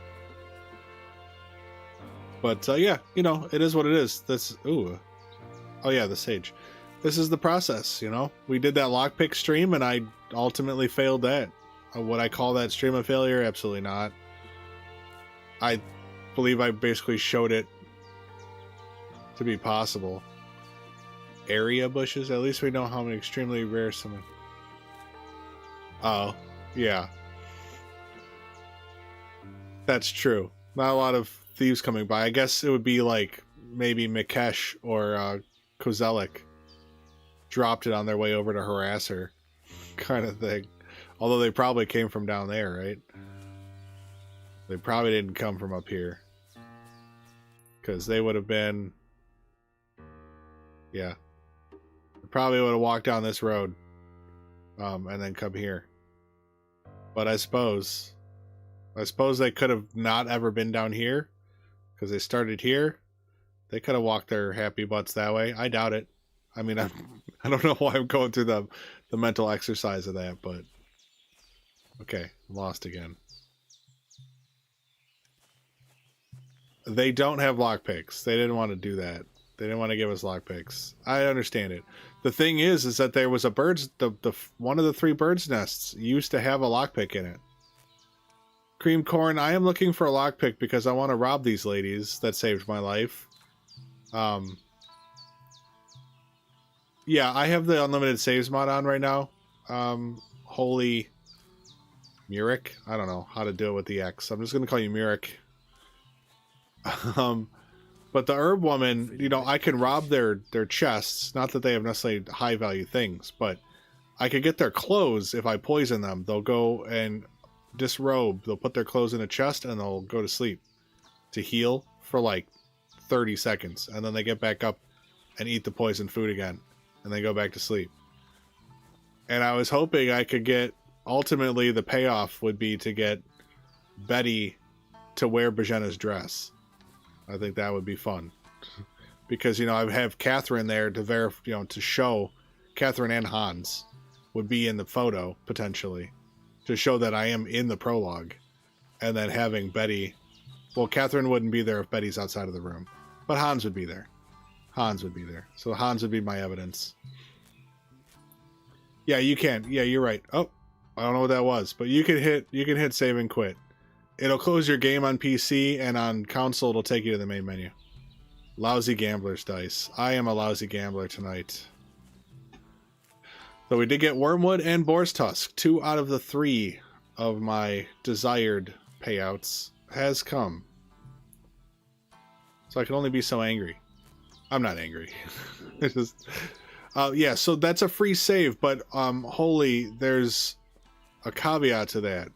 Speaker 1: But yeah, it is what it is. Oh yeah, the sage. This is the process, We did that lockpick stream, and I ultimately failed that. Would I call that stream a failure? Absolutely not. I believe I basically showed it to be possible. Area bushes? At least we know how many extremely rare some. Oh, yeah. That's true. Not a lot of thieves coming by. I guess it would be like maybe Mikesh or Kozelik dropped it on their way over to harass her, kind of thing. Although they probably came from down there, right? They probably didn't come from up here, because they would have been, yeah, they probably would have walked down this road and then come here. But I suppose they could have not ever been down here because they started here. They could have walked their happy butts that way. I doubt it. I mean, I don't know why I'm going through the mental exercise of that, but okay, lost again. They don't have lockpicks. They didn't want to do that. They didn't want to give us lockpicks. I understand it. The thing is that there was a bird's one of the 3 birds' nests used to have a lockpick in it. Cream corn, I am looking for a lockpick because I want to rob these ladies that saved my life. Yeah, I have the unlimited saves mod on right now. Holy Murik. I don't know how to do it with the X. I'm just gonna call you Murik. But the herb woman, you know, I can rob their chests. Not that they have necessarily high value things, but I could get their clothes if I poison them. They'll go and disrobe. They'll put their clothes in a chest and they'll go to sleep to heal for like 30 seconds. And then they get back up and eat the poison food again. And they go back to sleep. And I was hoping I could get, ultimately the payoff would be to get Betty to wear Bozhena's dress. I think that would be fun. Because, you know, I have Catherine there to verify, you know, to show Catherine and Hans would be in the photo, potentially. To show that I am in the prologue. And then having Betty, well, Catherine wouldn't be there if Betty's outside of the room. But Hans would be there. Hans would be there. So Hans would be my evidence. Yeah, you can. Yeah, you're right. Oh, I don't know what that was, but you can hit save and quit. It'll close your game on PC, and on console it'll take you to the main menu. Lousy gambler's dice. I am a lousy gambler tonight. So we did get Wormwood and Boar's Tusk. 2 out of the 3 of my desired payouts has come. So I can only be so angry. I'm not angry. It's just, yeah, so that's a free save, but holy, there's a caveat to that.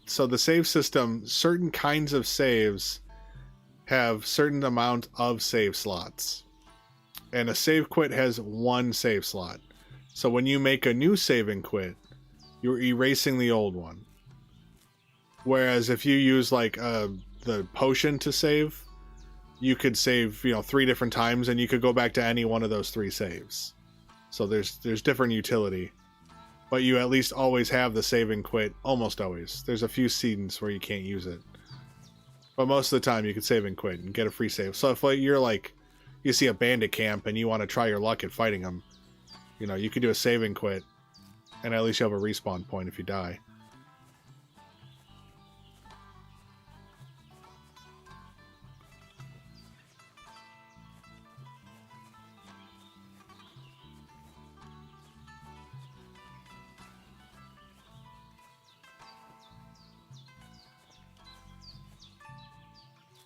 Speaker 1: So the save system, certain kinds of saves have certain amount of save slots. And a save quit has 1 save slot. So when you make a new save and quit, you're erasing the old one. Whereas if you use like the potion to save, you could save, you know, 3 different times and you could go back to any one of those 3 saves. So there's different utility. But you at least always have the save and quit, almost always. There's a few seasons where you can't use it. But most of the time you can save and quit and get a free save. So if you're like, you see a bandit camp and you want to try your luck at fighting them, you know, you can do a save and quit. And at least you have a respawn point if you die.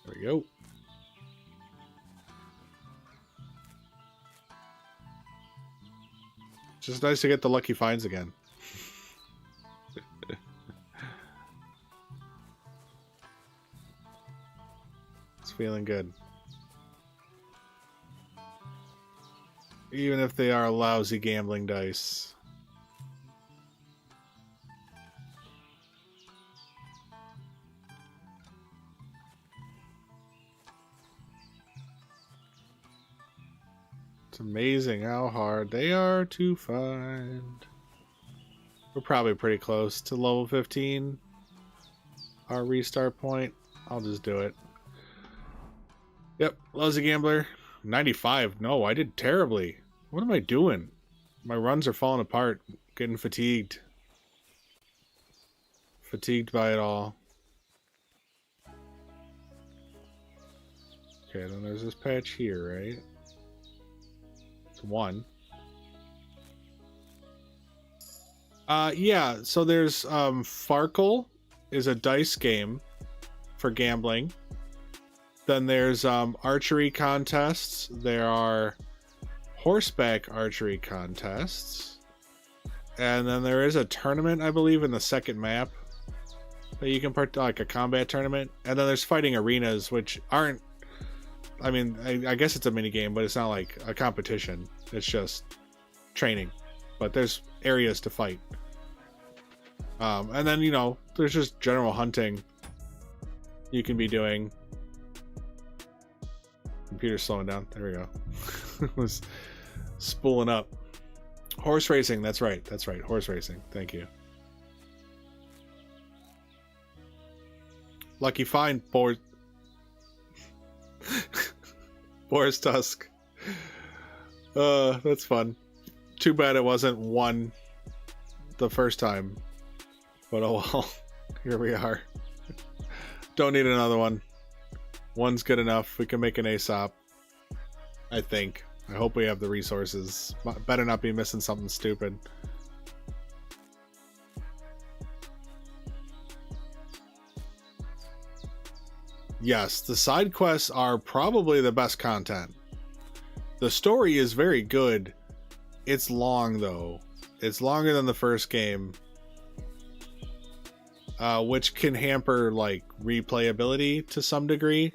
Speaker 1: There we go. It's just nice to get the lucky finds again. It's feeling good. Even if they are lousy gambling dice. It's amazing how hard they are to find. We're probably pretty close to level 15. Our restart point. I'll just do it. Yep, lousy gambler. 95. No, I did terribly. What am I doing? My runs are falling apart. Getting fatigued. Fatigued by it all. Okay, then there's this patch here, right? It's 1. Yeah, so there's Farkle is a dice game for gambling. Then there's archery contests. There are horseback archery contests. And then there is a tournament, I believe, in the second map that you can like a combat tournament. And then there's fighting arenas, which aren't, I mean, I guess it's a mini game, but it's not like a competition. It's just training. But there's areas to fight. And then, you know, there's just general hunting you can be doing. Computer's slowing down. There we go. It was spooling up. Horse racing. That's right. That's right. Horse racing. Thank you. Lucky find, Boar's Tusk. That's fun. Too bad it wasn't one the first time. But oh well. Here we are. Don't need another one. One's good enough. We can make an ASOP. I think. I hope we have the resources. Better not be missing something stupid. Yes, the side quests are probably the best content. The story is very good. It's long though. It's longer than the first game. Which can hamper like replayability to some degree.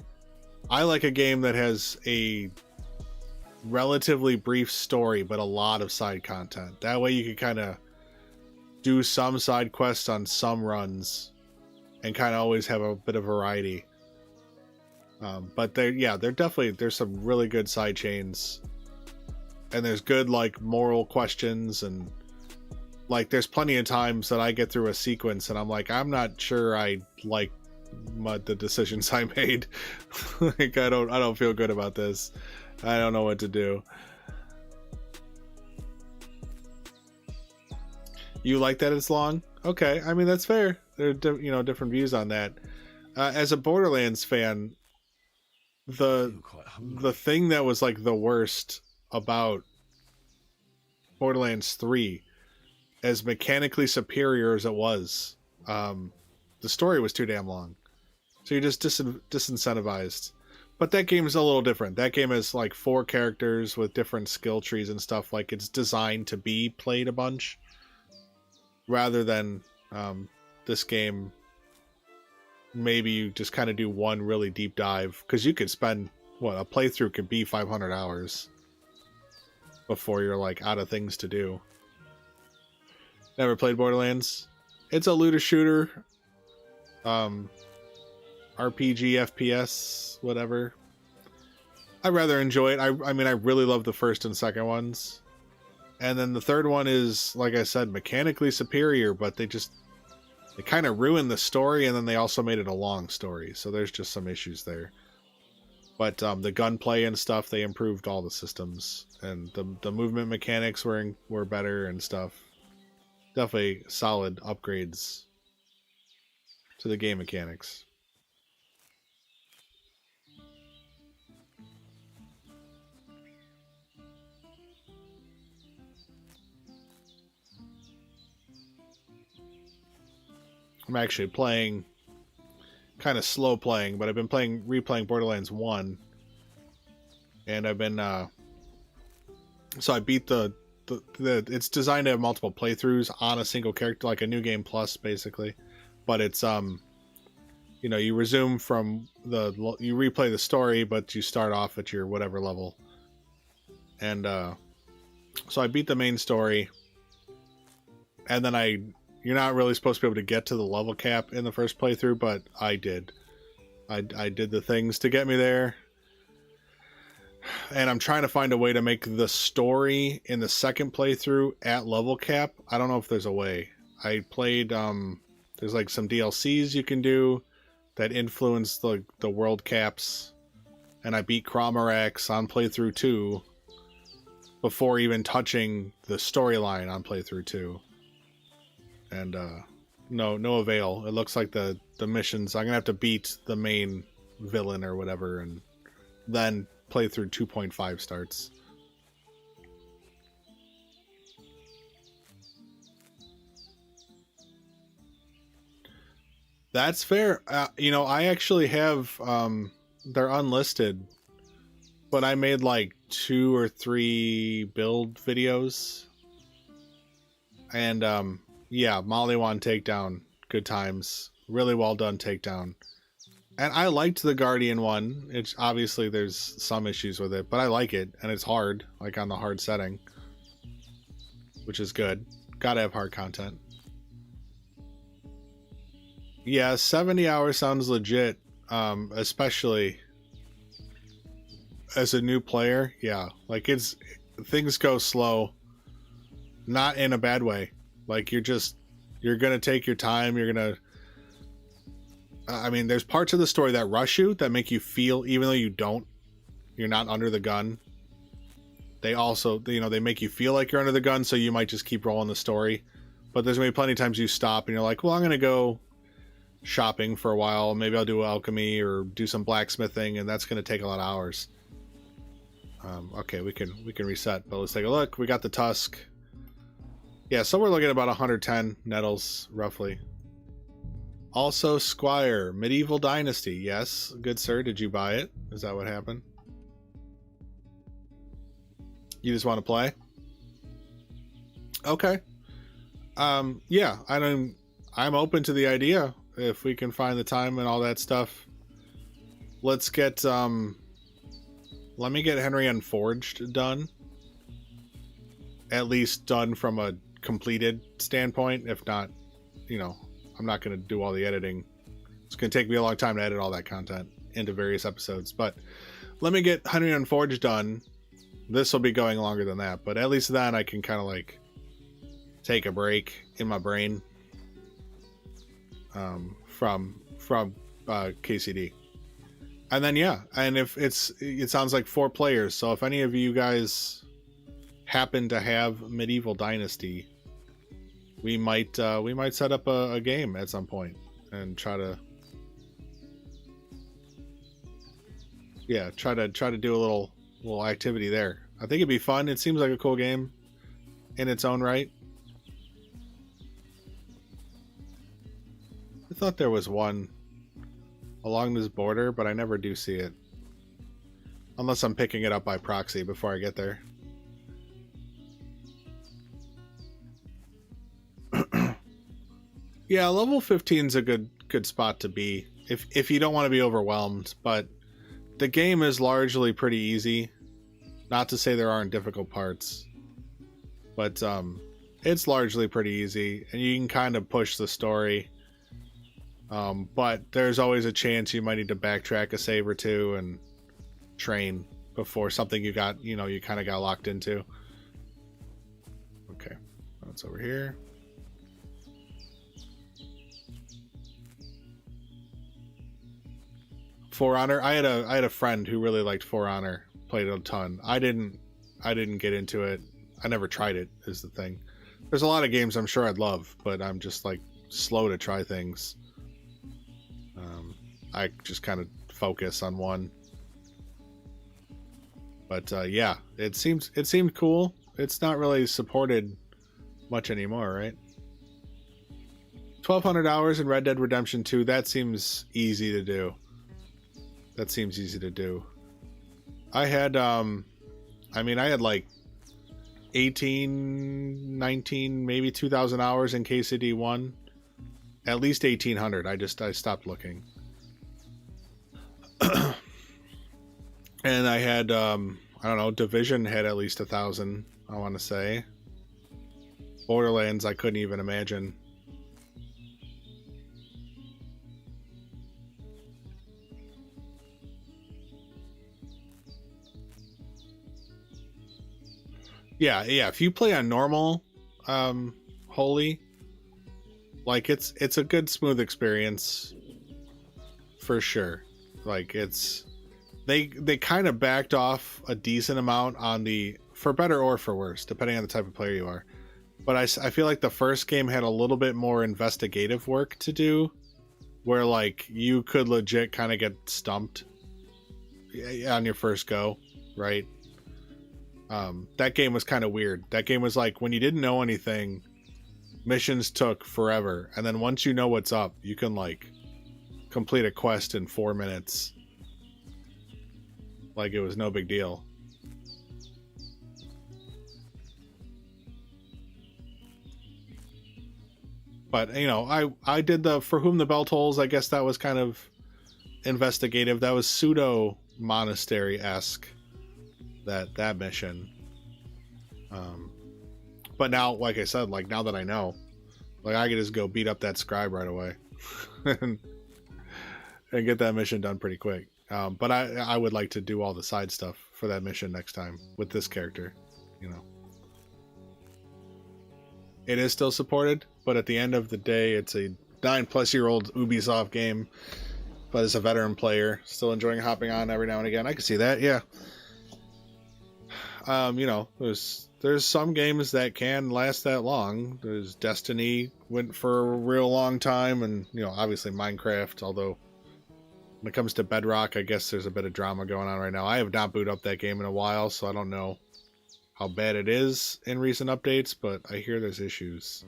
Speaker 1: I like a game that has a relatively brief story but a lot of side content. That way you can kind of do some side quests on some runs and kind of always have a bit of variety. But they're definitely, there's some really good side chains, and there's good like moral questions, and like there's plenty of times that I get through a sequence and I'm like, I'm not sure I like the decisions I made. Like I don't feel good about this. I don't know what to do. You like that it's long? Okay, I mean that's fair. There are different views on that. As a Borderlands fan, the thing that was like the worst about Borderlands 3, as mechanically superior as it was, the story was too damn long. So you're just disincentivized. But that game is a little different. That game is like 4 characters with different skill trees and stuff. Like it's designed to be played a bunch, rather than this game. Maybe you just kind of do one really deep dive, because you could spend a playthrough could be 500 hours before you're like out of things to do. Never played Borderlands. It's a looter shooter, RPG, FPS, whatever. I rather enjoy it. I mean, I really love the first and second ones, and then the third one is, like I said, mechanically superior, but they kind of ruined the story, and then they also made it a long story, so there's just some issues there. But the gunplay and stuff, they improved all the systems, and the movement mechanics were better and stuff. Definitely solid upgrades to the game mechanics. I'm actually playing, kind of slow playing, but I've been replaying Borderlands 1, and I've been so I beat the it's designed to have multiple playthroughs on a single character, like a new game plus basically, but it's you resume from you replay the story, but you start off at your whatever level, and so I beat the main story, and then you're not really supposed to be able to get to the level cap in the first playthrough, but I did. I did the things to get me there. And I'm trying to find a way to make the story in the second playthrough at level cap. I don't know if there's a way. I played, there's like some DLCs you can do that influence the world caps. And I beat Cromarax on playthrough 2 before even touching the storyline on playthrough 2. And no avail. It looks like the missions, I'm gonna have to beat the main villain or whatever, and then playthrough 2.5 starts. That's fair. I actually have they're unlisted, but I made like 2 or 3 build videos, and yeah, Maliwan takedown, good times. Really well done takedown. And I liked the Guardian one. It's obviously there's some issues with it, but I like it, and it's hard, like on the hard setting, which is good. Gotta have hard content. Yeah, 70 hours sounds legit, especially as a new player. Yeah, like things go slow, not in a bad way. Like you're gonna take your time. I mean, there's parts of the story that rush you, that make you feel, even though you're not under the gun. They also, they make you feel like you're under the gun, so you might just keep rolling the story. But there's gonna be plenty of times you stop and you're like, well, I'm gonna go shopping for a while. Maybe I'll do alchemy or do some blacksmithing, and that's gonna take a lot of hours. Okay, we can reset, but let's take a look. We got the tusk. Yeah, so we're looking at about 110 nettles, roughly. Also, Squire, Medieval Dynasty. Yes, good sir. Did you buy it? Is that what happened? You just want to play? Okay. Yeah, I'm open to the idea if we can find the time and all that stuff. Let's get let me get Henry Unforged done. At least done from a completed standpoint. If not, I'm not going to do all the editing. It's going to take me a long time to edit all that content into various episodes. But let me get Henry Unforged done. This will be going longer than that. But at least then I can kind of like take a break in my brain from KCD. And then, yeah. And if it sounds like 4 players. So if any of you guys happen to have Medieval Dynasty, we might set up a game at some point and try to do a little activity there. I think it'd be fun. It seems like a cool game in its own right. I thought there was one along this border, but I never do see it. Unless I'm picking it up by proxy before I get there. Yeah, level 15 is a good spot to be if you don't want to be overwhelmed, but the game is largely pretty easy. Not to say there aren't difficult parts, but it's largely pretty easy, and you can kind of push the story. But there's always a chance you might need to backtrack a save or two and train before something you kind of got locked into. Okay, that's over here. For Honor, I had a friend who really liked For Honor, played it a ton. I didn't get into it. I never tried it, is the thing. There's a lot of games I'm sure I'd love, but I'm just like slow to try things. I just kind of focus on one. But yeah, it seemed cool. It's not really supported much anymore, right? 1,200 hours in Red Dead Redemption 2. That seems easy to do. I had like 18, 19, maybe 2,000 hours in KCD 1. At least 1,800. I stopped looking. And I had, I don't know, Division had at least 1,000, I want to say. Borderlands, I couldn't even imagine. Yeah, if you play on normal, Holy, like it's a good smooth experience for sure. Like they kind of backed off a decent amount on the, for better or for worse, depending on the type of player you are. But I feel like the first game had a little bit more investigative work to do, where like you could legit kind of get stumped on your first go, right? That game was kind of weird. That game was like when you didn't know anything, missions took forever, and then once you know what's up, you can like complete a quest in 4 minutes. Like it was no big deal. But you know, I did the For Whom the Bell Tolls. I guess that was kind of investigative. That was pseudo monastery-esque. That mission. But now, like I said, like now that I know, Like, I could just go beat up that scribe right away. and get that mission done pretty quick. But I would like to do all the side stuff for that mission next time with this character, you know. It is still supported, but at the end of the day, it's a 9-plus-year-old Ubisoft game. But as a veteran player, still enjoying hopping on every now and again. I can see that, yeah. You know, there's some games that can last that long. There's Destiny went for a real long time, and you know, obviously Minecraft. Although when it comes to Bedrock, I guess there's a bit of drama going on right now. I have not booted up that game in a while, so I don't know how bad it is in recent updates, but I hear there's issues.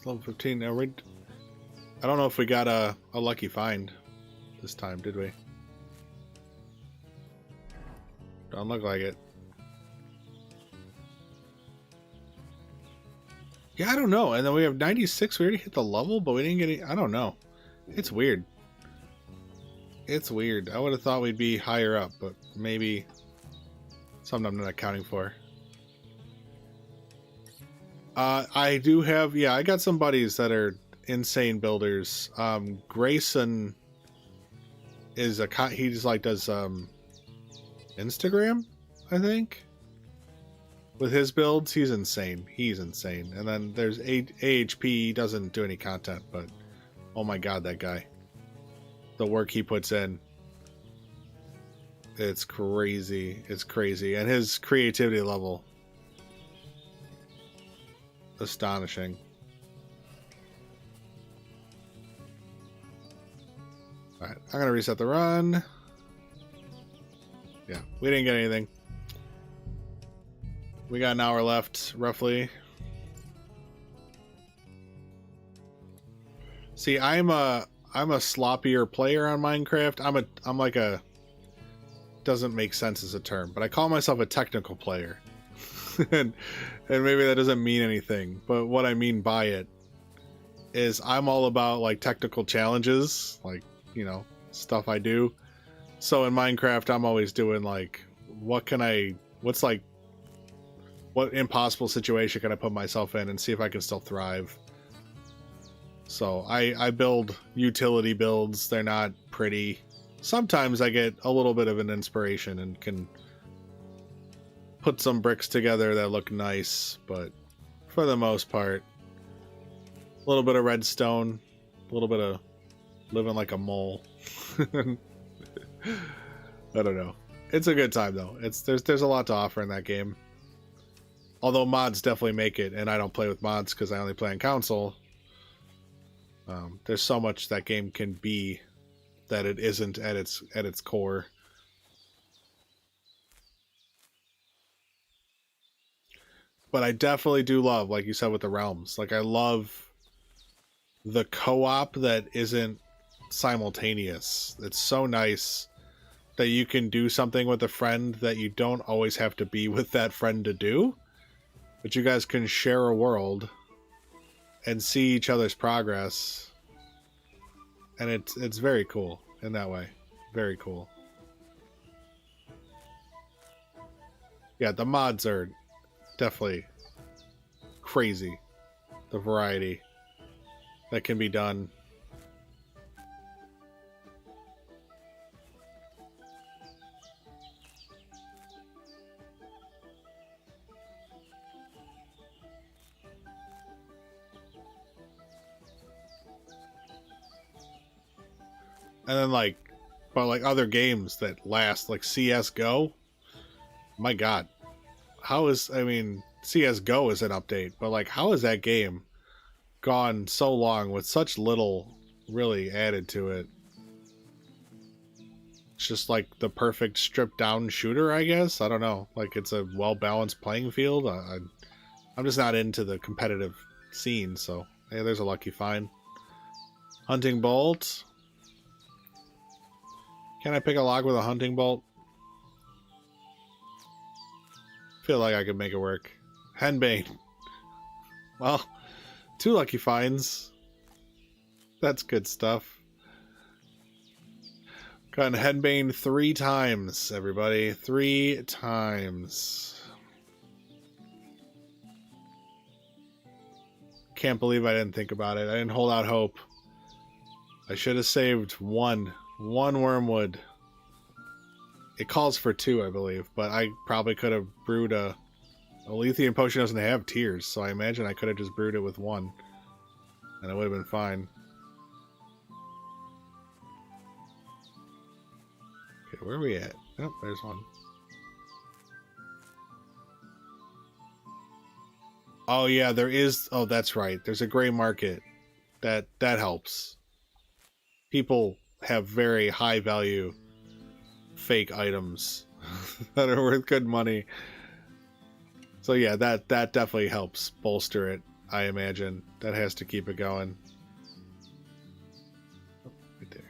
Speaker 1: Level 15 now. I don't know if we got a lucky find this time, did we? Don't look like it. Yeah, I don't know. And then we have 96. We already hit the level, but we didn't get any. I don't know. It's weird. It's weird. I would have thought we'd be higher up, but maybe something I'm not accounting for. I do have, yeah, I got some buddies that are insane builders. Grayson is he just like does Instagram, I think, with his builds. He's insane. He's insane. And then there's AHP. He doesn't do any content, but oh my god, that guy, the work he puts in, it's crazy. It's crazy. And his creativity level, astonishing. Alright, I'm gonna reset the run. Yeah, we didn't get anything. We got an hour left, roughly. See, I'm a sloppier player on Minecraft. I'm like a, doesn't make sense as a term, but I call myself a technical player. and maybe that doesn't mean anything, but what I mean by it is I'm all about like technical challenges, like, you know, stuff I do. So in Minecraft, I'm always doing like, what impossible situation can I put myself in and see if I can still thrive. So I build utility builds. They're not pretty. Sometimes I get a little bit of an inspiration and can put some bricks together that look nice, but for the most part, a little bit of redstone, a little bit of living like a mole. I don't know. It's a good time though. There's a lot to offer in that game. Although mods definitely make it, and I don't play with mods because I only play on console. There's so much that game can be that it isn't at its core. But I definitely do love, like you said, with the realms. Like, I love the co-op that isn't simultaneous. It's so nice that you can do something with a friend that you don't always have to be with that friend to do. But you guys can share a world and see each other's progress. And it's very cool in that way. Very cool. Yeah, the mods are definitely crazy, the variety that can be done. And then like other games that last, like CSGO, my god, CSGO is an update, but like, how is that game gone so long with such little really added to it? It's just like the perfect stripped down shooter, I guess. I don't know. Like, it's a well-balanced playing field. I'm just not into the competitive scene, so hey, there's a lucky find. Hunting bolt. Can I pick a log with a hunting bolt? Feel like I could make it work. Henbane. Well, 2 lucky finds. That's good stuff. Gotten headbane 3 times, everybody. 3 times. Can't believe I didn't think about it. I didn't hold out hope. I should have saved one wormwood. It calls for 2, I believe, but I probably could have brewed a lithium potion. Doesn't have tears, so I imagine I could have just brewed it with 1, and it would have been fine. Okay, where are we at? Oh, there's one. Oh yeah, there is. Oh, that's right. There's a gray market. That helps. People have very high value fake items that are worth good money. So yeah, that definitely helps bolster it, I imagine. That has to keep it going. Oh, right there.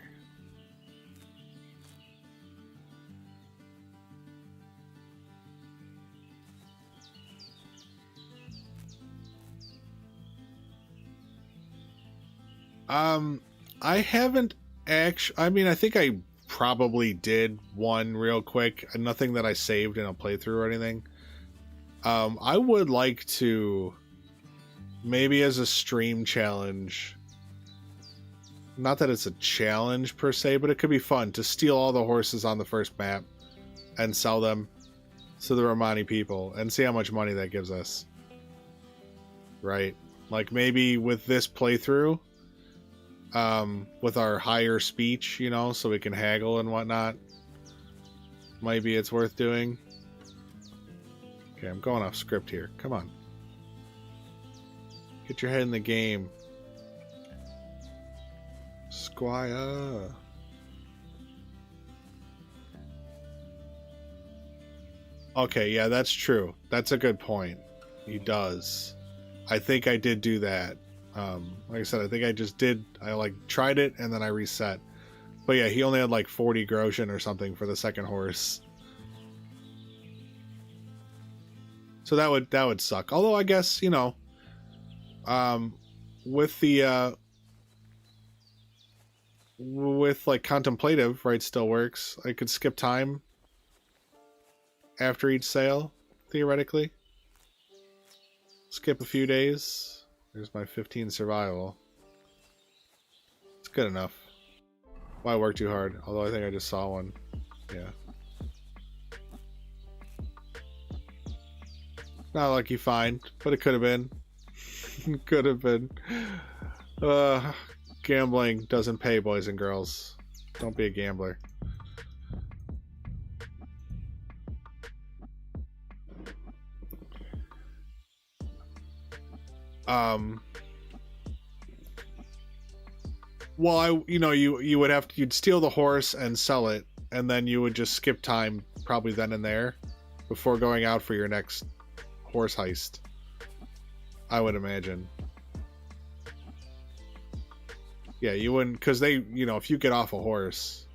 Speaker 1: I haven't actually. I mean, I think I probably did one real quick. Nothing that I saved in a playthrough or anything. I would like to, maybe as a stream challenge. Not that it's a challenge per se, but it could be fun to steal all the horses on the first map and sell them to the Romani people and see how much money that gives us. Right? Like maybe with this playthrough, with our higher speech, you know, so we can haggle and whatnot. Maybe it's worth doing. Okay, I'm going off script here. Come on. Get your head in the game. Squire. Okay, yeah, that's true. That's a good point. He does. I think I did do that. Like I said, I think I just did. I like tried it and then I reset. But yeah, he only had like 40 groschen or something for the second horse. So that would suck. Although I guess, you know, with the with like contemplative, right, still works. I could skip time after each sale, theoretically. Skip a few days. There's my 15 survival. It's good enough. Why work too hard? Although I think I just saw one. Yeah. Not a lucky find, but it could have been. Could have been. Gambling doesn't pay, boys and girls. Don't be a gambler. Well, you would have to, you'd steal the horse and sell it, and then you would just skip time probably then and there before going out for your next horse heist. I would imagine. Yeah, you wouldn't, because they, if you get off a horse,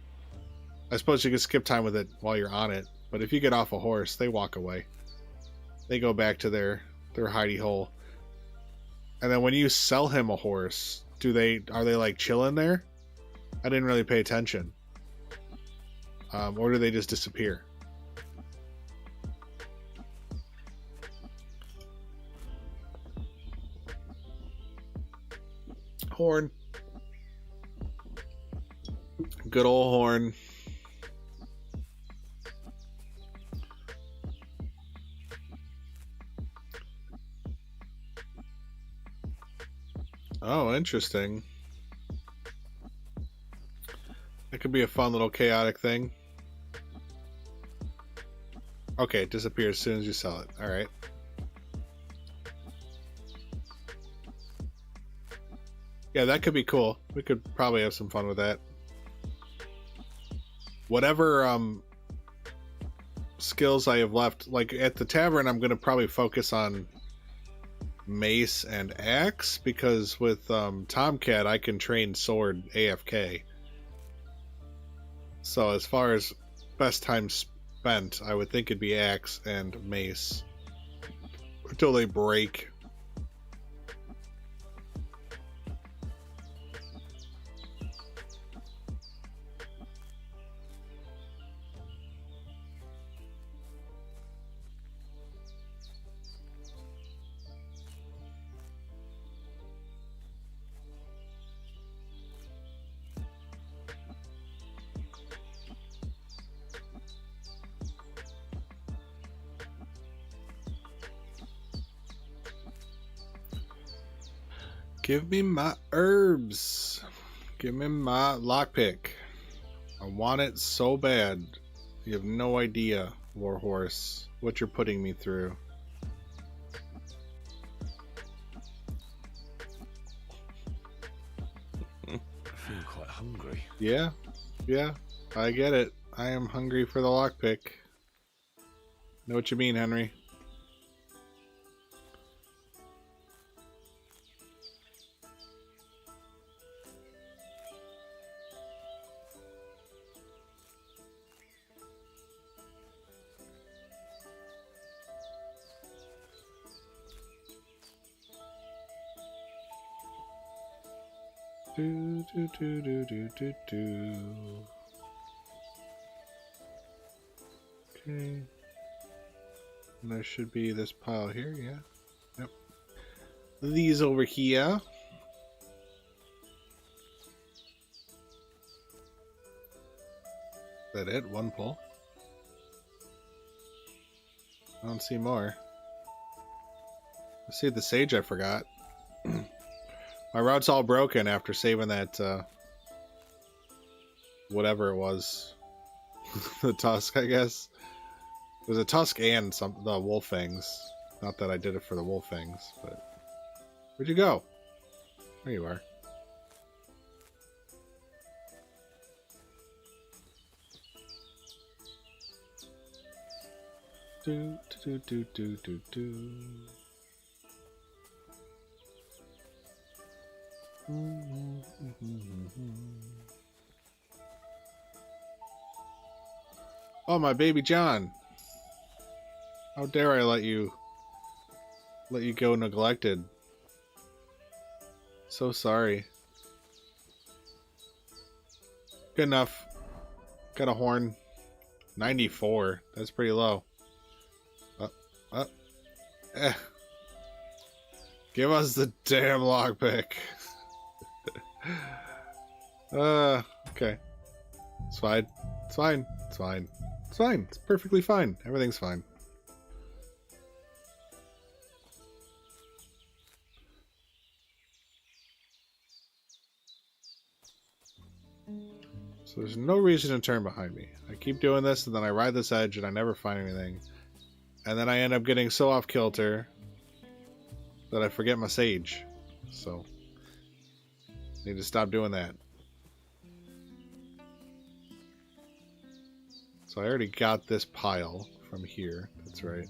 Speaker 1: I suppose you could skip time with it while you're on it, but if you get off a horse, they walk away. They go back to their hidey hole. And then when you sell him a horse, are they like chilling there? I didn't really pay attention. Or do they just disappear? Horn. Good old horn. Oh, interesting. That could be a fun little chaotic thing. Okay, it disappears as soon as you sell it. Alright. Yeah, that could be cool. We could probably have some fun with that. Whatever skills I have left, like at the tavern, I'm going to probably focus on mace and axe, because with Tomcat I can train sword AFK. So as far as best time spent, I would think it'd be axe and mace until they break. Give me my herbs. Give me my lockpick. I want it so bad. You have no idea, Warhorse, what you're putting me through.
Speaker 3: I feel quite hungry.
Speaker 1: Yeah, I get it. I am hungry for the lockpick. Know what you mean, Henry. Do, do, do, do, do, do, do. Okay. And there should be this pile here, yeah. Yep. These over here. Is that it? One pull? I don't see more. I see the sage I forgot. My route's all broken after saving that, whatever it was. The tusk, I guess. It was a tusk and the wolf fangs. Not that I did it for the wolf fangs, but... Where'd you go? There you are. Do, do, do, do, do, do. Oh, my baby John. How dare I let you go neglected. So sorry. Good enough. Got a horn. 94. That's pretty low. Give us the damn lockpick. Okay. It's fine. It's fine. It's fine. It's fine. It's perfectly fine. Everything's fine. So there's no reason to turn behind me. I keep doing this, and then I ride this edge, and I never find anything. And then I end up getting so off kilter that I forget my sage. So, need to stop doing that. So I already got this pile from here. That's right.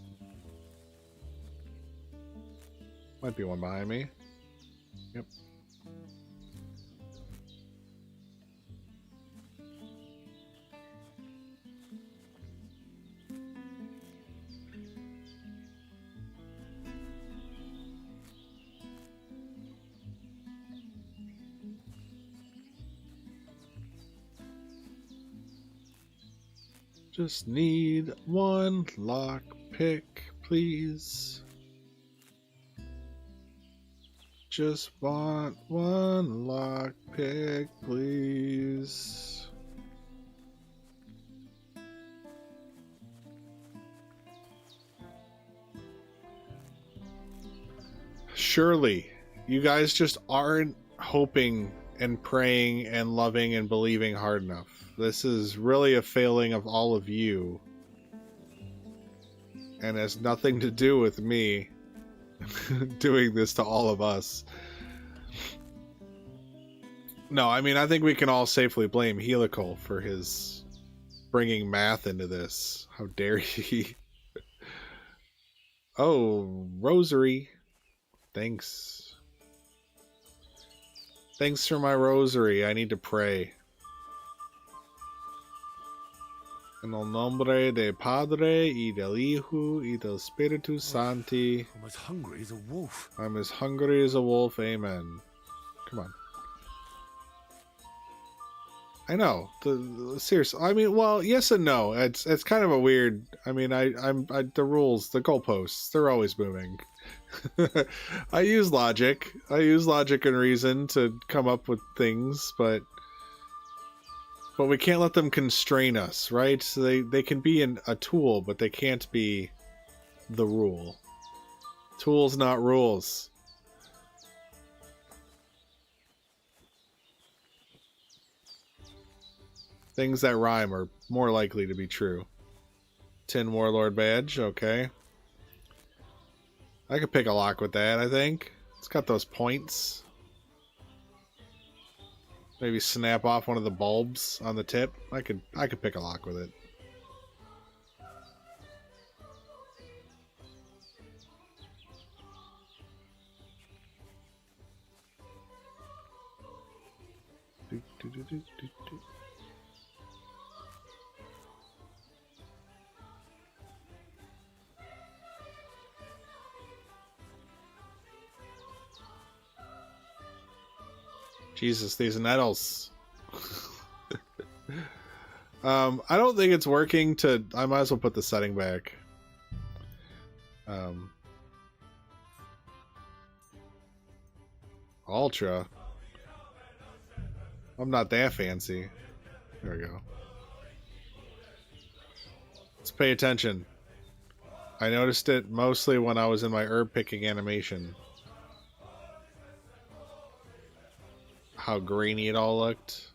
Speaker 1: Might be one behind me. Yep. Just need one lock pick, please. Just want one lock pick, please. Surely, you guys just aren't hoping and praying and loving and believing hard enough. This is really a failing of all of you. And has nothing to do with me doing this to all of us. No, I mean, I think we can all safely blame Helical for his bringing math into this. How dare he? Oh, rosary. Thanks. Thanks for my rosary. I need to pray. En el nombre de Padre, y del Hijo, y del Espíritu Santi.
Speaker 3: I'm as hungry as a wolf.
Speaker 1: I'm as hungry as a wolf. Amen. Come on. I know. Seriously. I mean, well, yes and no. It's kind of a weird. I mean, the rules, the goalposts, they're always moving. I use logic. I use logic and reason to come up with things, but we can't let them constrain us, right? So they can be a tool, but they can't be the rule. Tools, not rules. Things that rhyme are more likely to be true. Tin Warlord badge, okay. I could pick a lock with that, I think. It's got those points. Maybe snap off one of the bulbs on the tip. I could pick a lock with it. Jesus, these nettles. I don't think it's working to... I might as well put the setting back. Ultra. I'm not that fancy. There we go. Let's pay attention. I noticed it mostly when I was in my herb picking animation. How grainy it all looked.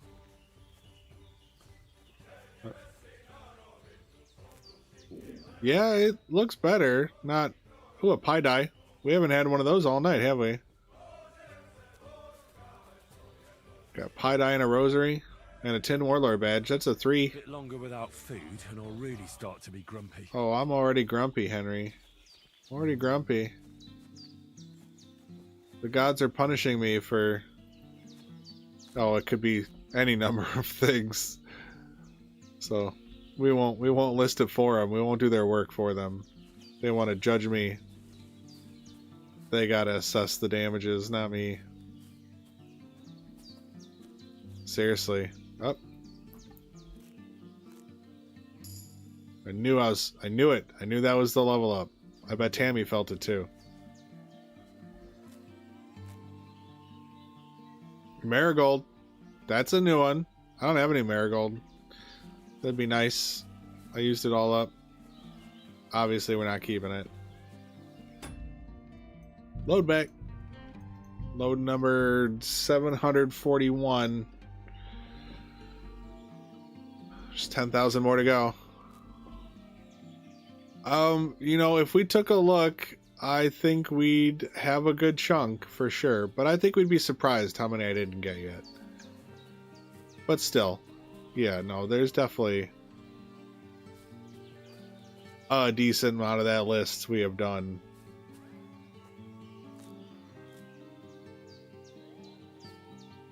Speaker 1: Yeah, it looks better. Not... Ooh, a pie dye. We haven't had one of those all night, have we? Got pie dye and a rosary and a Tin Warlord badge. That's a 3.
Speaker 3: A bit longer without food, and I'll really start to be grumpy.
Speaker 1: Oh, I'm already grumpy, Henry. Already grumpy. The gods are punishing me for... Oh, it could be any number of things. So we won't list it for them. We won't do their work for them. They want to judge me. They gotta assess the damages, not me. Seriously. Up. I knew it. I knew that was the level up. I bet Tammy felt it too. Marigold. That's a new one. I don't have any marigold. That'd be nice. I used it all up. Obviously, we're not keeping it. Load back. Load number 741. Just 10,000 more to go. You know, if we took a look, I think we'd have a good chunk for sure. But I think we'd be surprised how many I didn't get yet. But still, yeah, no, there's definitely a decent amount of that list we have done.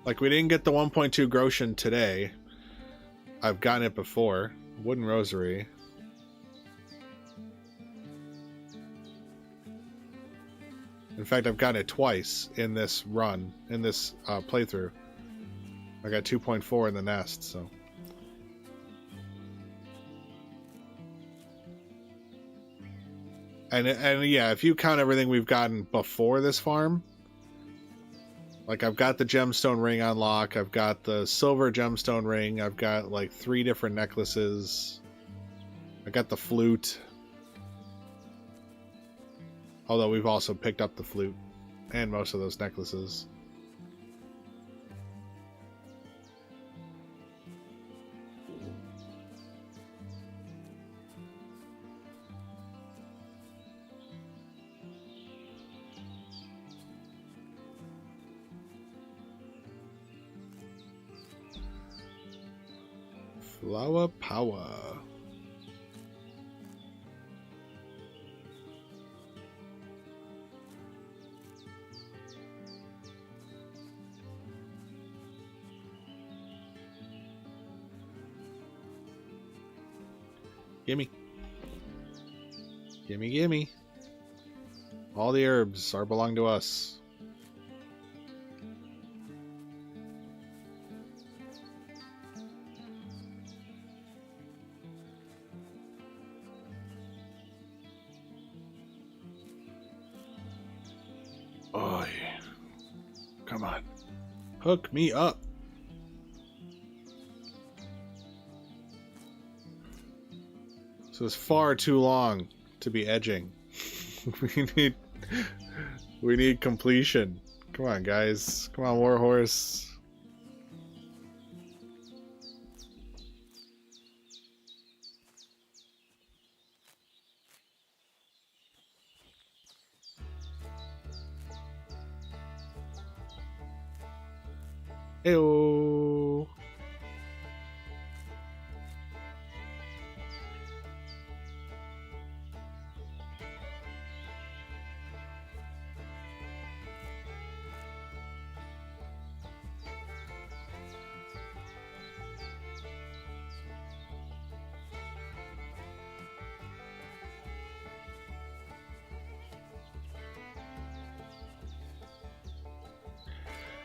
Speaker 1: Like, we didn't get the 1.2 Groschen today. I've gotten it before. Wooden Rosary. In fact, I've gotten it twice in this run, in this playthrough. I got 2.4 in the nest, so. And yeah, if you count everything we've gotten before this farm, like I've got the gemstone ring on lock, I've got the silver gemstone ring, I've got like 3 different necklaces, I got the flute. Although we've also picked up the flute and most of those necklaces. Flower power. Gimme. Gimme, gimme. All the herbs are belong to us. Oh, yeah. Come on. Hook me up. So it's far too long to be edging. we need completion. Come on, guys. Come on, Warhorse. Ew.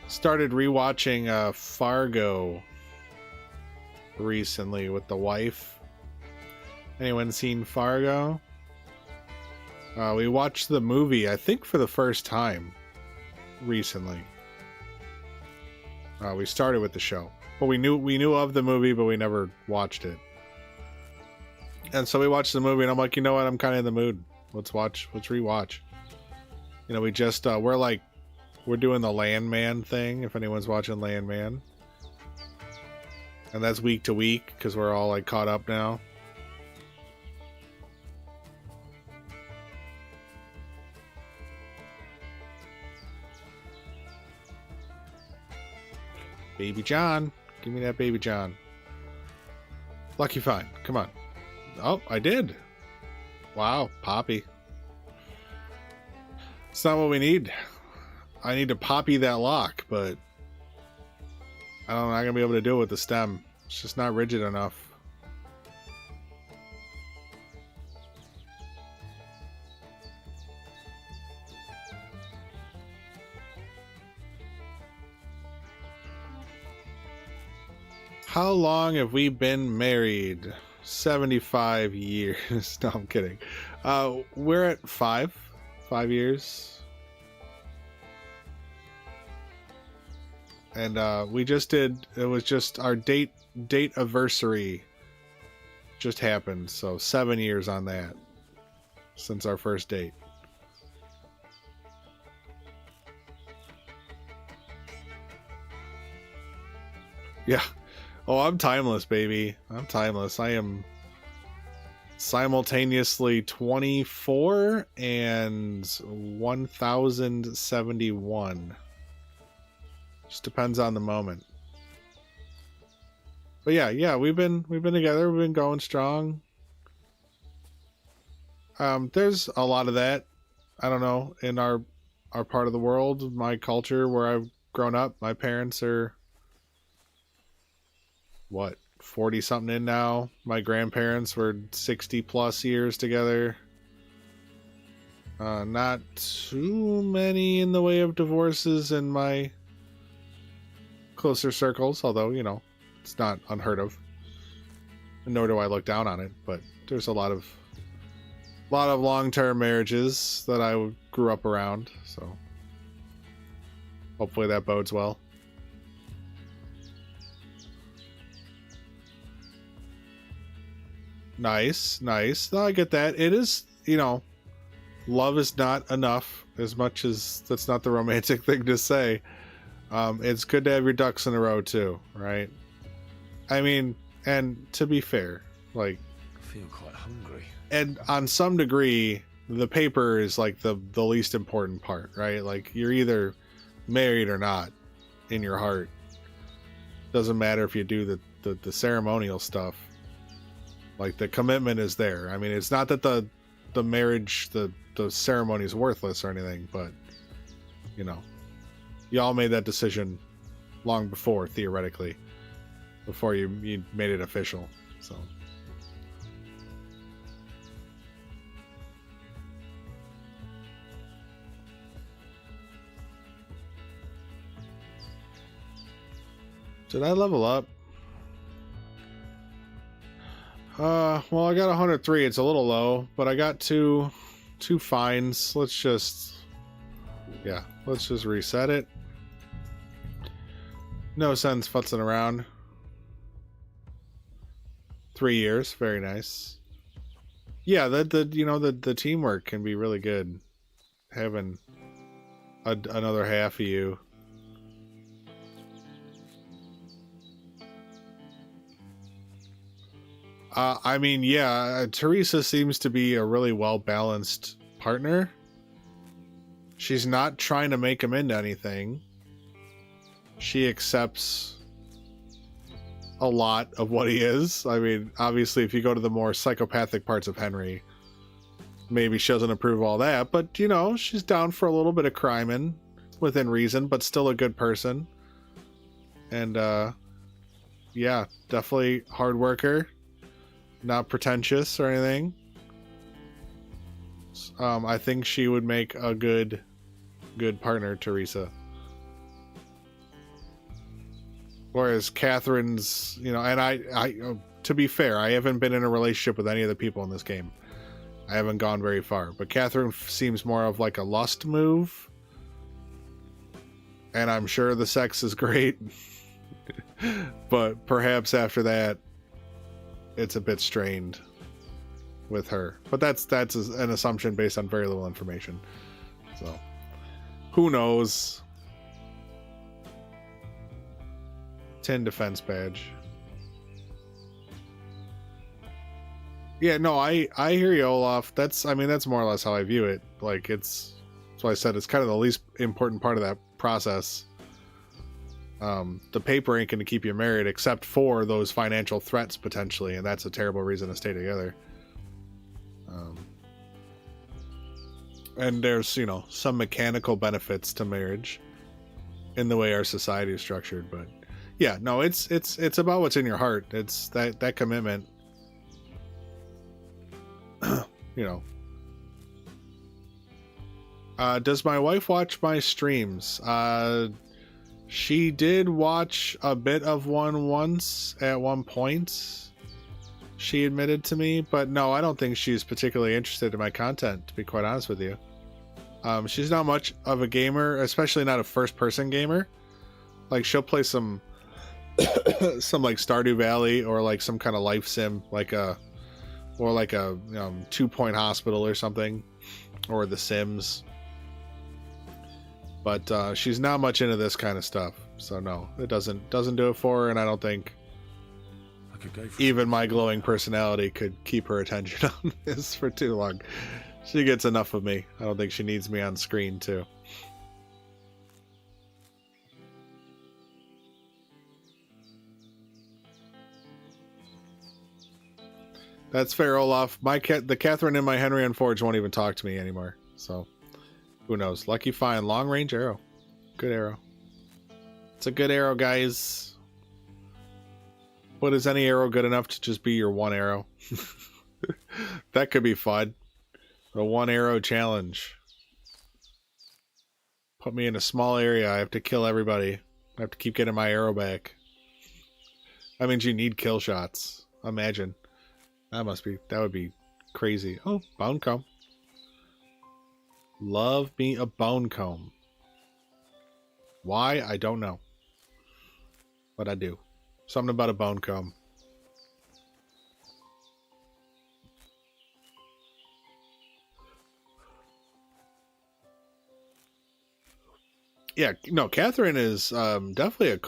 Speaker 1: Started rewatching Fargo recently with the wife. Anyone seen Fargo? We watched the movie, I think, for the first time recently. We started with the show, but we knew of the movie, but we never watched it. And so we watched the movie, and I'm like, you know what? I'm kind of in the mood. Let's rewatch. You know, we just we're doing the Landman thing. If anyone's watching Landman, and that's week to week because we're all like caught up now. Baby John. Give me that Baby John. Lucky find. Come on. Oh, I did. Wow, Poppy. It's not what we need. I need to Poppy that lock, but I'm not going to be able to do it with the stem. It's just not rigid enough. How long have we been married? 75 years. No, I'm kidding. We're at 5 years. And we just did, it was just our date anniversary just happened. So 7 years on that since our first date. Yeah. Oh, I'm timeless, baby. I'm timeless. I am simultaneously 24 and 1071. Just depends on the moment. But yeah, we've been together. We've been going strong. There's a lot of that. I don't know, in our part of the world, my culture where I've grown up, my parents are what, 40 something in now. My grandparents were 60 plus years together. Not too many in the way of divorces in my closer circles, although, you know, it's not unheard of. Nor do I look down on it, but there's a lot of long-term marriages that I grew up around, so hopefully that bodes well. Nice. No, I get that. It is, you know, love is not enough, as much as that's not the romantic thing to say. It's good to have your ducks in a row too, right? I mean, and to be fair, like,
Speaker 3: I feel quite hungry.
Speaker 1: And on some degree, the paper is like the least important part, right? Like, you're either married or not in your heart. Doesn't matter if you do the ceremonial stuff. Like, the commitment is there. I mean, it's not that the marriage, the ceremony is worthless or anything, but, you know, y'all made that decision long before, theoretically, before you made it official. So did I level up? Well, I got 103. It's a little low, but I got two fines. Let's just reset it. No sense futzing around. 3 years, very nice. Yeah, the teamwork can be really good. Having another half of you. I mean, yeah, Teresa seems to be a really well-balanced partner. She's not trying to make him into anything, she accepts a lot of what he is. I mean, obviously, if you go to the more psychopathic parts of Henry, maybe she doesn't approve of all that, but, you know, she's down for a little bit of criming within reason, but still a good person. And, yeah, definitely hard worker, not pretentious or anything. I think she would make a good partner, Teresa. Whereas Catherine's, you know, and I, to be fair, I haven't been in a relationship with any of the people in this game. I haven't gone very far, but Catherine seems more of like a lust move. And I'm sure the sex is great. But perhaps after that, it's a bit strained with her. But that's an assumption based on very little information. So, who knows? 10 defense badge. Yeah, no, I hear you, Olaf. That's more or less how I view it. Like, that's why I said it's kind of the least important part of that process. The paper ain't going to keep you married except for those financial threats potentially, and that's a terrible reason to stay together. And there's, you know, some mechanical benefits to marriage in the way our society is structured, but yeah, no, it's about what's in your heart. It's that commitment. You know. Does my wife watch my streams? She did watch a bit of one once at one point. She admitted to me, but no, I don't think she's particularly interested in my content, to be quite honest with you. She's not much of a gamer, especially not a first-person gamer. Like, she'll play some like Stardew Valley or like some kind of life sim, like a 2 Point Hospital or something, or The Sims. But she's not much into this kind of stuff, so no, it doesn't do it for her, and I don't think even my glowing personality could keep her attention on this for too long. She gets enough of me. I don't think she needs me on screen too. That's fair, Olaf. The Catherine in my Henry and Forge won't even talk to me anymore, so who knows? Lucky find. Long range arrow. Good arrow. It's a good arrow, guys. But is any arrow good enough to just be your one arrow? That could be fun. A one arrow challenge. Put me in a small area. I have to kill everybody. I have to keep getting my arrow back. That means you need kill shots. Imagine. That would be crazy. Oh, bone comb. Love me a bone comb. Why? I don't know. But I do. Something about a bone comb. Yeah, no, Catherine is definitely a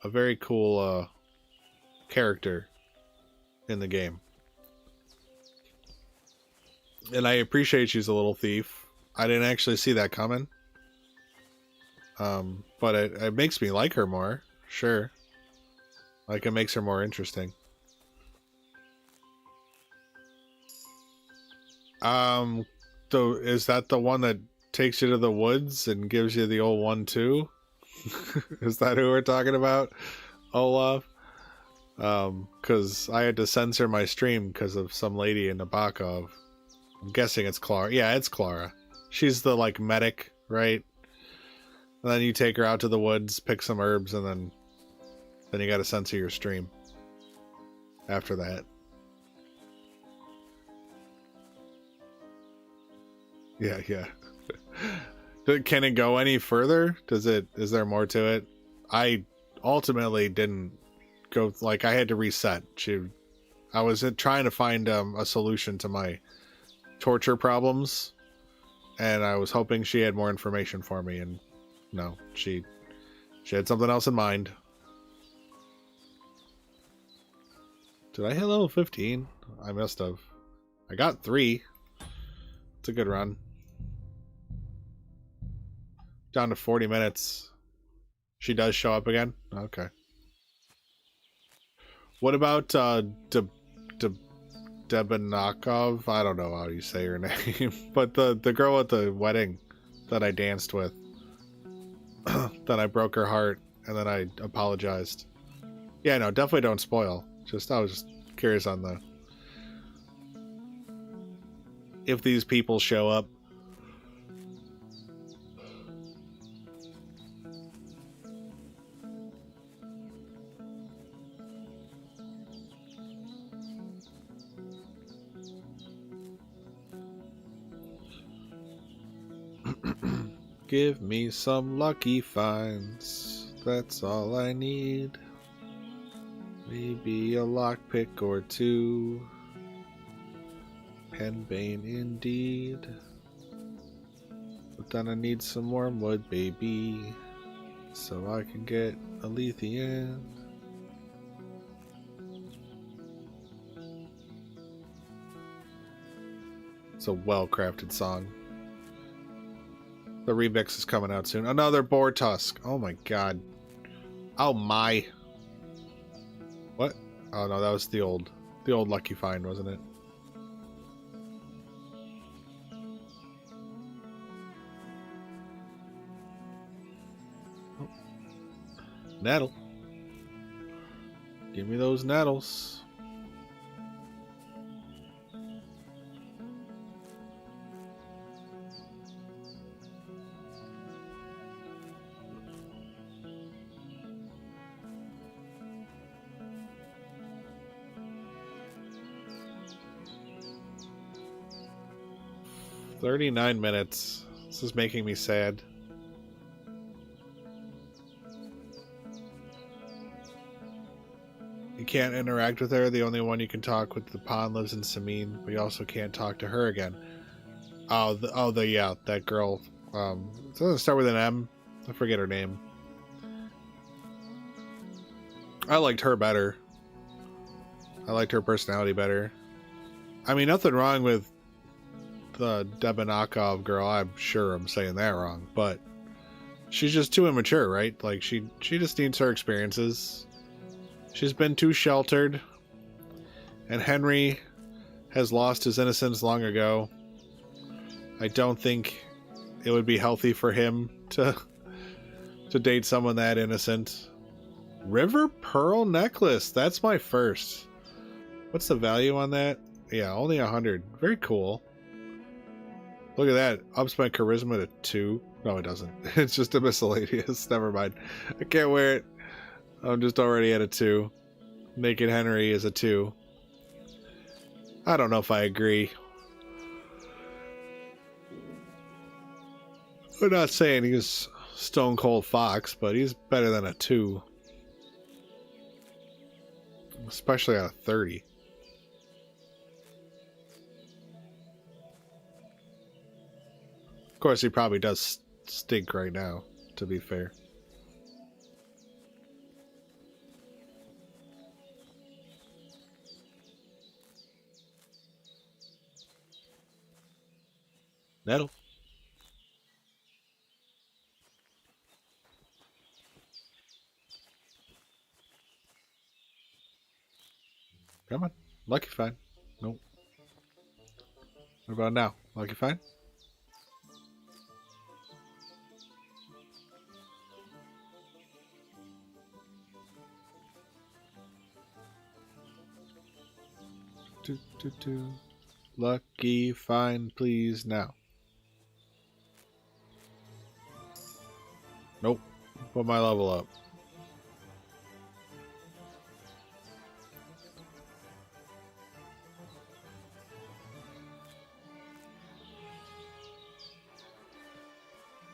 Speaker 1: very cool character in the game. And I appreciate she's a little thief. I didn't actually see that coming. But it makes me like her more. Sure. Like, it makes her more interesting. Is that the one that takes you to the woods and gives you the old 1-2? Is that who we're talking about, Olaf? Because I had to censor my stream because of some lady in Nabokov. I'm guessing it's Clara. Yeah, it's Clara. She's the, like, medic, right? And then you take her out to the woods, pick some herbs, and then you gotta censor your stream after that. Yeah. Can it go any further? Is there more to it? I ultimately didn't go, like, I had to reset. I was trying to find a solution to my torture problems, and I was hoping she had more information for me, and no, she had something else in mind. Did I hit level 15? I must have. I got 3. It's a good run. Down to 40 minutes. She does show up again? Okay. What about Debanakov? I don't know how you say her name. But the girl at the wedding that I danced with. That I broke her heart and then I apologized. Yeah, no, definitely don't spoil. I was just curious on the... if these people show up. Give me some lucky finds. That's all I need. Maybe a lockpick or two. Henbane indeed. But then I need some wormwood, baby. So I can get a Lethean. It's a well-crafted song. The remix is coming out soon. Another boar tusk. Oh my god. Oh my. What? Oh no, that was the old lucky find, wasn't it? Oh. Nettle. Give me those nettles. "39 minutes. This is making me sad. You can't interact with her. The only one you can talk with the pond lives in Samin, but you also can't talk to her again." Oh, yeah, that girl. It doesn't start with an M. I forget her name. I liked her better. I liked her personality better. I mean, nothing wrong with the Debanakov girl. I'm sure I'm saying that wrong, but she's just too immature, right? Like, she just needs her experiences. She's been too sheltered, and Henry has lost his innocence long ago. I don't think it would be healthy for him to date someone that innocent. River Pearl necklace. That's my first. What's the value on that? Yeah, only 100. Very cool. Look at that. Ups my charisma to 2. No, it doesn't. It's just a miscellaneous. Never mind. I can't wear it. I'm just already at a 2. Naked Henry is a 2. I don't know if I agree. We're not saying he's Stone Cold Fox, but he's better than a 2. Especially on a 30. Of course, he probably does stink right now, to be fair. Nettle. Come on. Lucky find. Nope. What about now? Lucky find? Lucky find, please, now. Nope. Put my level up.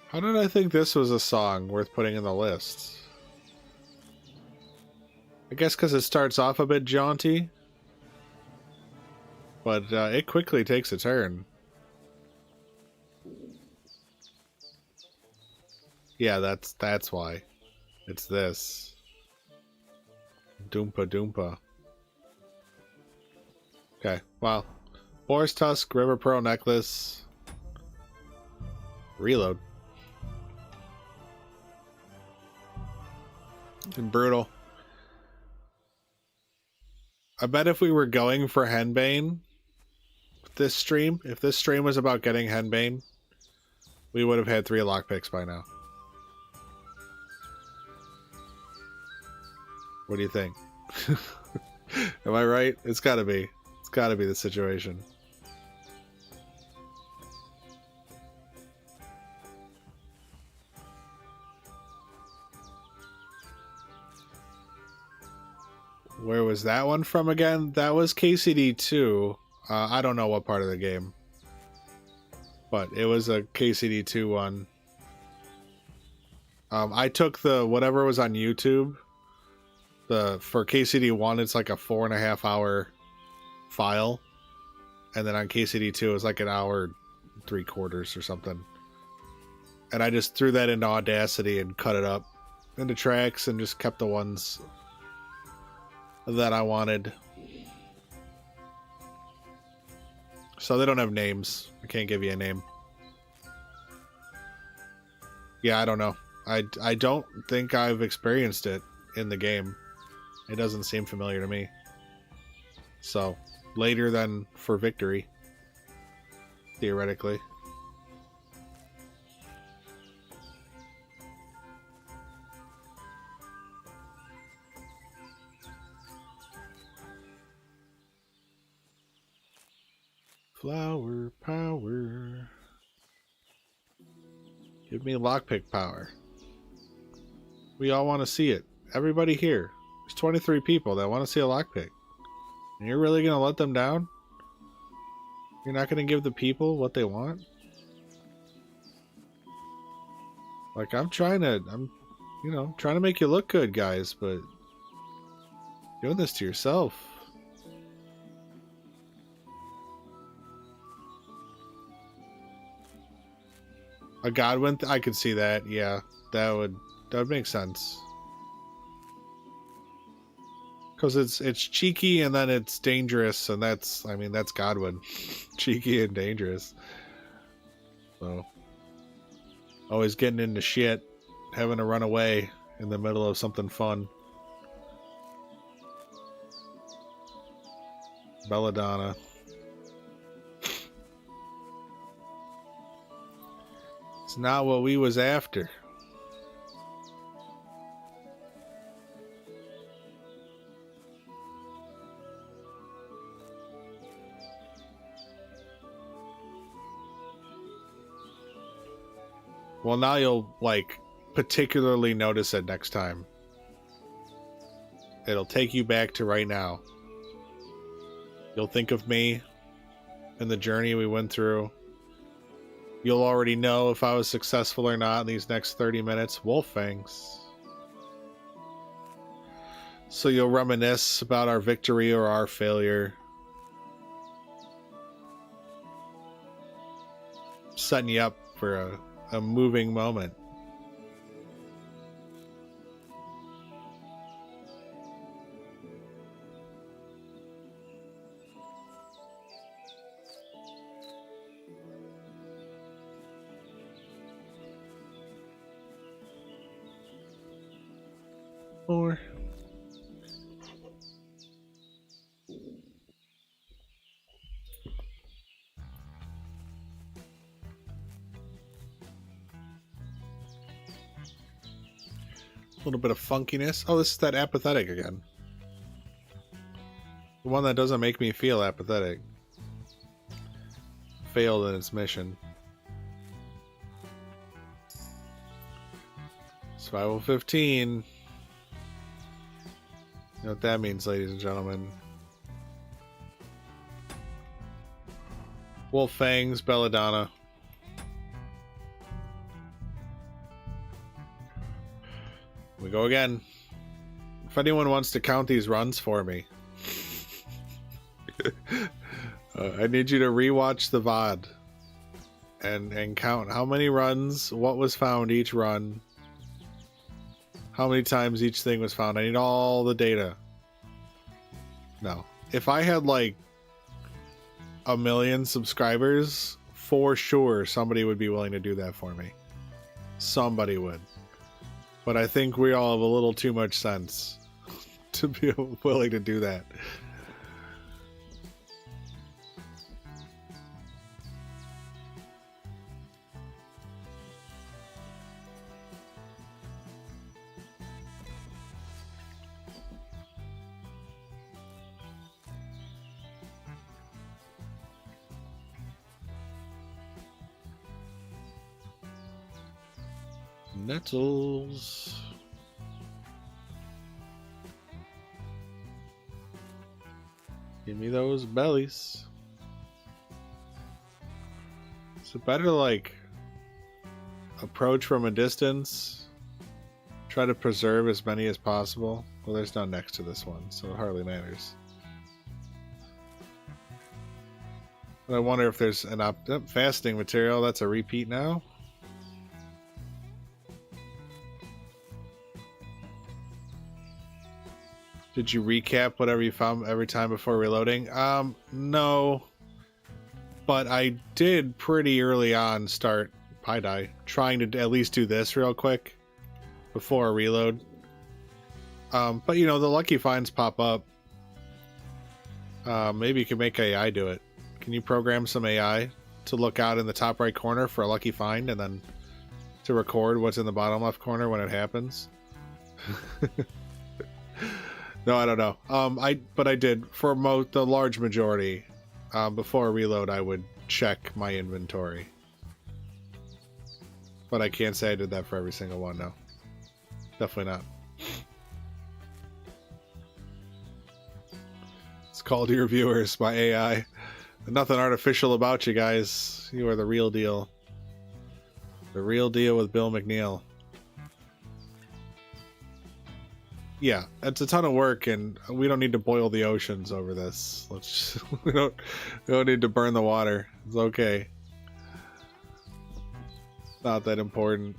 Speaker 1: How did I think this was a song worth putting in the list? I guess because it starts off a bit jaunty. But it quickly takes a turn. Yeah, that's why. It's this. Doompa Doompa. Okay, well. Boar's Tusk, River Pearl Necklace. Reload. And brutal. I bet if we were going for Henbane this stream, if this stream was about getting Henbane, we would have had 3 lockpicks by now. What do you think? Am I right? It's gotta be. It's gotta be the situation. Where was that one from again? That was KCD 2. I don't know what part of the game. But it was a KCD 2 one. I took the whatever was on YouTube. For KCD 1, it's like a 4.5 hour file. And then on KCD 2, it's like an hour 3/4 or something. And I just threw that into Audacity and cut it up into tracks and just kept the ones that I wanted. So they don't have names. I can't give you a name. Yeah, I don't know. I don't think I've experienced it in the game. It doesn't seem familiar to me. So, later than for victory. Theoretically. Flower power. Give me lockpick power. We all want to see it. Everybody here. There's 23 people that want to see a lockpick. And you're really going to let them down? You're not going to give the people what they want? Like, I'm trying to make you look good, guys, but you're doing this to yourself. A Godwin, I could see that. Yeah, that would make sense. Because it's cheeky and then it's dangerous, and that's Godwin. Cheeky and dangerous. So, always getting into shit, having to run away in the middle of something fun. Belladonna. It's not what we was after. Well, now you'll, like, particularly notice it next time. It'll take you back to right now. You'll think of me and the journey we went through. You'll already know if I was successful or not in these next 30 minutes. Wolf fangs. So you'll reminisce about our victory or our failure. Setting you up for a moving moment. Or a little bit of funkiness. Oh, this is that apathetic again. The one that doesn't make me feel apathetic. Failed in its mission. Survival 15. You know what that means, ladies and gentlemen. Wolf fangs, belladonna. We go again. If anyone wants to count these runs for me, I need you to rewatch the VOD and count how many runs, what was found each run, how many times each thing was found. I need all the data. No. If I had like 1 million subscribers, for sure somebody would be willing to do that for me. Somebody would. But I think we all have a little too much sense to be willing to do that. Nettles. Give me those bellies. Is it better to like approach from a distance? Try to preserve as many as possible? Well, there's none next to this one, so it hardly matters. But I wonder if there's an fasting material. That's a repeat now. Did you recap whatever you found every time before reloading? No. But I did pretty early on start trying to at least do this real quick before a reload. But you know, the lucky finds pop up. Maybe you can make AI do it. Can you program some AI to look out in the top right corner for a lucky find and then to record what's in the bottom left corner when it happens? No, I don't know. But I did for the large majority. Before a reload, I would check my inventory. But I can't say I did that for every single one. No, definitely not. It's called to your viewers by AI. Nothing artificial about you guys. You are the real deal. The real deal with Bill McNeil. Yeah, it's a ton of work, and we don't need to boil the oceans over this. Let's just, we don't need to burn the water. It's okay. It's not that important.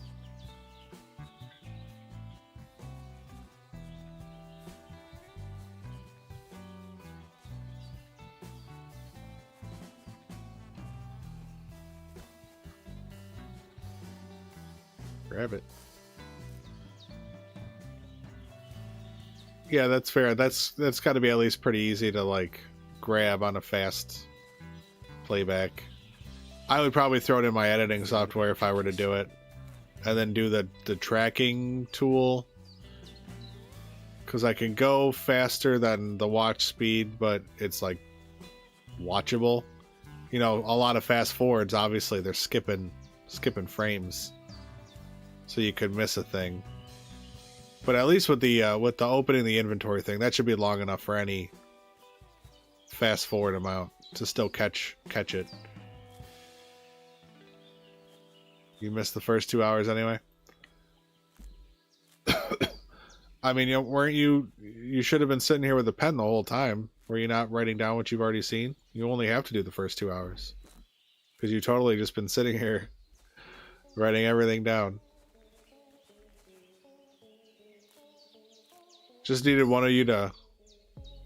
Speaker 1: Grab it. Yeah, that's fair. That's got to be at least pretty easy to like grab on a fast playback. I would probably throw it in my editing software if I were to do it, and then do the tracking tool, because I can go faster than the watch speed, but it's like watchable. You know, a lot of fast forwards, obviously they're skipping frames, so you could miss a thing. But at least with the opening the inventory thing, that should be long enough for any fast forward amount to still catch it. You missed the first 2 hours anyway. I mean, weren't you? You should have been sitting here with a pen the whole time. Were you not writing down what you've already seen? You only have to do the first 2 hours because you totally just been sitting here writing everything down. Just needed one of you to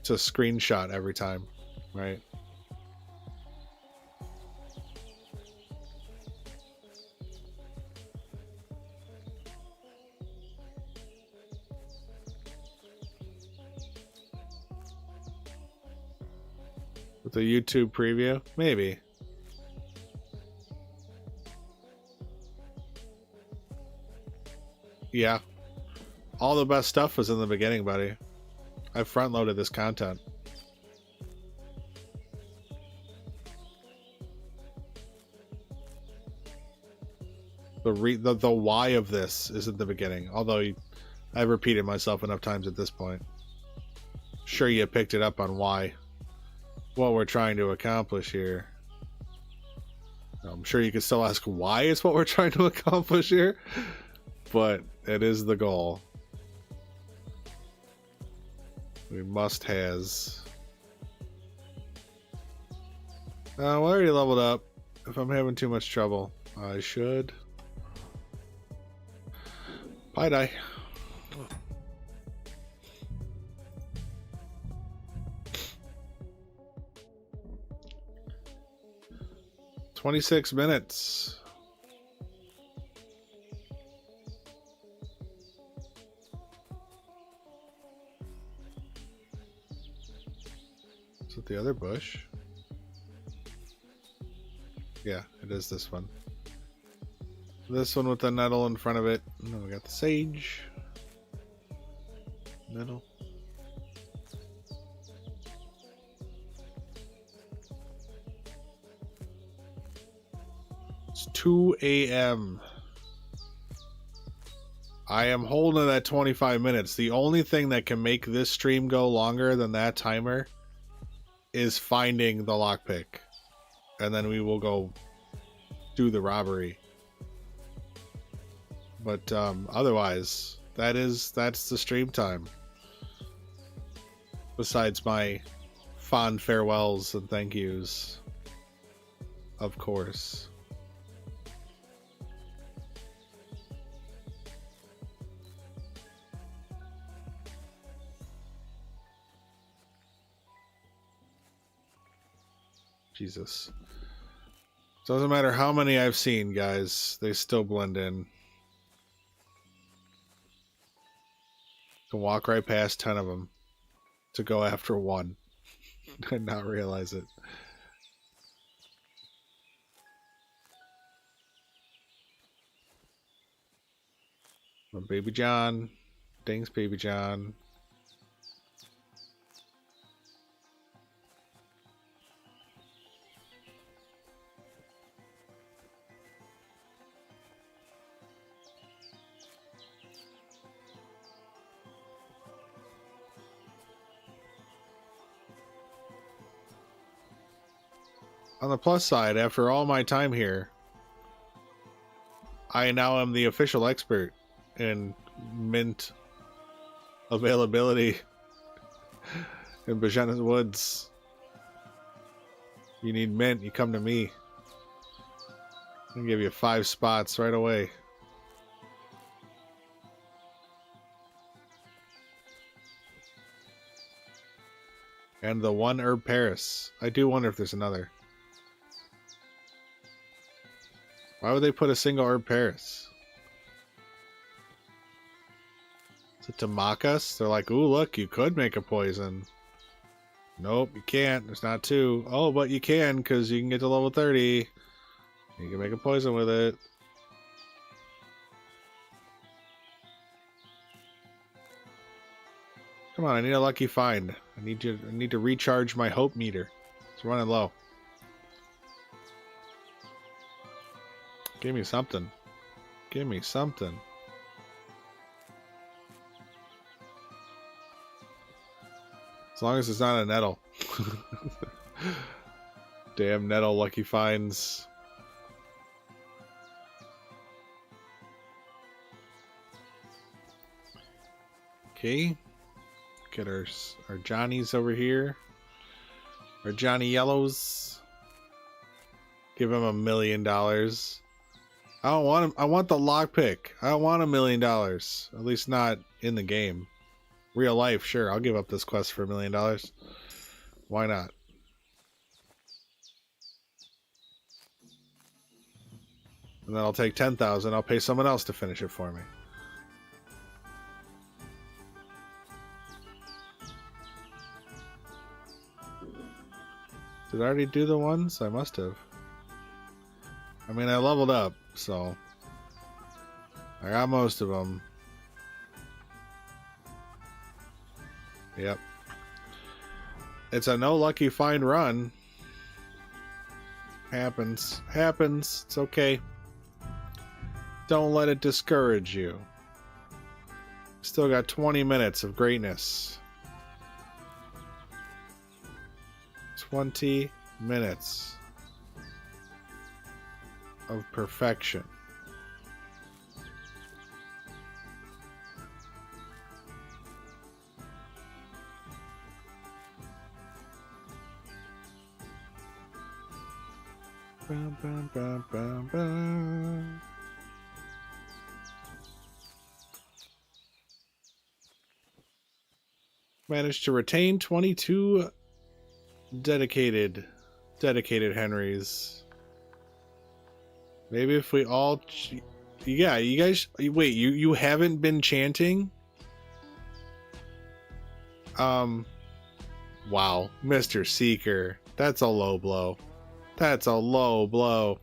Speaker 1: screenshot every time, right? With a YouTube preview? Maybe. Yeah. All the best stuff was in the beginning, buddy. I front-loaded this content. The why of this is at the beginning, although I've repeated myself enough times at this point. Sure, you picked it up on why. What we're trying to accomplish here. I'm sure you could still ask why it's what we're trying to accomplish here, but it is the goal. We must has. I already leveled up. If I'm having too much trouble, I should. Bye die. $26 minutes. Is it the other bush? Yeah, it is this one. This one with the nettle in front of it. And then we got the sage. Nettle. It's 2 a.m. I am holding that 25 minutes. The only thing that can make this stream go longer than that timer is finding the lockpick. And then we will go do the robbery. But otherwise, that's the stream time. Besides my fond farewells and thank yous. Of course. Jesus. Doesn't matter how many I've seen, guys. They still blend in. Can walk right past 10 of them to go after one and not realize it. Baby John. Thanks, Baby John. On the plus side, after all my time here, I now am the official expert in mint availability in Bozhena's Woods. You need mint, you come to me. I can give you 5 spots right away. And the 1 herb Paris. I do wonder if there's another. Why would they put a single herb Paris? Is it to mock us? They're like, ooh, look, you could make a poison. Nope, you can't. There's not 2. Oh, but you can, because you can get to level 30. You can make a poison with it. Come on, I need a lucky find. I need to recharge my hope meter. It's running low. Give me something. Give me something. As long as it's not a nettle. Damn nettle lucky finds. Okay. Get our Johnnies over here. Our Johnny Yellows. Give him $1 million. I don't want him. I want the lockpick. I don't want $1 million. At least not in the game. Real life, sure. I'll give up this quest for $1 million. Why not? And then I'll take 10,000. I'll pay someone else to finish it for me. Did I already do the ones? I must have. I mean, I leveled up, so I got most of them. Yep. It's a no lucky find run. Happens. Happens. It's okay. Don't let it discourage you. Still got 20 minutes of greatness. 20 minutes of perfection. Bum, bum, bum, bum, bum. Managed to retain 22 dedicated Henrys. Maybe if we all yeah, you guys wait, you haven't been chanting? Wow, Mr. Seeker. That's a low blow. That's a low blow.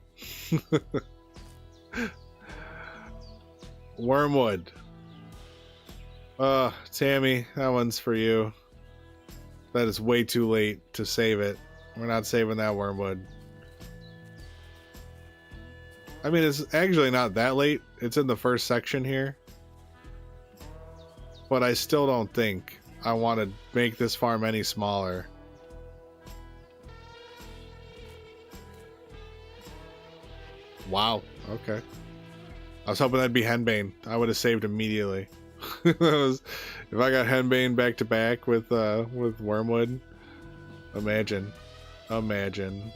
Speaker 1: Wormwood. Tammy, that one's for you. That is way too late to save it. We're not saving that wormwood. I mean, it's actually not that late. It's in the first section here. But I still don't think I want to make this farm any smaller. Wow. Okay. I was hoping that'd be Henbane. I would have saved immediately. If I got Henbane back to back with Wormwood, imagine. Imagine.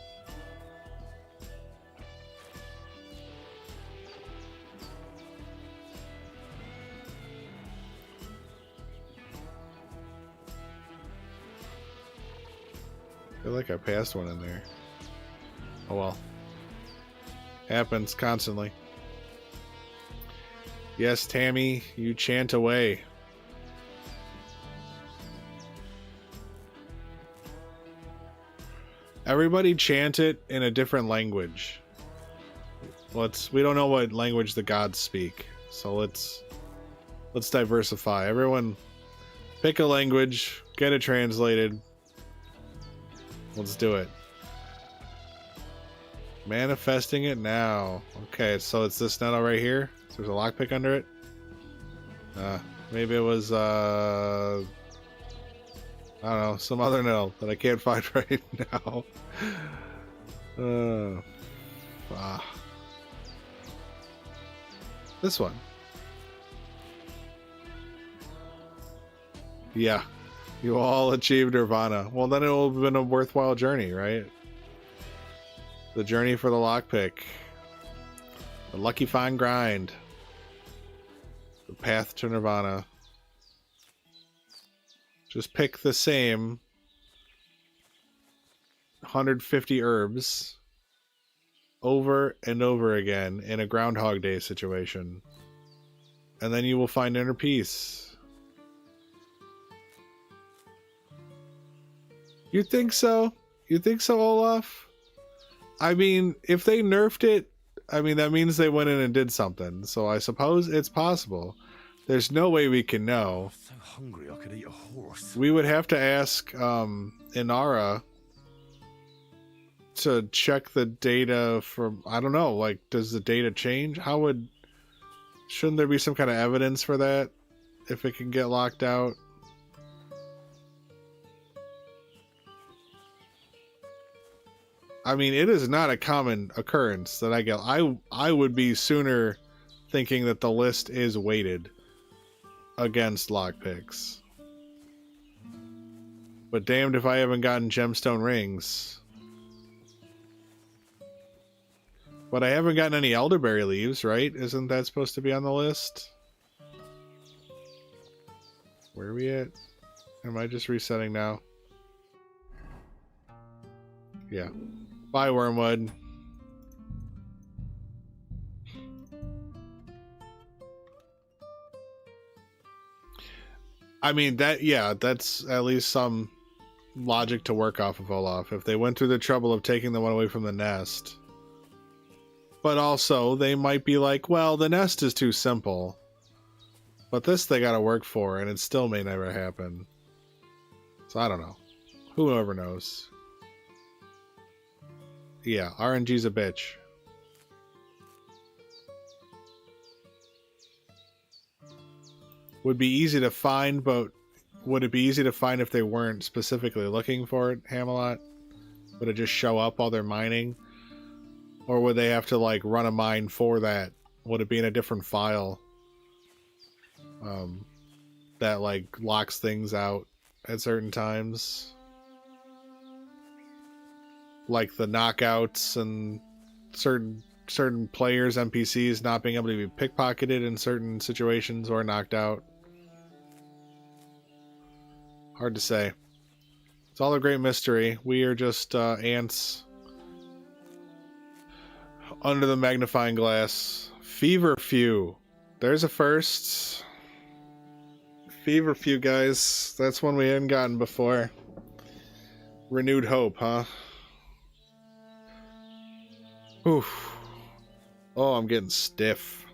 Speaker 1: I feel like I passed one in there. Oh well. Happens constantly. Yes, Tammy, you chant away. Everybody chant it in a different language. We don't know what language the gods speak, so let's diversify. Everyone pick a language, get it translated. Let's do it. Manifesting it now. Okay, so it's this nettle right here. So there's a lockpick under it. Maybe it was I don't know, some other nettle that I can't find right now. This one. Yeah. You all achieved Nirvana. Well, then it will have been a worthwhile journey, right? The journey for the lockpick. The lucky fine grind. The path to Nirvana. Just pick the same 150 herbs over and over again in a Groundhog Day situation. And then you will find inner peace. You think so? You think so, Olaf? I mean, if they nerfed it, I mean, that means they went in and did something. So I suppose it's possible. There's no way we can know.
Speaker 3: I'm so hungry I could eat a horse.
Speaker 1: We would have to ask Inara to check the data from, I don't know, like, does the data change? Shouldn't there be some kind of evidence for that if it can get locked out? I mean, it is not a common occurrence that I get. I would be sooner thinking that the list is weighted against lockpicks. But damned if I haven't gotten gemstone rings. But I haven't gotten any elderberry leaves, right? Isn't that supposed to be on the list? Where are we at? Am I just resetting now? Yeah. Bye, Wormwood. I mean, that's at least some logic to work off of, Olaf. If they went through the trouble of taking the one away from the nest. But also, they might be like, well, the nest is too simple. But this they gotta work for, and it still may never happen. So I don't know. Whoever knows. Yeah, RNG's a bitch. Would be easy to find, but would it be easy to find if they weren't specifically looking for it, Hamelot? Would it just show up while they're mining? Or would they have to, like, run a mine for that? Would it be in a different file? That, like, locks things out at certain times? Like the knockouts and certain players, NPCs not being able to be pickpocketed in certain situations or knocked out. Hard to say. It's all a great mystery. We are just ants under the magnifying glass. Feverfew. There's a first. Feverfew, guys. That's one we hadn't gotten before. Renewed hope, huh? Oof. Oh, I'm getting stiff.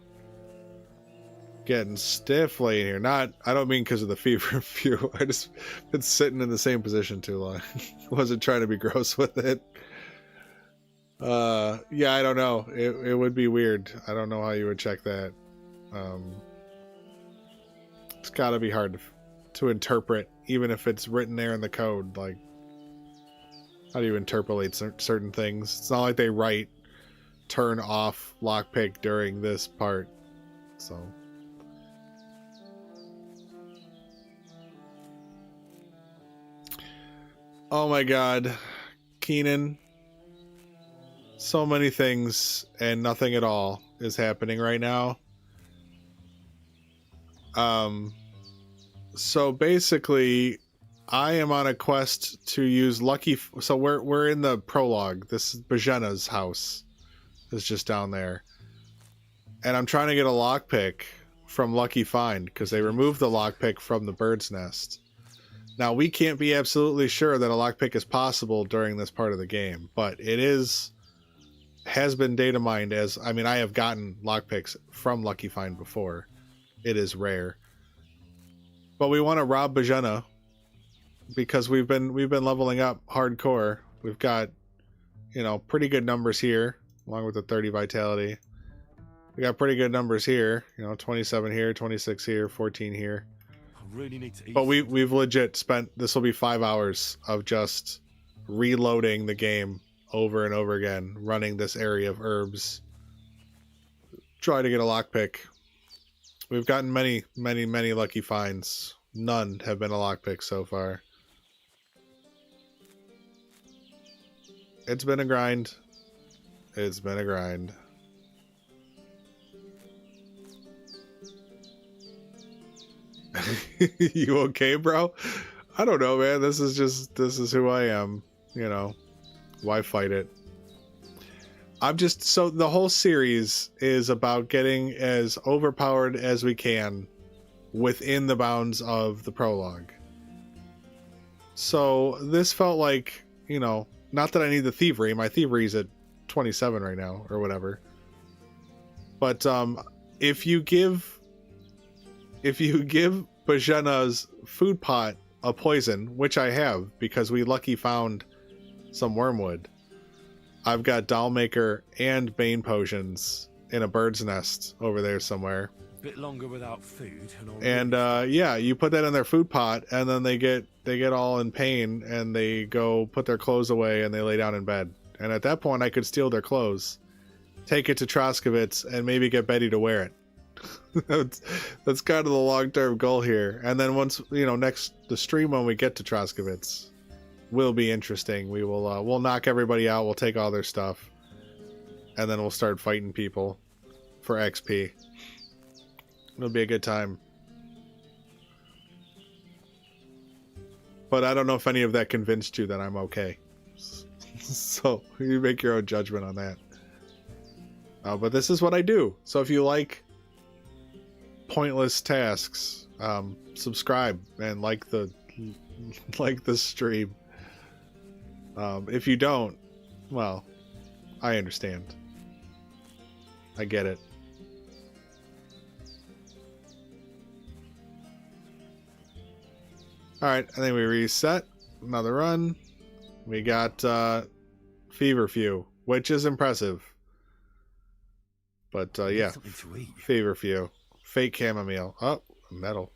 Speaker 1: Getting stiff laying here. Not, I don't mean because of the fever few. I just been sitting in the same position too long. Wasn't trying to be gross with it. Yeah, I don't know. It would be weird. I don't know how you would check that. It's gotta be hard to interpret, even if it's written there in the code. Like, how do you interpolate certain things? It's not like they write turn off lockpick during this part. So. Oh my god. Keenan. So many things and nothing at all is happening right now. So basically, I am on a quest to use lucky. So we're in the prologue. This is Bozhena's house. It's just down there, and I'm trying to get a lockpick from Lucky Find because they removed the lockpick from the bird's nest. Now we can't be absolutely sure that a lockpick is possible during this part of the game, but it has been data mined as. I mean, I have gotten lockpicks from Lucky Find before. It is rare. But we want to rob Bozhena because we've been leveling up hardcore. We've got, you know, pretty good numbers here, along with the 30 vitality. We got pretty good numbers here, you know, 27 here, 26 here, 14 here.
Speaker 3: I really need to eat.
Speaker 1: But we've legit spent, this will be 5 hours of just reloading the game over and over again, running this area of herbs. Try to get a lockpick. We've gotten many lucky finds. None have been a lockpick so far. It's been a grind. It's been a grind. You okay, bro? I don't know, man. This is who I am. You know, why fight it? I'm just, so the whole series is about getting as overpowered as we can within the bounds of the prologue. So this felt like, you know, not that I need the thievery. My thievery's at 27 right now or whatever. But if you give Bozhena's food pot a poison, which I have because we lucky found some wormwood. I've got Dollmaker and Bane potions in a bird's nest over there somewhere.
Speaker 3: A bit longer without food,
Speaker 1: and yeah, you put that in their food pot, and then they get all in pain, and they go put their clothes away, and they lay down in bed. And at that point, I could steal their clothes, take it to Troskowitz, and maybe get Betty to wear it. that's kind of the long-term goal here. And then once, you know, the stream when we get to Troskowitz will be interesting. We will we'll knock everybody out, we'll take all their stuff, and then we'll start fighting people for XP. It'll be a good time. But I don't know if any of that convinced you that I'm okay. So you make your own judgment on that. But this is what I do. So if you like pointless tasks, subscribe and like the stream. If you don't, well, I understand. I get it. Alright, I think we reset. Another run. We got Feverfew, which is impressive. But yeah, Feverfew. Fake chamomile. Oh, metal.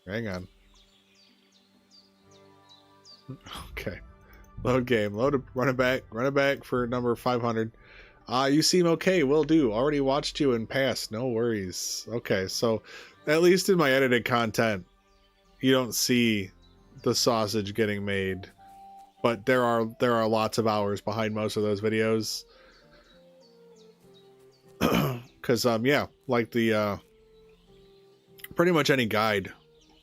Speaker 1: Hang on. Okay. Load game. Load it. Run it back. Run it back for number 500. You seem okay. Will do. Already watched you in past. No worries. Okay, so at least in my edited content, you don't see the sausage getting made, but there are lots of hours behind most of those videos. Because yeah, like the pretty much any guide,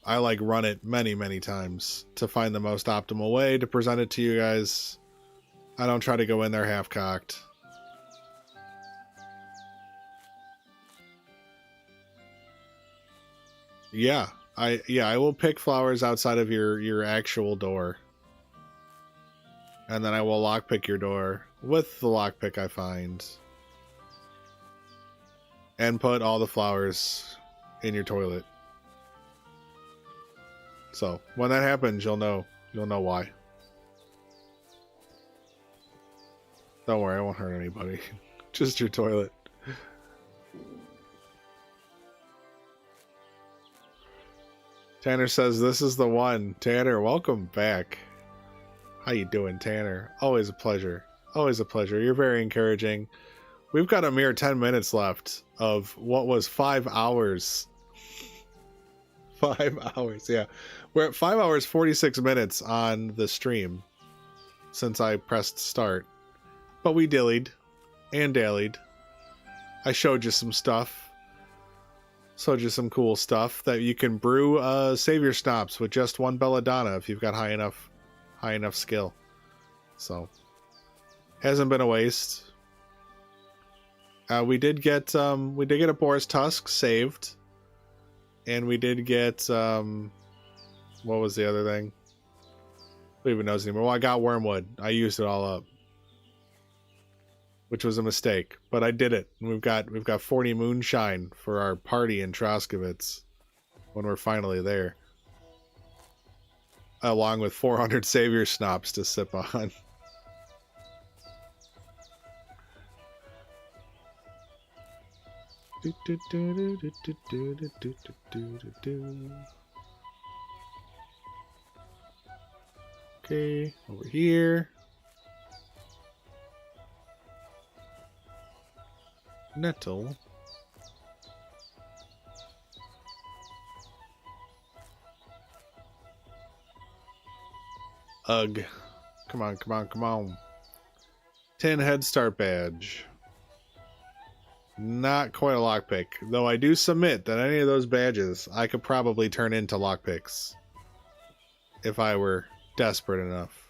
Speaker 1: I like run it many times to find the most optimal way to present it to you guys. I don't try to go in there half-cocked. Yeah, I will pick flowers outside of your actual door. And then I will lockpick your door with the lockpick I find. And put all the flowers in your toilet. So when that happens, you'll know why. Don't worry, I won't hurt anybody. Just your toilet. Tanner says this is the one. Tanner, welcome back. How you doing, Tanner? Always a pleasure. Always a pleasure. You're very encouraging. We've got a mere 10 minutes left of what was 5 hours. 5 hours, yeah. We're at 5 hours 46 minutes on the stream since I pressed start. But we dillied and dallied. I showed you some stuff. Showed you some cool stuff that you can brew savior schnapps with just one belladonna if you've got high enough skill. So hasn't been a waste. We did get a boar's tusk saved. And we did get what was the other thing? Who even knows anymore? Well, I got wormwood. I used it all up. Which was a mistake, but I did it. And we've got 40 moonshine for our party in Troskowitz when we're finally there, along with 400 savior schnapps to sip on. Okay, over here. Nettle. Ugh. Come on, come on, come on. 10 head start badge. Not quite a lockpick, though I do submit that any of those badges I could probably turn into lockpicks if I were desperate enough.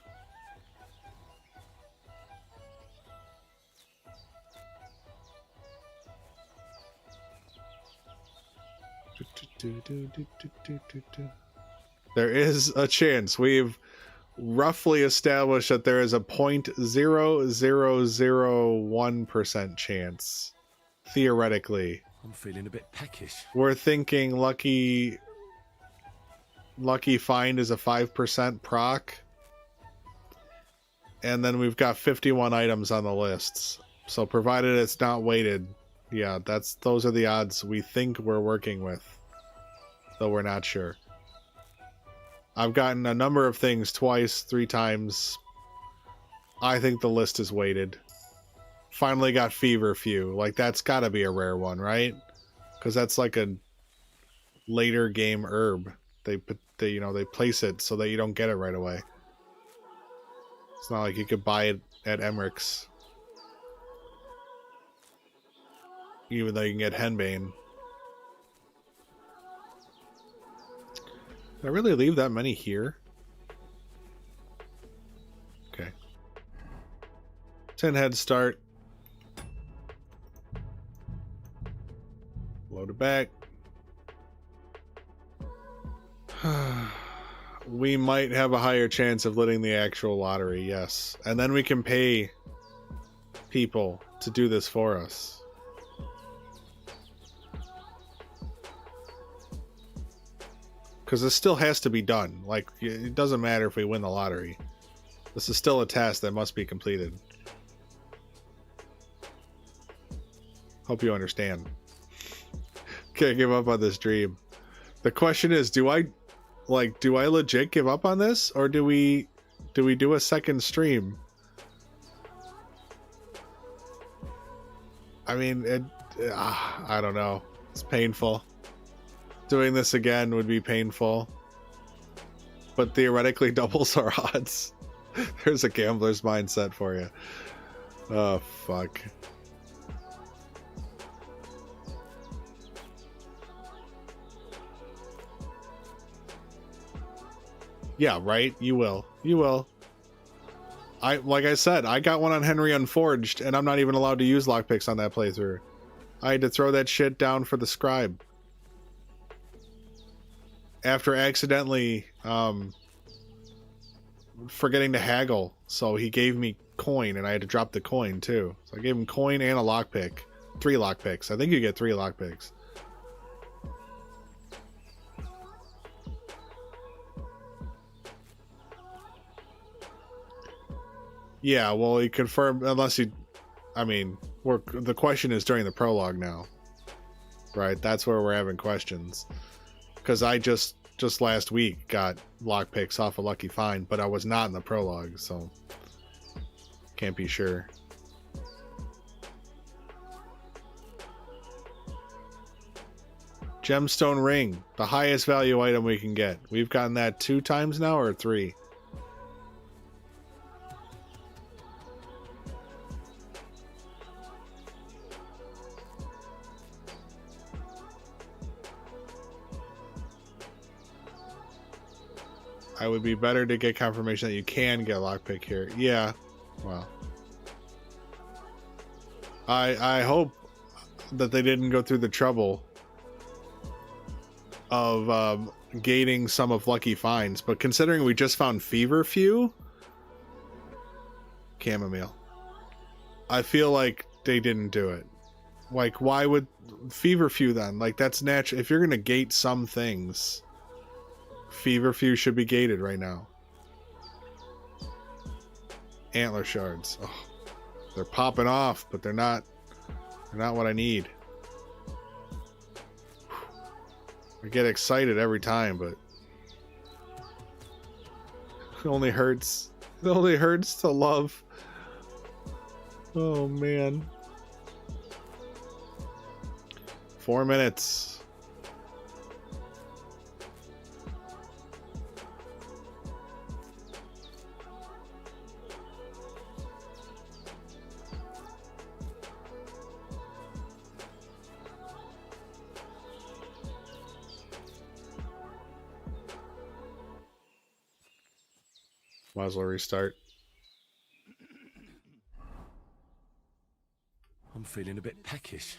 Speaker 1: There is a chance. We've roughly established that there is a 0.0001% chance. Theoretically.
Speaker 3: I'm feeling a bit peckish.
Speaker 1: We're thinking lucky find is a 5% proc. And then we've got 51 items on the lists. So provided it's not weighted, yeah, those are the odds we think we're working with. Though we're not sure. I've gotten a number of things twice, 3 times. I think the list is weighted. Finally got feverfew. Like, that's gotta be a rare one, right? Because that's like a later game herb. They place it so that you don't get it right away. It's not like you could buy it at Emmerich's. Even though you can get henbane. Did I really leave that many here? Okay. 10 head start. Load it back. We might have a higher chance of winning the actual lottery, yes. And then we can pay people to do this for us. Because this still has to be done. Like, it doesn't matter if we win the lottery. This is still a task that must be completed. Hope you understand. Can't give up on this dream. The question is, do I legit give up on this? Or do we do a second stream? I mean, I don't know. It's painful. Doing this again would be painful, but theoretically doubles our odds. There's a gambler's mindset for you. Oh, fuck. Yeah, right? You will. You will. Like I said, I got one on Henry Unforged, and I'm not even allowed to use lockpicks on that playthrough. I had to throw that shit down for the scribe. After accidentally forgetting to haggle, so he gave me coin, and I had to drop the coin too. So I gave him coin and a lockpick. 3 lockpicks. I think you get 3 lockpicks. Yeah, well, he confirmed, unless he, I mean, the question is during the prologue now, right? That's where we're having questions, because I just last week got lockpicks off a lucky find, but I was not in the prologue, so can't be sure. Gemstone ring, the highest value item we can get. We've gotten that 2 times now, or 3? I would be better to get confirmation that you can get lockpick here. Yeah, well, I hope that they didn't go through the trouble of gating some of Lucky Finds, but considering we just found Feverfew, chamomile, I feel like they didn't do it. Like, why would Feverfew then? Like, that's natural. If you're gonna gate some things, Feverfew should be gated right now. Antler shards. Oh, they're popping off, but they're not what I need. I get excited every time, but it only hurts. It only hurts to love. Oh man. 4 minutes. Might as well restart.
Speaker 3: I'm feeling a bit peckish.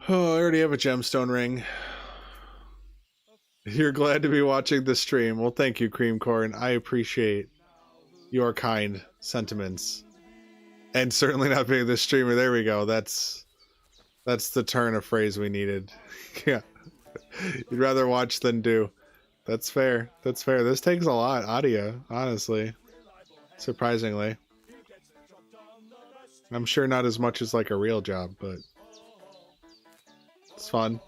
Speaker 1: Oh, I already have a gemstone ring. You're glad to be watching the stream. Well, thank you, Cream Corn. I appreciate your kind sentiments. And certainly not being the streamer. There we go. That's the turn of phrase we needed. Yeah. You'd rather watch than do. That's fair. That's fair. This takes a lot audio, honestly. Surprisingly. I'm sure not as much as like a real job, but it's fun.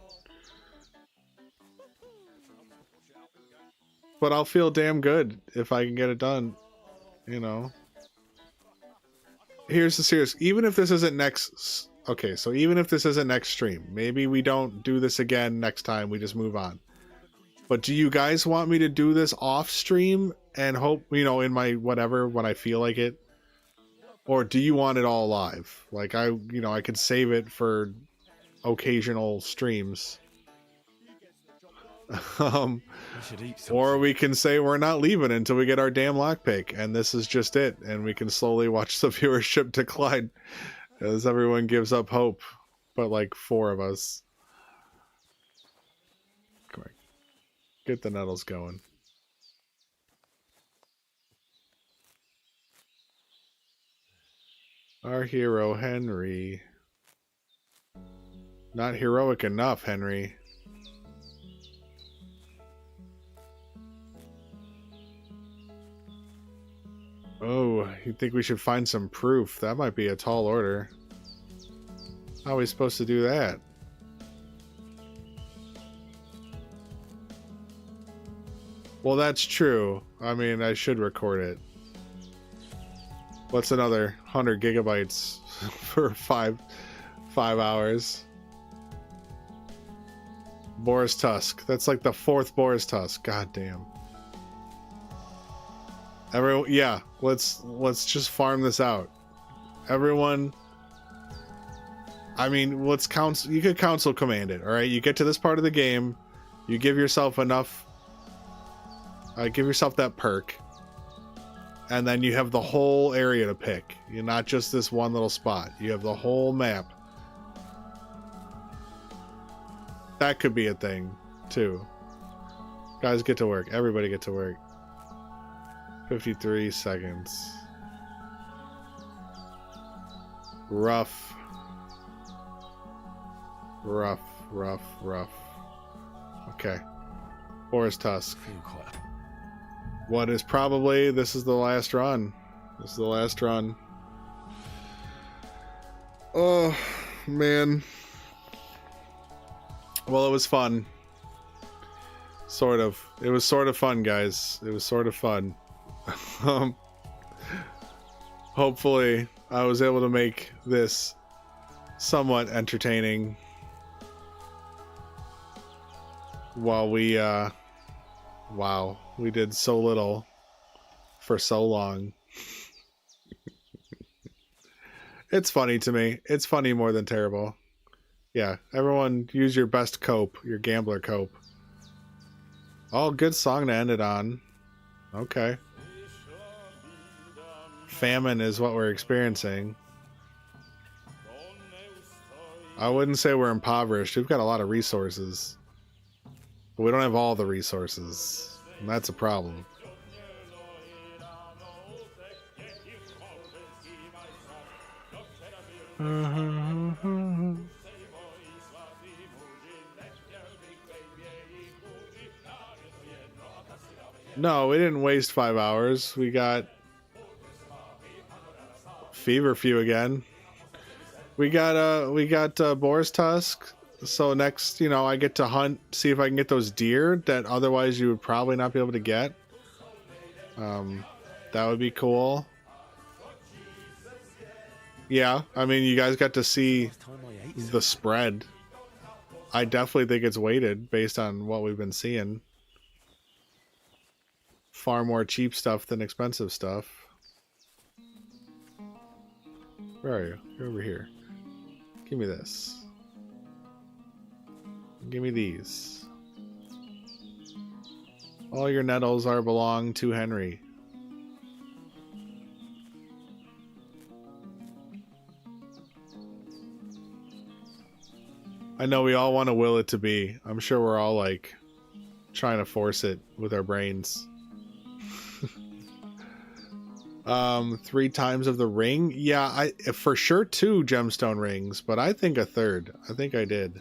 Speaker 1: But I'll feel damn good if I can get it done, you know. Here's the serious, even if this isn't next, okay, so even if this isn't next stream, maybe we don't do this again next time, we just move on. But do you guys want me to do this off stream and hope, you know, in my whatever, when I feel like it? Or do you want it all live? Like, you know, I could save it for occasional streams. Or we can say we're not leaving until we get our damn lockpick, and this is just it, and we can slowly watch the viewership decline as everyone gives up hope, but like 4 of us. Come on. Get the nettles going. Our hero, Henry. Not heroic enough, Henry. Oh, you think we should find some proof? That might be a tall order. How are we supposed to do that? Well, that's true. I mean, I should record it. What's another 100 gigabytes for 5 hours? Boar's Tusk. That's like the 4th Boar's Tusk. God damn. Everyone, yeah, let's just farm this out. Everyone, I mean, let's counsel. You could council command it. All right, you get to this part of the game, you give yourself enough. Give yourself that perk, and then you have the whole area to pick. You're not just this one little spot. You have the whole map. That could be a thing too. Guys, get to work. Everybody get to work. 53 seconds. Rough. Rough, rough, rough. Okay. Boar's Tusk.
Speaker 3: Feel quite.
Speaker 1: What is probably... This is the last run. This is the last run. Oh, man. Well, it was fun. Sort of. It was sort of fun, guys. It was sort of fun. Hopefully, I was able to make this somewhat entertaining while we, wow, we did so little for so long. It's funny to me. It's funny more than terrible. Yeah, everyone use your best cope, your gambler cope. Oh, good song to end it on. Okay. Famine is what we're experiencing. I wouldn't say we're impoverished. We've got a lot of resources. But we don't have all the resources. And that's a problem. No, we didn't waste 5 hours. We got Feverfew again. We got Boar's Tusk. So next, you know, I get to hunt, see if I can get those deer that otherwise you would probably not be able to get. That would be cool. Yeah, I mean, you guys got to see the spread. I definitely think it's weighted based on what we've been seeing. Far more cheap stuff than expensive stuff. Where are you? You're over here. Give me this. Give me these. All your nettles are belong to Henry. I know we all want to will it to be. I'm sure we're all like trying to force it with our brains. 3 times of the ring? Yeah, I for sure 2 gemstone rings, but I think a third. I think I did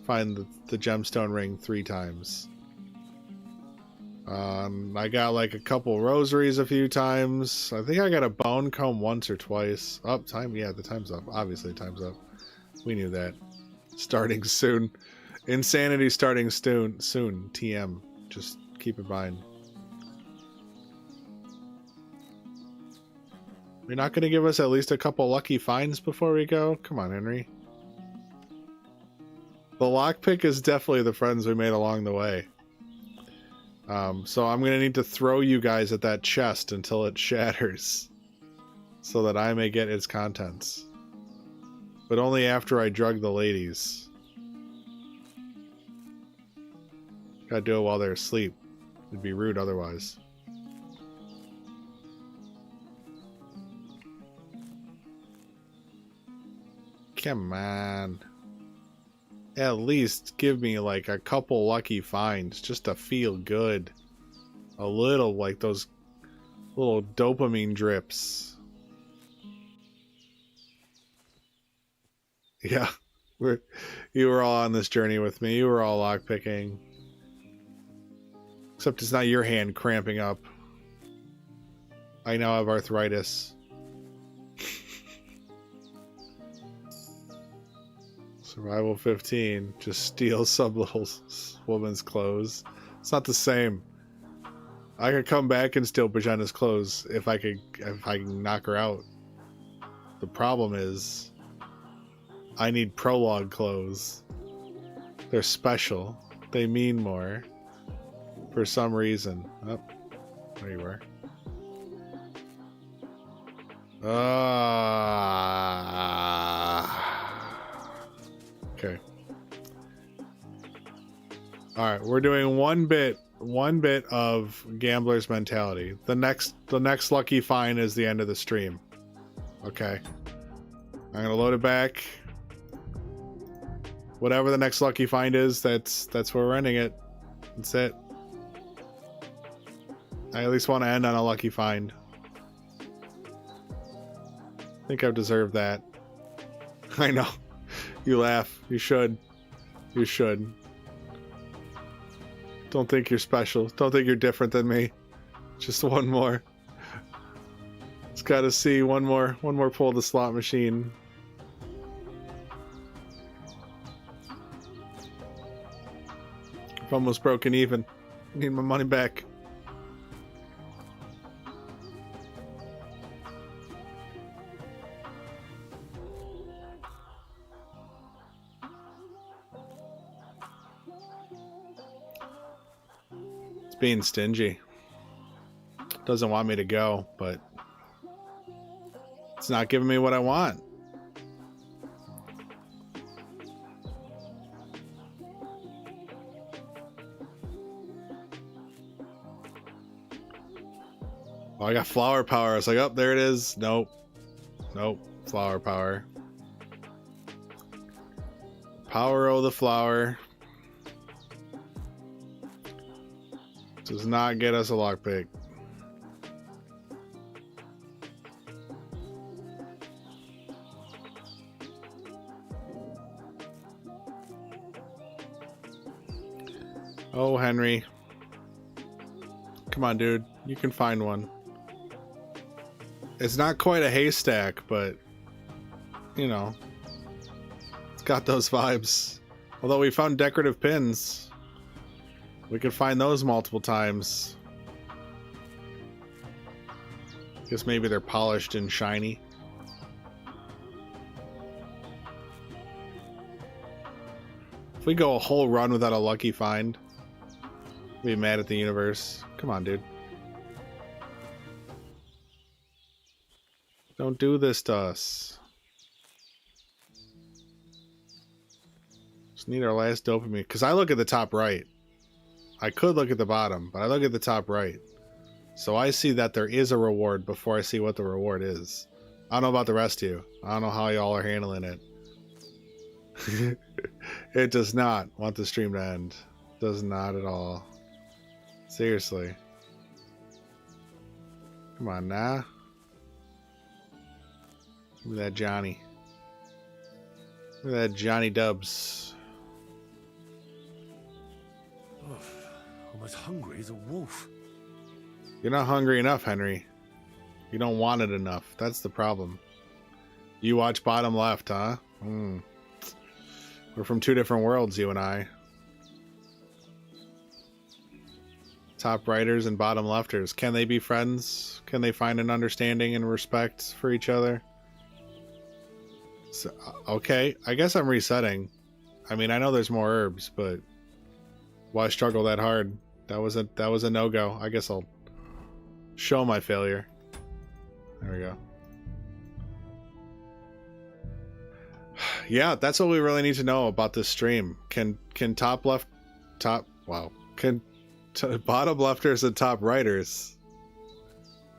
Speaker 1: find the gemstone ring 3 times. I got like a couple rosaries a few times. I think I got a bone comb once or twice. Oh, time, yeah, the time's up. Obviously, time's up. We knew that. Starting soon. Insanity starting soon. TM. Just keep in mind. You're not going to give us at least a couple lucky finds before we go? Come on, Henry. The lockpick is definitely the friends we made along the way. So I'm going to need to throw you guys at that chest until it shatters. So that I may get its contents. But only after I drug the ladies. Gotta do it while they're asleep. It'd be rude otherwise. Come on. At least give me like a couple lucky finds just to feel good. A little, like those little dopamine drips. Yeah, you were all on this journey with me. You were all lockpicking. Except it's not your hand cramping up. I now have arthritis. Survival 15. Just steal some little woman's clothes. It's not the same. I could come back and steal Bozhena's clothes if I can knock her out. The problem is I need prologue clothes. They're special. They mean more. For some reason. Oh, there you were. Okay. Alright, we're doing one bit of gambler's mentality. The next lucky find is the end of the stream. Okay. I'm gonna load it back. Whatever the next lucky find is, that's where we're ending it. That's it. I at least want to end on a lucky find. I think I've deserved that. I know. You laugh. You should. You should. Don't think you're special. Don't think you're different than me. Just one more. Just gotta see one more pull of the slot machine. I've almost broken even. I need my money back. It's being stingy. Doesn't want me to go, but it's not giving me what I want. Oh, I got flower power. I was like, oh, there it is. Nope. Nope. Flower power. Power of the flower. Does not get us a lockpick. Oh, Henry. Come on, dude. You can find one. It's not quite a haystack, but, you know, it's got those vibes. Although we found decorative pins. We could find those multiple times. Guess maybe they're polished and shiny. If we go a whole run without a lucky find, I'll be mad at the universe. Come on, dude. Don't do this to us. Just need our last dopamine. Because I look at the top right. I could look at the bottom, but I look at the top right. So I see that there is a reward before I see what the reward is. I don't know about the rest of you. I don't know how y'all are handling it. It does not want the stream to end. Does not at all. Seriously. Come on now. Look at that Johnny. Look at that Johnny Dubs.
Speaker 3: Oh, I'm as hungry as a wolf.
Speaker 1: You're not hungry enough, Henry. You don't want it enough. That's the problem. You watch bottom left, huh? We're from two different worlds, you and I. Top righters and bottom lefters. Can they be friends? Can they find an understanding and respect for each other? So, okay, I guess I'm resetting. I mean, I know there's more herbs, but why struggle that hard? That was a no-go. I guess I'll show my failure. There we go. Yeah, that's what we really need to know about this stream. Can bottom lefters and top righters,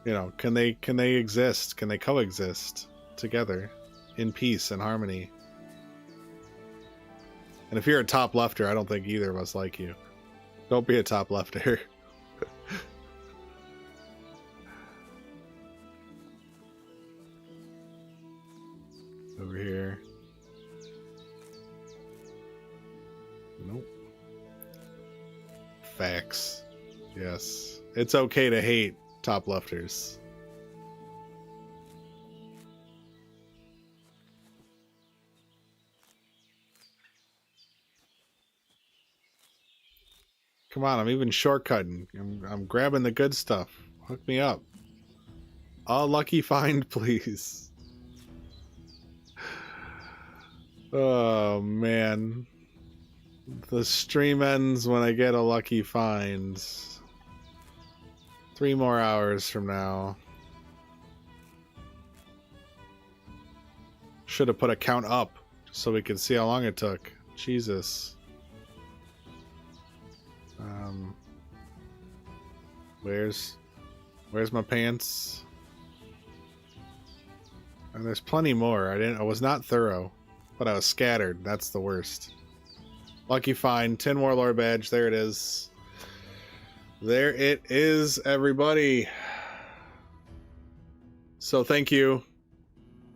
Speaker 1: you know, can they exist? Can they coexist together in peace and harmony? And if you're a top lefter, I don't think either of us like you. Don't be a top lefter. Over here. Nope. Facts. Yes. It's okay to hate top lefters. Come on, I'm even shortcutting. I'm grabbing the good stuff. Hook me up. A lucky find, please. Oh, man. The stream ends when I get a lucky find. 3 more hours from now. Should have put a count up so we could see how long it took. Jesus. Where's my pants? And there's plenty more. I was not thorough, but I was scattered. That's the worst. Lucky find, Tin Warlord badge. There it is. There it is, everybody. So thank you.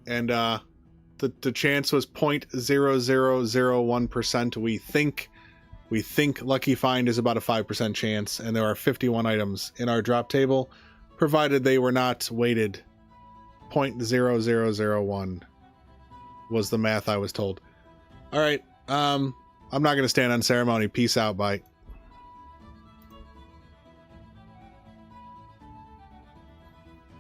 Speaker 1: And the chance was 0.0001%. We think Lucky Find is about a 5% chance, and there are 51 items in our drop table, provided they were not weighted. 0.0001 was the math I was told. All right. I'm not going to stand on ceremony. Peace out. Bye.